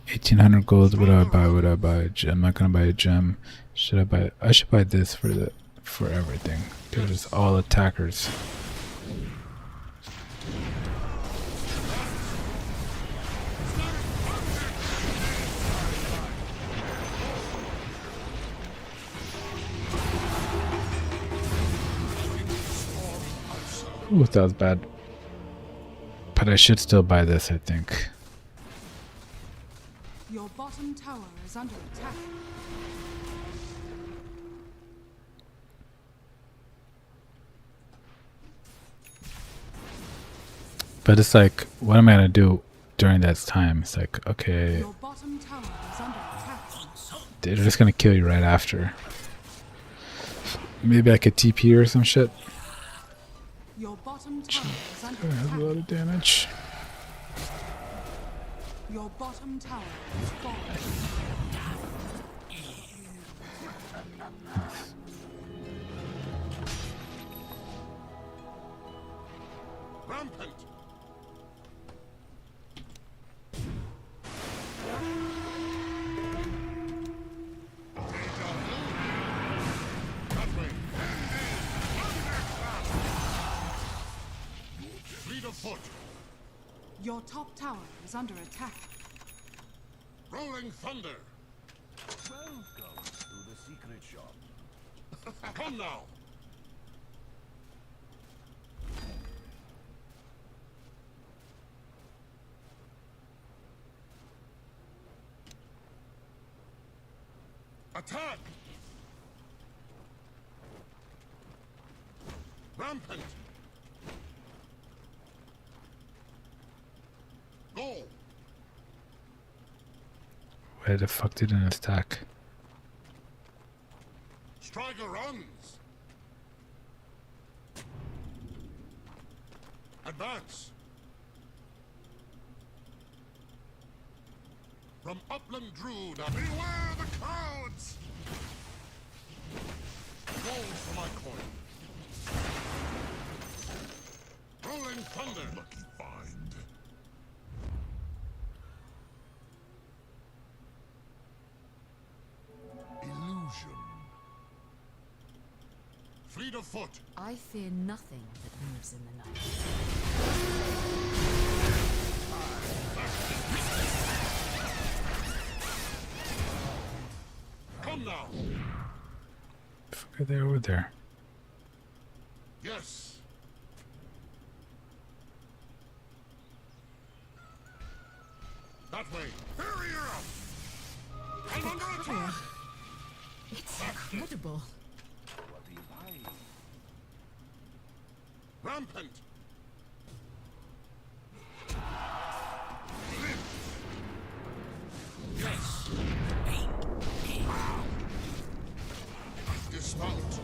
1,800 gold. What do I buy? What do I buy? A gem. I'm not gonna buy a gem. Should I buy? I should buy this for everything. They're just all attackers. Ooh, that was bad. But I should still buy this, I think. Your bottom tower is under attack. But it's like, what am I gonna do during that time? It's like, okay, Your bottom tower is under attack. they're just gonna kill you right after. Maybe I could TP or some shit. Your bottom tower is under That has a lot attack. of damage. Your bottom tower is falling. rampant. That way. Fleet of foot. Your top tower is under attack. Rolling thunder. Welcome to the secret shop. Come now. Attack! Rampant! Go! Where the fuck did it attack? Striker runs! Advance! From upland Druid, beware the clouds! Gold for my coin. Rolling thunder! Lucky find. Illusion. Fleet of foot! I fear nothing that moves in the night. Come now! Fuck are they over there? Yes! That way! Barrier up! I'm under attack! It's incredible. Rampant! Yes! Dismount!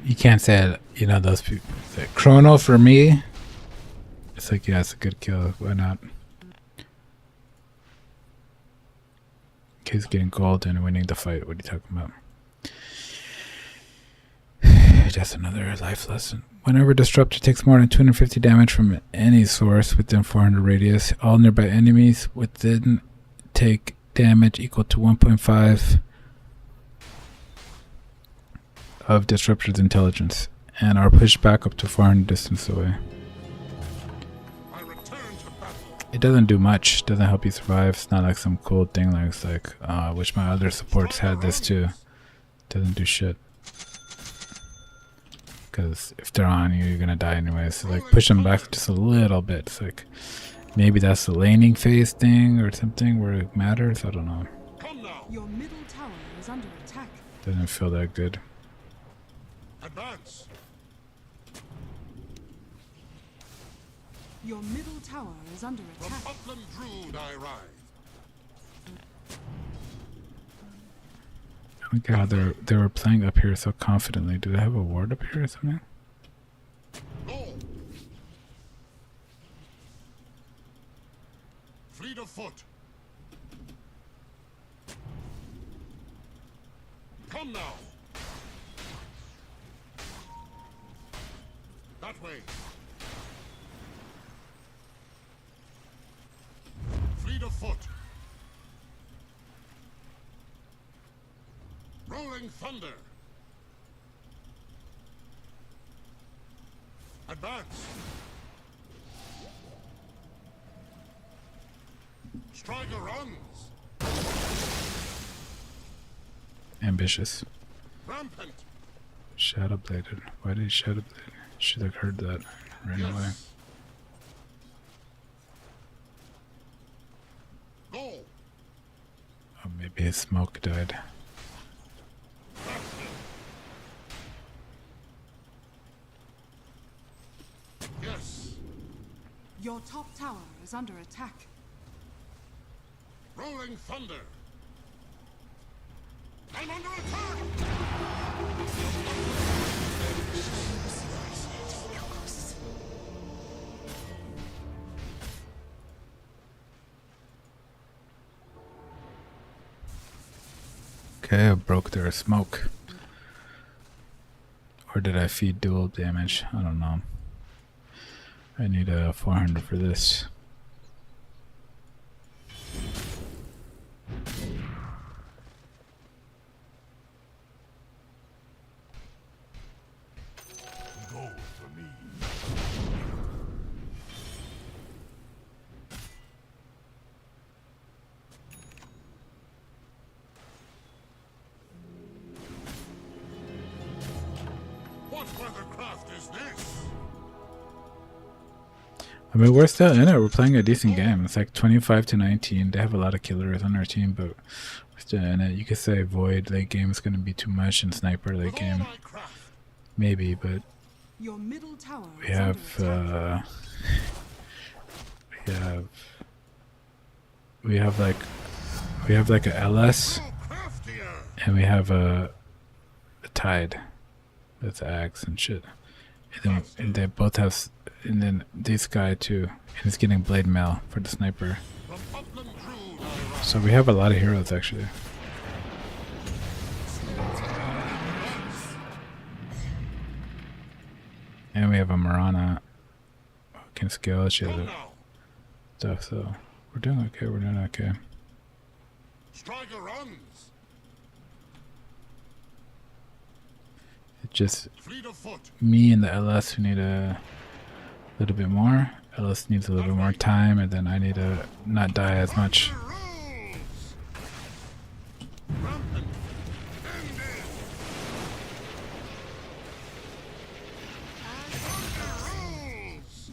You can't say it, you know, those people. Say, Chrono for me. It's like, yeah, it's a good kill. Why not? He's getting gold and winning the fight. What are you talking about? That's another life lesson. Whenever Disruptor takes more than 250 damage from any source within 400 radius, all nearby enemies within take damage equal to 1.5 of Disruptor's intelligence and are pushed back up to 400 distance away. I return to battle! It doesn't do much. Doesn't help you survive. It's not like some cool thing like it's like, I wish my other supports had this too. Doesn't do shit. Because if they're on you, you're gonna die anyway. So like push them back just a little bit. It's like maybe that's the laning phase thing or something where it matters. I don't know. Come now. Your middle tower is under attack. Doesn't feel that good. Advance. Your middle tower is under From attack. upland Druid I ride. I don't get how they were playing up here so confidently. Do they have a ward up here or something? Go. Fleet of foot. Come now. That way. Fleet of foot. Rolling thunder. Advance. Striker runs. Ambitious. Rampant. Shadow bladed. Why did he shadow blade? Should have heard that. Ran away. Yes. Go. Oh, maybe his smoke died. Faster. Yes. Your top tower is under attack. Rolling thunder. I'm under attack. Okay, I broke their smoke. Or did I feed dual damage? I don't know. I need a 400 for this. Go for me. What weathercraft is this? I mean, we're still in it. We're playing a decent game. It's like 25-19. They have a lot of killers on our team, but we're still in it. You could say Void late game is going to be too much, and Sniper late With all game my craft. maybe, but Your middle tower we is have under attack. we have like a LS, Go craftier. and we have a Tide with axe and shit. And they both have, and then this guy too, and he's getting blade mail for the sniper. From upland Druid I ride. So we have a lot of heroes actually. And we have a Marana who can scale shit Come other now. stuff, so we're doing okay, we're doing okay. Striker runs. It's just Fleet of foot. me and the LS who need a little bit more. LS needs a little bit more time, and then I need to not die as much. Rules. Rampant. Ended. Rules.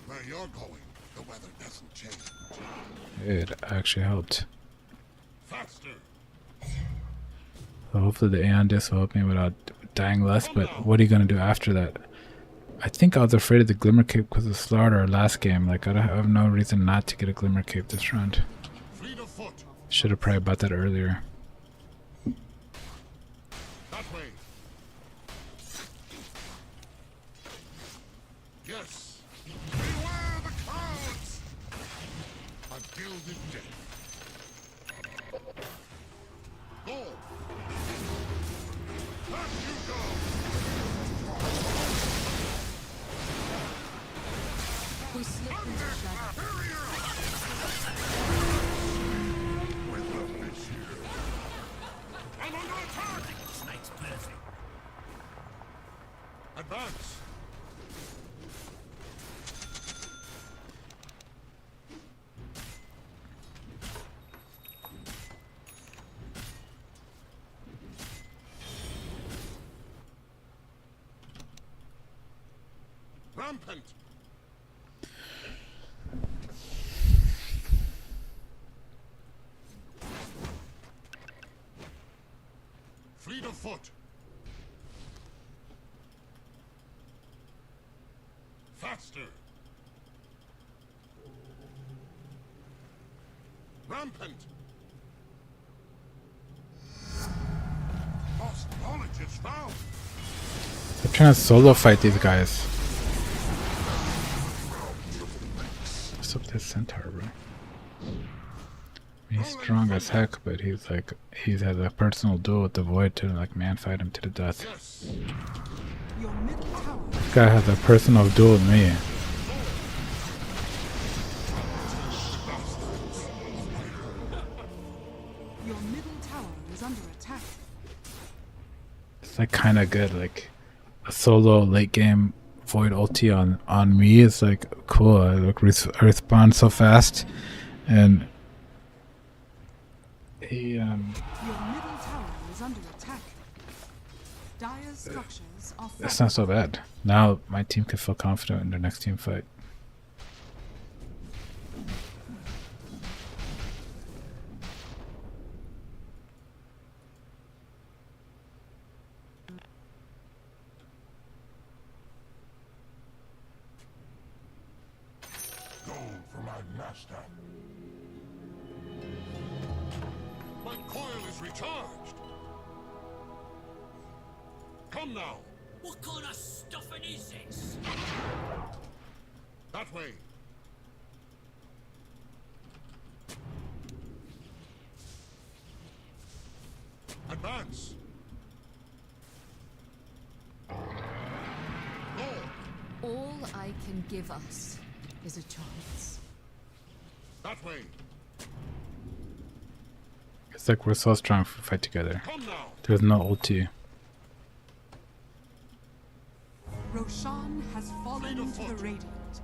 Where you're going, the weather doesn't change. It actually helped. Faster. So hopefully the Aeon Disc will help me without dying less, but what are you going to do after that? I think I was afraid of the Glimmer Cape because of Slaughter last game. Like, I have no reason not to get a Glimmer Cape this round. Fleet of foot. Should have probably bought that earlier. That way. Yes. Beware the clouds. A gilded death. Go. Back you go. We slip into shadow. With the fish here. I'm under attack. Snake's perfect. Advance. Rampant. Fleet of foot. Faster. Rampant. Lost knowledge is found. I'm trying to solo fight these guys. What's up this centaur, bro? He's strong as heck, but he's like, he has a personal duel with the void to like man fight him to the death. Yes. Your middle tower. This guy has a personal duel with me. Your middle tower is under attack. It's like kind of good, like a solo late game void ulti on me is like cool. I like respond so fast, and he Your middle tower is under attack. Dire's structures are that's not so bad. Now my team can feel confident in their next team fight. Gold for my master. My coil is recharged. Come now. What kind of stuffing is this? That way. Advance. Go. All I can give us is a chance. That way. It's like we're so strong if we fight together. Come now. There's no ulti. Roshan has fallen Fleet of to the foot. Radiant.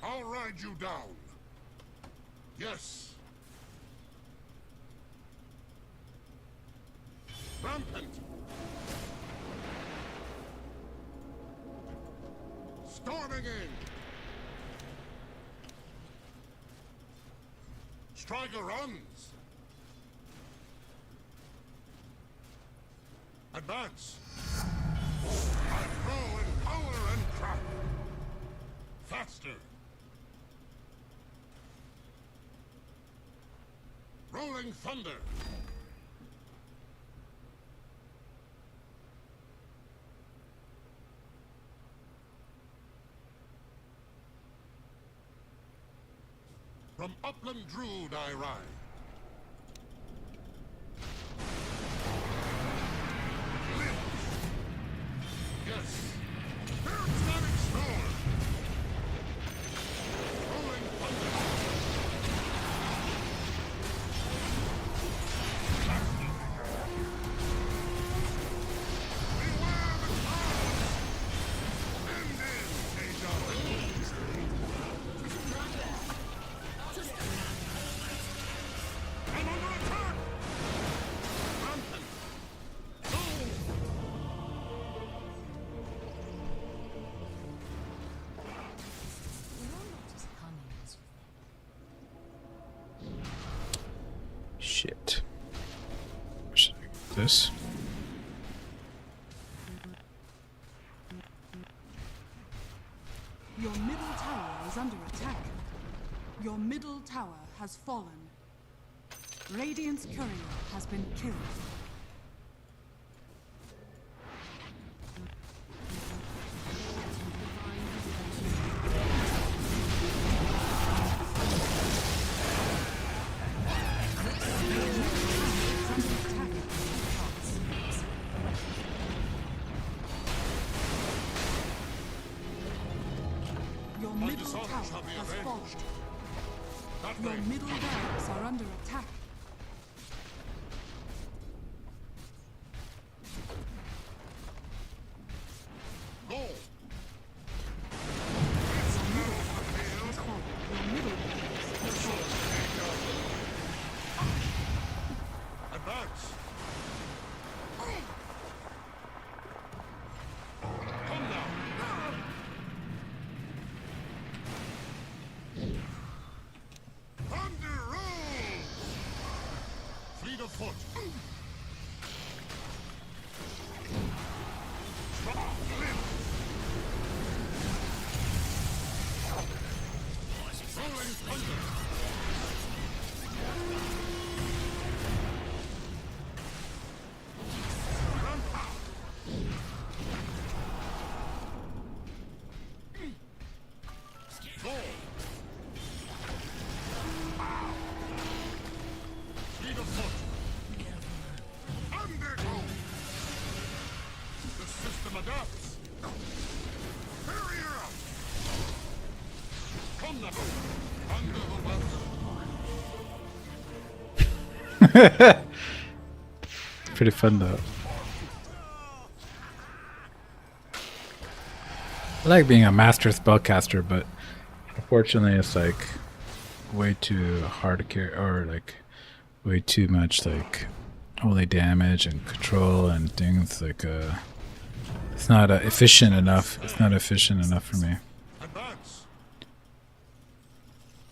I'll ride you down. Yes. Rampant. Storming in. Striker runs. Advance. I grow in power and craft. Faster. Rolling thunder. From upland Druid I ride. Yes. Charismatic storm. Rolling thunder. Beware the clouds. End in, deja vu. I'm under attack. Rampant. Boom. You're not as cunning as you think. Shit. Should I get this? Your middle tower is under attack. Your middle tower has fallen. Radiant's courier has been killed. Your My middle dishonor tower shall be has fallen. avenged. That Your way. middle barracks are under attack. Go. Your middle barracks has fallen. Advance. foot. Rolling thunder. Go. Speed of foot. Undergo. The system adapts. Barrier up. Come now. Under the weapon. Pretty fun though. I like being a master spellcaster, but unfortunately it's like way too hard to carry, or like way too much like only damage and control and things like it's not efficient enough. It's not efficient enough for me. Advance.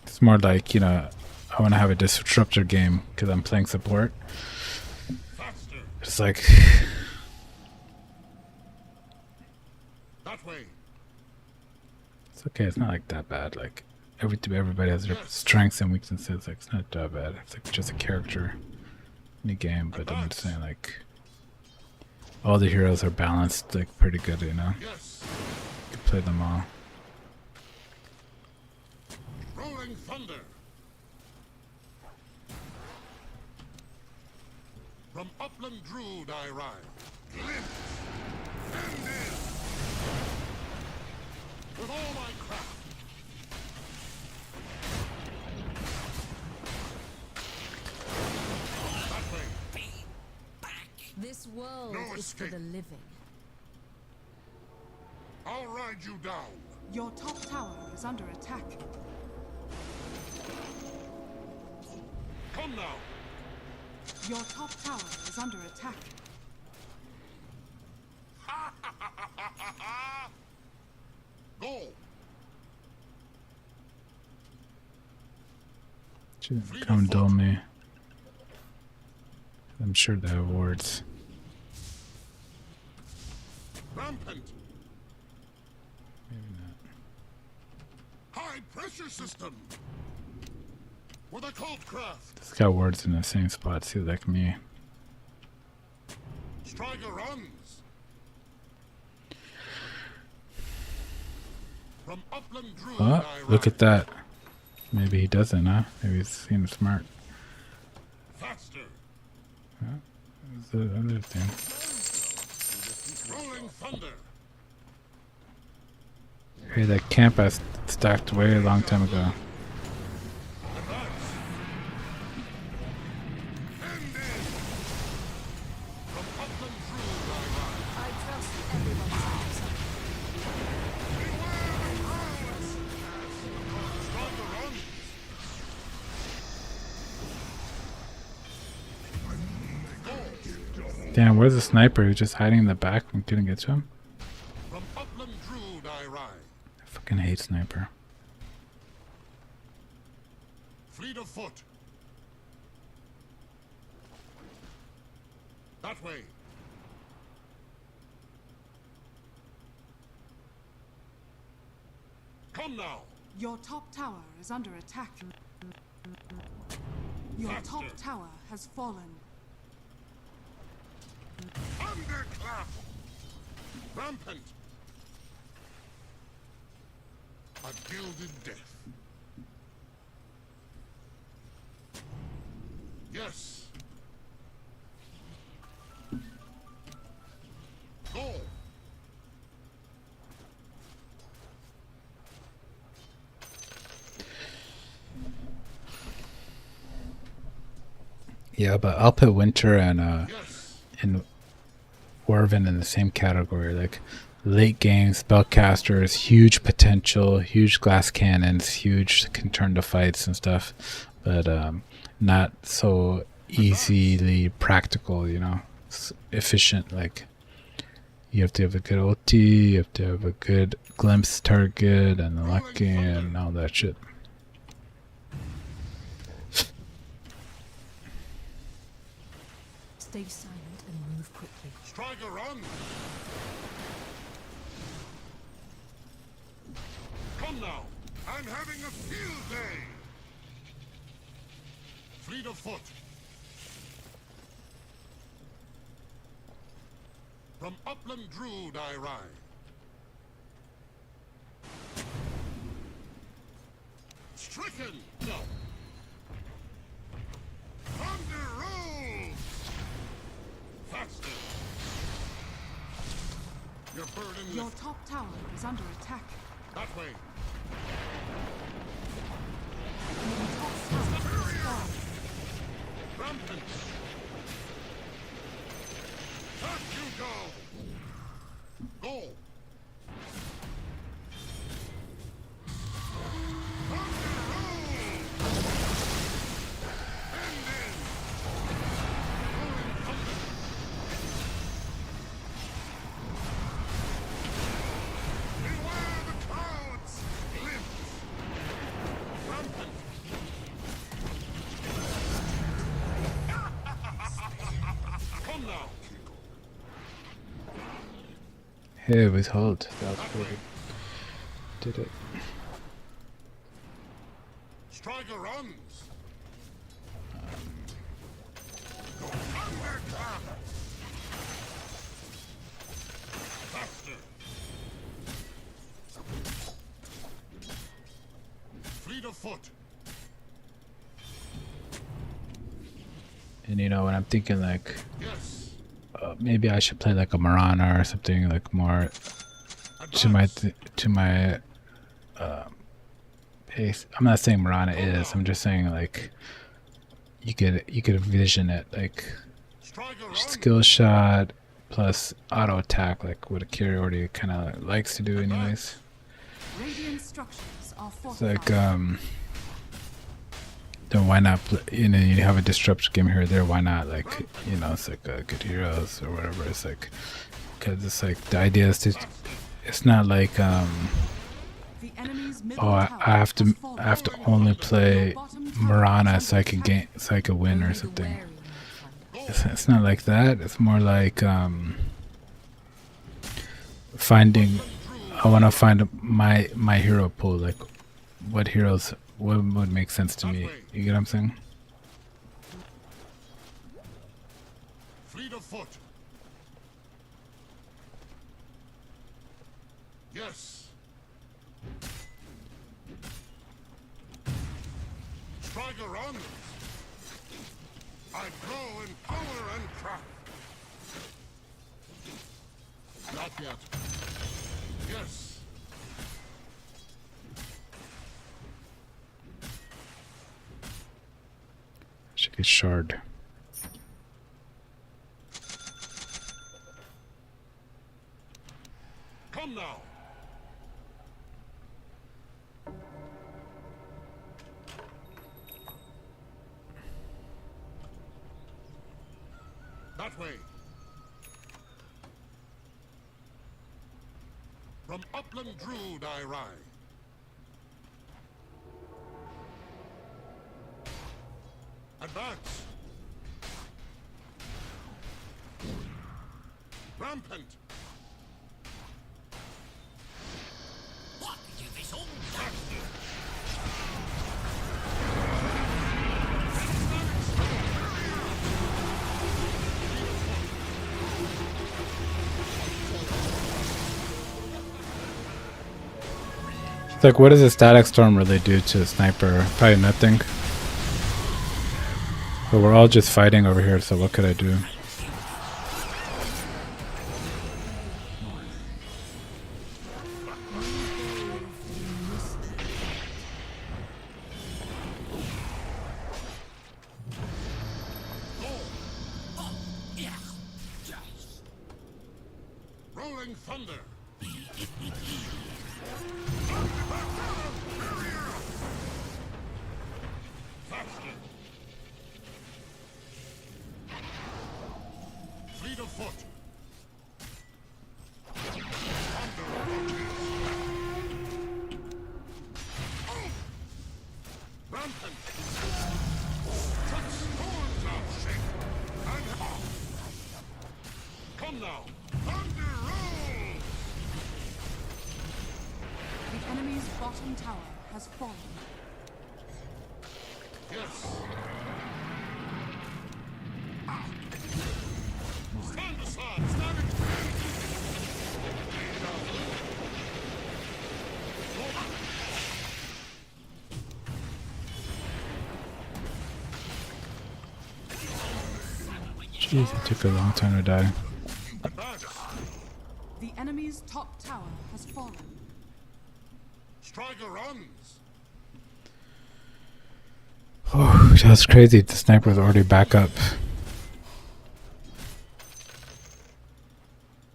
It's more like, you know, I want to have a disruptor game because I'm playing support. Faster. It's like That way. it's okay. It's not like that bad. Like everybody has their strengths and weaknesses. Like it's not that bad. It's like just a character in the game. But I'm just saying like all the heroes are balanced like pretty good. You know, Yes. you can play them all. Rolling thunder. From upland Druid I ride. Glimpse. And in. With all my craft. That way. This world No is for escape. the living. I'll ride you down. Your top tower is under attack. Come now. Your top tower is under attack. Go. Come duel me. I'm sure they have wards. Rampant. Maybe not. High pressure system. With a cult craft. It's got wards in the same spot too, like me. Striker runs. From upland Druid Oh, I look ride. at that. Maybe he doesn't, huh? Maybe he's seems smart. Faster. That's the other thing. Rolling thunder. Hey, that camp I stacked way a long time ago. Advance. And in. From upland Druid I ride. I trust everyone's answer. Beware the crowds. Striker runs. Damn, where's the sniper? He's just hiding in the back. We couldn't get to him. From upland Druid I ride. I fucking hate sniper. Fleet of foot. That way. Come now. Your top tower is under attack. Your top Faster. tower has fallen. Underclap. Rampant. A gilded death. Yes. Go. Yeah, but I'll put Winter Yes. and Warven in the same category. Like late game spellcasters, huge potential, huge glass cannons, huge can turn to fights and stuff, but not so easily practical. You know, efficient. Like you have to have a good ulti, you have to have a good glimpse target, and the lucky and all that shit. Stay silent and move quickly. Striker run! Come now! I'm having a field day! Fleet of foot! From upland Druid I ride. Stricken! No! Thunder roll! Faster! Your burden Your lift. top tower is under attack. That way. Your top tower has fallen. Rampant! Back you go! Go! Thunder roll! End in! Rolling thunder! Beware the clouds! Glimpse! Rampant! Come now! Hey, withhold. That was pretty good. Did it. Striker runs! Thunderclap! Faster! Fleet of foot! And you know, when I'm thinking like, Yes! maybe I should play like a Marana or something like more to my pace. I'm not saying Marana is. I'm just saying like you could envision it like Striker run! skill shot plus auto attack, like what a carry already kind of likes to do anyways. Radiant structures are It's fortified. like then why not you know, you have a disruption game here or there, why not like, you know, it's like good heroes or whatever. It's like, because it's like the idea is to, it's not like The enemy's middle oh tower I have has to fallen. only Your play bottom tower Marana is so I under can attack. gain, so I can win or Only the something. wary may find. It's not like that. It's more like finding, I want to find my hero pool, like what heroes, what would make sense to me. You get what I'm saying? Fleet of foot! Yes! Striker runs! I grow in power and craft! Not yet. Yes! Should get shard. Come now! That way! From upland Druid I ride. Advance! Rampant! It's like, what does a static storm really do to a sniper? Probably nothing. But we're all just fighting over here, so what could I do? Rolling thunder! Faster! Fleet of foot! Thunder approaches! Rampant! Such storms of shape! And Come now. Thunder roll. The enemy's bottom tower has fallen. Yes. Stand aside. Stand it. Jeez, it took a long time to die. Advance. The enemy's top tower has fallen. Striker runs. Oh, that's crazy. The sniper was already back up.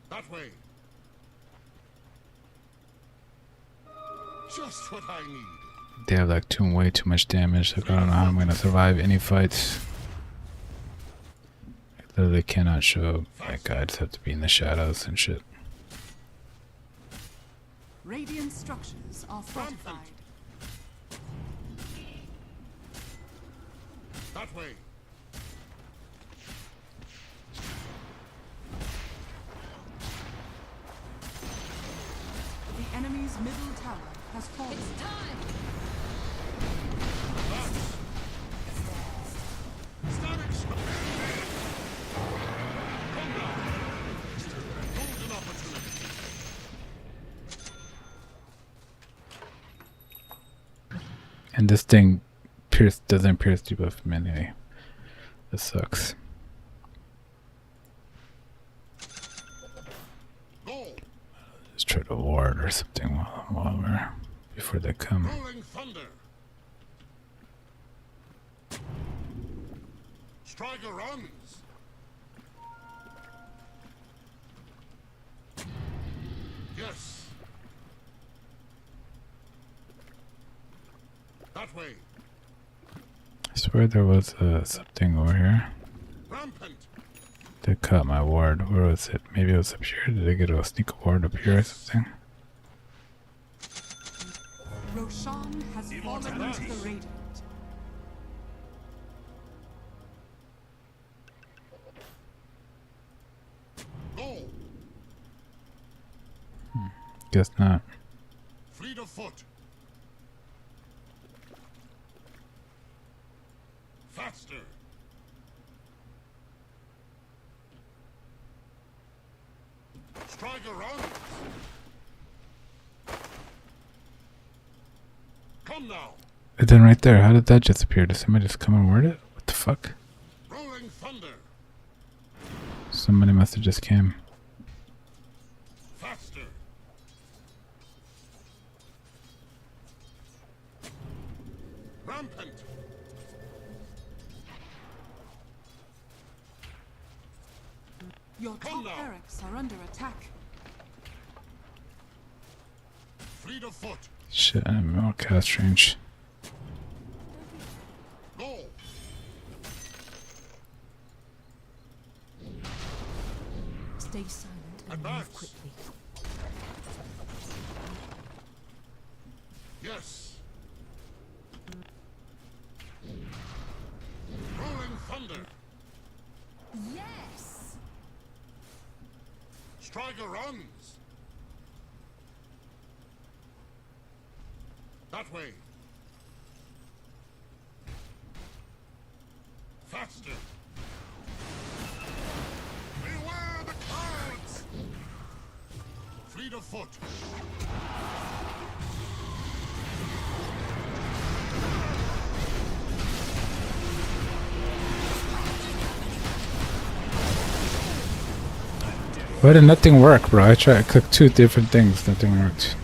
That way. Just what I need. They have like way too much damage. Like, I don't know how I'm gonna survive any fights. I literally cannot show. Like, I just have to be in the shadows and shit. Radiant structures are fortified. That way. The enemy's middle tower has fallen. Static strike. Come now. Golden opportunity. And this thing doesn't pierce debuff from anyway. This sucks. Go. Let's try to ward or something while we're before they come. Rolling thunder. Striker runs. Yes. That way. I swear there was something over here. Rampant. They cut my ward. Where was it? Maybe it was up here. Did I get a sneak ward up here or something? Roshan has fallen to the Radiant. Go. Guess not. Fleet of foot. Faster. Striker runs. Come now. And then right there, how did that just appear? Did somebody just come and ward it? What the fuck? Rolling thunder. Somebody must have just came. Faster. Rampant. Your Come top now. barracks are under attack. Fleet of foot. Shit, I'm all cast range. Go. Stay silent and Advance. move quickly. Yes. Rolling thunder. Yes! Striker runs. That way. Faster. Beware the clouds. Fleet of foot. Why did nothing work, bro? I clicked 2 different things, nothing worked.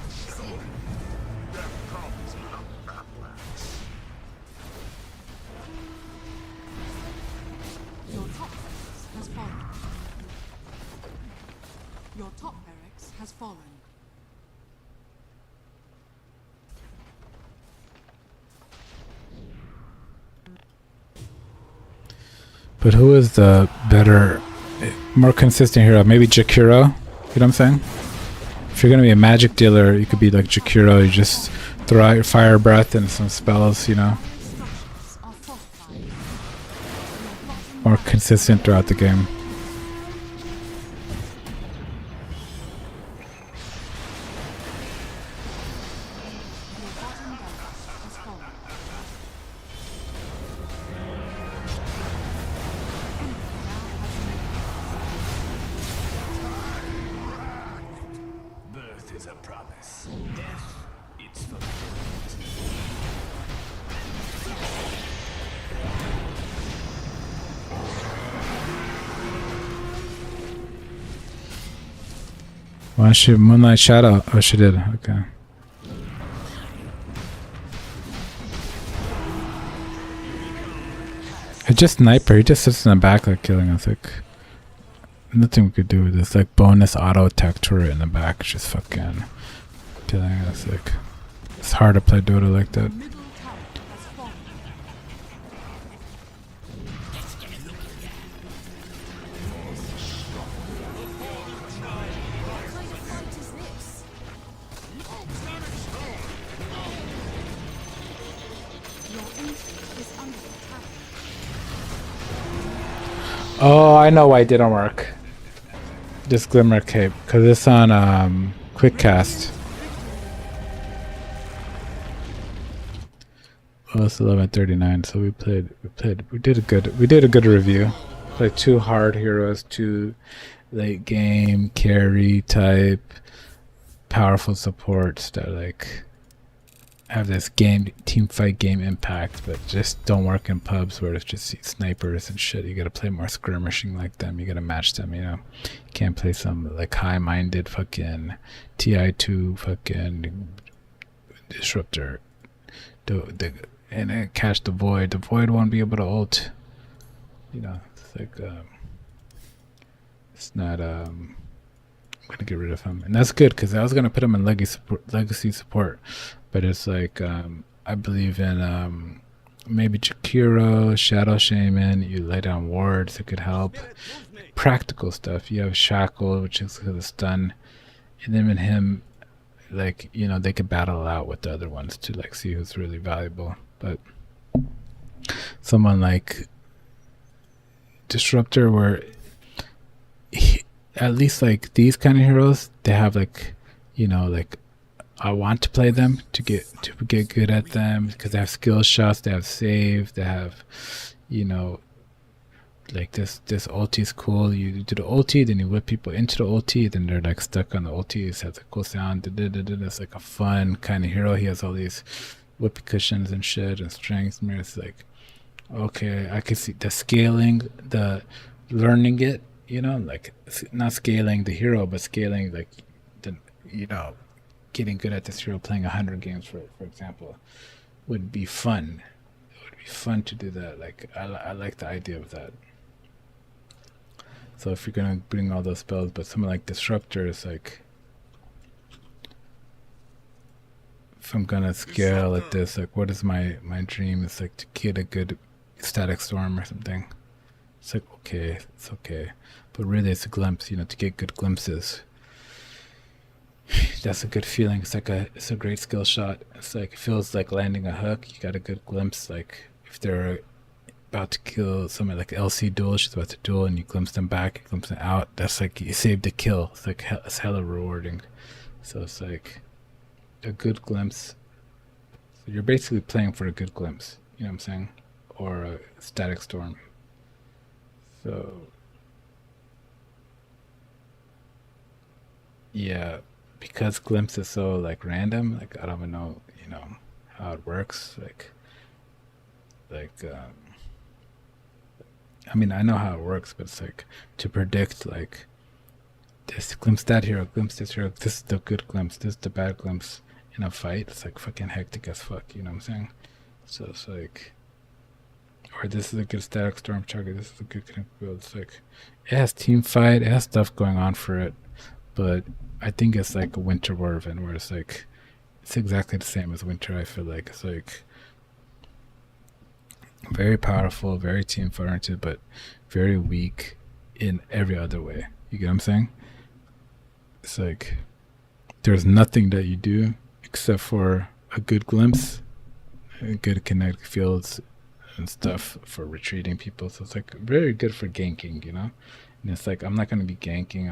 Your top barracks has fallen. Your top barracks has fallen. But who is the better, more consistent hero? Maybe Jakiro? You know what I'm saying? If you're gonna be a magic dealer, you could be like Jakiro. You just throw out your fire breath and some spells, you know? Structures are fortified. Your bottom More consistent throughout the game. Why don't she Moonlight Shadow? Oh, she did. Okay. It's just sniper. He just sits in the back like killing us. Like nothing we could do with this. Like bonus auto attack turret in the back, just fucking killing us. Like it's hard to play Dota like that. Middle tower has fallen. What kind of fight is this? Your ancient is under attack. Oh, I know why it didn't work. This Glimmer Cape, because it's on quick cast. Oh, it's 11:39. So we did a good review. Played two hard heroes, two late game carry type, powerful supports that like have this team fight game impact, but just don't work in pubs where it's just snipers and shit. You gotta play more skirmishing like them. You gotta match them, you know. You can't play some like high-minded fucking TI2 fucking disruptor. And catch the void. The void won't be able to ult. You know, it's like it's not I'm gonna get rid of him, and that's good because I was gonna put him in legacy support, but it's like I believe in maybe Jakiro, Shadow Shaman. You lay down wards, it could help. Practical stuff. You have Shackle, which is the stun, and then in him, like you know, they could battle out with the other ones to like see who's really valuable. But someone like Disruptor, where at least like these kind of heroes, they have like, you know, like I want to play them to get good at them because they have skill shots, they have save, they have, you know, like this ulti is cool. You do the ulti, then you whip people into the ulti, then they're like stuck on the ulti. It has a cool sound. It's like a fun kind of hero. He has all these whippy cushions and shit and strength mirrors. Like, okay, I can see the scaling, the learning it, you know, like not scaling the hero, but scaling like the, you know, getting good at this hero, playing 100 games for example, would be fun. It would be fun to do that. Like I like the idea of that. So if you're gonna bring all those spells, but someone like Disruptor is like, if I'm gonna scale at this, like what is my dream is like to get a good static storm or something. It's like okay, it's okay, but really it's a glimpse, you know, to get good glimpses. That's a good feeling. It's a great skill shot. It's like it feels like landing a hook. You got a good glimpse. Like if they're about to kill someone like LC duel, she's about to duel, and you glimpse them back, you glimpse them out. That's like you saved the kill. It's like it's hella rewarding. So it's like a good glimpse. So you're basically playing for a good glimpse. You know what I'm saying? Or a static storm. So yeah, because glimpse is so like random. Like I don't even know, you know, how it works. Like I mean, I know how it works, but it's like to predict like this glimpse that hero, glimpse this hero, this is the good glimpse, this is the bad glimpse in a fight. It's like fucking hectic as fuck, you know what I'm saying? So it's like, or this is a good static storm chugger, this is a good connect build. It's like, it has team fight, it has stuff going on for it, but I think it's like a Winter Warven where it's like, it's exactly the same as Winter. I feel like it's like very powerful, very team oriented, but very weak in every other way. You get what I'm saying? It's like there's nothing that you do except for a good glimpse, a good kinetic fields and stuff for retreating people. So it's like very good for ganking, you know? And it's like I'm not gonna be ganking,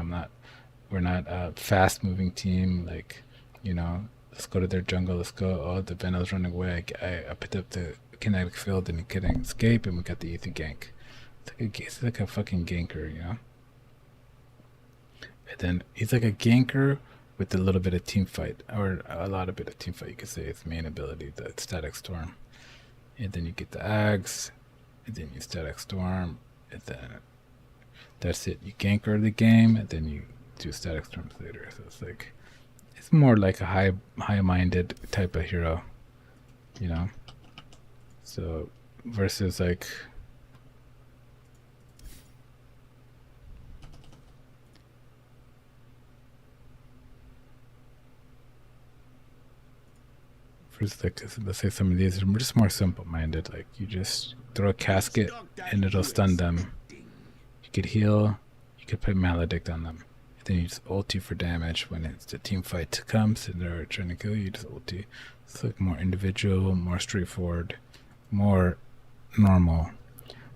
we're not a fast moving team, like, you know, let's go to their jungle, let's go, oh the Venom's running away, I picked up the kinetic field and he couldn't escape, and we got the ether gank. It's like a fucking ganker, you know. And then he's like a ganker with a little bit of team fight, or a lot of bit of team fight. You could say its main ability, the static storm. And then you get the axe, and then you static storm, and then that's it. You gank early game, and then you do static storms later. So it's like it's more like a high-minded type of hero, you know. So versus like let's say some of these are just more simple-minded. Like you just throw a casket and it'll stun them. You could heal. You could put maledict on them. Then you just ulti for damage when it's the team fight comes and they're trying to kill you. You just ulti. It's like more individual, more straightforward, more normal.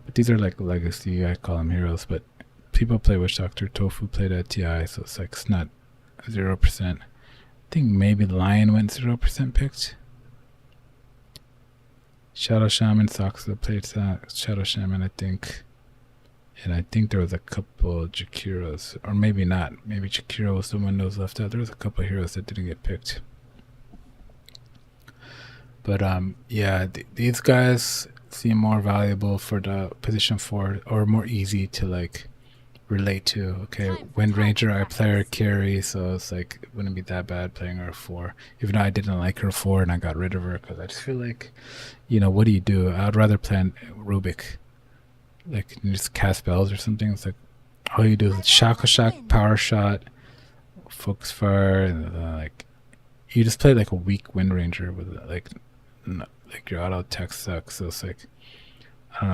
But these are like legacy. I call them heroes. But people play Witch Doctor. Tofu played at TI, so it's like it's not 0%. I think maybe Lion went 0% picked. Shadow Shaman, Soxa played Shadow Shaman, I think. And I think there was a couple Jakiros, or maybe not. Maybe Jakiro was the one that was left out. There was a couple heroes that didn't get picked. But yeah, these guys seem more valuable for the position 4, or more easy to like relate to. Okay, Wind Ranger, I play her carry, so it's like it wouldn't be that bad playing her 4. Even though I didn't like her 4 and I got rid of her because I just feel like, you know, what do you do? I'd rather play Rubik. Like you just cast spells or something. It's like all you do is Shaco Shock, Power Shot, Focus Fire, and like you just play like a weak Wind Ranger with like your auto attack sucks. So it's like I don't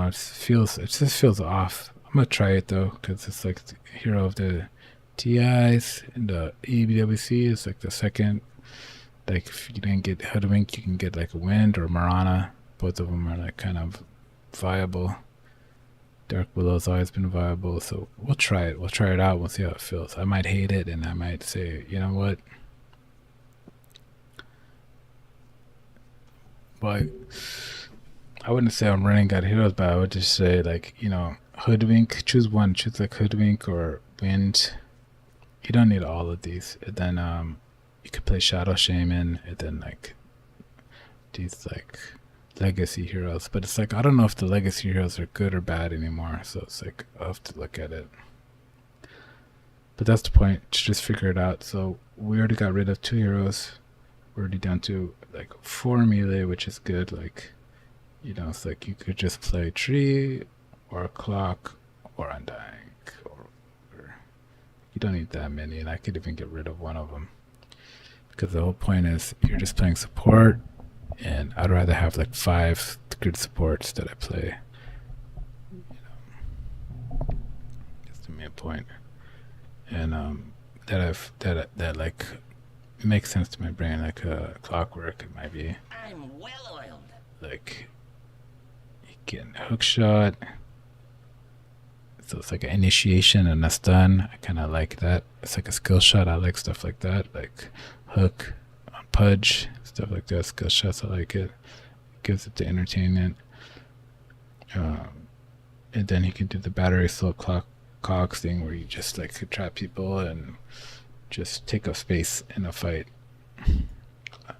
know. It just feels off. I'm gonna try it though because it's like the hero of the TIs and the EBWC is like the second. Like if you didn't get Hoodwink, you can get like a Wind or Marana. Both of them are like kind of viable. Dark Willow's always been viable, so we'll try it. We'll try it out. We'll see how it feels. I might hate it, and I might say, you know what? But I wouldn't say I'm running out of heroes, but I would just say, like, you know, Hoodwink. Choose one. Choose like Hoodwink or Wind. You don't need all of these. And then you could play Shadow Shaman, and then like these like legacy heroes. But it's like I don't know if the legacy heroes are good or bad anymore, so it's like I'll have to look at it. But that's the point, to just figure it out. So we already got rid of 2 heroes. We're already down to like 4 melee, which is good. Like, you know, it's like you could just play Tree or Clock or Undying, or you don't need that many, and I could even get rid of one of them because the whole point is you're just playing support. And I'd rather have like 5 good supports that I play. You know, that's the main point. And that like it makes sense to my brain. Like Clockwork, it might be. I'm well oiled. Like you get a hook shot. So it's like an initiation and a stun. I kind of like that. It's like a skill shot. I like stuff like that. Like hook on Pudge. Stuff like that, skill shots, I like it. Gives it the entertainment. And then he can do the battery slow cogs thing where you just like trap people and just take up space in a fight.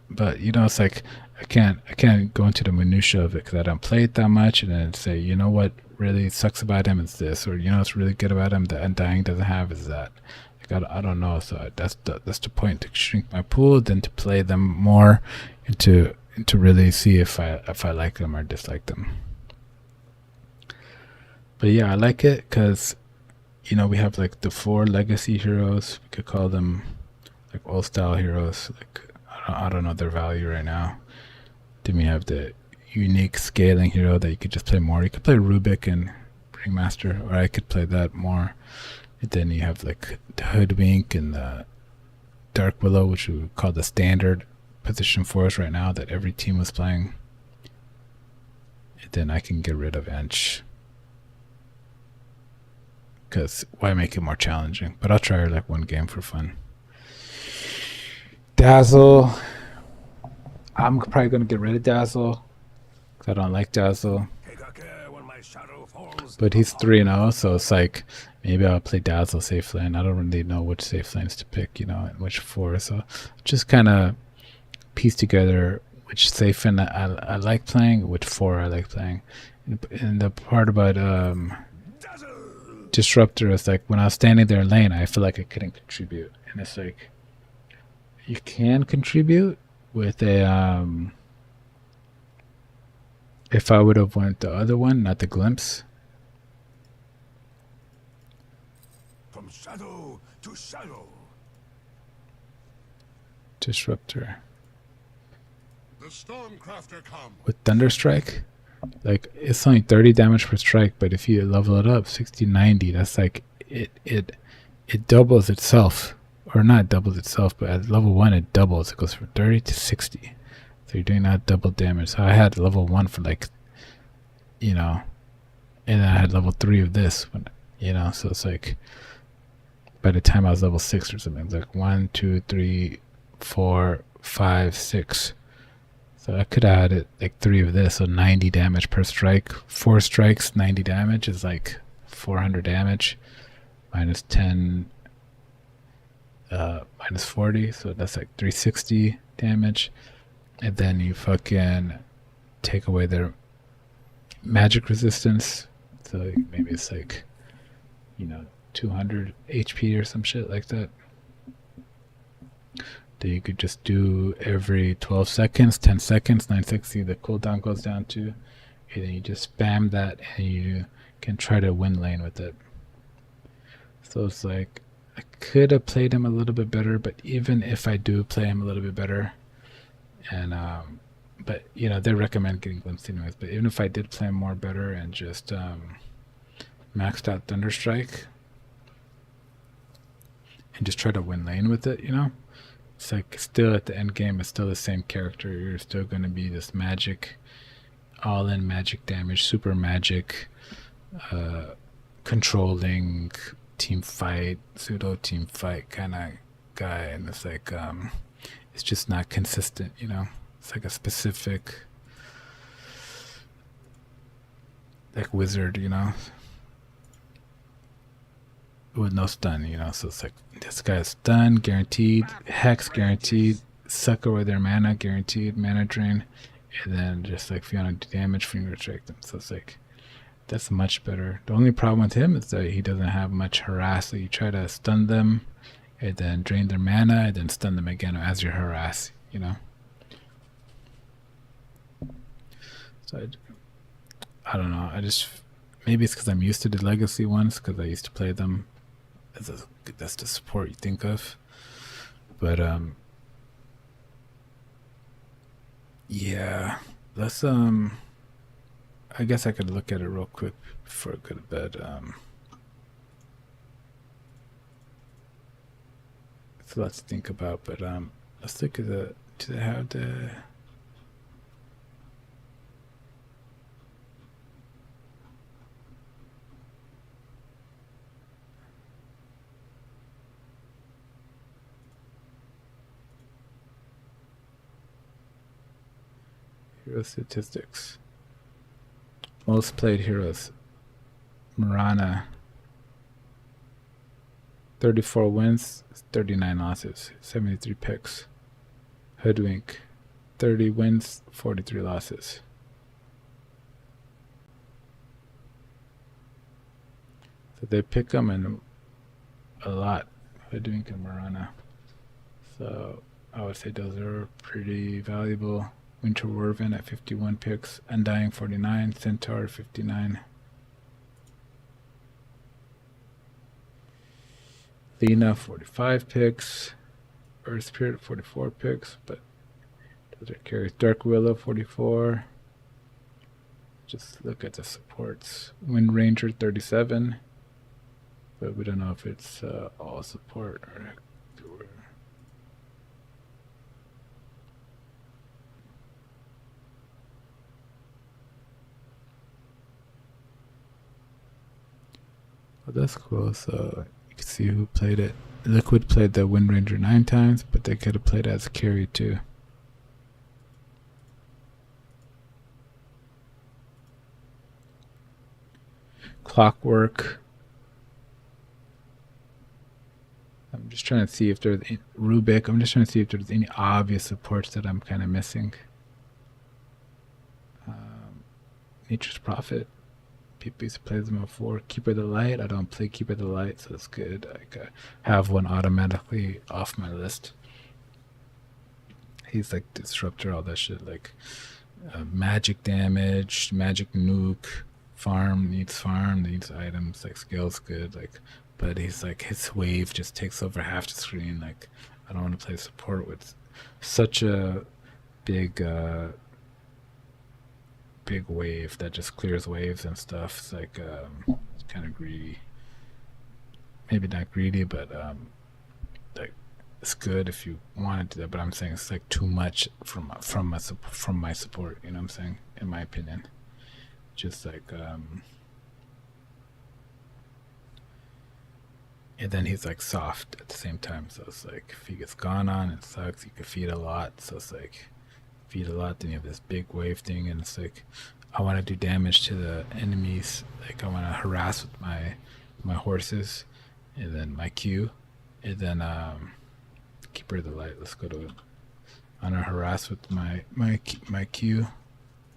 But you know, it's like I can't go into the minutia of it because I don't play it that much, and then say, you know what really sucks about him is this, or you know what's really good about him that Undying doesn't have is that. I don't know, so that's the point, to shrink my pool, then to play them more, and to really see if I like them or dislike them. But yeah, I like it because, you know, we have like the 4 legacy heroes. We could call them like old style heroes. Like I don't know their value right now. Then we have the unique scaling hero that you could just play more. You could play Rubik and Ringmaster, or I could play that more. And then you have like the Hoodwink and the Dark Willow, which we would call the standard position 4s right now that every team was playing. And then I can get rid of Ench, because why make it more challenging? But I'll try like one game for fun. Dazzle. I'm probably going to get rid of Dazzle because I don't like Dazzle. But he's 3-0, so it's like maybe I'll play Dazzle safe lane. I don't really know which safe lanes to pick, you know, and which 4. So just kind of piece together which safe lane I like playing, which 4 I like playing. And the part about Disruptor is like when I was standing there in lane, I feel like I couldn't contribute, and it's like you can contribute with a if I would have went the other one, not the glimpse. From shadow to shadow. Disruptor The Stormcrafter comes. with Thunderstrike, like it's only 30 damage per strike, but if you level it up 60, 90, that's like it doubles itself, or not doubles itself, but at level 1 it doubles. It goes from 30 to 60, so you're doing that double damage. So I had level 1 for like, you know, and then I had level 3 of this when, you know, so it's like by the time I was level 6 or something, it's like 1, 2, 3, 4, 5, 6. So I could add it like 3 of this, so 90 damage per strike. 4 strikes, 90 damage is like 400 damage. Minus 10, minus 40, so that's like 360 damage. And then you fucking take away their magic resistance. So maybe it's like, you know, 200 HP or some shit like that. That you could just do every 12 seconds, 10 seconds, 960, the cooldown goes down to. And then you just spam that and you can try to win lane with it. So it's like, I could have played him a little bit better, but even if I do play him a little bit better, and but you know, they recommend getting glimpse anyways, but even if I did play him more better and just maxed out Thunderstrike and just try to win lane with it, you know, it's like still at the end game, it's still the same character. You're still going to be this magic, all in magic damage, super magic, controlling team fight, pseudo team fight kind of guy. And it's like, it's just not consistent, you know. It's like a specific, like wizard, you know, with no stun, you know. So it's like this guy's stun guaranteed, hex guaranteed, suck away their mana guaranteed, mana drain, and then just like if you want to do damage, finger strike them. So it's like that's much better. The only problem with him is that he doesn't have much harass. So you try to stun them, and then drain their mana, and then stun them again as you harass, you know. So I don't know. I just, maybe it's because I'm used to the legacy ones because I used to play them as a, that's the support you think of. But yeah, let's I guess I could look at it real quick before I go to bed. It's a lot to think about, but let's look at the, do they have the, hero statistics. Most played heroes. Marana, 34 wins, 39 losses, 73 picks. Hoodwink, 30 wins, 43 losses. So they pick them in a lot, Hoodwink and Marana. So I would say those are pretty valuable. Winter Werven at 51 picks, Undying 49, Centaur 59. Lena 45 picks, Earth Spirit 44 picks, but those are carries. Dark Willow 44. Just look at the supports. Wind Ranger 37, but we don't know if it's all support or. Oh, that's cool. So you can see who played it. Liquid played the Wind Ranger 9 times, but they could have played it as carry too. Clockwork. I'm just trying to see if there's Rubik. I'm just trying to see if there's any obvious supports that I'm kind of missing. Nature's Prophet. people used to play them before. Keeper of the Light. I don't play Keeper of the Light, so it's good. I have one automatically off my list. He's like disruptor, all that shit. Like magic damage, magic nuke, farm needs items. Like skill's good. Like, but he's like his wave just takes over half the screen. Like, I don't want to play support with such a big wave that just clears waves and stuff. It's like it's kind of greedy. Maybe not greedy, but like it's good if you want to do that. But I'm saying it's like too much from my support. You know what I'm saying? In my opinion, just like and then he's like soft at the same time. So it's like if he gets gone on, it sucks. You can feed a lot, so it's like feed a lot. Then you have this big wave thing, and it's like I want to do damage to the enemies. Like I want to harass with my horses, and then my Q, and then Keeper of the Light. Let's go to it. I want to harass with my Q,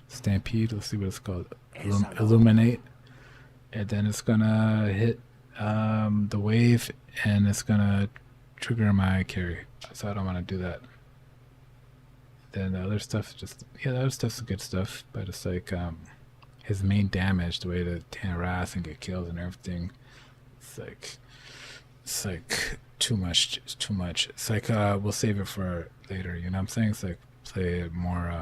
Stampede. Let's see what it's called. Illuminate, and then it's gonna hit the wave, and it's gonna trigger my carry. So I don't want to do that. Then the other stuff just the other stuff's good stuff, but it's like his main damage, the way to harass and get kills and everything, it's like too much. It's too much. It's like we'll save it for later. You know what I'm saying? It's like play it more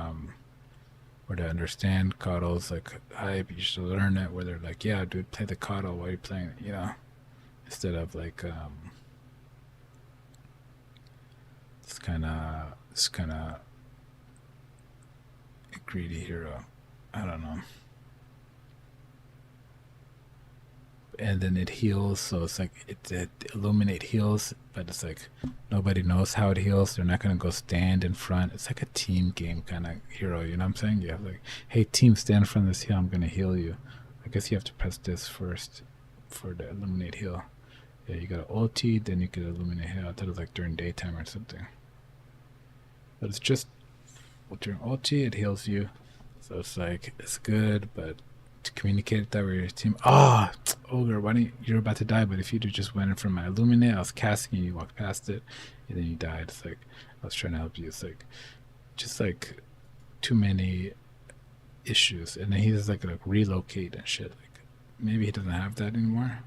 where to understand Coddle's like hype. You should learn it. Where they're like, yeah, dude, play the Coddle while you're playing it. You know, instead of like it's kind of greedy hero. I don't know. And then it heals, so it's like it illuminate heals, but it's like nobody knows how it heals. They're not gonna go stand in front. It's like a team game kind of hero. You know what I'm saying? You have like, hey team, stand in front of this heal. I'm gonna heal you. I guess you have to press this first for the illuminate heal. Yeah, you got ulti, then you could illuminate heal. I thought it was like during daytime or something. But it's just during ulti, it heals you. So it's like it's good, but to communicate it that way with your team. Ogre, why didn't you're about to die? But if you just went in from my illuminate, I was casting you walked past it, and then you died. It's like I was trying to help you. It's like just like too many issues, and then he just like relocate and shit. Like maybe he doesn't have that anymore.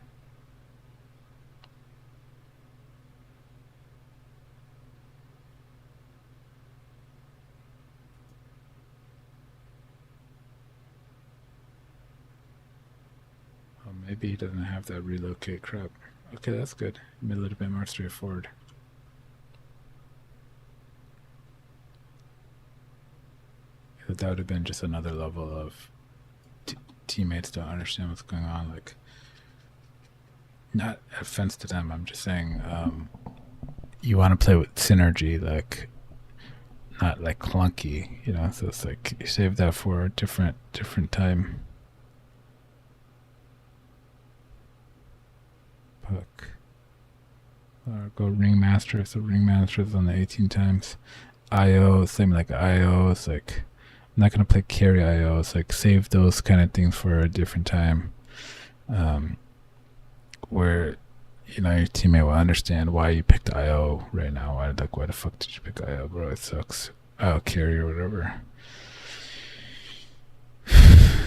Maybe he doesn't have that relocate crap. Okay, that's good. Made a little bit more straightforward. That would have been just another level of teammates don't understand what's going on. Like, not offense to them. I'm just saying, you want to play with synergy, like not like clunky, you know. So it's like you save that for a different time. Go Ringmaster. So Ringmaster is on the 18 times. IO, same like IO. It's like I'm not gonna play carry IO. It's like save those kind of things for a different time, where you know your teammate will understand why you picked IO right now. Why the fuck did you pick IO, bro? It sucks. IO carry or whatever.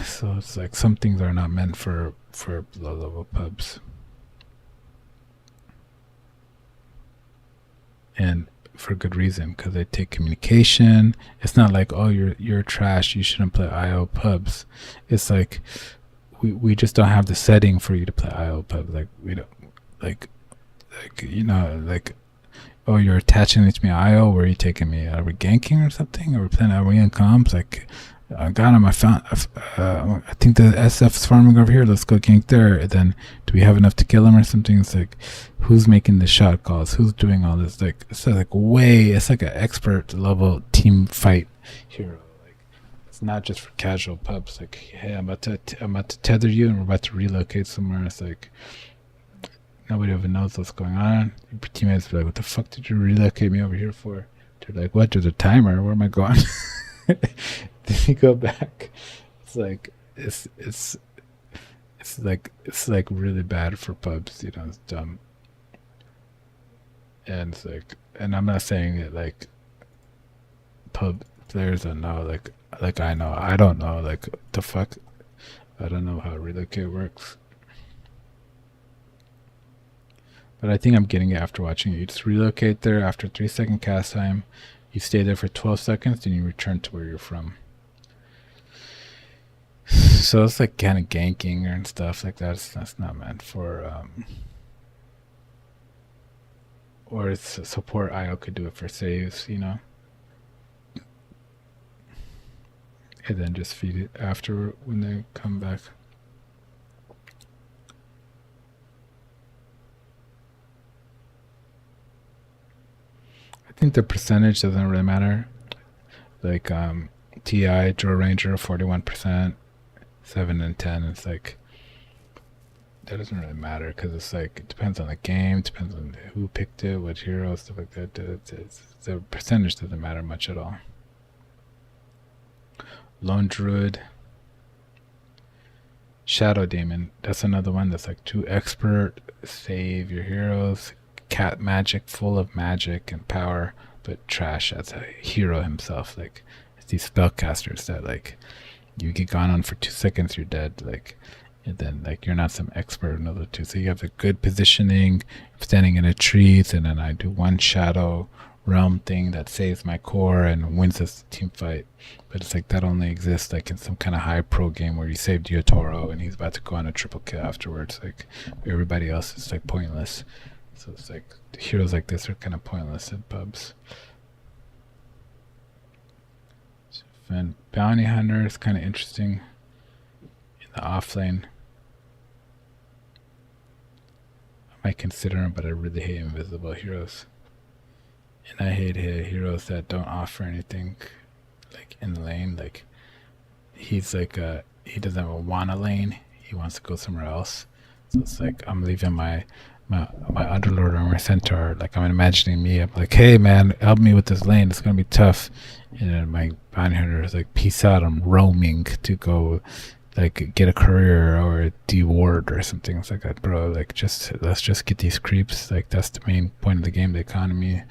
So it's like some things are not meant for low level pubs. And for good reason, because they take communication. It's not like, oh, you're trash, you shouldn't play IO pubs. It's like we just don't have the setting for you to play IO pubs. Like we don't like you know, like, oh, you're attaching it to me IO. Where are you taking me? Are we ganking or something? Are we playing? Are we in comps? Like, I got him. I think the SF's farming over here. Let's go gank there. And then, do we have enough to kill him or something? It's like, who's making the shot calls? Who's doing all this? Like, it's like it's like an expert level team fight hero. Like, it's not just for casual pubs. Like, hey, I'm about to tether you, and we're about to relocate somewhere. It's like nobody even knows what's going on. Your teammates be like, what the fuck did you relocate me over here for? They're like, what? There's a timer. Where am I going? Then you go back. It's like it's it's like really bad for pubs, you know, it's dumb. And it's like, and I'm not saying it like pub players don't know, like I know, I don't know, like the fuck, I don't know how relocate works. But I think I'm getting it after watching it. You just relocate there after 3-second cast time. You stay there for 12 seconds, then you return to where you're from. So it's like kind of ganking and stuff like that. That's not meant for or it's a support IO could do it for saves, you know. And then just feed it after when they come back. I think the percentage doesn't really matter. Like TI, Joe Ranger, 41%, 7 and 10. It's like, that doesn't really matter because it's like, it depends on the game, depends on who picked it, what hero, stuff like that. The percentage doesn't matter much at all. Lone Druid, Shadow Demon. That's another one that's like too expert. Save your heroes. Cat magic, full of magic and power, but trash as a hero himself. Like it's these spellcasters that like you get gone on for 2 seconds, you're dead. Like, and then like you're not some expert in other two. So you have the good positioning, standing in a tree, and then I do one shadow realm thing that saves my core and wins this team fight. But it's like that only exists like in some kind of high pro game where you saved Yotaro and he's about to go on a triple kill afterwards. Like everybody else is like pointless. So it's like heroes like this are kind of pointless in pubs. And Bounty Hunter is kind of interesting in the off lane. I might consider him, but I really hate invisible heroes. And I hate heroes that don't offer anything like in the lane. Like he's like he doesn't want a lane, he wants to go somewhere else. So it's like I'm leaving my underlord or my centaur, like I'm imagining me, I'm like, hey man, help me with this lane, it's gonna be tough. And then my bounty hunter is like, peace out, I'm roaming to go like get a career or a deward or something. It's like, bro, like let's just get these creeps. Like that's the main point of the game, the economy.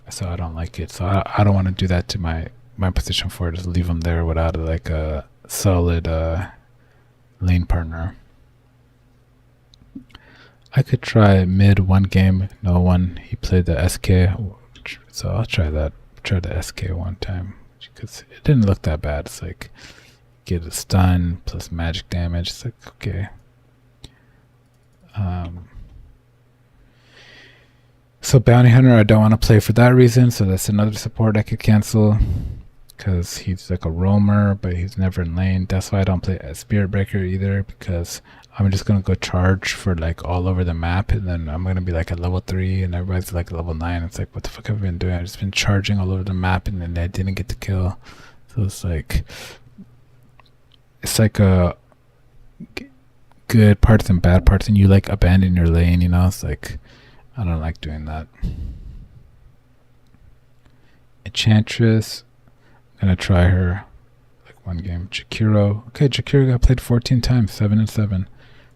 So I don't like it. So I don't want to do that to my position for it, just leave them there without like a solid lane partner. I could try mid one game, no one. He played the SK, so I'll try that. Try the SK one time because it didn't look that bad. It's like get a stun plus magic damage. It's like okay. So Bounty Hunter, I don't want to play for that reason. So that's another support I could cancel because he's like a roamer, but he's never in lane. That's why I don't play a Spirit Breaker either, because I'm just gonna go charge for like all over the map, and then I'm gonna be like at level 3 and everybody's like level 9. It's like, what the fuck have I been doing? I've just been charging all over the map and then I didn't get the kill. So it's like a good parts and bad parts, and you like abandon your lane, you know. It's like I don't like doing that. Enchantress, I'm gonna try her like one game. Jakiro, okay, Jakiro got played 14 times, 7 and 7.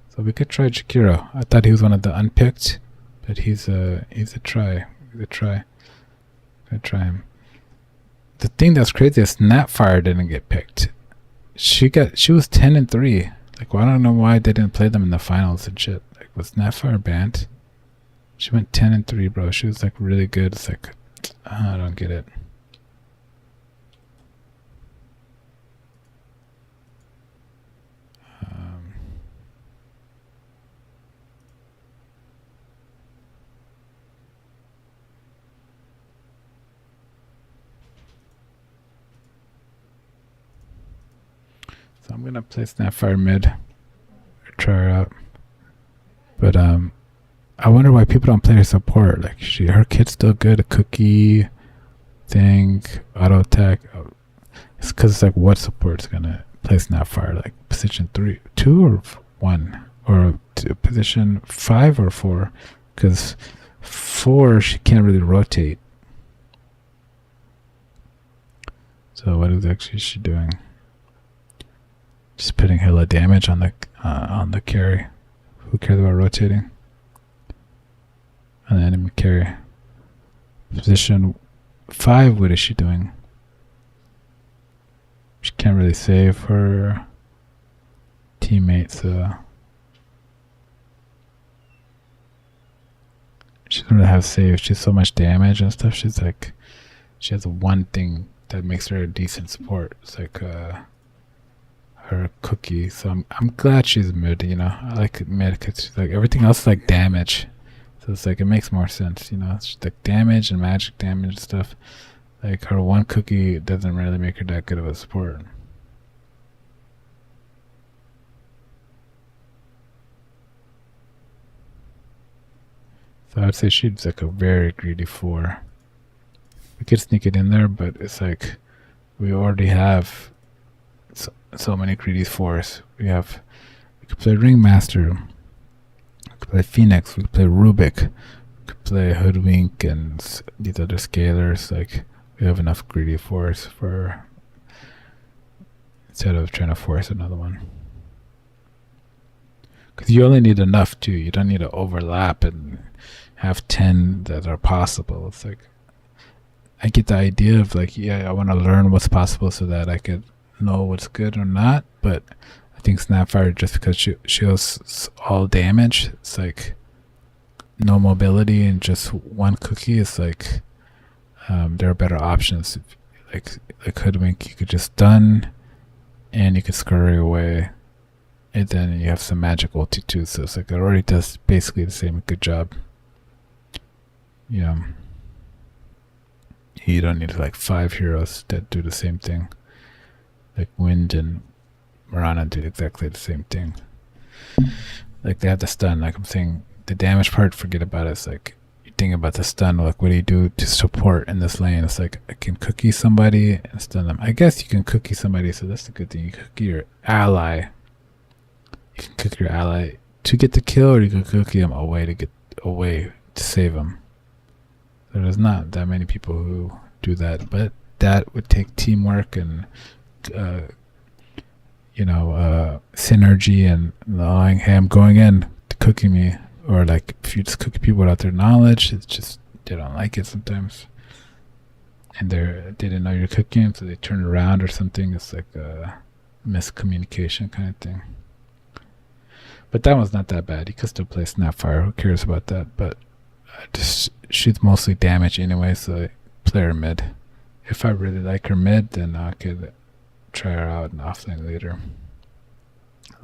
So we could try Jakiro. I thought he was one of the unpicked, but he's a try. He's a try. Gonna try him. The thing that's crazy is Snapfire didn't get picked. She was 10 and 3. Like, well, I don't know why they didn't play them in the finals and shit. Like, was Snapfire banned? She went 10 and 3, bro. She was like really good. It's like I don't get it. So I'm gonna play Snapfire mid or try her out. But I wonder why people don't play her support. Like her kit's still good. A cookie thing, auto attack. Oh, it's because it's like what support's gonna play Snapfire? Like position 3, 2 or 1, or position 5 or 4? Because 4 she can't really rotate. So what exactly is she doing? Just putting hella damage on on the carry. Who cares about rotating? On the enemy carry. Position 5, what is she doing? She can't really save her teammate, so she doesn't really have save. She's so much damage and stuff. She's like, she has one thing that makes her a decent support. It's like her cookie. So I'm glad she's mid. You know, I like mid because she's like everything else is like damage. So it's like it makes more sense. You know, it's just like damage and magic damage and stuff. Like her one cookie doesn't really make her that good of a support. So I'd say she's like a very greedy 4. We could sneak it in there, but it's like we already have so many greedy 4s. We could play Ringmaster, we could play Phoenix, we could play Rubik, we could play Hoodwink and these other scalers. Like we have enough greedy 4s for instead of trying to force another one. Because you only need enough too. You don't need to overlap and have 10 that are possible. It's like I get the idea of like, yeah, I want to learn what's possible so that I could know what's good or not. But I think Snapfire, just because she shows all damage, it's like no mobility and just one cookie. It's like there are better options. Like Hoodwink, you could just stun and you could scurry away. And then you have some magic ulti too, so it's like it already does basically the same good job. You know, you don't need like 5 heroes that do the same thing. Like Wind and Mirana do exactly the same thing. Like they have the stun. Like I'm saying, the damage part, forget about it. It's like you think about the stun. Like what do you do to support in this lane? It's like I can cookie somebody and stun them. I guess you can cookie somebody, so that's the good thing. You cookie your ally. You can cook your ally to get the kill, or you can cookie him away to save him. There's not that many people who do that, but that would take teamwork and synergy and allowing him going in to cooking me. Or like if you just cook people without their knowledge, it's just they don't like it sometimes, and they didn't know you're cooking, so they turn around or something. It's like a miscommunication kind of thing. But that one's not that bad. You could still play Snapfire. Who cares about that? But just she's mostly damage anyway, so I play her mid. If I really like her mid, then I could try her out in offlane later.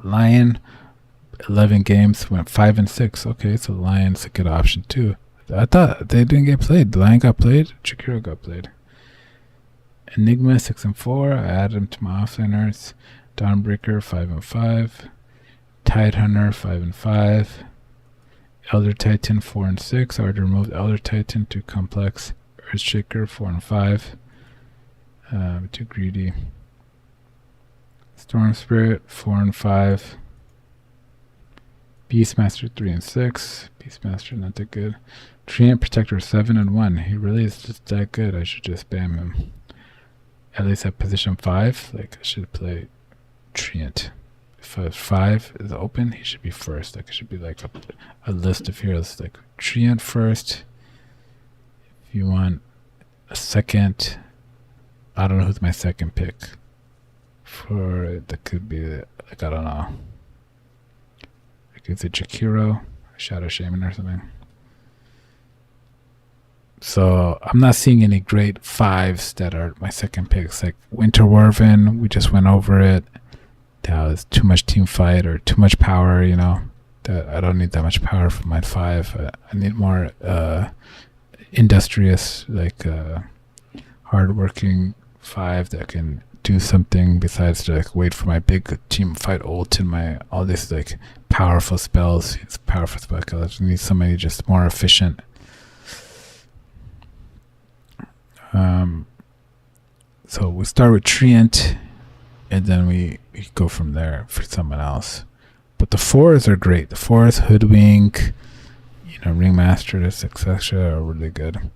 Lion, 11 games, went 5 and 6. Okay, so Lion's a good option too. I thought they didn't get played. Lion got played, Jakiro got played. Enigma 6 and 4. I added him to my offlaners. Dawnbreaker 5 and 5. Tidehunter 5 and 5. Elder Titan 4 and 6. I already removed Elder Titan to complex. Earthshaker 4 and 5. Too greedy. Storm Spirit 4 and 5. Beastmaster 3 and 6. Beastmaster not that good. Treant Protector 7 and 1. He really is just that good. I should just spam him. At least at position 5. Like I should play Treant. If 5 is open, he should be first. Like it should be like a list of heroes. Like Treant first. If you want a second, I don't know who's my second pick. For that could be like I don't know. Like is it Jakiro, Shadow Shaman or something? So I'm not seeing any great 5s that are my second picks. Like Winterwerven, we just went over it. That was too much team fight or too much power, you know. That I don't need that much power for my 5. I need more industrious, like hardworking 5 that can do something besides to like wait for my big team fight ult and my all these like powerful spells. It's powerful spells. I need somebody just more efficient. So we start with Treant, and then we go from there for someone else. But the 4s are great. The 4s, Hoodwink, Ringmaster, etc. are really good.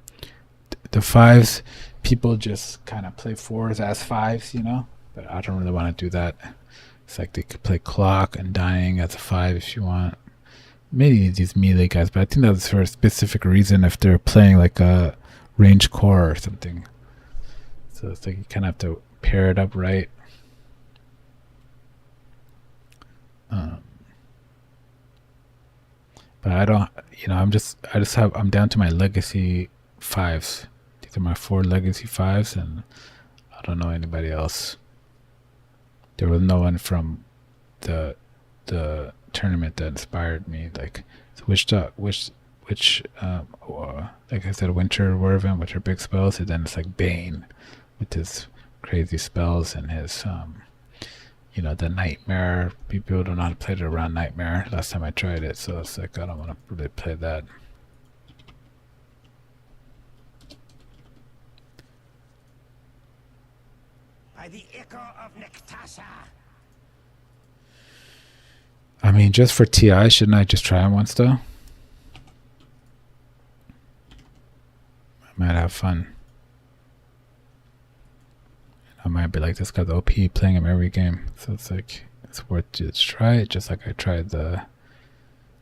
The 5s, people just kind of play 4s as 5s, but I don't really want to do that. It's like they could play Clock and Dying as a 5 if you want. Maybe these melee guys, but I think that's for a specific reason if they're playing like a range core or something. So it's like you kind of have to pair it up right. But I don't, I'm down to my legacy 5s. These are my 4 legacy 5s, and I don't know anybody else. There was no one from the tournament that inspired me. Like, so which like I said, Winter Werven, which are big spells, and then it's like Bane with his crazy spells and his the Nightmare. People don't know how to play it around Nightmare. Last time I tried it, so it's like I don't want to really play that. By the echo of Nectasha. I mean, just for TI, shouldn't I just try him once though? I might have fun. I might be like, this guy's OP, playing him every game. So it's like, it's worth to just try it, just like I tried the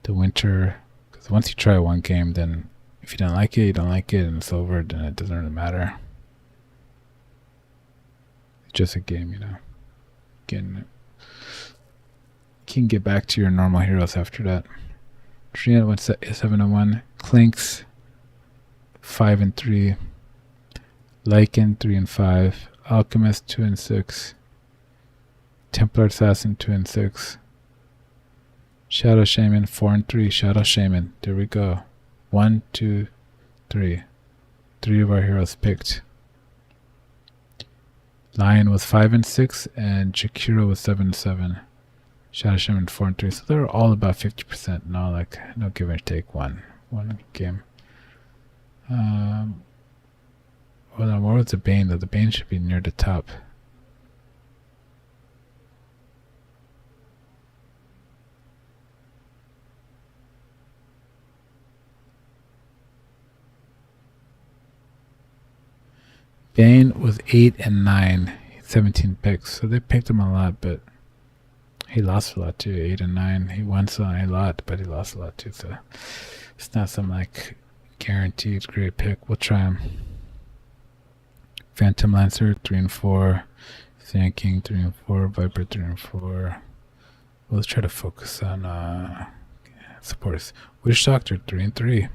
Winter. Because once you try one game, then if you don't like it, you don't like it, and it's over, then it doesn't really matter. It's just a game, Again, you can get back to your normal heroes after that. Trian went 7-1. Clinks 5-3. Lycan 3-5. Alchemist 2-6. Templar Assassin 2-6. Shadow Shaman 4-3. Shadow Shaman. There we go. 1, 2, 3. 3 of our heroes picked. Lion was 5-6, and Jakiro was 7-7. Shadow Shaman 4-3. So they're all about 50%. No give or take one game. Well, then what was the Bane though? The Bane should be near the top. Bane was 8-9, 17 picks. So they picked him a lot, but he lost a lot too. 8-9. He won a lot, but he lost a lot too. So it's not some like guaranteed great pick. We'll try him. Phantom Lancer 3-4, Sand King 3-4, Viper 3-4. Let's try to focus on supporters. Witch Doctor 3-3.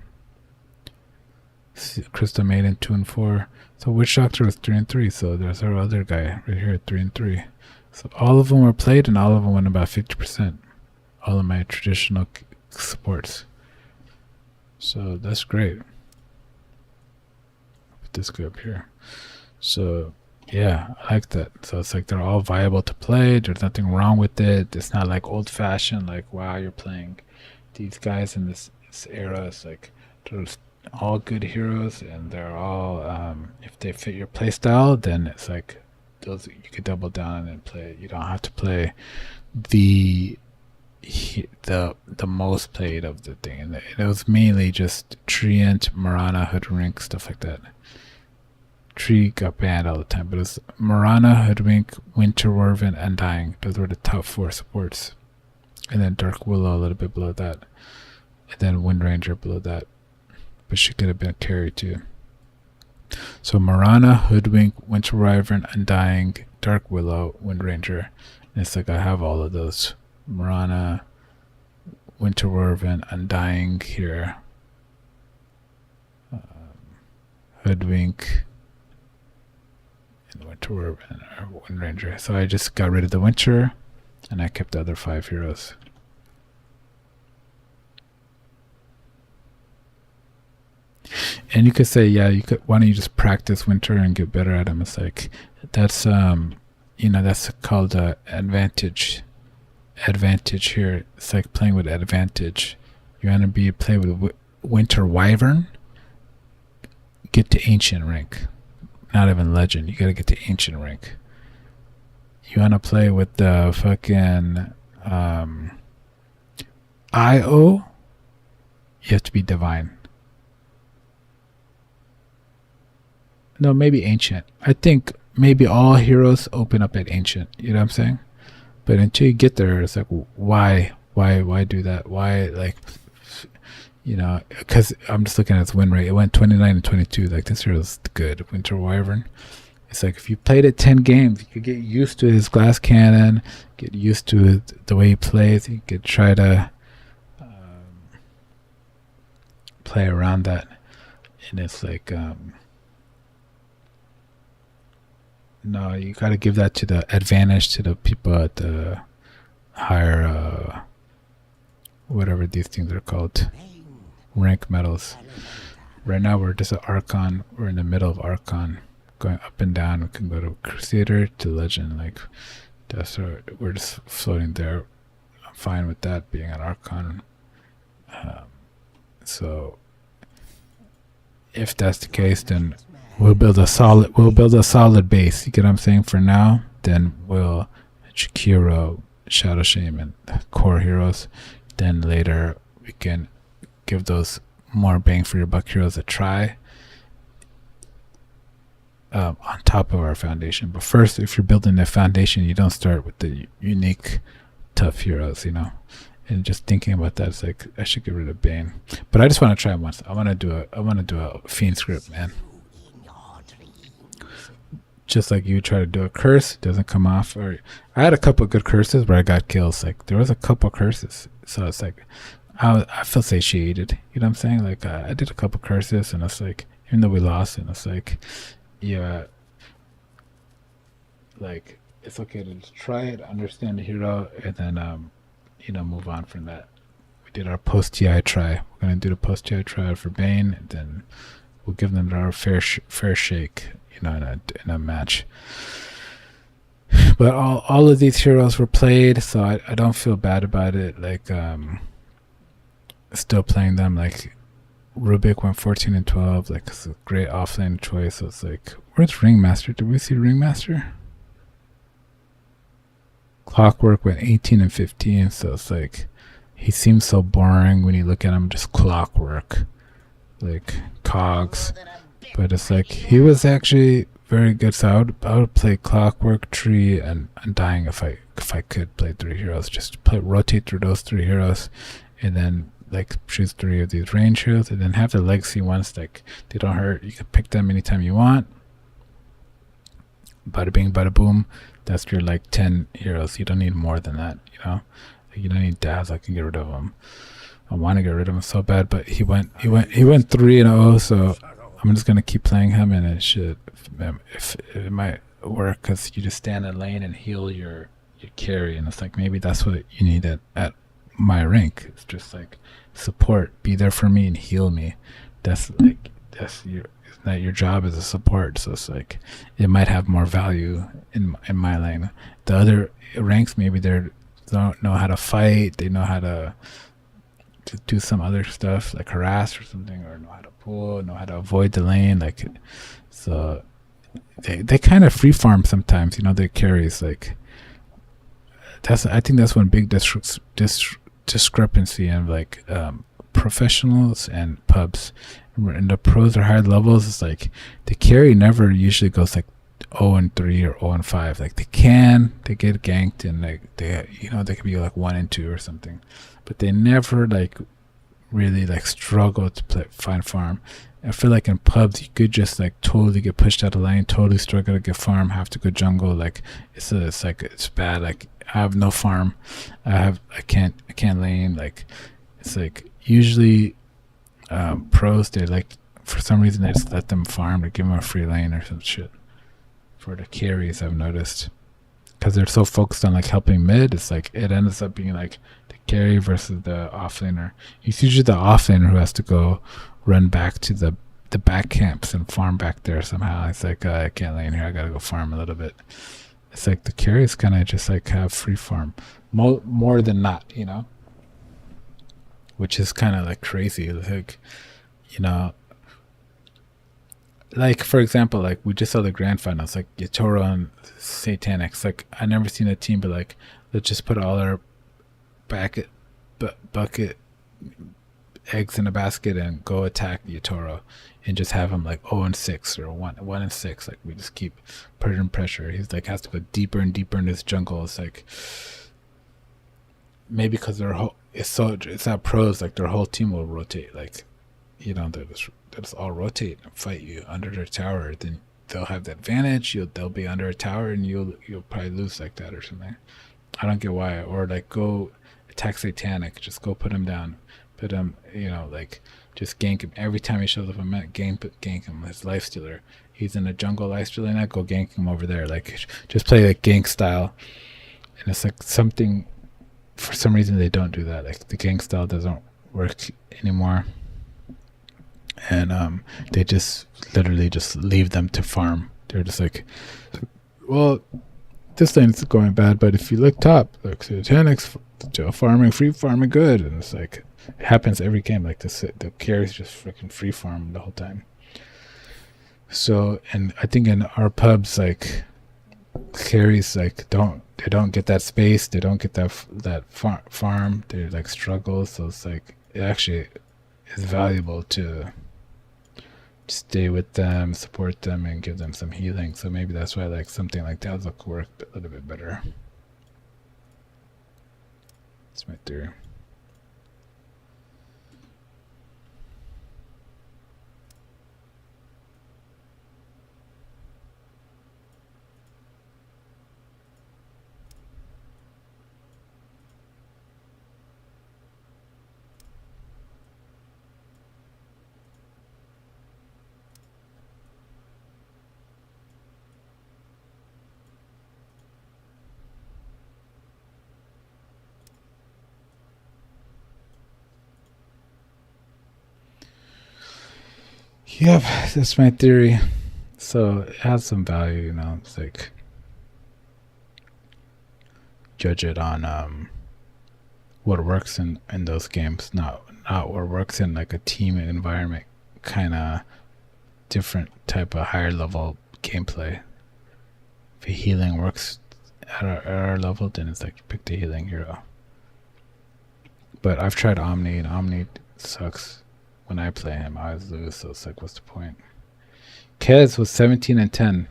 Crystal Maiden 2-4. So Witch Doctor was 3-3. So there's our other guy right here at 3-3. So all of them were played, and all of them went about 50%. All of my traditional supports. So that's great. Put this guy up here. So yeah, I like that. So it's like they're all viable to play. There's nothing wrong with it. It's not like old fashioned, like wow, you're playing these guys in this era. It's like they're all good heroes, and they're all if they fit your play style, then it's like those you could double down and play. You don't have to play the most played of the thing. And it was mainly just Treant, Marana, Hoodwink, stuff like that. Tree got banned all the time, but it was Marana, Hoodwink, Winter Werven, and Dying. Those were the top 4 supports. And then Dark Willow a little bit below that. And then Wind Ranger below that. But she could have been a carry too. So Marana, Hoodwink, Winter Wyvern, Undying, Dark Willow, Wind Ranger. And it's like I have all of those. Marana, Winter Wyvern, Undying here. Hoodwink, and Winter Wyvern or Wind Ranger. So I just got rid of the Winter, and I kept the other 5 heroes. And you could say, yeah, why don't you just practice Winter and get better at him? It's like that's that's called advantage here. It's like playing with advantage. You want to play with Winter Wyvern, get to ancient rank, not even legend. You gotta get to ancient rank. You want to play with the fucking IO, you have to be divine. No, maybe ancient. I think maybe all heroes open up at ancient. You know what I'm saying? But until you get there, it's like, why do that? Why, like, because I'm just looking at its win rate. It went 29 and 22. Like, this hero's good. Winter Wyvern. It's like if you played it 10 games, you could get used to his glass cannon, get used to the way he plays. You could try to play around that. And it's like, no, you got to give that to the advantage to the people at the higher, whatever these things are called, rank medals. Right now we're just at Archon. We're in the middle of Archon, going up and down. We can go to Crusader to Legend. Like, we're just floating there. I'm fine with that being an Archon. So if that's the case, then we'll build a solid base. You get what I'm saying? For now, then we'll Chikiro, Shadow Shame, and core heroes. Then later we can give those more bang for your buck heroes a try on top of our foundation. But first, if you're building the foundation, you don't start with the unique tough heroes, And just thinking about that, it's like I should get rid of Bane. But I just want to try once. I want to do a Fiend script, man. Just like you try to do a curse, it doesn't come off. Or I had a couple of good curses where I got kills. Like, there was a couple of curses, so it's like I feel satiated. You know what I'm saying? Like, I did a couple of curses, and it's like, even though we lost, and it's like, yeah, like, it's okay to just try it, understand the hero, and then move on from that. We did our post TI try. We're gonna do the post TI try for Bane, and then we'll give them our fair shake, in a match. But all of these heroes were played, so I don't feel bad about it. Like, still playing them. Like, Rubik went 14 and 12. Like, it's a great offlane choice. So it's like, where's Ringmaster? Did we see Ringmaster? Clockwork went 18 and 15. So it's like, he seems so boring when you look at him. Just clockwork, like cogs. But it's like, he was actually very good. So I would play Clockwork, Tree, and Undying if I could play 3 heroes. Just rotate through those 3 heroes, and then like choose 3 of these range heroes, and then have the legacy ones. Like, they don't hurt. You can pick them anytime you want. Bada bing, bada boom. That's your like 10 heroes. You don't need more than that. Like, you don't need Daz. I can get rid of him. I want to get rid of him so bad, but he went 3-0. So I'm just gonna keep playing him, and if it might work, because you just stand in lane and heal your carry, and it's like, maybe that's what you need at my rank. It's just like, support, be there for me and heal me. That's your job as a support. So it's like, it might have more value in my lane. The other ranks, maybe they don't know how to fight. They know how to do some other stuff, like harass or something, or know how to pull, know how to avoid the lane. Like, so they kind of free farm sometimes. Their carries. Like, I think that's one big discrepancy in like professionals and pubs. And the pros are higher levels. It's like the carry never usually goes like 0-3 or 0-5. Like, they get ganked, and like they could be like 1-2 or something, but they never like really like struggle to find farm. I feel like in pubs you could just like totally get pushed out of lane, totally struggle to get farm, have to go jungle. Like, it's bad. Like, I have no farm. I can't lane. Like, it's like usually pros, they like, for some reason they just let them farm or give them a free lane or some shit. For the carries, I've noticed, because they're so focused on like helping mid, it's like it ends up being like the carry versus the offlaner. It's usually the offlaner who has to go run back to the back camps and farm back there somehow. It's like, I can't lane here, I gotta go farm a little bit. It's like the carries kind of just like have free farm more than not, which is kind of like crazy. Like, like, for example, like we just saw the grand finals, like Yatoro and Satanics. Like, I never seen a team, but like, let's just put all our bucket eggs in a basket and go attack Yutoro, and just have him like 0-6 or 1-6. Like we just keep putting pressure. He's like has to go deeper and deeper in this jungle. It's like maybe because it's not pros. Like their whole team will rotate. Like they'll just all rotate and fight you under their tower. Then they'll have the advantage. They'll be under a tower and you'll probably lose like that or something. I don't get why. Or like go attack Satanic. Just go put him down. Put him, like just gank him every time he shows up. I'm at gank him. His lifestealer. He's in the jungle lifestealer now. Go gank him over there. Like just play like gank style. And it's like something. For some reason they don't do that. Like the gank style doesn't work anymore. And they just literally just leave them to farm. They're just like, well, this lane's going bad, but if you look top, like Satanic's farming, free farming good, and it's like it happens every game. Like the carries just freaking free farm the whole time. So, and I think in our pubs, like carries like they don't get that space, they don't get that farm. They like struggle. So it's like it actually is valuable to stay with them, support them, and give them some healing. So maybe that's why like something like that would work a little bit better. That's my theory. Yep, that's my theory. So it has some value, It's like judge it on what works in those games, not what works in like a team environment, kind of different type of higher level gameplay. If healing works at our level, then it's like pick the healing hero. But I've tried Omni, and Omni sucks. When I play him, I always lose, so it's like, what's the point? Kez was 17-10.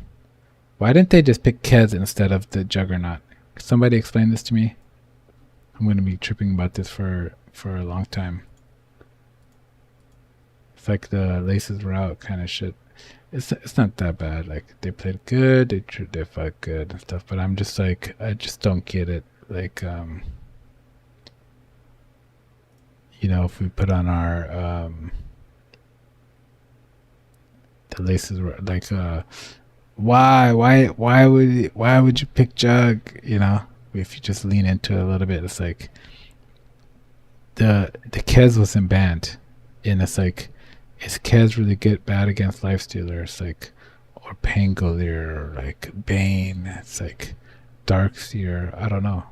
Why didn't they just pick Kez instead of the Juggernaut? Could somebody explain this to me? I'm going to be tripping about this for a long time. It's like the laces were out kind of shit. It's not that bad. Like they played good, they fought good and stuff. But I'm just like, I just don't get it. Like if we put on our the laces were like why would you pick Jug? If you just lean into it a little bit, it's like the Kez wasn't banned, and it's like, is Kez really bad against Lifestealer? It's like, or Pangolier, or like Bane. It's like Darkseer. I don't know.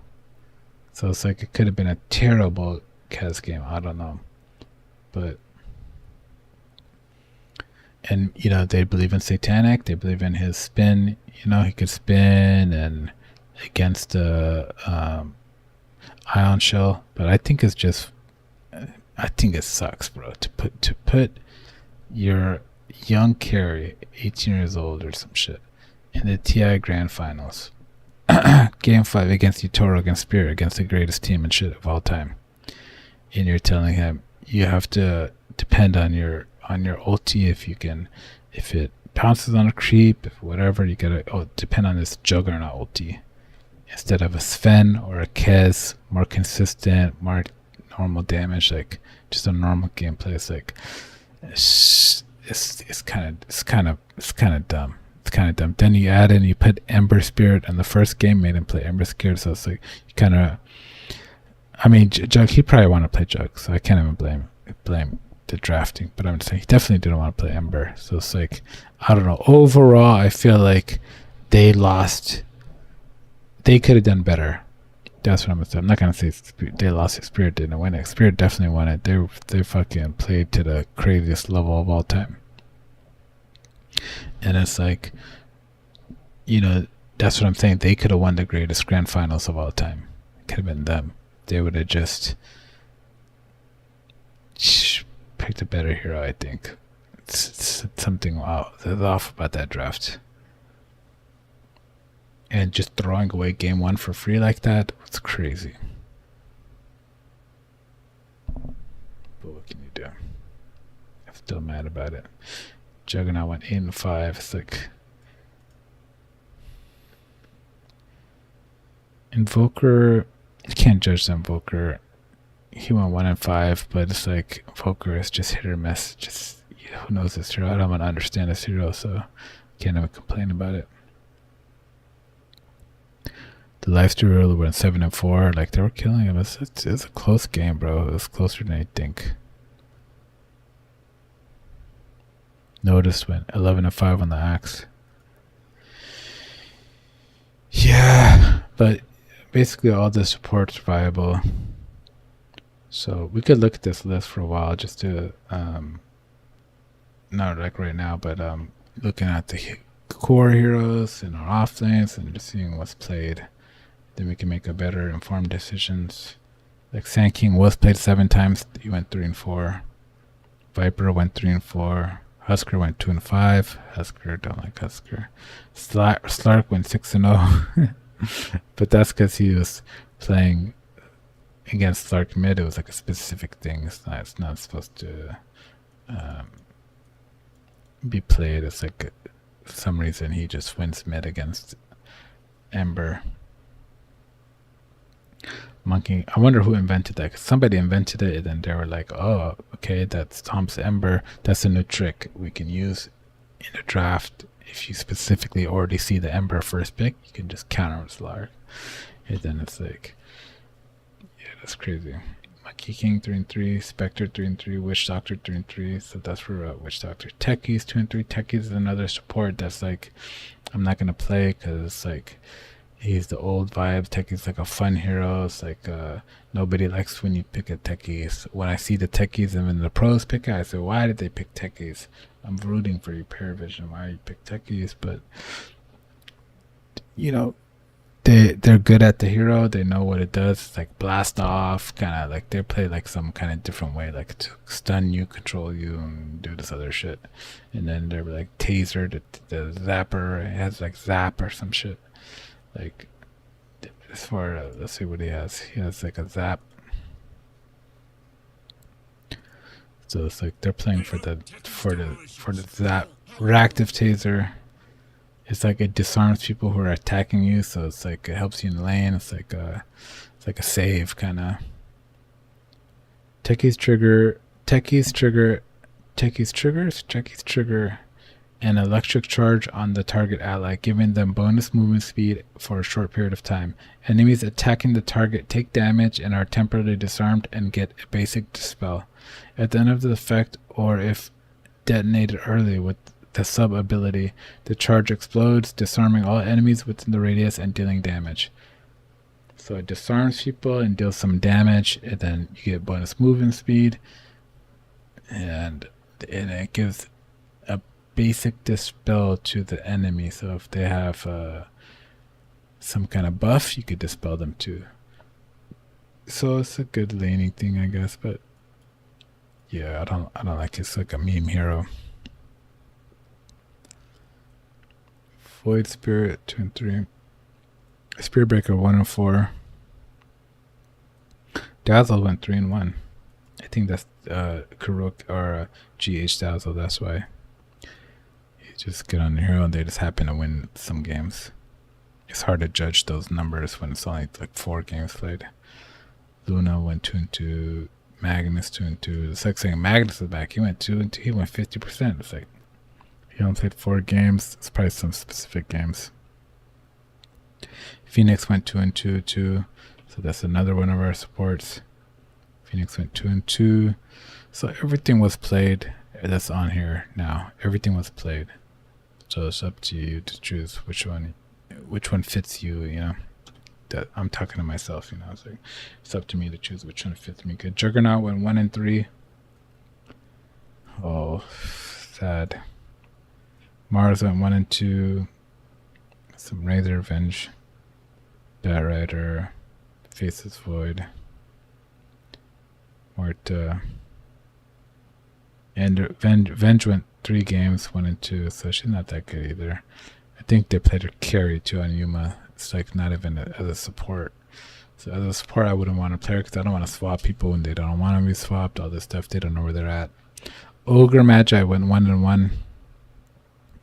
So it's like it could have been a terrible Kez game. I don't know, but and they believe in Satanic. They believe in his spin. He could spin and against the Ion Shell. But I think it sucks, bro. To put your young carry, 18 years old or some shit, in the TI Grand Finals, Game 5 against Yutoro, against Spirit, against the greatest team and shit of all time. And you're telling him you have to depend on your ulti if it pounces on a creep, if whatever, you gotta depend on this Juggernaut ulti instead of a Sven or a Kez, more consistent, more normal damage, like just a normal gameplay. It's like it's kind of dumb. It's kind of dumb. Then you put Ember Spirit, and the first game made him play Ember Spirit, so it's like you kind of. I mean, Jug, he probably want to play Jug, so I can't even blame the drafting. But I'm just saying, he definitely didn't want to play Ember. So it's like, I don't know. Overall, I feel like they lost. They could have done better. That's what I'm gonna say. I'm not gonna say they lost. Spirit didn't win it. Spirit definitely won it. They fucking played to the craziest level of all time. And it's like, that's what I'm saying. They could have won the greatest grand finals of all time. It could have been them. They would have just picked a better hero, I think. It's something off about that draft. And just throwing away game 1 for free like that was crazy. But what can you do? I'm still mad about it. Juggernaut went 8 and 5. It's like Invoker, you can't judge the Invoker. He went 1 and 5, but it's like Invoker is just hit or miss. Just who knows this hero? I don't want to understand this hero, so can't even complain about it. The Lifesteal hero went 7 and 4. Like they were killing him. It's a close game, bro. It was closer than I think. Notice went 11 and 5 on the axe. Yeah, but basically all the support's viable. So we could look at this list for a while just to not like right now, but looking at the core heroes and our off lanes and just seeing what's played. Then we can make a better informed decisions. Like Sand King was played 7 times. He went 3 and 4. Viper went 3 and 4. Husker went 2 and 5. Husker, don't like Husker. Slark went 6 and 0. But that's because he was playing against Slark mid. It was like a specific thing. It's not supposed to be played. It's like for some reason he just wins mid against Ember. Monkey, I wonder who invented that. 'Cause somebody invented it, and then they were like, "Oh, okay, that's Tom's Ember. That's a new trick we can use in a draft. If you specifically already see the Ember first pick, you can just counter with Slark." And then it's like, yeah, that's crazy. Monkey King 3 and 3, Spectre 3 and 3, Witch Doctor 3 and 3. So that's for Witch Doctor. Techies 2 and 3. Techies is another support that's like, I'm not gonna play because it's like, he's the old vibe. Techie's like a fun hero. It's like nobody likes when you pick a Techies. When I see the Techies and when the pros pick it, I say, why did they pick Techies? I'm rooting for you, Paravision. Why you pick Techies? But you know, they're good at the hero. They know what it does. It's like blast off, kind of like they play like some kind of different way, like to stun you, control you, and do this other shit. And then they're like taser, the zapper. It has like zap or some shit. Like as far as let's see what he has. He has like a zap. So it's like they're playing for the zap reactive taser. It's like it disarms people who are attacking you, so it's like it helps you in the lane. It's like a save kind of. Techies trigger an electric charge on the target ally, giving them bonus movement speed for a short period of time. Enemies attacking the target take damage and are temporarily disarmed and get a basic dispel. At the end of the effect, or if detonated early with the sub ability, the charge explodes, disarming all enemies within the radius and dealing damage. So it disarms people and deals some damage, and then you get bonus movement speed, and it gives a basic dispel to the enemy. So if they have some kind of buff, you could dispel them too. So it's a good laning thing, I guess. But yeah, I don't like it. It's like a meme hero. Void Spirit 2 and 3. Spear Breaker 1 and 4. Dazzle went 3 and 1. I think that's Karuk or GH Dazzle. That's why. You just get on the hero and they just happen to win some games. It's hard to judge those numbers when it's only like 4 games played. Luna went 2 and 2. Magnus 2 and 2. It's like saying Magnus is back. He went 2 and 2. He went 50%. It's like he only played 4 games. It's probably some specific games. Phoenix went 2 and 2 too. So that's another one of our supports. Phoenix went 2 and 2. So everything was played. That's on here now. Everything was played. So it's up to you to choose which one fits you. You know, that I'm talking to myself. You know, it's like it's up to me to choose which one fits me good. Juggernaut went 1 and 3. Oh, sad. Mars went 1 and 2. Some Razor Revenge. Bat Rider. Faceless Void. Morta. And Venge went 3 games, 1 and 2, so she's not that good either. I think they played her carry too on Yuma. It's like not even as a support. So as a support, I wouldn't want to play her because I don't want to swap people when they don't want to be swapped. All this stuff, they don't know where they're at. Ogre Magi went 1 and 1,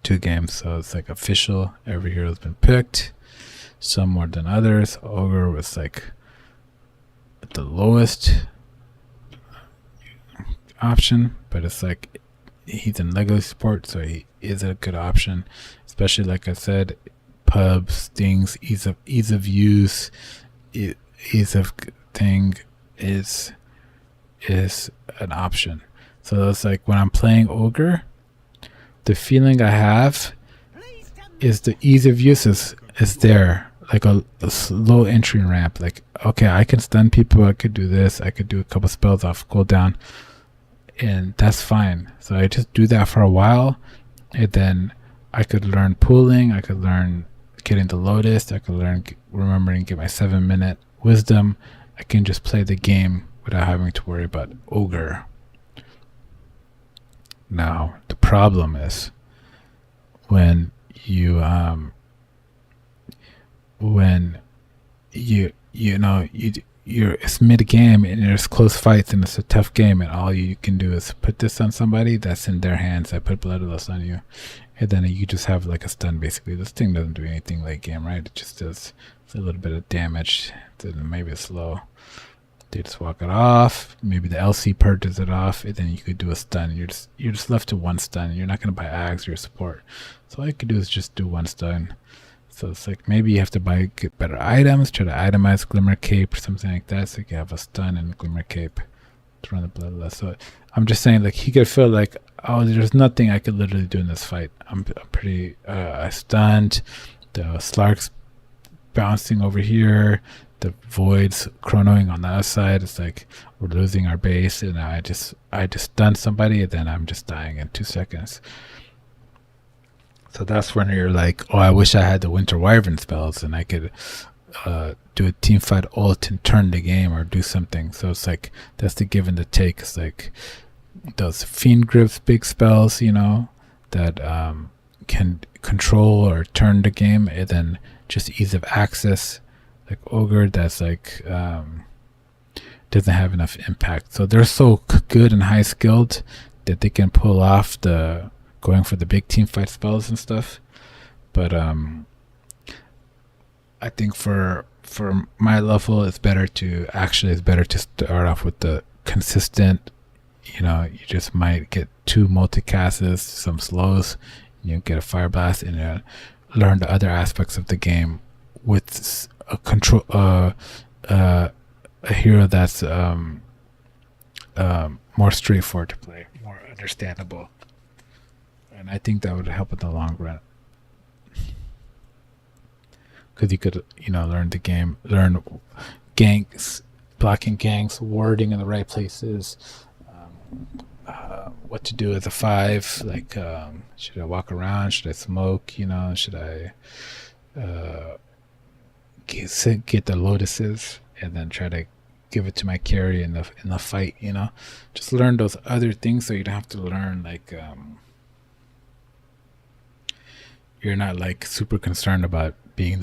2 games, so it's like official. Every hero's been picked, some more than others. Ogre was like the lowest option, but it's like he's in Lego support, so he is a good option, especially like I said, pubs, things, ease of use, ease of thing is an option. So it's like when I'm playing Ogre, the feeling I have is the ease of use is there, like a slow entry ramp. Like, okay, I can stun people, I could do this, I could do a couple spells off cooldown, and that's fine. So I just do that for a while, and then I could learn pooling, I could learn getting the Lotus, I could learn remembering to get my 7-minute wisdom. I can just play the game without having to worry about Ogre. Now the problem is when you you're it's mid game and there's close fights and it's a tough game, and all you can do is put this on somebody that's in their hands. I put Bloodlust on you, and then you just have like a stun. Basically, this thing doesn't do anything late game, right? It just does a little bit of damage. Then maybe it's slow. They just walk it off. Maybe the LC purges it off, and then you could do a stun. You're just left to 1 stun. You're not gonna buy Ags or support, so all you could do is just do 1 stun. So it's like maybe you have to get better items, try to itemize Glimmer Cape or something like that, so you can have a stun and Glimmer Cape to run the Bloodlust. So I'm just saying, like, he could feel like, oh, there's nothing I could literally do in this fight. I'm pretty I stunned. The Slark's bouncing over here. The Void's chronoing on the other side. It's like we're losing our base, and I just stun somebody, and then I'm just dying in 2 seconds. So that's when you're like, oh, I wish I had the Winter Wyvern spells and I could do a team fight ult and turn the game or do something. So it's like that's the give and the take. It's like those Fiend Grip's big spells, that can control or turn the game, and then just ease of access. Like Ogre, that's like doesn't have enough impact. So they're so good and high skilled that they can pull off the going for the big team fight spells and stuff. But I think for my level, it's better to start off with the consistent. You just might get 2 multicasts, some slows, you get a Fire Blast, and learn the other aspects of the game with a control a hero that's more straightforward to play, more understandable, and I think that would help in the long run, because you could learn the game, learn ganks, blocking ganks, warding in the right places, what to do as a 5, like should I walk around, should I smoke, should I get the Lotuses and then try to give it to my carry in the fight. Just learn those other things, so you don't have to learn like you're not like super concerned about being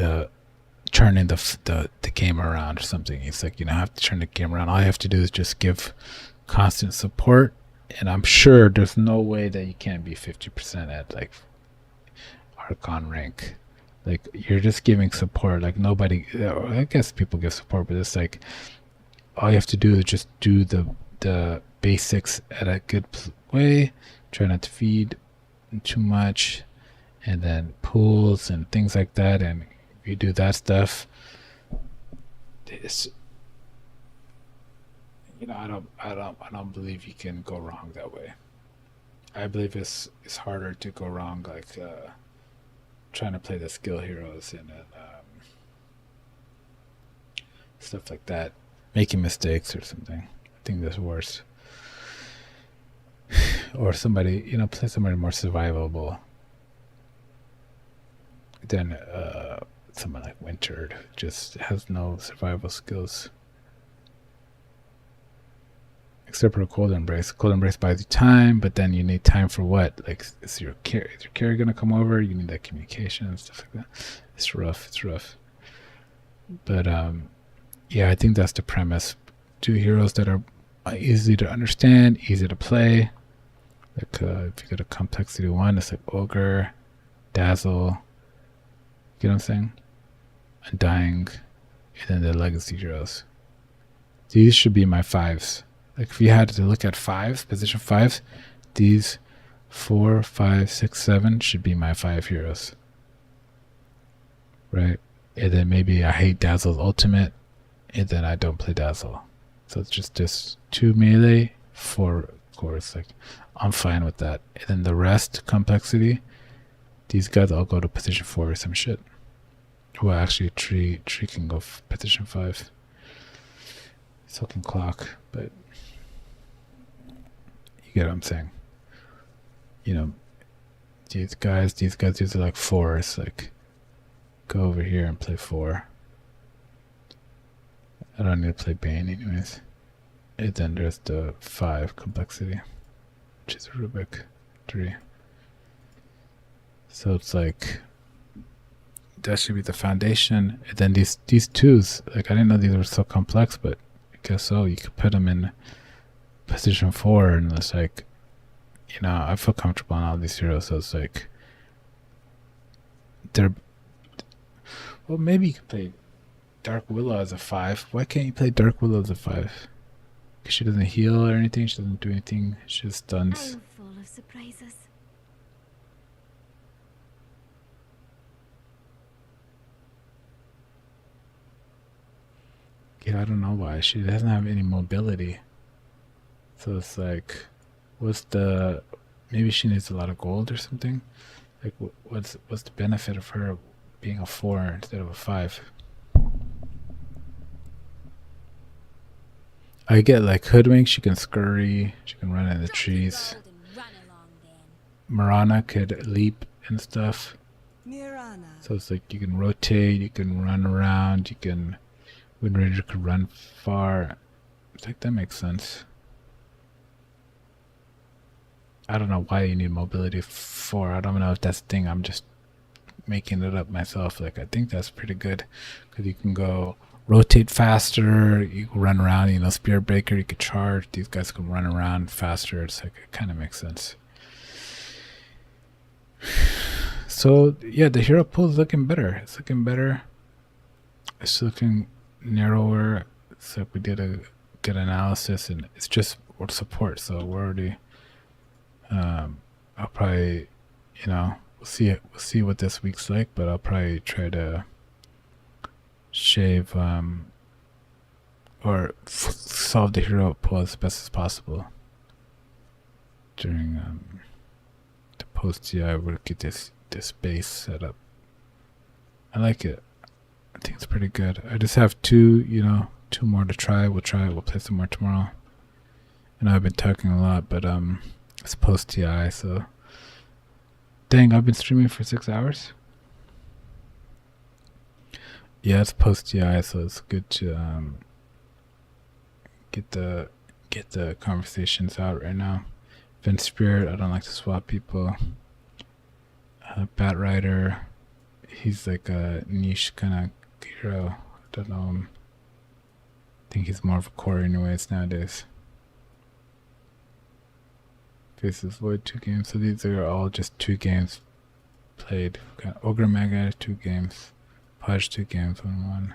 turning the game around or something. It's like you don't have to turn the game around. All you have to do is just give constant support, and I'm sure there's no way that you can't be 50% at like Archon rank. Like, you're just giving support. Like, nobody, I guess people give support, but it's like all you have to do is just do the basics at a good way. Try not to feed too much, and then pools and things like that. And if you do that stuff, it's, I don't believe you can go wrong that way. I believe it's harder to go wrong, like trying to play the skill heroes and stuff like that, making mistakes or something. I think that's worse. Or somebody, play somebody more survivable than someone like Wintered, just has no survival skills. except for a cold embrace. Cold embrace buys you time, but then you need time for what? Like, is your carry gonna come over? You need that communication and stuff like that. It's rough. It's rough. But yeah, I think that's the premise. Two heroes that are easy to understand, easy to play. Like if you go to complexity 1, it's like Ogre, Dazzle. You know what I'm saying? Undying, and then the legacy heroes. These should be my 5s. Like if you had to look at 5s, position 5s, these 4, 5, 6, 7 should be my 5 heroes. Right? And then maybe I hate Dazzle's ultimate, and then I don't play Dazzle. So it's just 2 melee, 4 cores. Like I'm fine with that. And then the rest, complexity, these guys all go to position 4 or some shit. Well, actually, tree can go position 5. So can clock, but you get what I'm saying. You know, these guys are like 4s. Like, go over here and play 4. I don't need to play Bane anyways. And then there's the 5 complexity, which is Rubik 3. So it's like that should be the foundation. And then these 2s, like I didn't know these were so complex, but I guess so. You could put them in position 4, and it's like, you know, I feel comfortable on all these heroes. So it's like well, maybe you could play Dark Willow as a 5. Why can't you play Dark Willow as a 5? Because she doesn't heal or anything. She doesn't do anything. She just stuns. I'm full of surprises. Yeah, I don't know why. She doesn't have any mobility. So it's like, maybe she needs a lot of gold or something? Like, what's the benefit of her being a 4 instead of a 5? I get like Hoodwink, she can scurry, she can run in the trees. Marana could leap and stuff. Mirana. So it's like you can rotate, you can run around, you can... Wind Ranger could run far. It's like that makes sense. I don't know why you need mobility 4. I don't know if that's the thing. I'm just making it up myself. Like I think that's pretty good because you can go rotate faster. You can run around. You know, Spirit Breaker. You could charge. These guys can run around faster. It's like it kind of makes sense. So yeah, the hero pool is looking better. It's looking better. It's looking narrower. It's like we did a good analysis, and it's just support. So we're already. I'll probably, you know, we'll see what this week's like, but I'll probably try to shave or solve the hero pool as best as possible during the post TI. We'll get this base set up. I like it. I think it's pretty good. I just have 2 more to try. We'll play some more tomorrow. I know I've been talking a lot, but it's post TI, so dang, I've been streaming for 6 hours. Yeah, it's post TI, so it's good to get the conversations out right now. Vin Spirit, I don't like to swap people. Bat Rider, he's like a niche kind of hero. I don't know him. I think he's more of a core anyways nowadays. Faces Void 2 games. So these are all just 2 games played. Got Ogre Mega 2 games. Podge 2 games 1-1.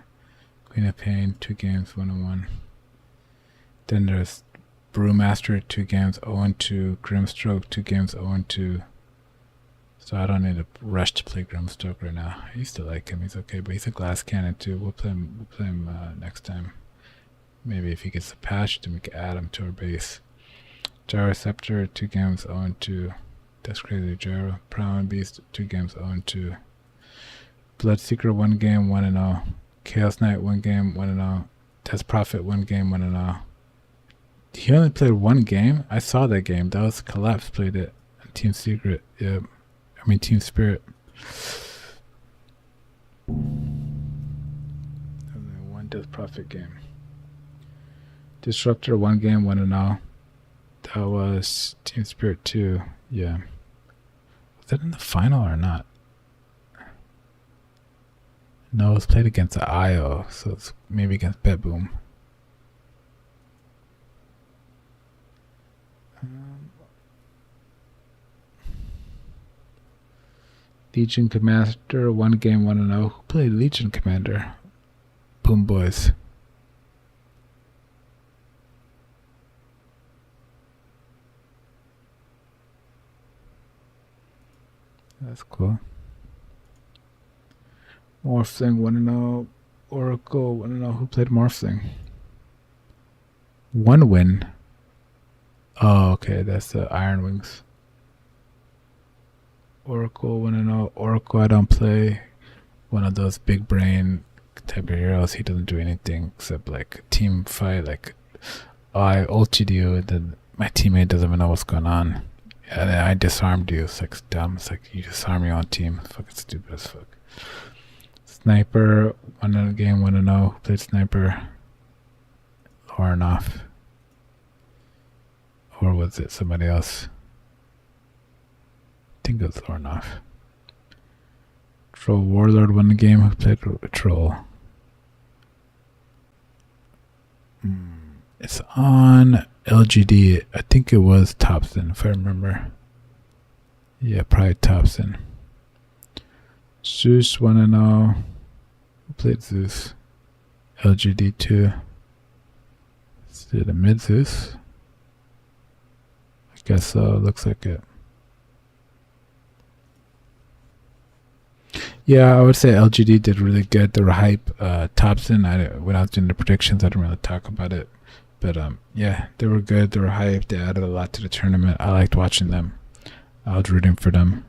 Queen of Pain 2 games 1-1. Then there's Brewmaster 2 games 0-2. Grimstroke 2 games 0-2. So I don't need to rush to play Grimstroke right now. I used to like him. He's okay, but he's a glass cannon too. We'll play him next time. Maybe if he gets a patch, then we can add him to our base. Gyro Scepter 2 games 0-2. That's crazy. Gyro Prowling Beast 2 games 0-2. Bloodseeker 1 game 1-0. Chaos Knight 1 game 1-0. Death Prophet 1 game 1-0. He only played 1 game. I saw that game. That was Collapse played it. Team Secret. Yeah. Team Spirit. Only 1 Death Prophet game. Disruptor 1 game, 1-0. That was Team Spirit 2. Yeah. Was that in the final or not? No, it was played against the IO, so it's maybe against Bedboom. Legion Commander, 1 game, 1-0. Who played Legion Commander? Boom Boys. That's cool. Morphling, 1-0. Oracle, 1-0. Who played Morphling? 1 win. Oh, okay. That's the Iron Wings. Oracle, 1-0. Oracle, I don't play. One of those big brain type of heroes. He doesn't do anything except like team fight. Like, oh, I ulted you, and then my teammate doesn't even know what's going on. And then I disarmed you. It's like dumb. It's like you disarm your own team. It's fucking stupid as fuck. Sniper, 1 game, 1-0. Who played Sniper? Lornoff. Or was it somebody else? I think it was Lornoff. Troll Warlord, 1 game. Who played Troll? It's on LGD. I think it was Thompson, if I remember. Yeah, probably Thompson. Zeus, 1-0. Who played Zeus? LGD 2. Is it a mid Zeus? I guess so. Looks like it. Yeah, I would say LGD did really good. They were hype. Thompson, when I was doing the predictions, I didn't really talk about it. But yeah, they were good. They were hyped. They added a lot to the tournament. I liked watching them. I was rooting for them.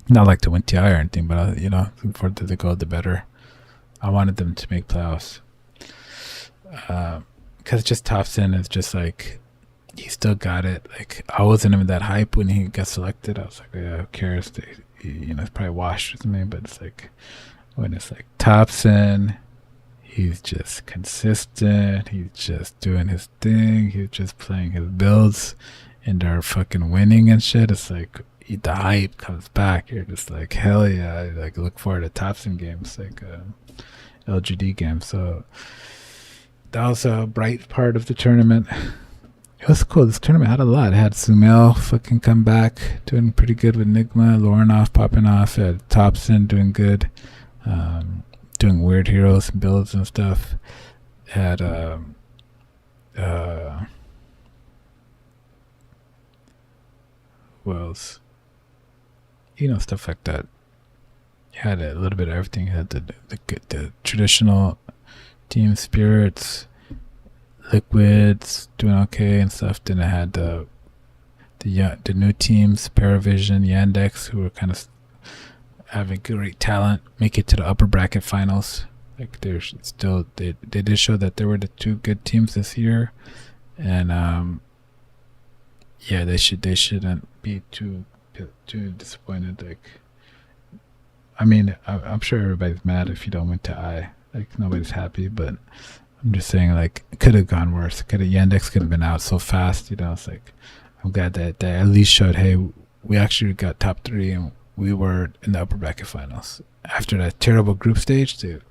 Not like to win TI or anything, but you know, the further they go, the better. I wanted them to make playoffs. Because just Thompson is just like, he still got it. Like, I wasn't even that hype when he got selected. I was like, yeah, who cares? You know, it's probably washed with me, but it's like, when it's like Thompson, he's just consistent. He's just doing his thing. He's just playing his builds, and they're fucking winning and shit. It's like, the hype comes back. You're just like, hell yeah. I like look forward to Thompson games, like LGD games. So that was a bright part of the tournament. It was cool. This tournament had a lot. It had Sumail fucking come back, doing pretty good with Nigma. Lornoff popping off. It had Thompson doing good, doing weird heroes and builds and stuff. It had who else? You know, stuff like that. You had a little bit of everything. You had the traditional team spirits, liquids doing okay and stuff. Then it had the new teams, Paravision, Yandex, who were kind of having great talent, make it to the upper bracket finals. Like they're still they did show that there were the 2 good teams this year, and yeah, they shouldn't be too disappointed. Like, I mean, I'm sure everybody's mad if you don't win to I. Like, nobody's happy, but I'm just saying, like, it could have gone worse. Yandex could have been out so fast, you know. It's like, I'm glad that they at least showed, hey, we actually got top 3 and we were in the upper bracket finals. After that terrible group stage, to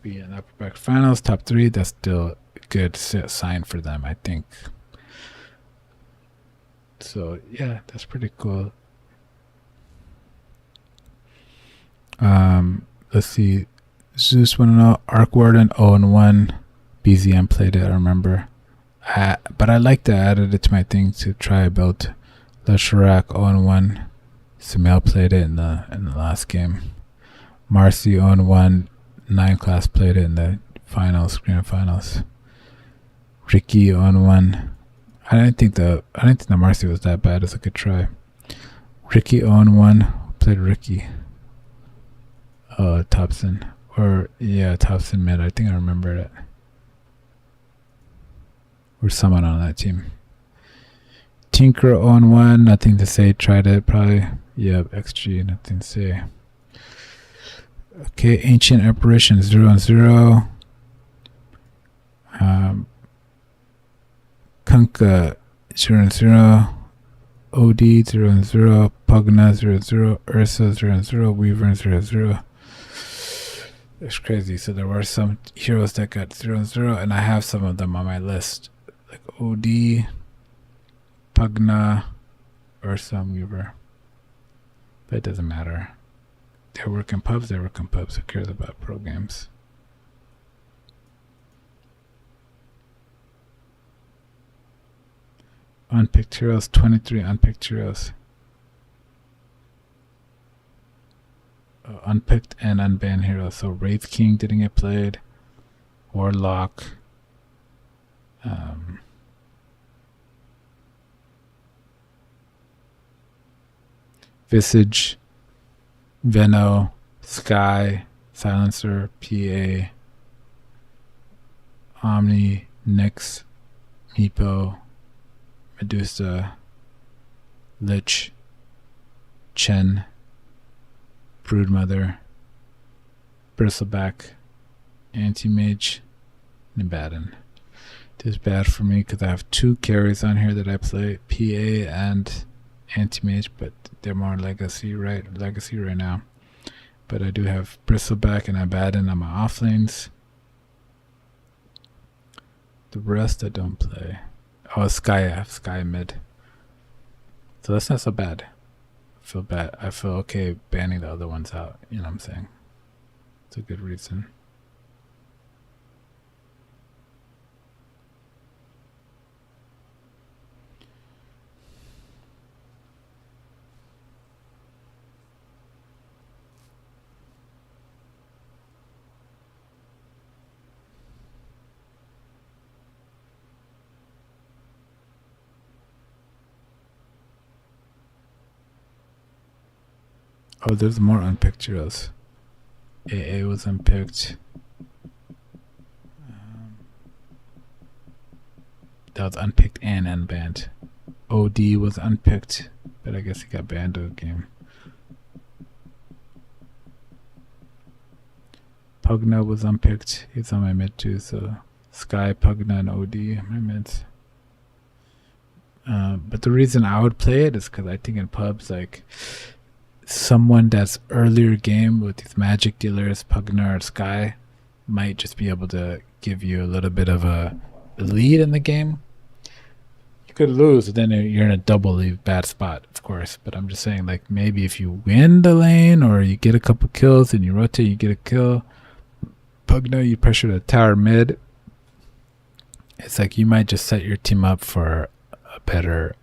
be in the upper bracket finals, top 3, that's still a good sign for them, I think. So yeah, that's pretty cool. Let's see. Zeus 1-0, Arc Warden 0-1. BZM played it, I remember. But I liked that. I added it to my thing to try a build. Lesharak 0-1. Sumail played it in the last game. Marcy 0-1. 9 class played it in the finals, grand finals. Ricky 0-1. I didn't think the Marcy was that bad. It's a good try. Ricky 0-1. Played Ricky. Thompson. Or yeah, Thompson mid. I think I remember it. Or someone on that team. Tinker 0-1. Nothing to say. Tried it probably. Yeah, XG. Nothing to say. Okay, Ancient Apparition 0-0. Kunkka 0-0, OD 0-0, Pugna 0-0, Ursa 0-0, Weaver 0-0. It's crazy. So there were some heroes that got 0-0, and I have some of them on my list, like OD, Pugna, Ursa, and Weaver. But it doesn't matter. They work in pubs. They work in pubs. Who cares about pro games? Unpicked heroes, 23 unpicked heroes. Unpicked and unbanned heroes. So Wraith King didn't get played. Warlock. Visage. Veno. Sky. Silencer. PA. Omni. Nyx. Meepo. Medusa, Lich, Chen, Broodmother, Bristleback, Anti-Mage, Nibadan. It is bad for me because I have 2 carries on here that I play, PA and Anti-Mage, but they're more legacy right now. But I do have Bristleback and Nibadan on my off lanes. The rest I don't play. Oh, Sky, I have Sky mid. So that's not so bad. I feel okay banning the other ones out. You know what I'm saying? It's a good reason. Oh, there's more unpicked heroes. AA was unpicked. That was unpicked and unbanned. OD was unpicked, but I guess he got banned of the game. Pugna was unpicked. He's on my mid too, so Sky, Pugna, and OD on my mids. But the reason I would play it is because I think in pubs, like, someone that's earlier game with these magic dealers, Pugna or Sky, might just be able to give you a little bit of a lead in the game. You could lose, then you're in a doubly bad spot, of course. But I'm just saying, like, maybe if you win the lane or you get a couple kills and you rotate, you get a kill. Pugna, you pressure the tower mid. It's like you might just set your team up for a better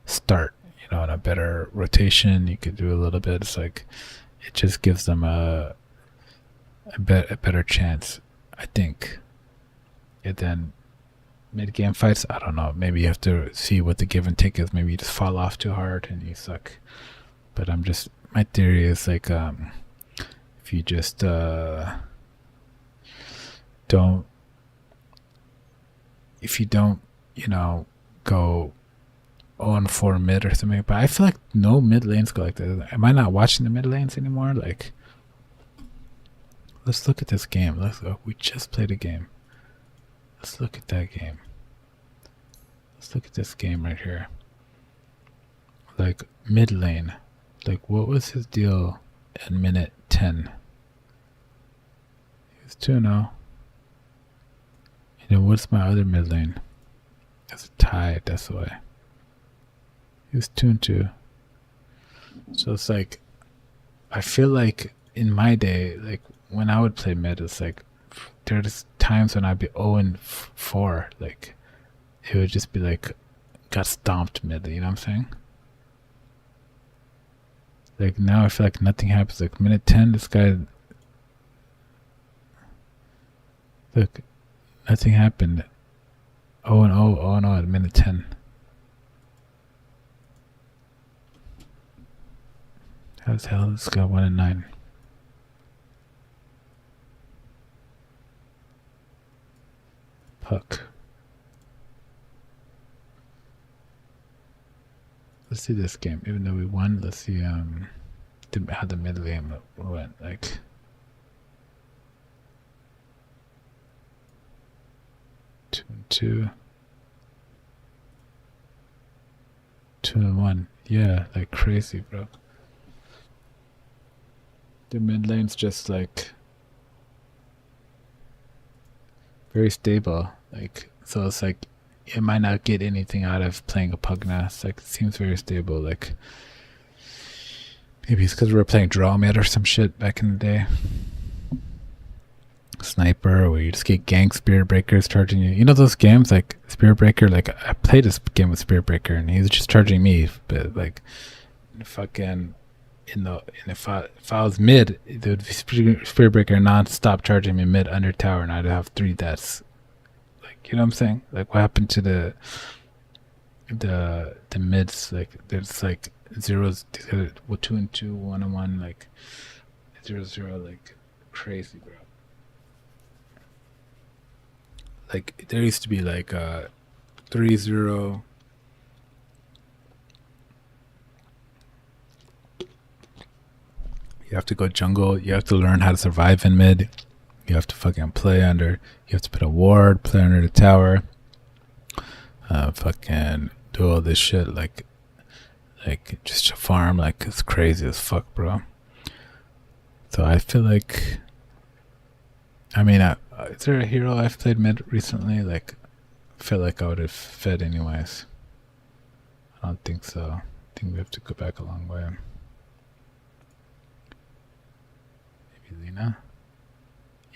start. On a better rotation, you could do a little bit. It's like it just gives them a better chance, I think. And then mid game fights, I don't know. Maybe you have to see what the give and take is. Maybe you just fall off too hard and you suck. But my theory is like if you just don't go 0-4 mid or something, but I feel like no mid lanes go like that. Am I not watching the mid lanes anymore? Like, let's look at this game. Let's go. We just played a game. Let's look at that game. Let's look at this game right here. Like, mid lane. Like, what was his deal at minute 10? He was 2-0. You know, what's my other mid lane? It's tied, that's why. He was 2-2. So it's like, I feel like in my day, like when I would play mid, it's like there's times when I'd be 0-4. Like it would just be like got stomped mid. You know what I'm saying? Like now I feel like nothing happens. Like minute 10, this guy. Look, nothing happened. 0-0, 0-0 at minute 10. How the hell this guy 1-9? Puck. Let's see this game. Even though we won, let's see how the mid game went. Like 2, 2 and 1. Yeah, like crazy, bro. The mid lane's just like very stable. Like, so it's like it might not get anything out of playing a Pugna. It's like it seems very stable. Like maybe it's because we were playing draw mid or some shit back in the day. Sniper, where you just get gang Spirit Breakers charging you. You know those games like Spirit Breaker? Like I played this game with Spirit Breaker and he was just charging me, but like fucking if I was mid, it would be Spirit Breaker non-stop charging me mid under tower, and I'd have 3 deaths. Like, you know what I'm saying? Like what happened to the mids? Like there's like zeros, 2 and 2, 1 and 1, like 0-0, like crazy, bro. Like there used to be like 3-0. You have to go jungle. You have to learn how to survive in mid. You have to fucking play under. You have to put a ward, play under the tower. Fucking do all this shit like just to farm. Like it's crazy as fuck, bro. So I feel like, I mean, is there a hero I've played mid recently? Like, I feel like I would have fed anyways. I don't think so. I think we have to go back a long way. Maybe Lina?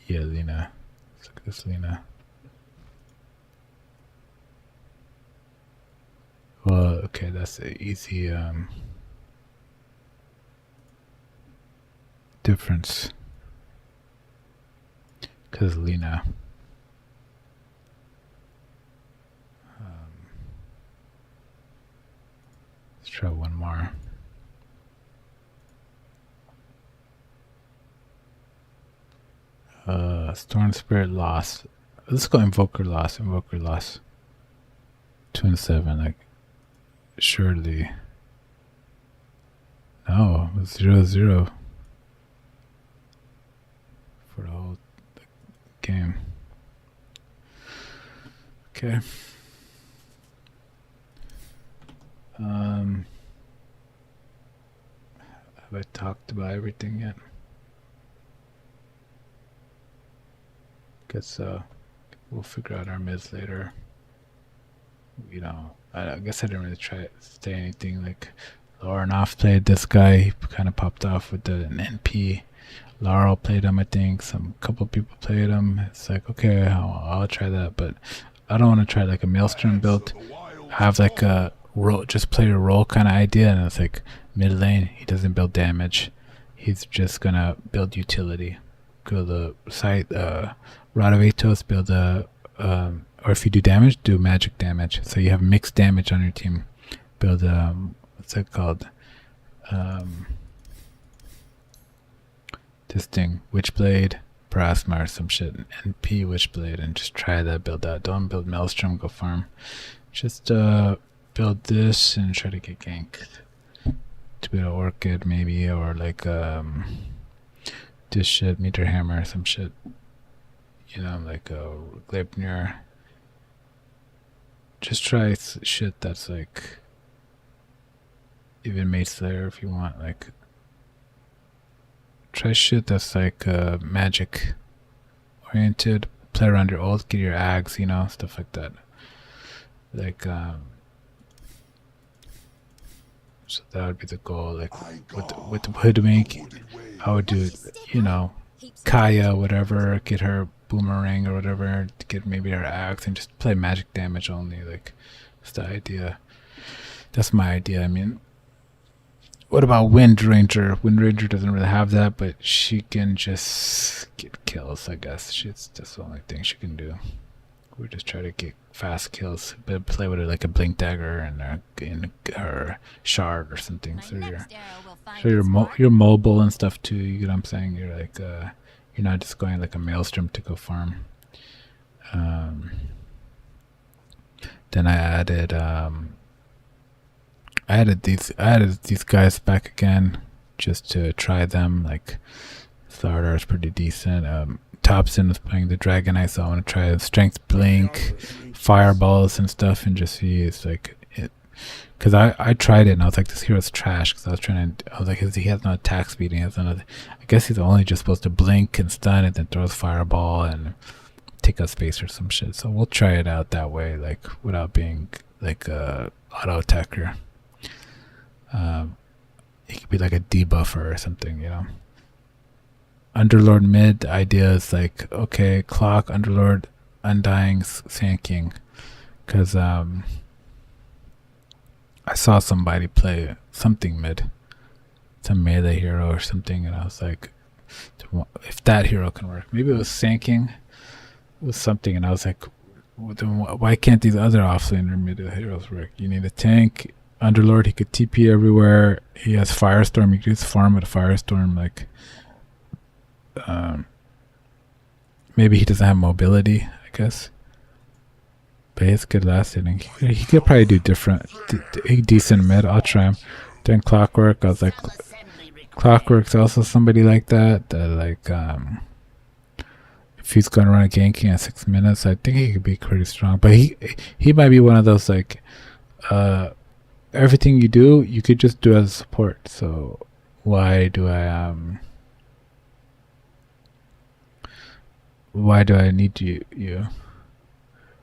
Yeah, Lina. Let's look at this Lina. Well, okay, that's an easy difference. Because Lina. Let's try one more. Storm Spirit loss. Let's go Invoker loss. Invoker loss. 2 and 7. Like, surely. No, it was 0-0 for the whole game. Okay. Have I talked about everything yet? Guess so. We'll figure out our mids later. You know, I guess I didn't really try to say anything. Like, Lauren off played this guy. He kind of popped off with an NP. Laurel played him, I think. Couple people played him. It's like, okay, I'll try that, but I don't want to try like a Maelstrom build. Have like a role, just play a role kind of idea, and it's like mid lane. He doesn't build damage. He's just gonna build utility. Go to the site, Rod of Atos, build or if you do damage, do magic damage. So you have mixed damage on your team. Build what's it called? This thing, Witchblade, Parasma or some shit, NP Witchblade, and just try that build out. Don't build Maelstrom, go farm. Just build this and try to get ganked. To build Orchid maybe, or like this shit, Meter Hammer or some shit. You know, like Gleipnir. Just try shit that's like even Mage Slayer if you want. Like try shit that's like magic oriented. Play around your ult, get your ags, you know, stuff like that. Like so that would be the goal. Like with the Hoodwink, I would do, you know, Kaya, whatever, get her boomerang or whatever, to get maybe her axe and just play magic damage only. Like that's the idea. That's my idea. I mean, what about Wind Ranger? Wind Ranger doesn't really have that, but she can just get kills, I guess. That's the only thing she can do. We just try to get fast kills, but play with it like a blink dagger and her shard or something. So you're mobile and stuff too. You get what I'm saying? You're like you're not just going like a Maelstrom to go farm. Then I added these guys back again just to try them. Like Thardar is pretty decent. Thompson was playing the Dragon Knight, so I want to try Strength Blink, Fireballs and stuff, and just see it's like it. Because I tried it and I was like, this hero's trash. Because I was like, he has no attack speed. And he has another. I guess he's only just supposed to blink and stun and then throws Fireball and take up space or some shit. So we'll try it out that way, like without being like a auto attacker. He could be like a debuffer or something, you know. Underlord mid, the idea is like, okay, Clock, Underlord, Undying, Sand King. Because I saw somebody play something mid, some melee hero or something, and I was like, if that hero can work. Maybe it was Sand King, it was something, and I was like, why can't these other offlaner mid heroes work? You need a tank. Underlord, he could TP everywhere. He has Firestorm. You could just farm with a Firestorm. Like, maybe he doesn't have mobility, I guess. But he's good last hitting. He could probably do decent mid. I'll try him. Then Clockwork, I was like, Clockwork's also somebody like that. That like, if he's going to run a ganking at 6 minutes, I think he could be pretty strong. But he might be one of those like, everything you do, you could just do as support. So why do I need you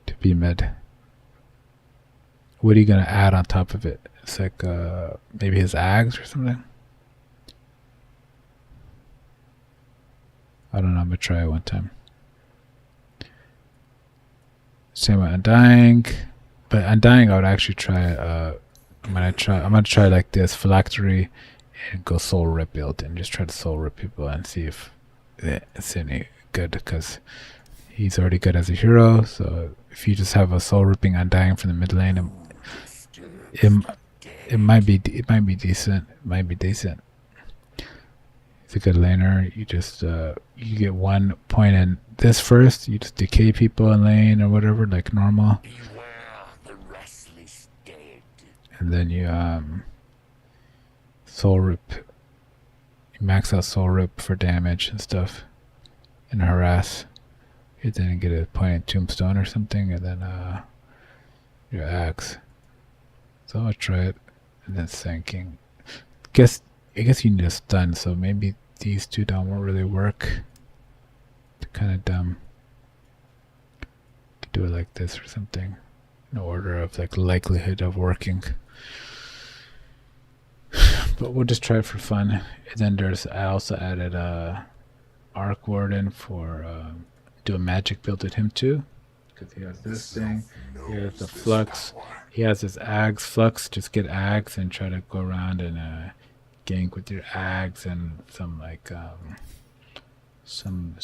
to be mid? What are you gonna add on top of it? It's like maybe his Ags or something. I don't know. I'm gonna try it one time. Same with Undying, but Undying I would actually try. I'm gonna try like this Phylactery and go Soul Rip build and just try to Soul Rip people and see if it's any good, because he's already good as a hero. So if you just have a Soul Ripping Undying from the mid lane, it might be decent. It might be decent. He's a good laner. You just you get 1 point in this first. You just decay people in lane or whatever, like normal. And then you Soul Rip. You max out Soul Rip for damage and stuff, and harass. You then get a point in Tombstone or something, and then your axe. So I'll try it, and then Sand King. I guess you need a stun, so maybe these two won't really work. They're kind of dumb. Could do it like this or something, in order of like likelihood of working. But we'll just try it for fun. And then I also added Arc Warden for do a magic build with him too, because he has this thing. He has the Flux. He has his Ags. Flux, just get Ags and try to go around and gank with your Ags and some like some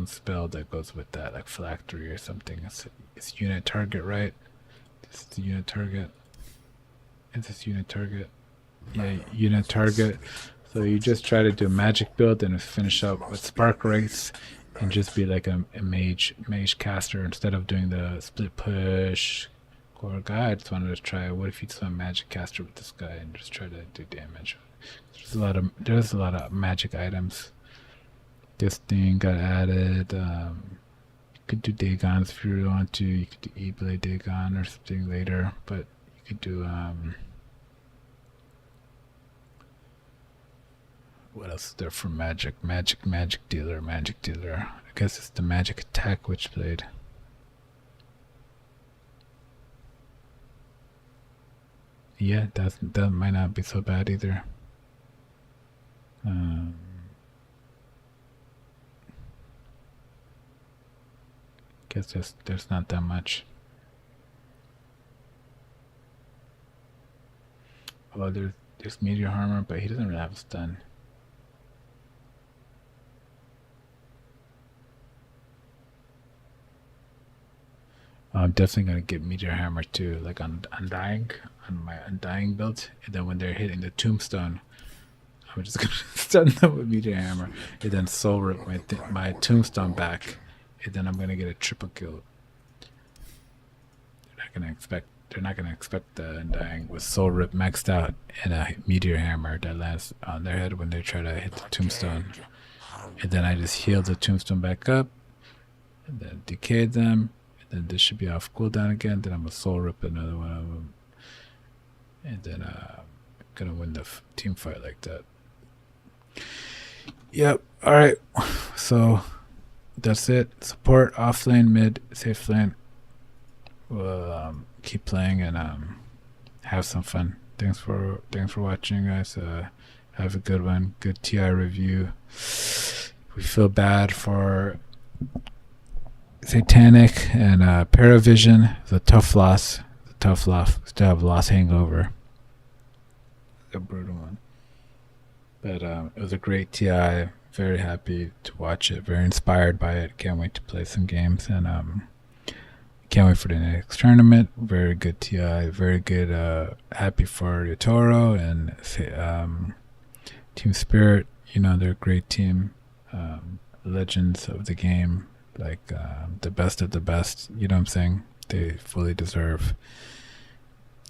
spell that goes with that, like Phylactery or something. It's unit target, right? This is the unit target. Is this unit target? Yeah, unit target. So you just try to do a magic build and finish up with Spark Race and just be like a mage caster instead of doing the split push core guy. I just wanted to try, what if you just went magic caster with this guy and just try to do damage. There's a lot of magic items. This thing got added. You could do Dagons if you want to. You could do E-Blade Dagon or something later, but you could do what else is there for magic? Magic dealer. I guess it's the magic attack Witchblade. Yeah, that might not be so bad either. Guess there's not that much. Oh, there's Meteor Armor, but he doesn't really have a stun. I'm definitely gonna get Meteor Hammer too, like on Undying, on my Undying build, and then when they're hitting the Tombstone, I'm just gonna stun them with Meteor Hammer, and then Soul Rip my Tombstone back, and then I'm gonna get a triple kill. They're not gonna expect the Undying with Soul Rip maxed out and a Meteor Hammer that lands on their head when they try to hit the Tombstone. and then I just healed the tombstone back up, and then decayed them, and then this should be off cooldown again. Then I'm gonna soul rip another one of them, and then gonna win the team fight like that. Yep. All right. So that's it. Support off lane, mid, safe lane. We'll keep playing and have some fun. Thanks for watching, guys. Have a good one. Good TI review. We feel bad for Satanic and Paravision. It's a tough loss. Still have a loss hangover. A brutal one. But it was a great TI. Very happy to watch it. Very inspired by it. Can't wait to play some games, and can't wait for the next tournament. Very good TI. Very good. Happy for Yotaro and Team Spirit. You know, they're a great team. Legends of the game. Like the best of the best. You know what I'm saying? They fully deserve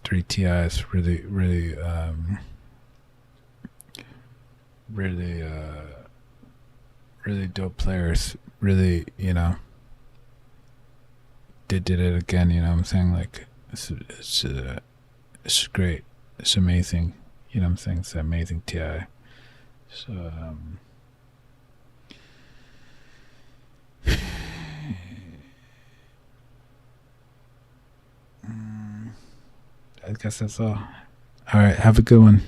3 TIs. Really, really, really dope players. Really, you know, they did it again. You know what I'm saying? Like it's great. It's amazing. You know what I'm saying? It's an amazing TI. So I guess that's all. All right, have a good one.